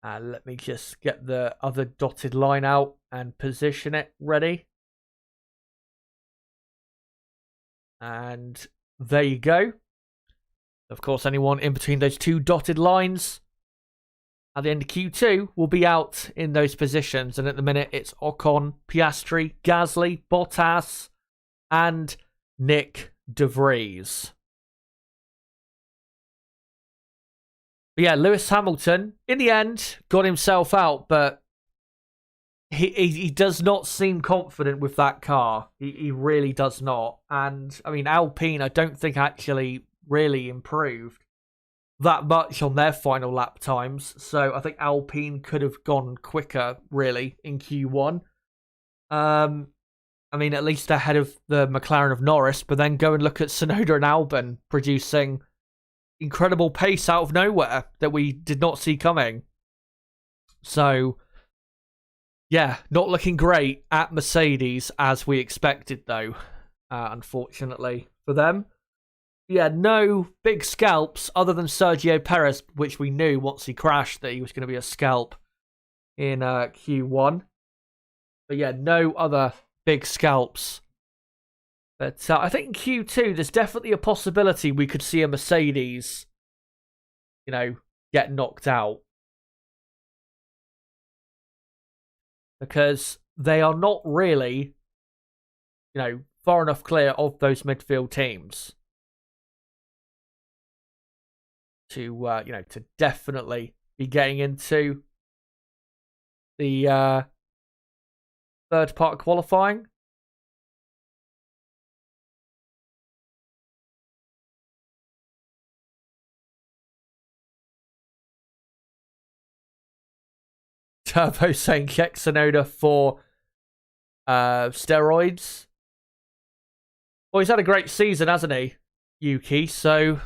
Let me just get the other dotted line out and position it ready. And there you go. Of course, anyone in between those two dotted lines at the end of Q2 will be out in those positions. And at the minute, it's Ocon, Piastri, Gasly, Bottas, and Nick De Vries. But yeah, Lewis Hamilton, in the end, got himself out, but he does not seem confident with that car. He really does not. And, I mean, Alpine, I don't think actually really improved that much on their final lap times. So I think Alpine could have gone quicker, really, in Q1. I mean, at least ahead of the McLaren of Norris, but then go and look at Tsunoda and Albon producing incredible pace out of nowhere that we did not see coming. So, yeah, not looking great at Mercedes as we expected, though, unfortunately for them. Yeah, no big scalps other than Sergio Perez, which we knew once he crashed that he was going to be a scalp in Q1. But yeah, no other big scalps. But I think in Q2, there's definitely a possibility we could see a Mercedes, you know, get knocked out. Because they are not really, you know, far enough clear of those midfield teams to, you know, to definitely be getting into the third part of qualifying. Turbo saying check Tsunoda for steroids. Well, he's had a great season, hasn't he, Yuki? So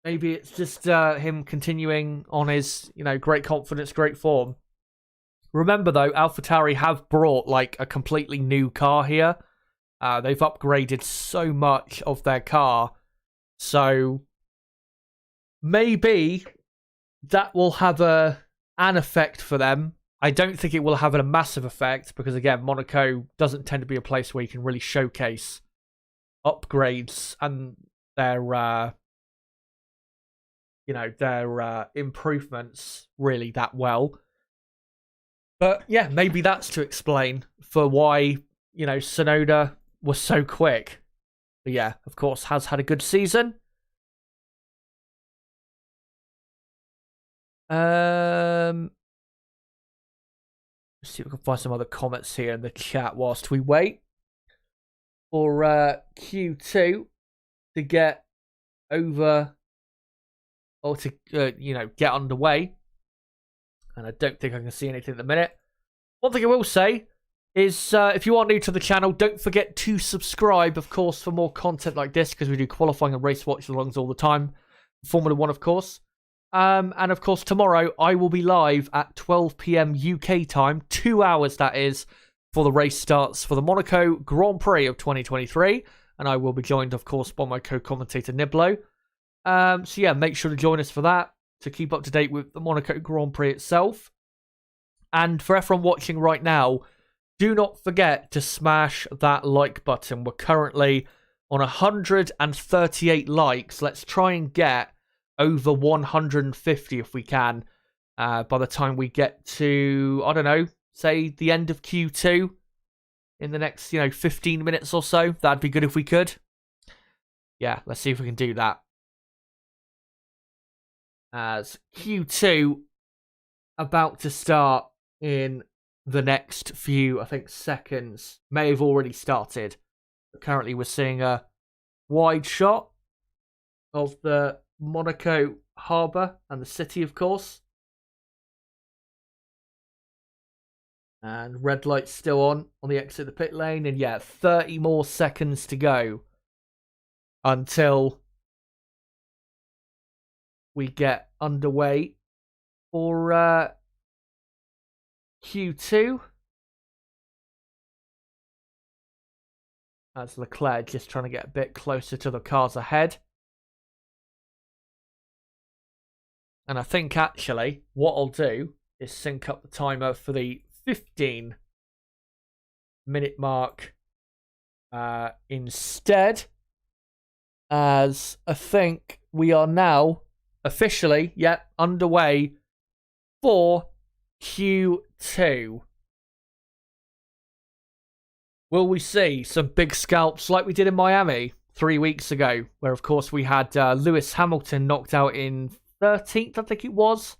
maybe it's just him continuing on his, you know, great confidence, great form. Remember, though, AlphaTauri have brought, like, a completely new car here. They've upgraded so much of their car. So maybe that will have an effect for them. I don't think it will have a massive effect because, again, Monaco doesn't tend to be a place where you can really showcase upgrades and their, you know, their improvements really that well. But yeah, maybe that's to explain for why, you know, Tsunoda was so quick. But yeah, of course, has had a good season. Let's see if we can find some other comments here in the chat whilst we wait for Q2 to get over, or to get underway. And I don't think I can see anything at the minute. One thing I will say is if you are new to the channel, don't forget to subscribe, of course, for more content like this, because we do qualifying and race watch-alongs all the time. Formula 1, of course. And, of course, tomorrow I will be live at 12 p.m. UK time, 2 hours, that is, for the race starts for the Monaco Grand Prix of 2023. And I will be joined, of course, by my co-commentator, Niblo. So, yeah, make sure to join us for that, to keep up to date with the Monaco Grand Prix itself. And for everyone watching right now, do not forget to smash that like button. We're currently on 138 likes. Let's try and get over 150 if we can by the time we get to, I don't know, say the end of Q2 in the next, 15 minutes or so. That'd be good if we could. Yeah, let's see if we can do that. As Q2 about to start in the next few, I think, seconds. May have already started. But currently we're seeing a wide shot of the Monaco harbour and the city, of course. And red light's still on the exit of the pit lane. And yeah, 30 more seconds to go until we get underway for Q2. As Leclerc just trying to get a bit closer to the cars ahead. And I think actually what I'll do is sync up the timer for the 15-minute mark instead. As I think we are now officially, underway for Q2. Will we see some big scalps like we did in Miami 3 weeks ago, where of course we had Lewis Hamilton knocked out in 13th, I think it was.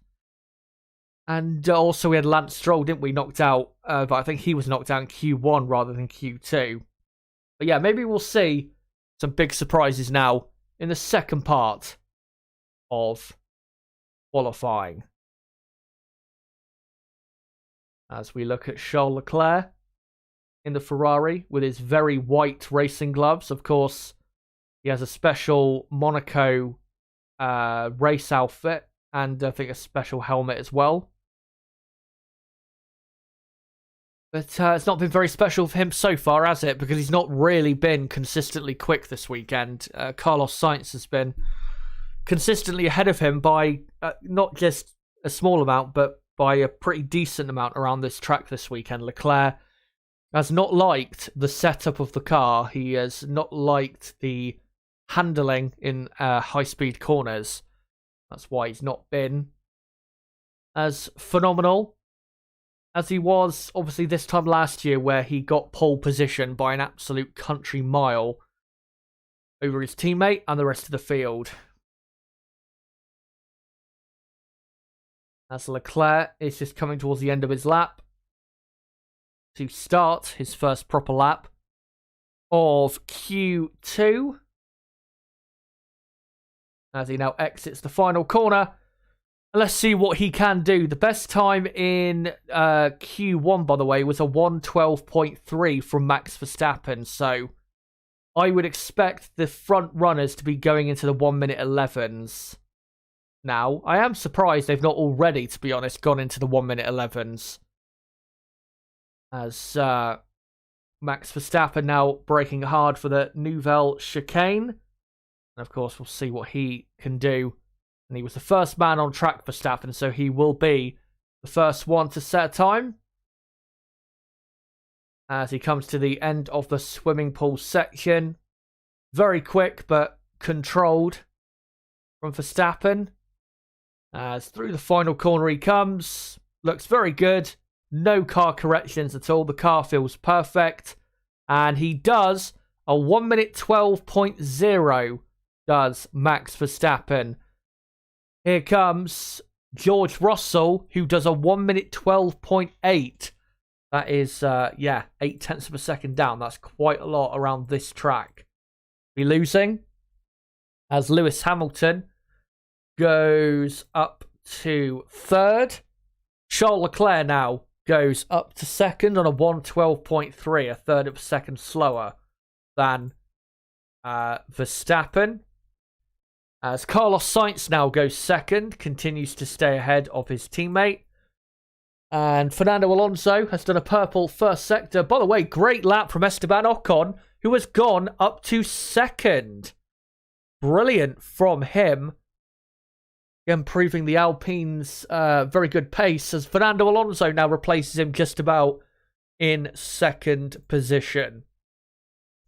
And also we had Lance Stroll, didn't we, knocked out, but I think he was knocked out in Q1 rather than Q2. But yeah, maybe we'll see some big surprises now in the second part of qualifying. As we look at Charles Leclerc in the Ferrari with his very white racing gloves. Of course, he has a special Monaco race outfit and I think a special helmet as well. But it's not been very special for him so far, has it? Because he's not really been consistently quick this weekend. Carlos Sainz has been consistently ahead of him by not just a small amount, but by a pretty decent amount around this track this weekend. Leclerc has not liked the setup of the car. He has not liked the handling in high-speed corners. That's why he's not been as phenomenal as he was, obviously, this time last year, where he got pole position by an absolute country mile over his teammate and the rest of the field. As Leclerc is just coming towards the end of his lap to start his first proper lap of Q2. As he now exits the final corner. Let's see what he can do. The best time in Q1, by the way, was a 1:12.3 from Max Verstappen. So I would expect the front runners to be going into the 1:11 11s. Now, I am surprised they've not already, to be honest, gone into the 1:11 11s. As Max Verstappen now braking hard for the Nouvelle Chicane. And of course, we'll see what he can do. And he was the first man on track, Verstappen, so he will be the first one to set a time. As he comes to the end of the swimming pool section. Very quick, but controlled from Verstappen. As through the final corner he comes. Looks very good. No car corrections at all. The car feels perfect. And he does a 1:12.0, does Max Verstappen. Here comes George Russell, who does a 1 minute 12.8. That is, 8 tenths of a second down. That's quite a lot around this track. Be losing as Lewis Hamilton goes up to third. Charles Leclerc now goes up to second on a 1:12.3, a third of a second slower than Verstappen. As Carlos Sainz now goes second, continues to stay ahead of his teammate. And Fernando Alonso has done a purple first sector. By the way, great lap from Esteban Ocon, who has gone up to second. Brilliant from him. Improving the Alpine's very good pace, as Fernando Alonso now replaces him just about in second position.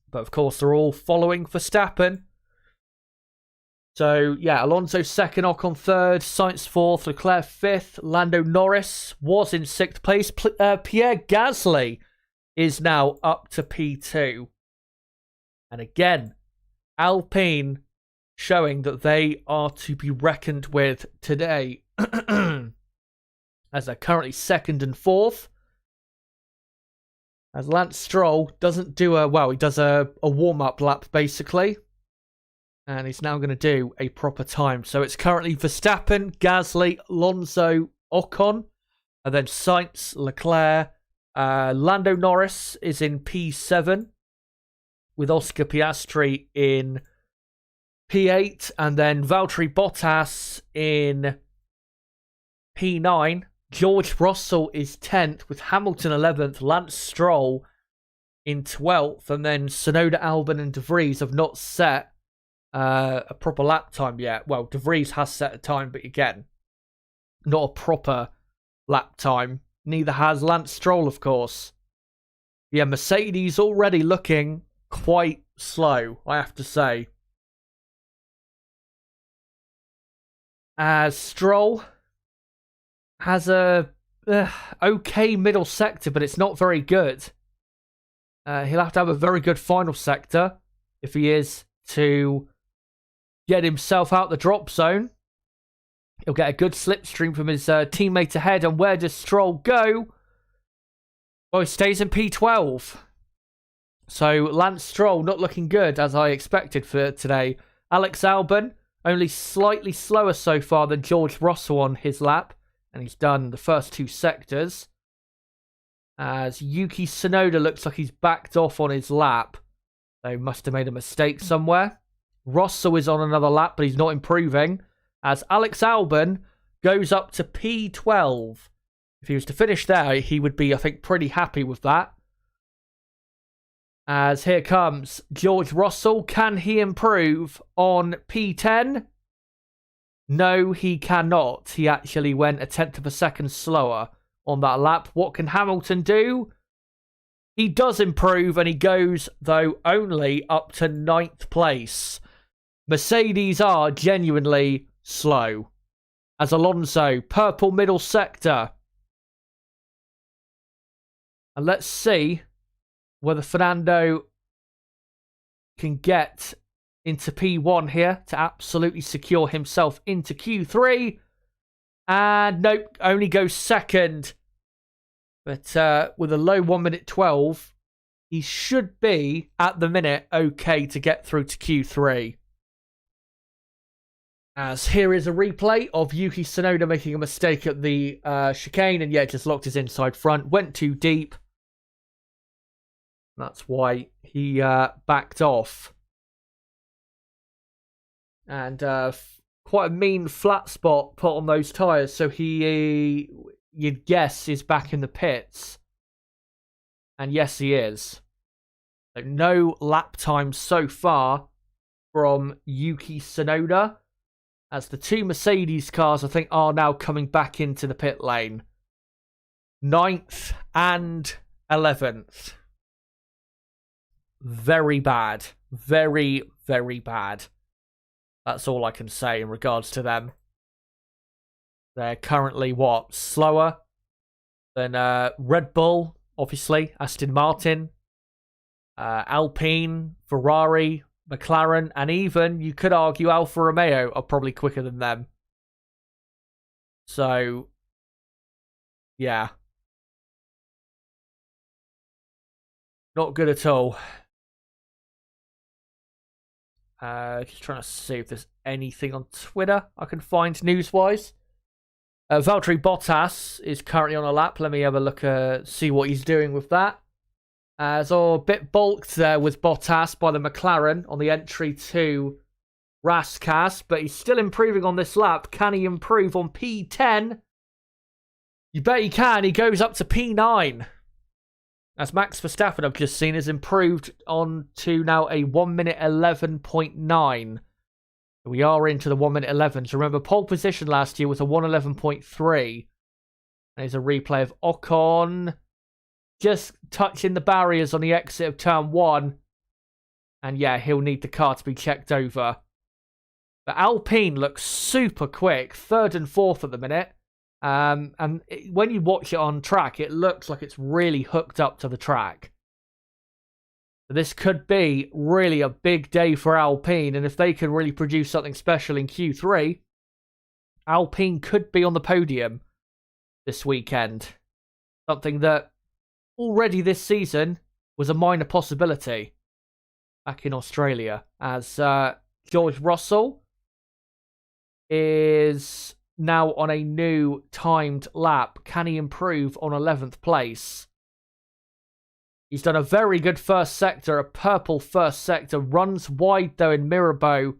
But of course, they're all following Verstappen. So, yeah, Alonso second, Ocon third, Sainz fourth, Leclerc fifth, Lando Norris was in sixth place. Pierre Gasly is now up to P2. And again, Alpine showing that they are to be reckoned with today, as they're currently second and fourth. As Lance Stroll doesn't do he does a warm-up lap, basically. And he's now going to do a proper time. So it's currently Verstappen, Gasly, Alonso, Ocon. And then Sainz, Leclerc. Lando Norris is in P7. With Oscar Piastri in P8. And then Valtteri Bottas in P9. George Russell is 10th. With Hamilton 11th. Lance Stroll in 12th. And then Tsunoda, Albon and De Vries have not set a proper lap time yet. Well, De Vries has set a time, but again, not a proper lap time. Neither has Lance Stroll, of course. Yeah, Mercedes already looking quite slow, I have to say. As Stroll has a okay middle sector, but it's not very good. He'll have to have a very good final sector if he is to get himself out the drop zone. He'll get a good slipstream from his teammate ahead. And where does Stroll go? Well, he stays in P12. So Lance Stroll not looking good, as I expected for today. Alex Albon, only slightly slower so far than George Russell on his lap. And he's done the first two sectors. As Yuki Tsunoda looks like he's backed off on his lap. They must have made a mistake somewhere. Russell is on another lap, but he's not improving. As Alex Albon goes up to P12. If he was to finish there, he would be, I think, pretty happy with that. As here comes George Russell. Can he improve on P10? No, he cannot. He actually went a tenth of a second slower on that lap. What can Hamilton do? He does improve, and he goes, though, only up to 9th place. Mercedes are genuinely slow. As Alonso, purple middle sector. And let's see whether Fernando can get into P1 here to absolutely secure himself into Q3. And nope, only goes second. But with a low 1 minute 12, he should be, at the minute, okay to get through to Q3. As here is a replay of Yuki Tsunoda making a mistake at the chicane. And yeah, just locked his inside front. Went too deep. That's why he backed off. And quite a mean flat spot put on those tyres. So he, you'd guess, is back in the pits. And yes, he is. So no lap time so far from Yuki Tsunoda. As the two Mercedes cars, I think, are now coming back into the pit lane. 9th and 11th. Very bad. Very, very bad. That's all I can say in regards to them. They're currently, what, slower than Red Bull, obviously, Aston Martin, Alpine, Ferrari, McLaren, and even, you could argue, Alfa Romeo are probably quicker than them. So, yeah. Not good at all. Just trying to see if there's anything on Twitter I can find news-wise. Valtteri Bottas is currently on a lap. Let me have a look, see what he's doing with that. So a bit bulked there with Bottas by the McLaren on the entry to Raskas, but he's still improving on this lap. Can he improve on P10? You bet he can. He goes up to P9. As Max Verstappen, I've just seen, has improved on to now a 1 minute 11.9. We are into the 1 minute 11. So remember, pole position last year was a 111.3. There's a replay of Ocon just touching the barriers on the exit of turn 1. And yeah, he'll need the car to be checked over. But Alpine looks super quick. 3rd and 4th at the minute. When you watch it on track, it looks like it's really hooked up to the track. This could be really a big day for Alpine, and if they can really produce something special in Q3, Alpine could be on the podium this weekend. Something that already this season was a minor possibility back in Australia, as George Russell is now on a new timed lap. Can he improve on 11th place? He's done a very good first sector, a purple first sector. Runs wide, though, in Mirabeau.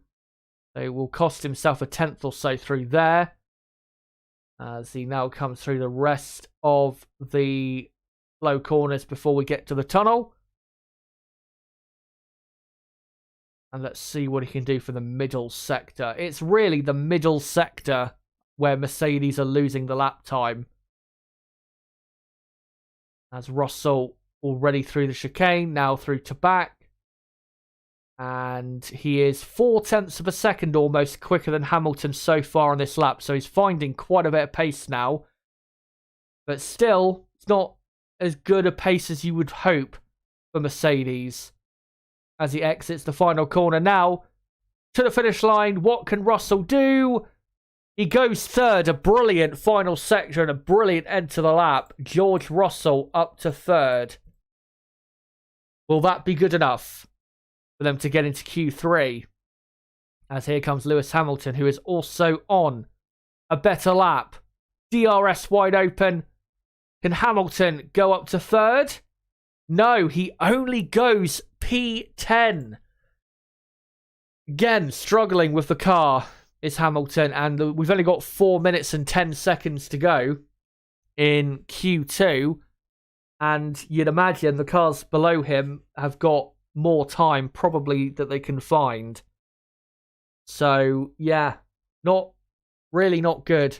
So it will cost himself a 10th or so through there. As he now comes through the rest of the low corners before we get to the tunnel. And let's see what he can do for the middle sector. It's really the middle sector where Mercedes are losing the lap time. As Russell already through the chicane, now through to back. And he is 0.4 of a second almost quicker than Hamilton so far on this lap. So he's finding quite a bit of pace now. But still, it's not as good a pace as you would hope for Mercedes. As he exits the final corner now to the finish line. What can Russell do? He goes 3rd, a brilliant final sector and a brilliant end to the lap. George Russell up to 3rd. Will that be good enough for them to get into Q3? As here comes Lewis Hamilton, who is also on a better lap. DRS wide open. Can Hamilton go up to 3rd? No, he only goes P10. Again, struggling with the car is Hamilton, and we've only got 4 minutes and 10 seconds to go in Q2, and you'd imagine the cars below him have got more time probably that they can find. So yeah, not good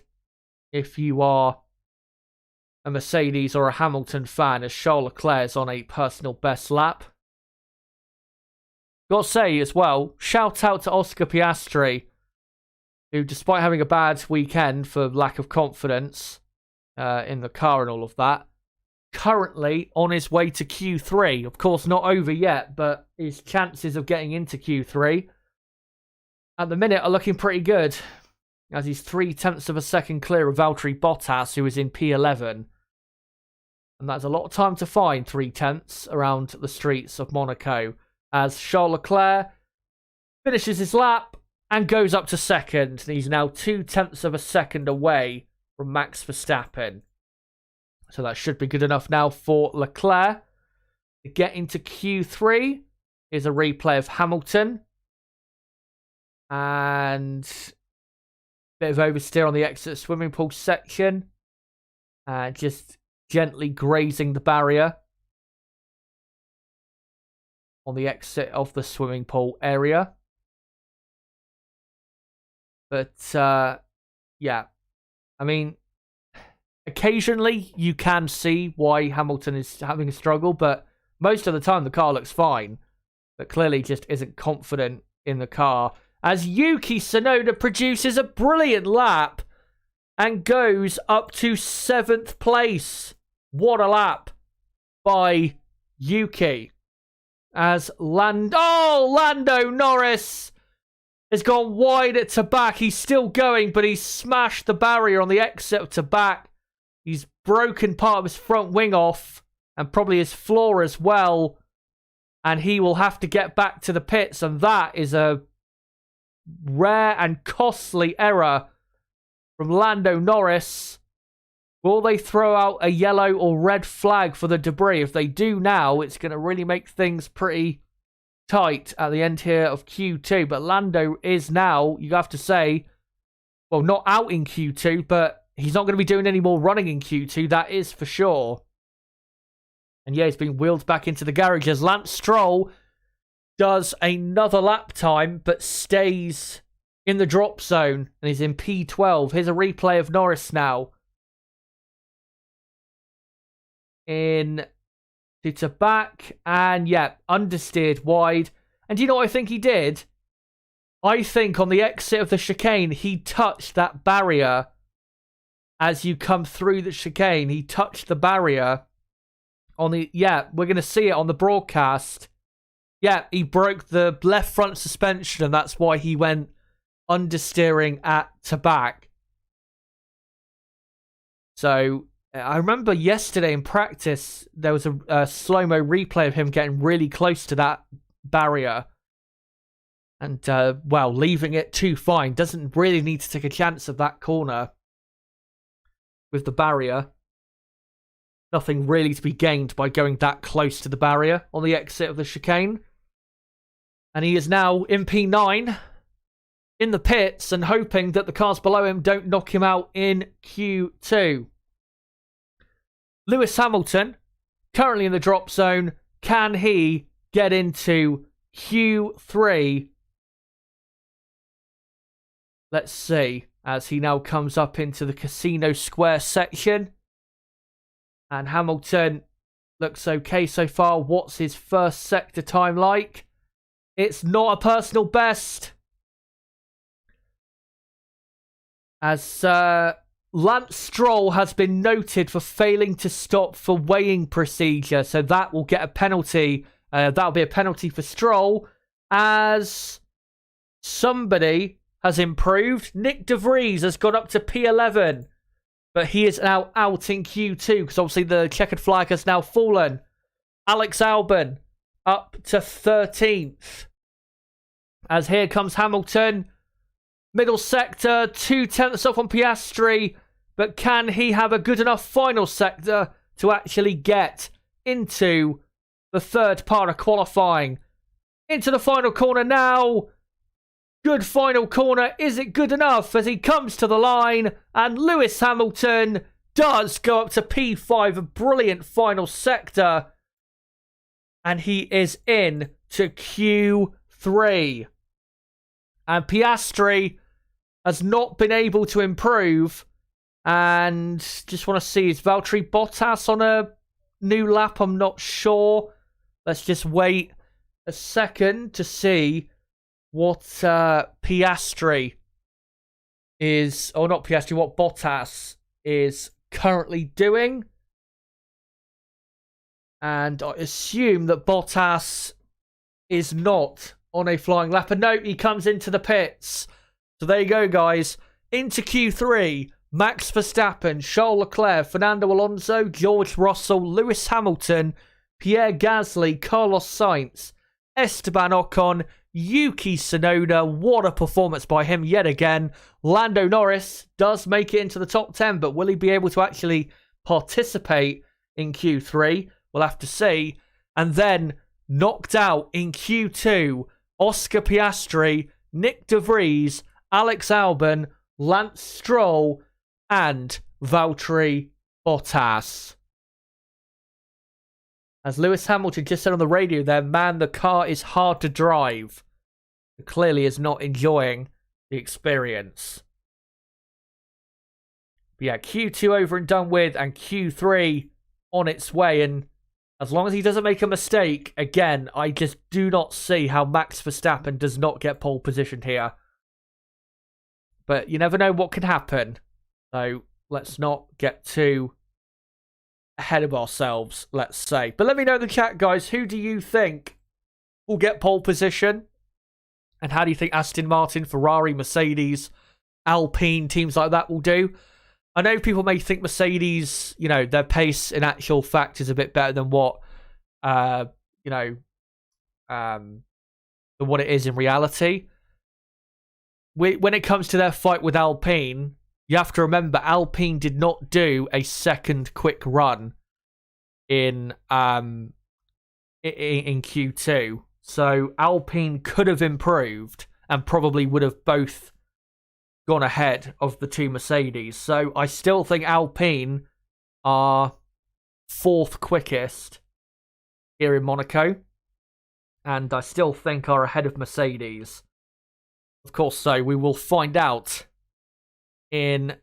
if you are a Mercedes or a Hamilton fan, as Charles Leclerc is on a personal best lap. Got to say as well, shout out to Oscar Piastri, who, despite having a bad weekend for lack of confidence in the car and all of that, currently on his way to Q3. Of course, not over yet, but his chances of getting into Q3 at the minute are looking pretty good, as he's 0.3 of a second clear of Valtteri Bottas, who is in P11. And that's a lot of time to find 0.3 around the streets of Monaco, as Charles Leclerc finishes his lap and goes up to 2nd. He's now 0.2 of a second away from Max Verstappen. So that should be good enough now for Leclerc. To get into Q3 is a replay of Hamilton. And a bit of oversteer on the exit swimming pool section. Just gently grazing the barrier on the exit of the swimming pool area. But, yeah. I mean, occasionally you can see why Hamilton is having a struggle, but most of the time the car looks fine. But clearly just isn't confident in the car. As Yuki Tsunoda produces a brilliant lap and goes up to 7th place. What a lap by Yuki. As Lando Norris has gone wide at back. He's still going, but he's smashed the barrier on the exit to back. He's broken part of his front wing off and probably his floor as well. And he will have to get back to the pits. And that is a rare and costly error from Lando Norris. Will they throw out a yellow or red flag for the debris? If they do now, it's going to really make things pretty tight at the end here of Q2. But Lando is now, you have to say, well, not out in Q2, but he's not going to be doing any more running in Q2. That is for sure. And yeah, he's been wheeled back into the garage as Lance Stroll does another lap time, but stays in the drop zone and is in P12. Here's a replay of Norris now. In to back, and yeah, understeered wide. And do you know what I think he did? I think on the exit of the chicane, he touched that barrier as you come through the chicane. He touched the barrier on the, yeah, we're going to see it on the broadcast. Yeah, he broke the left front suspension, and that's why he went understeering to back. So I remember yesterday in practice, there was a slow-mo replay of him getting really close to that barrier. And, well, leaving it too fine. Doesn't really need to take a chance of that corner with the barrier. Nothing really to be gained by going that close to the barrier on the exit of the chicane. And he is now in P9 in the pits and hoping that the cars below him don't knock him out in Q2. Lewis Hamilton, currently in the drop zone. Can he get into Q3? Let's see, as he now comes up into the Casino Square section. And Hamilton looks okay so far. What's his first sector time like? It's not a personal best. As Lance Stroll has been noted for failing to stop for weighing procedure. So that will get a penalty. That'll be a penalty for Stroll. As somebody has improved. Nick De Vries has gone up to P11. But he is now out in Q2 because obviously the checkered flag has now fallen. Alex Albon up to 13th. As here comes Hamilton. Middle sector, 2/10 off on Piastri. But can he have a good enough final sector to actually get into the third part of qualifying? Into the final corner now. Good final corner. Is it good enough as he comes to the line? And Lewis Hamilton does go up to P5. A brilliant final sector. And he is in to Q3. And Piastri has not been able to improve. And just want to see, is Valtteri Bottas on a new lap? I'm not sure. Let's just wait a second to see what Piastri is, or not Piastri, what Bottas is currently doing. And I assume that Bottas is not on a flying lap. And no, he comes into the pits. So there you go, guys. Into Q3, Max Verstappen, Charles Leclerc, Fernando Alonso, George Russell, Lewis Hamilton, Pierre Gasly, Carlos Sainz, Esteban Ocon, Yuki Tsunoda. What a performance by him yet again. Lando Norris does make it into the top 10, but will he be able to actually participate in Q3? We'll have to see. And then knocked out in Q2, Oscar Piastri, Nick De Vries, Alex Albon, Lance Stroll, and Valtteri Bottas. As Lewis Hamilton just said on the radio there, man, the car is hard to drive. He clearly is not enjoying the experience. But yeah, Q2 over and done with, and Q3 on its way. And as long as he doesn't make a mistake, again, I just do not see how Max Verstappen does not get pole position here. But you never know what can happen. So let's not get too ahead of ourselves, let's say. But let me know in the chat, guys, who do you think will get pole position? And how do you think Aston Martin, Ferrari, Mercedes, Alpine, teams like that will do? I know people may think Mercedes, their pace in actual fact is a bit better than what, than what it is in reality. When it comes to their fight with Alpine, you have to remember Alpine did not do a second quick run in Q2. So Alpine could have improved and probably would have both gone ahead of the two Mercedes. So I still think Alpine are fourth quickest here in Monaco. And I still think are ahead of Mercedes. Of course, so we will find out in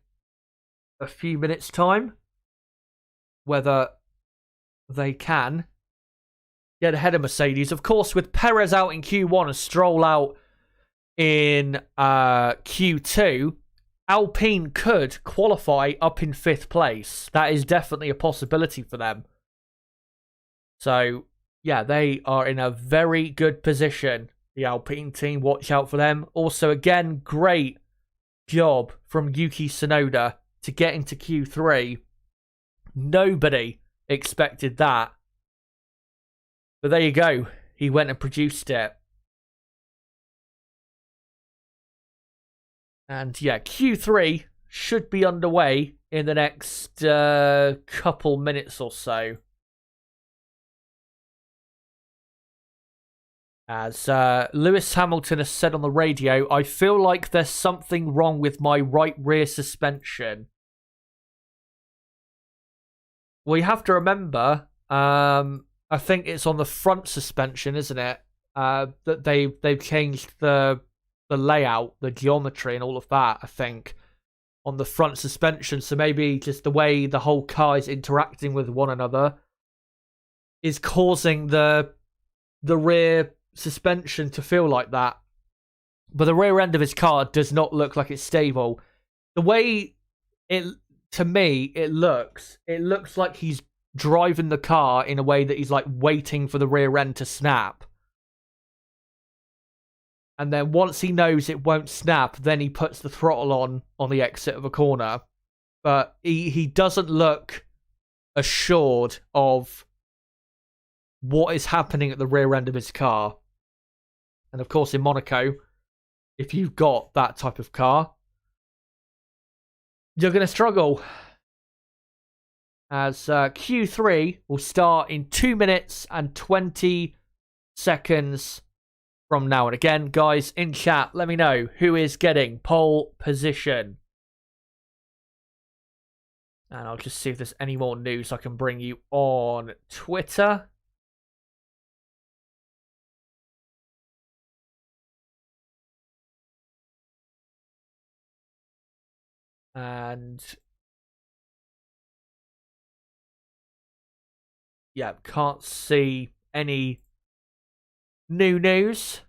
a few minutes' time whether they can get ahead of Mercedes. Of course, with Perez out in Q1 and Stroll out in Q2, Alpine could qualify up in 5th place. That is definitely a possibility for them. So, yeah, they are in a very good position, the Alpine team. Watch out for them. Also, again, great job from Yuki Tsunoda to get into Q3. Nobody expected that. But there you go. He went and produced it. And yeah, Q3 should be underway in the next couple minutes or so. As Lewis Hamilton has said on the radio, I feel like there's something wrong with my right rear suspension. Well, you have to remember, I think it's on the front suspension, isn't it? That they've changed the layout, the geometry, and all of that. I think on the front suspension, so maybe just the way the whole car is interacting with one another is causing the rear suspension to feel like that. But the rear end of his car does not look like it's stable. The way to me it looks like he's driving the car in a way that he's like waiting for the rear end to snap. And then once he knows it won't snap, then he puts the throttle on the exit of a corner. But he doesn't look assured of what is happening at the rear end of his car. And of course, in Monaco, if you've got that type of car, you're going to struggle. As Q3 will start in 2 minutes and 20 seconds from now. And again, guys, in chat, let me know who is getting pole position. And I'll just see if there's any more news I can bring you on Twitter. And yeah, can't see any new news.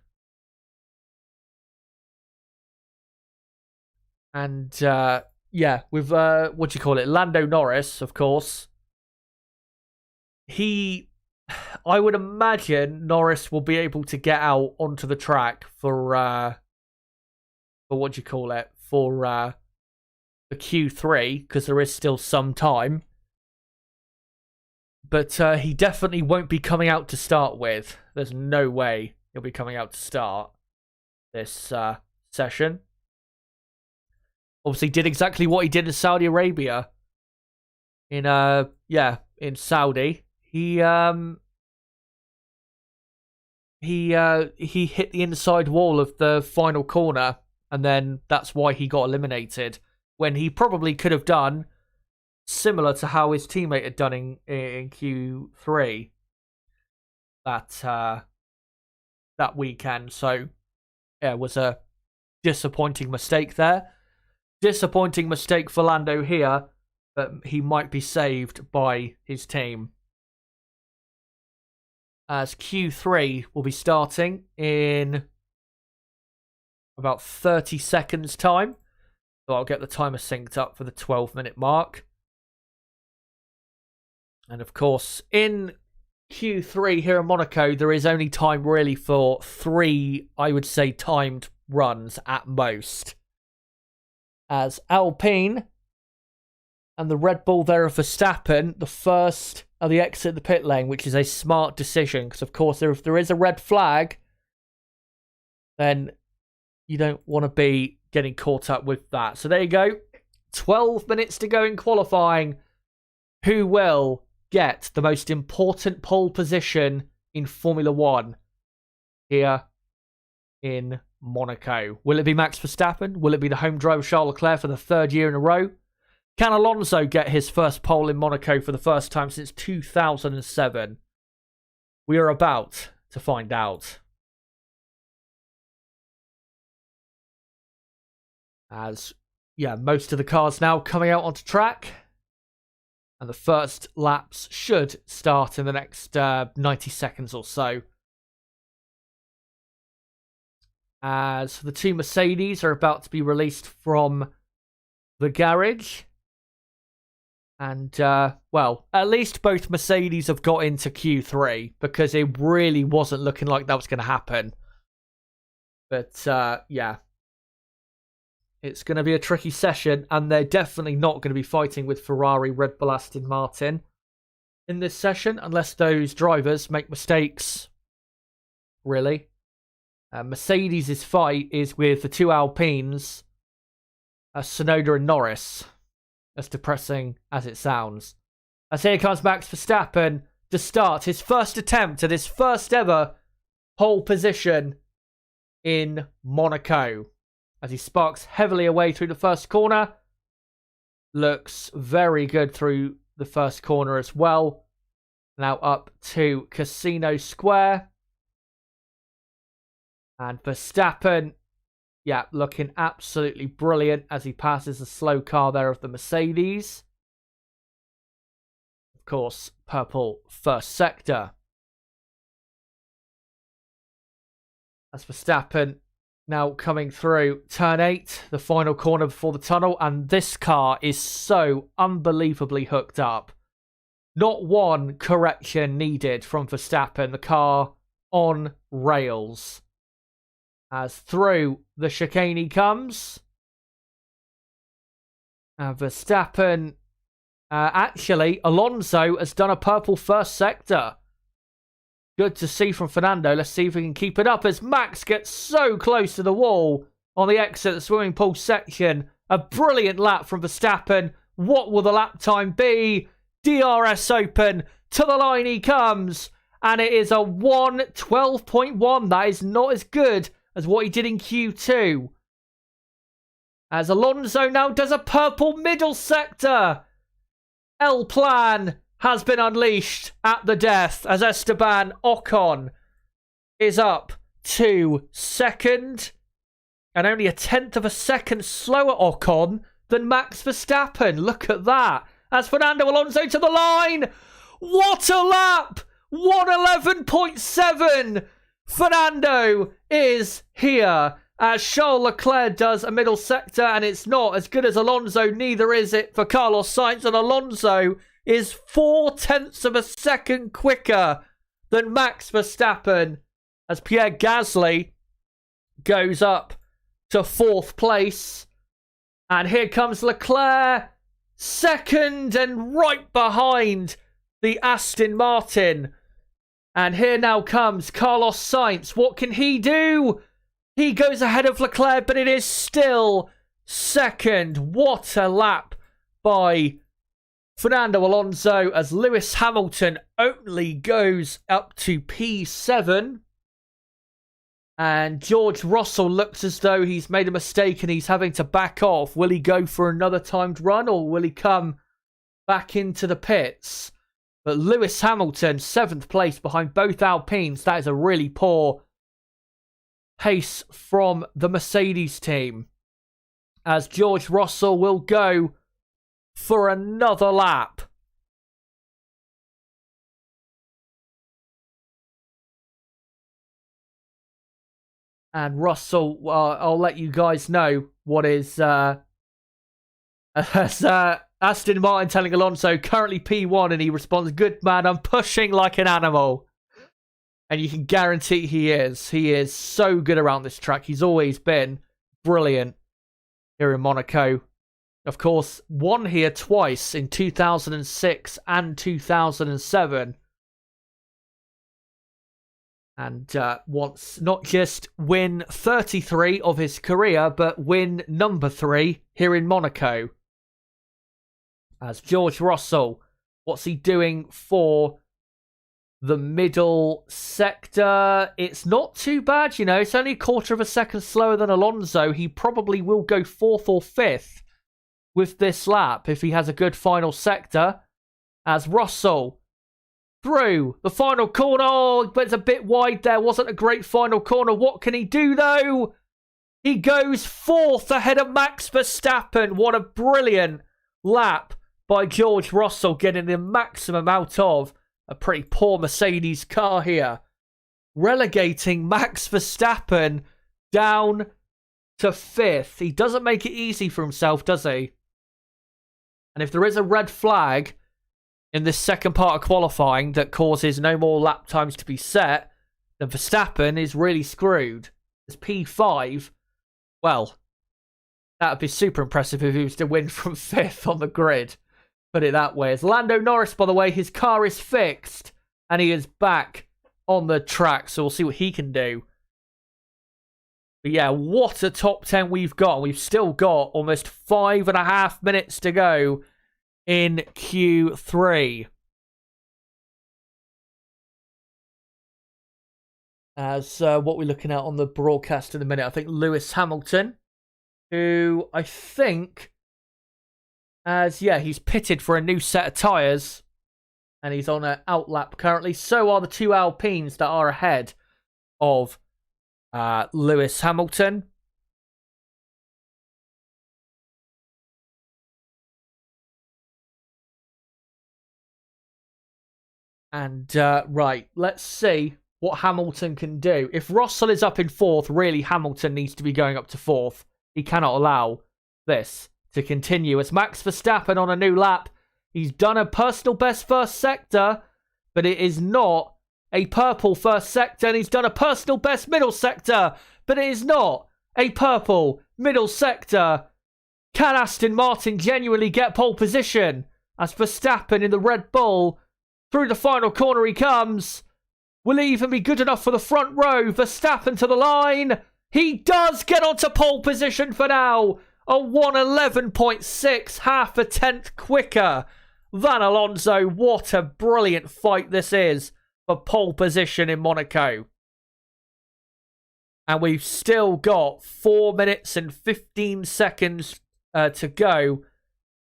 And yeah, with what do you call it? Lando Norris, of course. I would imagine Norris will be able to get out onto the track for what do you call it? For Q3, because there is still some time. But he definitely won't be coming out to start with. There's no way he'll be coming out to start this session. Obviously did exactly what he did in Saudi Arabia. In Saudi. He hit the inside wall of the final corner, and then that's why he got eliminated. When he probably could have done similar to how his teammate had done in Q3 that weekend. So yeah, it was a disappointing mistake there. Disappointing mistake for Lando here, but he might be saved by his team. As Q3 will be starting in about 30 seconds time. So I'll get the timer synced up for the 12-minute mark. And of course, in Q3 here in Monaco, there is only time really for 3, I would say, timed runs at most. As Alpine and the Red Bull there of Verstappen, the first of the exit of the pit lane, which is a smart decision, because of course if there is a red flag, then you don't want to be getting caught up with that. So there you go. 12 minutes to go in qualifying. Who will get the most important pole position in Formula One here in Monaco? Will it be Max Verstappen? Will it be the home driver Charles Leclerc for the 3rd year in a row? Can Alonso get his first pole in Monaco for the first time since 2007? We are about to find out. As, most of the cars now coming out onto track. And the first laps should start in the next 90 seconds or so. As the 2 Mercedes are about to be released from the garage. And, at least both Mercedes have got into Q3, because it really wasn't looking like that was going to happen. But, it's going to be a tricky session, and they're definitely not going to be fighting with Ferrari, Red Bull, Aston Martin in this session, unless those drivers make mistakes, really. Mercedes' fight is with the 2 Alpines, Tsunoda and Norris, as depressing as it sounds. As here comes Max Verstappen to start his first attempt at his first ever pole position in Monaco. As he sparks heavily away through the first corner. Looks very good through the first corner as well. Now up to Casino Square. And Verstappen, looking absolutely brilliant as he passes the slow car there of the Mercedes. Of course, purple first sector. As Verstappen now coming through turn 8, the final corner before the tunnel, and this car is so unbelievably hooked up. Not one correction needed from Verstappen. The car on rails. As through the chicane he comes. And Verstappen, actually, Alonso has done a purple first sector. Good to see from Fernando. Let's see if we can keep it up as Max gets so close to the wall on the exit of the swimming pool section. A brilliant lap from Verstappen. What will the lap time be? DRS open. To the line he comes. And it is a 1:12.1. That is not as good as what he did in Q2. As Alonso now does a purple middle sector. El Plan has been unleashed at the death as Esteban Ocon is up to 2nd. And only a 1/10 of a second slower Ocon than Max Verstappen. Look at that. As Fernando Alonso to the line. What a lap! 1:11.7. Fernando is here. As Charles Leclerc does a middle sector, and it's not as good as Alonso. Neither is it for Carlos Sainz, and Alonso is 0.4 of a second quicker than Max Verstappen as Pierre Gasly goes up to 4th place. And here comes Leclerc, 2nd and right behind the Aston Martin. And here now comes Carlos Sainz. What can he do? He goes ahead of Leclerc, but it is still 2nd. What a lap by Fernando Alonso as Lewis Hamilton only goes up to P7. And George Russell looks as though he's made a mistake and he's having to back off. Will he go for another timed run or will he come back into the pits? But Lewis Hamilton, 7th place behind both Alpines. That is a really poor pace from the Mercedes team. As George Russell will go for another lap. And Russell, I'll let you guys know what is as Aston Martin telling Alonso, currently P1, and he responds, good man, I'm pushing like an animal. And you can guarantee he is. He is so good around this track. He's always been brilliant here in Monaco. Of course, won here twice in 2006 and 2007. And wants not just win 33 of his career, but win number 3 here in Monaco. As George Russell, what's he doing for the middle sector? It's not too bad, you know. It's only a quarter of a second slower than Alonso. He probably will go 4th or 5th with this lap if he has a good final sector. As Russell through the final corner. Oh, but it's a bit wide there. Wasn't a great final corner. What can he do, though? He goes 4th ahead of Max Verstappen. What a brilliant lap by George Russell, getting the maximum out of a pretty poor Mercedes car here. Relegating Max Verstappen down to 5th. He doesn't make it easy for himself, does he? And if there is a red flag in this second part of qualifying that causes no more lap times to be set, then Verstappen is really screwed. As P5, well, that would be super impressive if he was to win from 5th on the grid. Put it that way. As Lando Norris, by the way, his car is fixed and he is back on the track, so we'll see what he can do. But yeah, what a top 10 we've got. We've still got almost 5.5 minutes to go in Q3. As what we're looking at on the broadcast in a minute, I think Lewis Hamilton, who I think, he's pitted for a new set of tyres, and he's on an outlap currently. So are the 2 Alpines that are ahead of Lewis Hamilton. And, right, let's see what Hamilton can do. If Russell is up in 4th, really Hamilton needs to be going up to 4th. He cannot allow this to continue. As Max Verstappen on a new lap. He's done a personal best first sector, but it is not a purple first sector. And he's done a personal best middle sector, but it is not a purple middle sector. Can Aston Martin genuinely get pole position? As Verstappen in the Red Bull, through the final corner he comes. Will he even be good enough for the front row? Verstappen to the line. He does get onto pole position for now. A 1:11.6, half a tenth quicker than Alonso. What a brilliant fight this is for pole position in Monaco. And we've still got 4 minutes and 15 seconds to go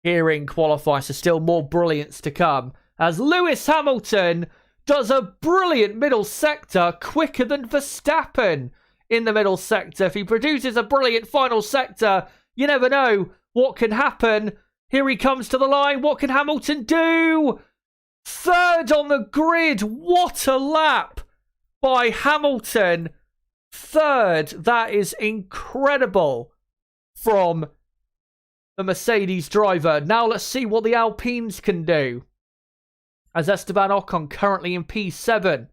here in qualifying. So still more brilliance to come. As Lewis Hamilton does a brilliant middle sector quicker than Verstappen in the middle sector. If he produces a brilliant final sector, you never know what can happen. Here he comes to the line. What can Hamilton do? 3rd on the grid. What a lap by Hamilton. 3rd. That is incredible from the Mercedes driver. Now let's see what the Alpines can do. As Esteban Ocon currently in P7.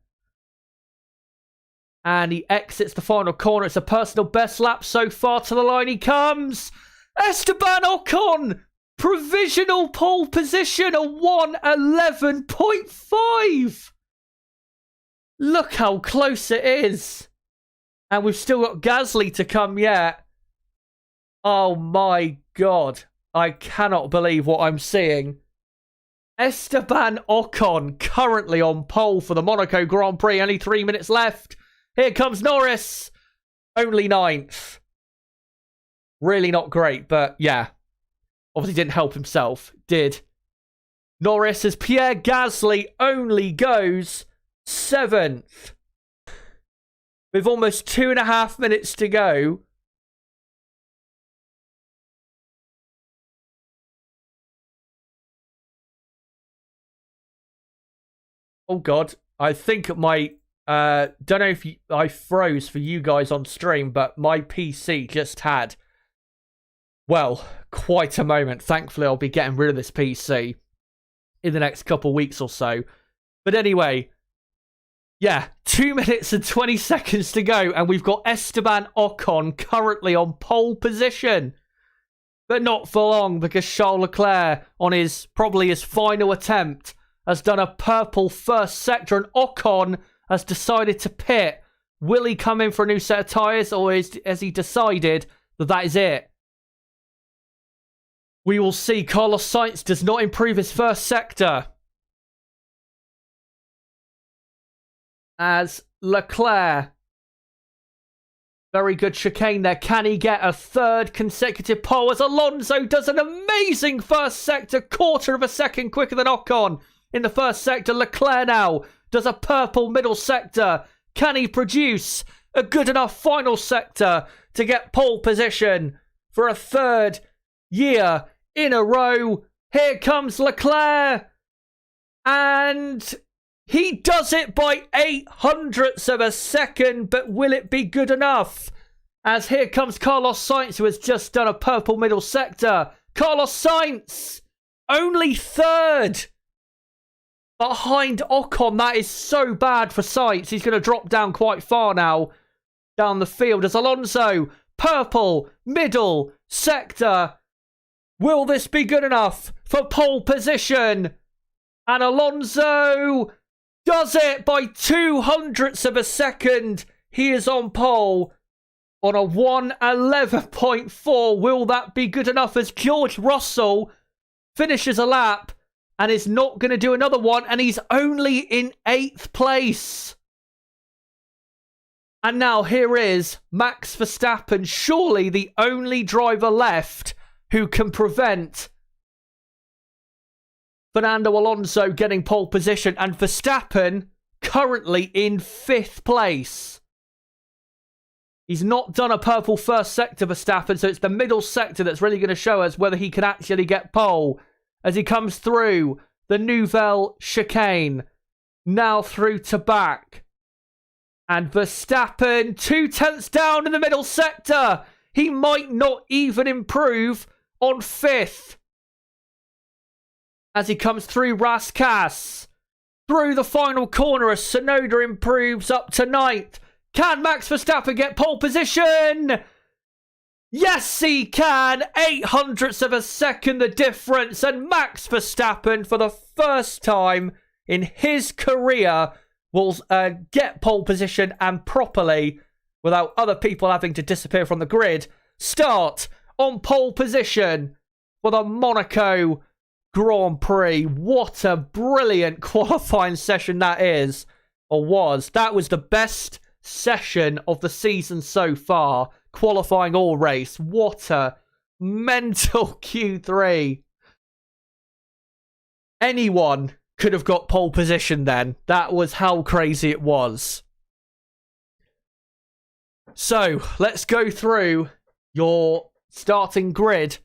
And he exits the final corner. It's a personal best lap so far. To the line he comes. Esteban Ocon. Provisional pole position. A 1:11.5. Look how close it is. And we've still got Gasly to come yet. Oh my God. I cannot believe what I'm seeing. Esteban Ocon currently on pole for the Monaco Grand Prix. Only 3 minutes left. Here comes Norris. Only 9th. Really not great, but yeah. Obviously didn't help himself. Did. Norris as Pierre Gasly only goes 7th. With almost 2.5 minutes to go. Oh God. I think my... don't know if I froze for you guys on stream, but my PC just had well, quite a moment. Thankfully, I'll be getting rid of this PC in the next couple of weeks or so. But anyway, yeah, 2 minutes and 20 seconds to go, and we've got Esteban Ocon currently on pole position. But not for long, because Charles Leclerc, on probably his final attempt, has done a purple first sector, and Ocon has decided to pit. Will he come in for a new set of tyres, or has he decided that is it? We will see. Carlos Sainz does not improve his first sector, as Leclerc, very good chicane there. Can he get a third consecutive pole as Alonso does an amazing first sector, quarter of a second quicker than Ocon in the first sector. Leclerc now does a purple middle sector. Can he produce a good enough final sector to get pole position for a third year in a row? Here comes Leclerc, and he does it by 0.08 of a second, but will it be good enough? As here comes Carlos Sainz, who has just done a purple middle sector. Carlos Sainz, only third behind Ocon. That is so bad for Sainz. He's going to drop down quite far now down the field. As Alonso, purple middle sector. Will this be good enough for pole position? And Alonso does it by 0.02 of a second. He is on pole on a 1:11.4. Will that be good enough as George Russell finishes a lap and is not going to do another one, and he's only in 8th place. And now here is Max Verstappen, surely the only driver left who can prevent Fernando Alonso getting pole position, and Verstappen currently in 5th place. He's not done a purple first sector, Verstappen, so it's the middle sector that's really going to show us whether he can actually get pole as he comes through the Nouvelle chicane, now through to back. And Verstappen 0.2 down in the middle sector. He might not even improve on 5th. As he comes through Rascasse, through the final corner as Tsunoda improves up to 9th. Can Max Verstappen get pole position? Yes, he can. 0.08 of a second the difference. And Max Verstappen, for the first time in his career, will get pole position and properly, without other people having to disappear from the grid, start on pole position for the Monaco Grand Prix. What a brilliant qualifying session that is, or was. That was the best session of the season so far, qualifying all race. What a mental Q3. Anyone could have got pole position then. That was how crazy it was. So let's go through your starting grid.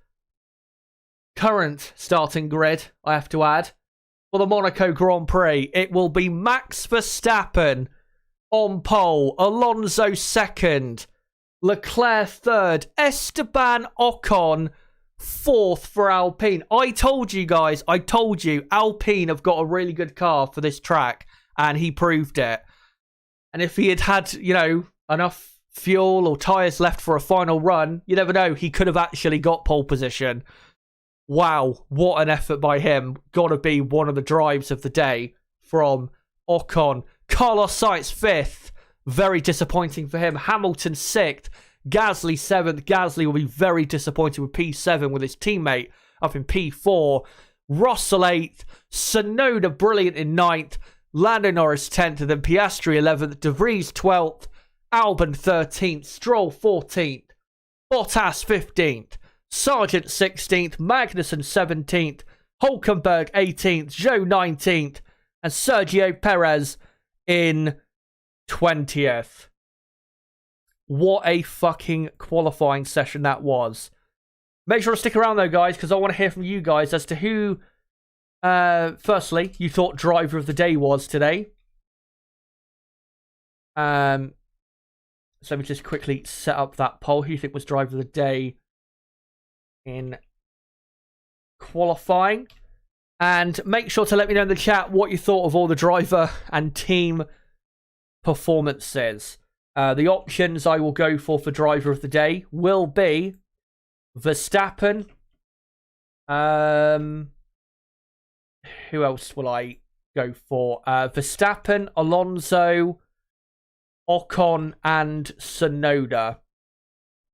Current starting grid, I have to add, for the Monaco Grand Prix. It will be Max Verstappen on pole, Alonso second, Leclerc third, Esteban Ocon fourth for Alpine. I told you guys, Alpine have got a really good car for this track, and he proved it. And if he had, enough fuel or tyres left for a final run, you never know, he could have actually got pole position. Wow, what an effort by him. Gotta be one of the drives of the day from Ocon. Carlos Sainz 5th. Very disappointing for him. Hamilton 6th. Gasly 7th. Gasly will be very disappointed with P7 with his teammate up in P4. Russell 8th. Tsunoda brilliant in 9th. Lando Norris 10th. And then Piastri 11th. De Vries 12th. Albon 13th. Stroll 14th. Bottas 15th. Sargent 16th, Magnussen 17th, Hulkenberg 18th, Zhou 19th, and Sergio Perez in 20th. What a fucking qualifying session that was. Make sure to stick around though, guys, because I want to hear from you guys as to who, firstly, you thought driver of the day was today. So let me just quickly set up that poll. Who you think was driver of the day? in qualifying. And make sure to let me know in the chat what you thought of all the driver and team performances. The options I will go for driver of the day will be Verstappen. Who else will I go for? Verstappen, Alonso, Ocon, and Tsunoda.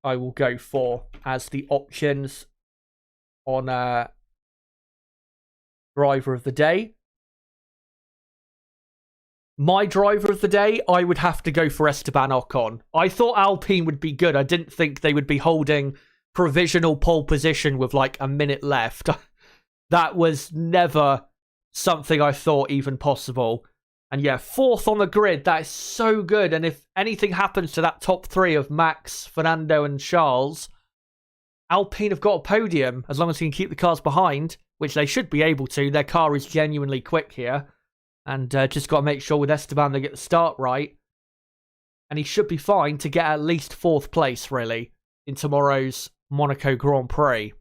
I will go for as the options on driver of the day. My driver of the day, I would have to go for Esteban Ocon. I thought Alpine would be good. I didn't think they would be holding provisional pole position with like a minute left. That was never something I thought even possible. And yeah, 4th on the grid. That is so good. And if anything happens to that top 3 of Max, Fernando, and Charles, Alpine have got a podium as long as they can keep the cars behind, which they should be able to. Their car is genuinely quick here. And just got to make sure with Esteban they get the start right. And he should be fine to get at least 4th place, really, in tomorrow's Monaco Grand Prix.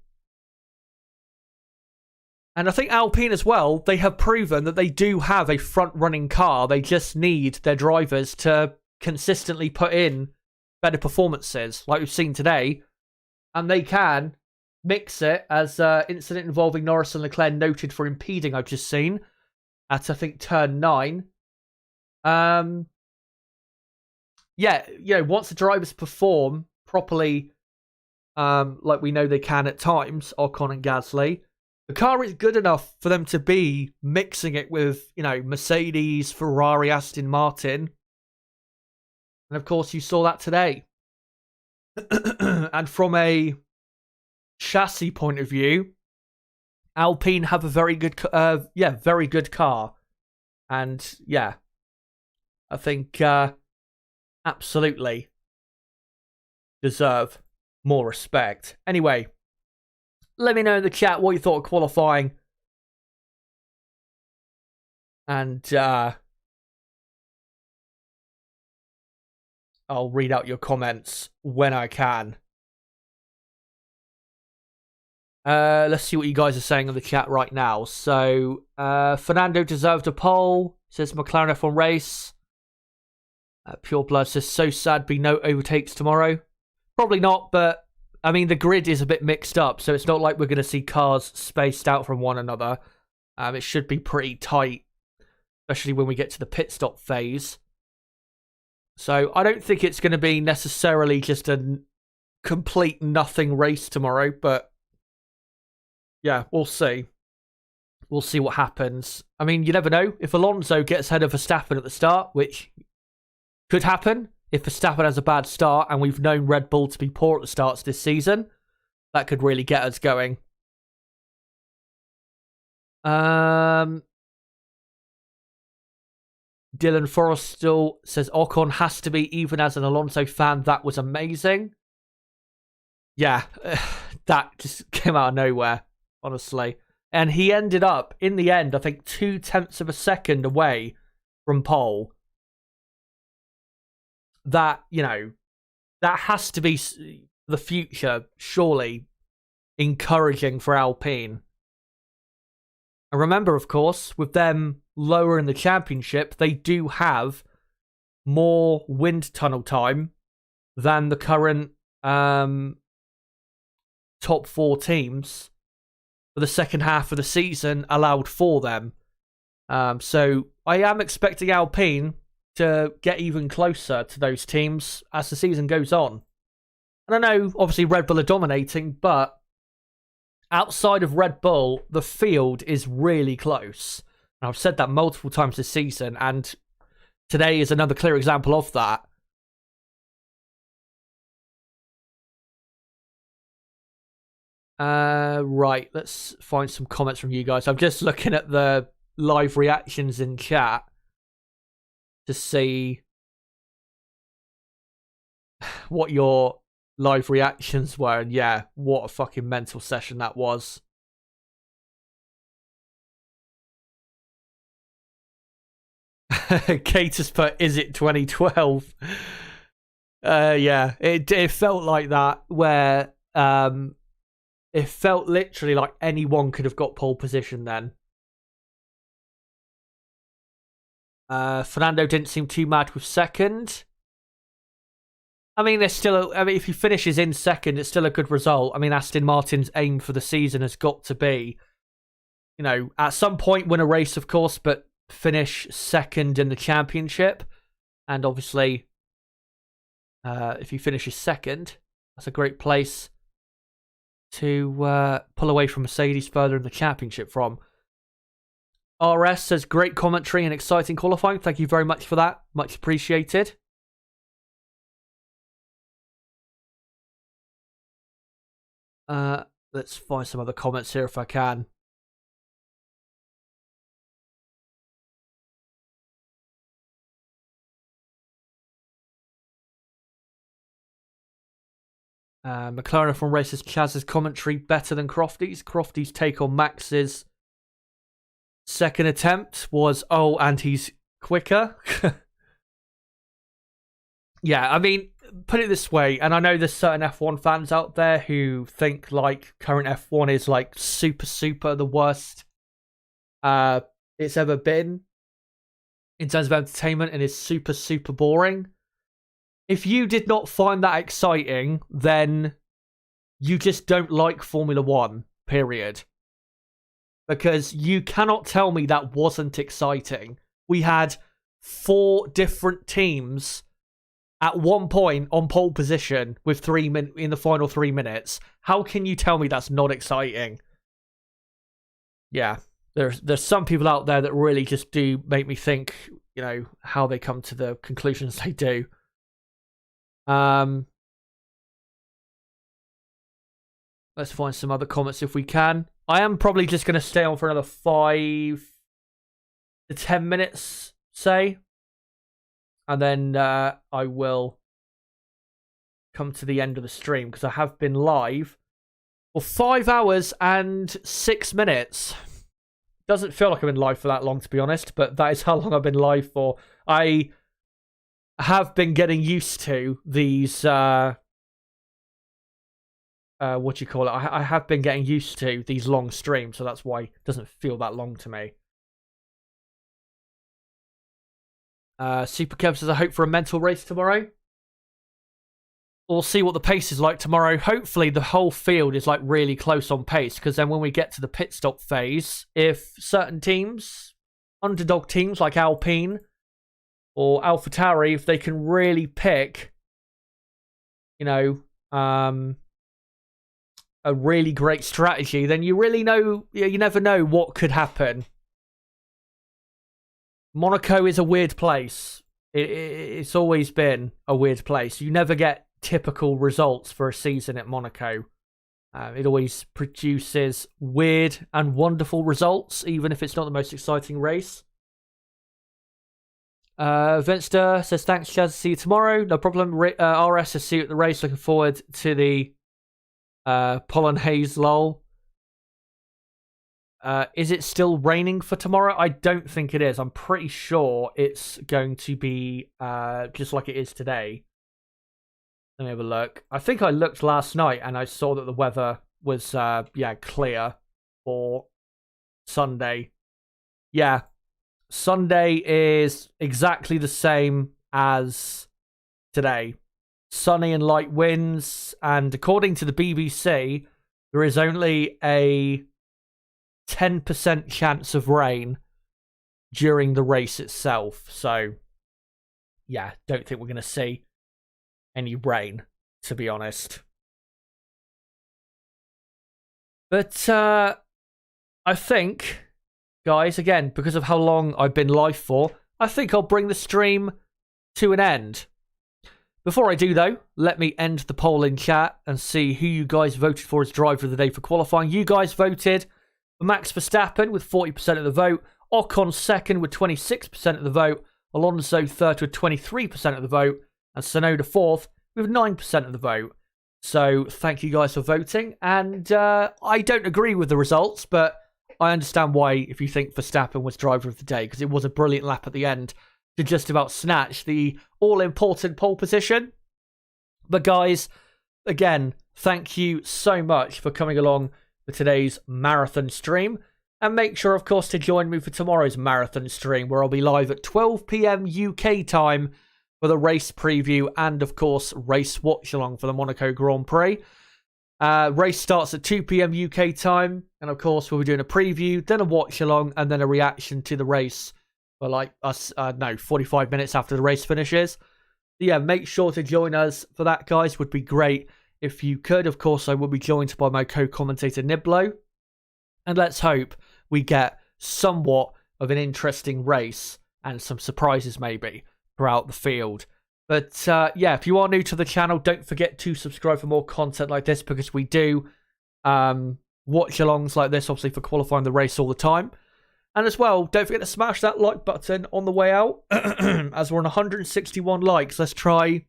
And I think Alpine as well, they have proven that they do have a front-running car. They just need their drivers to consistently put in better performances, like we've seen today. And they can mix it, as incident involving Norris and Leclerc noted for impeding, I've just seen, at, I think, turn 9. Yeah, once the drivers perform properly, like we know they can at times, Ocon and Gasly, the car is good enough for them to be mixing it with, Mercedes, Ferrari, Aston Martin. And of course, you saw that today. And from a chassis point of view, Alpine have a very good, very good car. And yeah, I think absolutely deserve more respect. Anyway, let me know in the chat what you thought of qualifying. And I'll read out your comments when I can. Let's see what you guys are saying in the chat right now. So, Fernando deserved a pole, says McLaren F1 race. Pure Blood says, so sad be no overtakes tomorrow. Probably not, but I mean, the grid is a bit mixed up, so it's not like we're going to see cars spaced out from one another. It should be pretty tight, especially when we get to the pit stop phase. So I don't think it's going to be necessarily just a complete nothing race tomorrow, but yeah, we'll see. We'll see what happens. I mean, you never know. If Alonso gets ahead of Verstappen at the start, which could happen if Verstappen has a bad start, and we've known Red Bull to be poor at the starts this season, that could really get us going. Dylan Forrestal says, Ocon has to be, even as an Alonso fan, that was amazing. Yeah, that just came out of nowhere, honestly. And he ended up, in the end, I think 0.2 of a second away from pole. That, that has to be the future, surely, encouraging for Alpine. And remember, of course, with them lower in the championship, they do have more wind tunnel time than the current top 4 teams for the second half of the season allowed for them. So I am expecting Alpine to get even closer to those teams as the season goes on. And I know, obviously, Red Bull are dominating, but outside of Red Bull, the field is really close. And I've said that multiple times this season, and today is another clear example of that. Right, let's find some comments from you guys. I'm just looking at the live reactions in chat to see what your live reactions were. And yeah, what a fucking mental session that was. Kate has put, is it 2012? Yeah, it felt like that, where it felt literally like anyone could have got pole position then. Fernando didn't seem too mad with second. I mean, there's still. If he finishes in second, it's still a good result. I mean, Aston Martin's aim for the season has got to be, at some point win a race, of course, but finish second in the championship. And obviously, if he finishes second, that's a great place to pull away from Mercedes further in the championship from. RS says, great commentary and exciting qualifying. Thank you very much for that. Much appreciated. Let's find some other comments here if I can. McLaren from Races Chaz's commentary better than Crofty's. Crofty's take on Max's second attempt was, and he's quicker. Yeah, I mean, put it this way, and I know there's certain F1 fans out there who think like current F1 is like super the worst it's ever been in terms of entertainment and is super boring. If you did not find that exciting, then you just don't like Formula One, period. Because you cannot tell me that wasn't exciting. We had 4 different teams at one point on pole position with in the final 3 minutes. How can you tell me that's not exciting? Yeah, there's some people out there that really just do make me think, how they come to the conclusions they do. Let's find some other comments if we can. I am probably just going to stay on for another 5 to 10 minutes, say. And then I will come to the end of the stream because I have been live for 5 hours and 6 minutes. Doesn't feel like I've been live for that long, to be honest, but that is how long I've been live for. I have been getting used to these, I have been getting used to these long streams, so that's why it doesn't feel that long to me. Super Kev says, I hope for a mental race tomorrow. We'll see what the pace is like tomorrow. Hopefully the whole field is like really close on pace, because then when we get to the pit stop phase, if certain teams, underdog teams like Alpine or AlphaTauri, if they can really pick, a really great strategy, then you never know what could happen. Monaco is a weird place. It's always been a weird place. You never get typical results for a season at Monaco. It always produces weird and wonderful results, even if it's not the most exciting race. Venster says, thanks, Chaz. See you tomorrow. No problem. RS says, see you at the race. Looking forward to the pollen haze lol. Is it still raining for tomorrow? I don't think it is. I'm pretty sure it's going to be just like it is today. Let me have a look. I think I looked last night and I saw that the weather was clear for Sunday. Yeah, Sunday is exactly the same as today. Sunny and light winds, and according to the BBC, there is only a 10% chance of rain during the race itself. So, yeah, don't think we're going to see any rain, to be honest. But I think, guys, again, because of how long I've been live for, I think I'll bring the stream to an end. Before I do, though, let me end the poll in chat and see who you guys voted for as driver of the day for qualifying. You guys voted for Max Verstappen with 40% of the vote, Ocon second with 26% of the vote, Alonso third with 23% of the vote, and Tsunoda fourth with 9% of the vote. So thank you guys for voting, and I don't agree with the results, but I understand why if you think Verstappen was driver of the day, because it was a brilliant lap at the end to just about snatch the all-important pole position. But guys, again, thank you so much for coming along for today's marathon stream. And make sure, of course, to join me for tomorrow's marathon stream, where I'll be live at 12 p.m. UK time for the race preview and, of course, race watch-along for the Monaco Grand Prix. Race starts at 2 p.m. UK time, and, of course, we'll be doing a preview, then a watch-along, and then a reaction to the race for, 45 minutes after the race finishes. So, yeah, make sure to join us for that, guys. Would be great if you could. Of course, I will be joined by my co-commentator, Niblo. And let's hope we get somewhat of an interesting race and some surprises maybe throughout the field. But yeah, if you are new to the channel, don't forget to subscribe for more content like this, because we do watch-alongs like this, obviously, for qualifying the race all the time. And as well, don't forget to smash that like button on the way out. As we're on 161 likes, let's try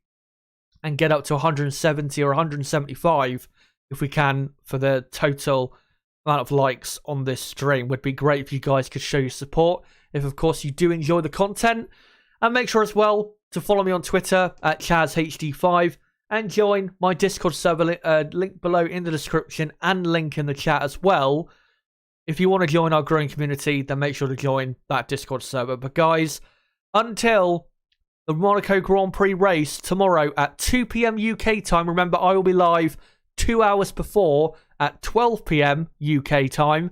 and get up to 170 or 175 if we can for the total amount of likes on this stream. Would be great if you guys could show your support, if of course you do enjoy the content. And make sure as well to follow me on Twitter at ChazHD5 and join my Discord server, link below in the description and link in the chat as well. If you want to join our growing community, then make sure to join that Discord server. But guys, until the Monaco Grand Prix race tomorrow at 2 p.m. UK time, remember I will be live 2 hours before at 12 p.m. UK time.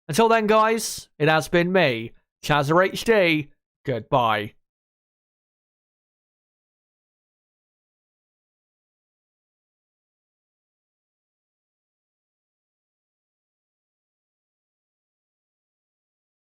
Until then, guys, it has been me, ChazHD. Goodbye.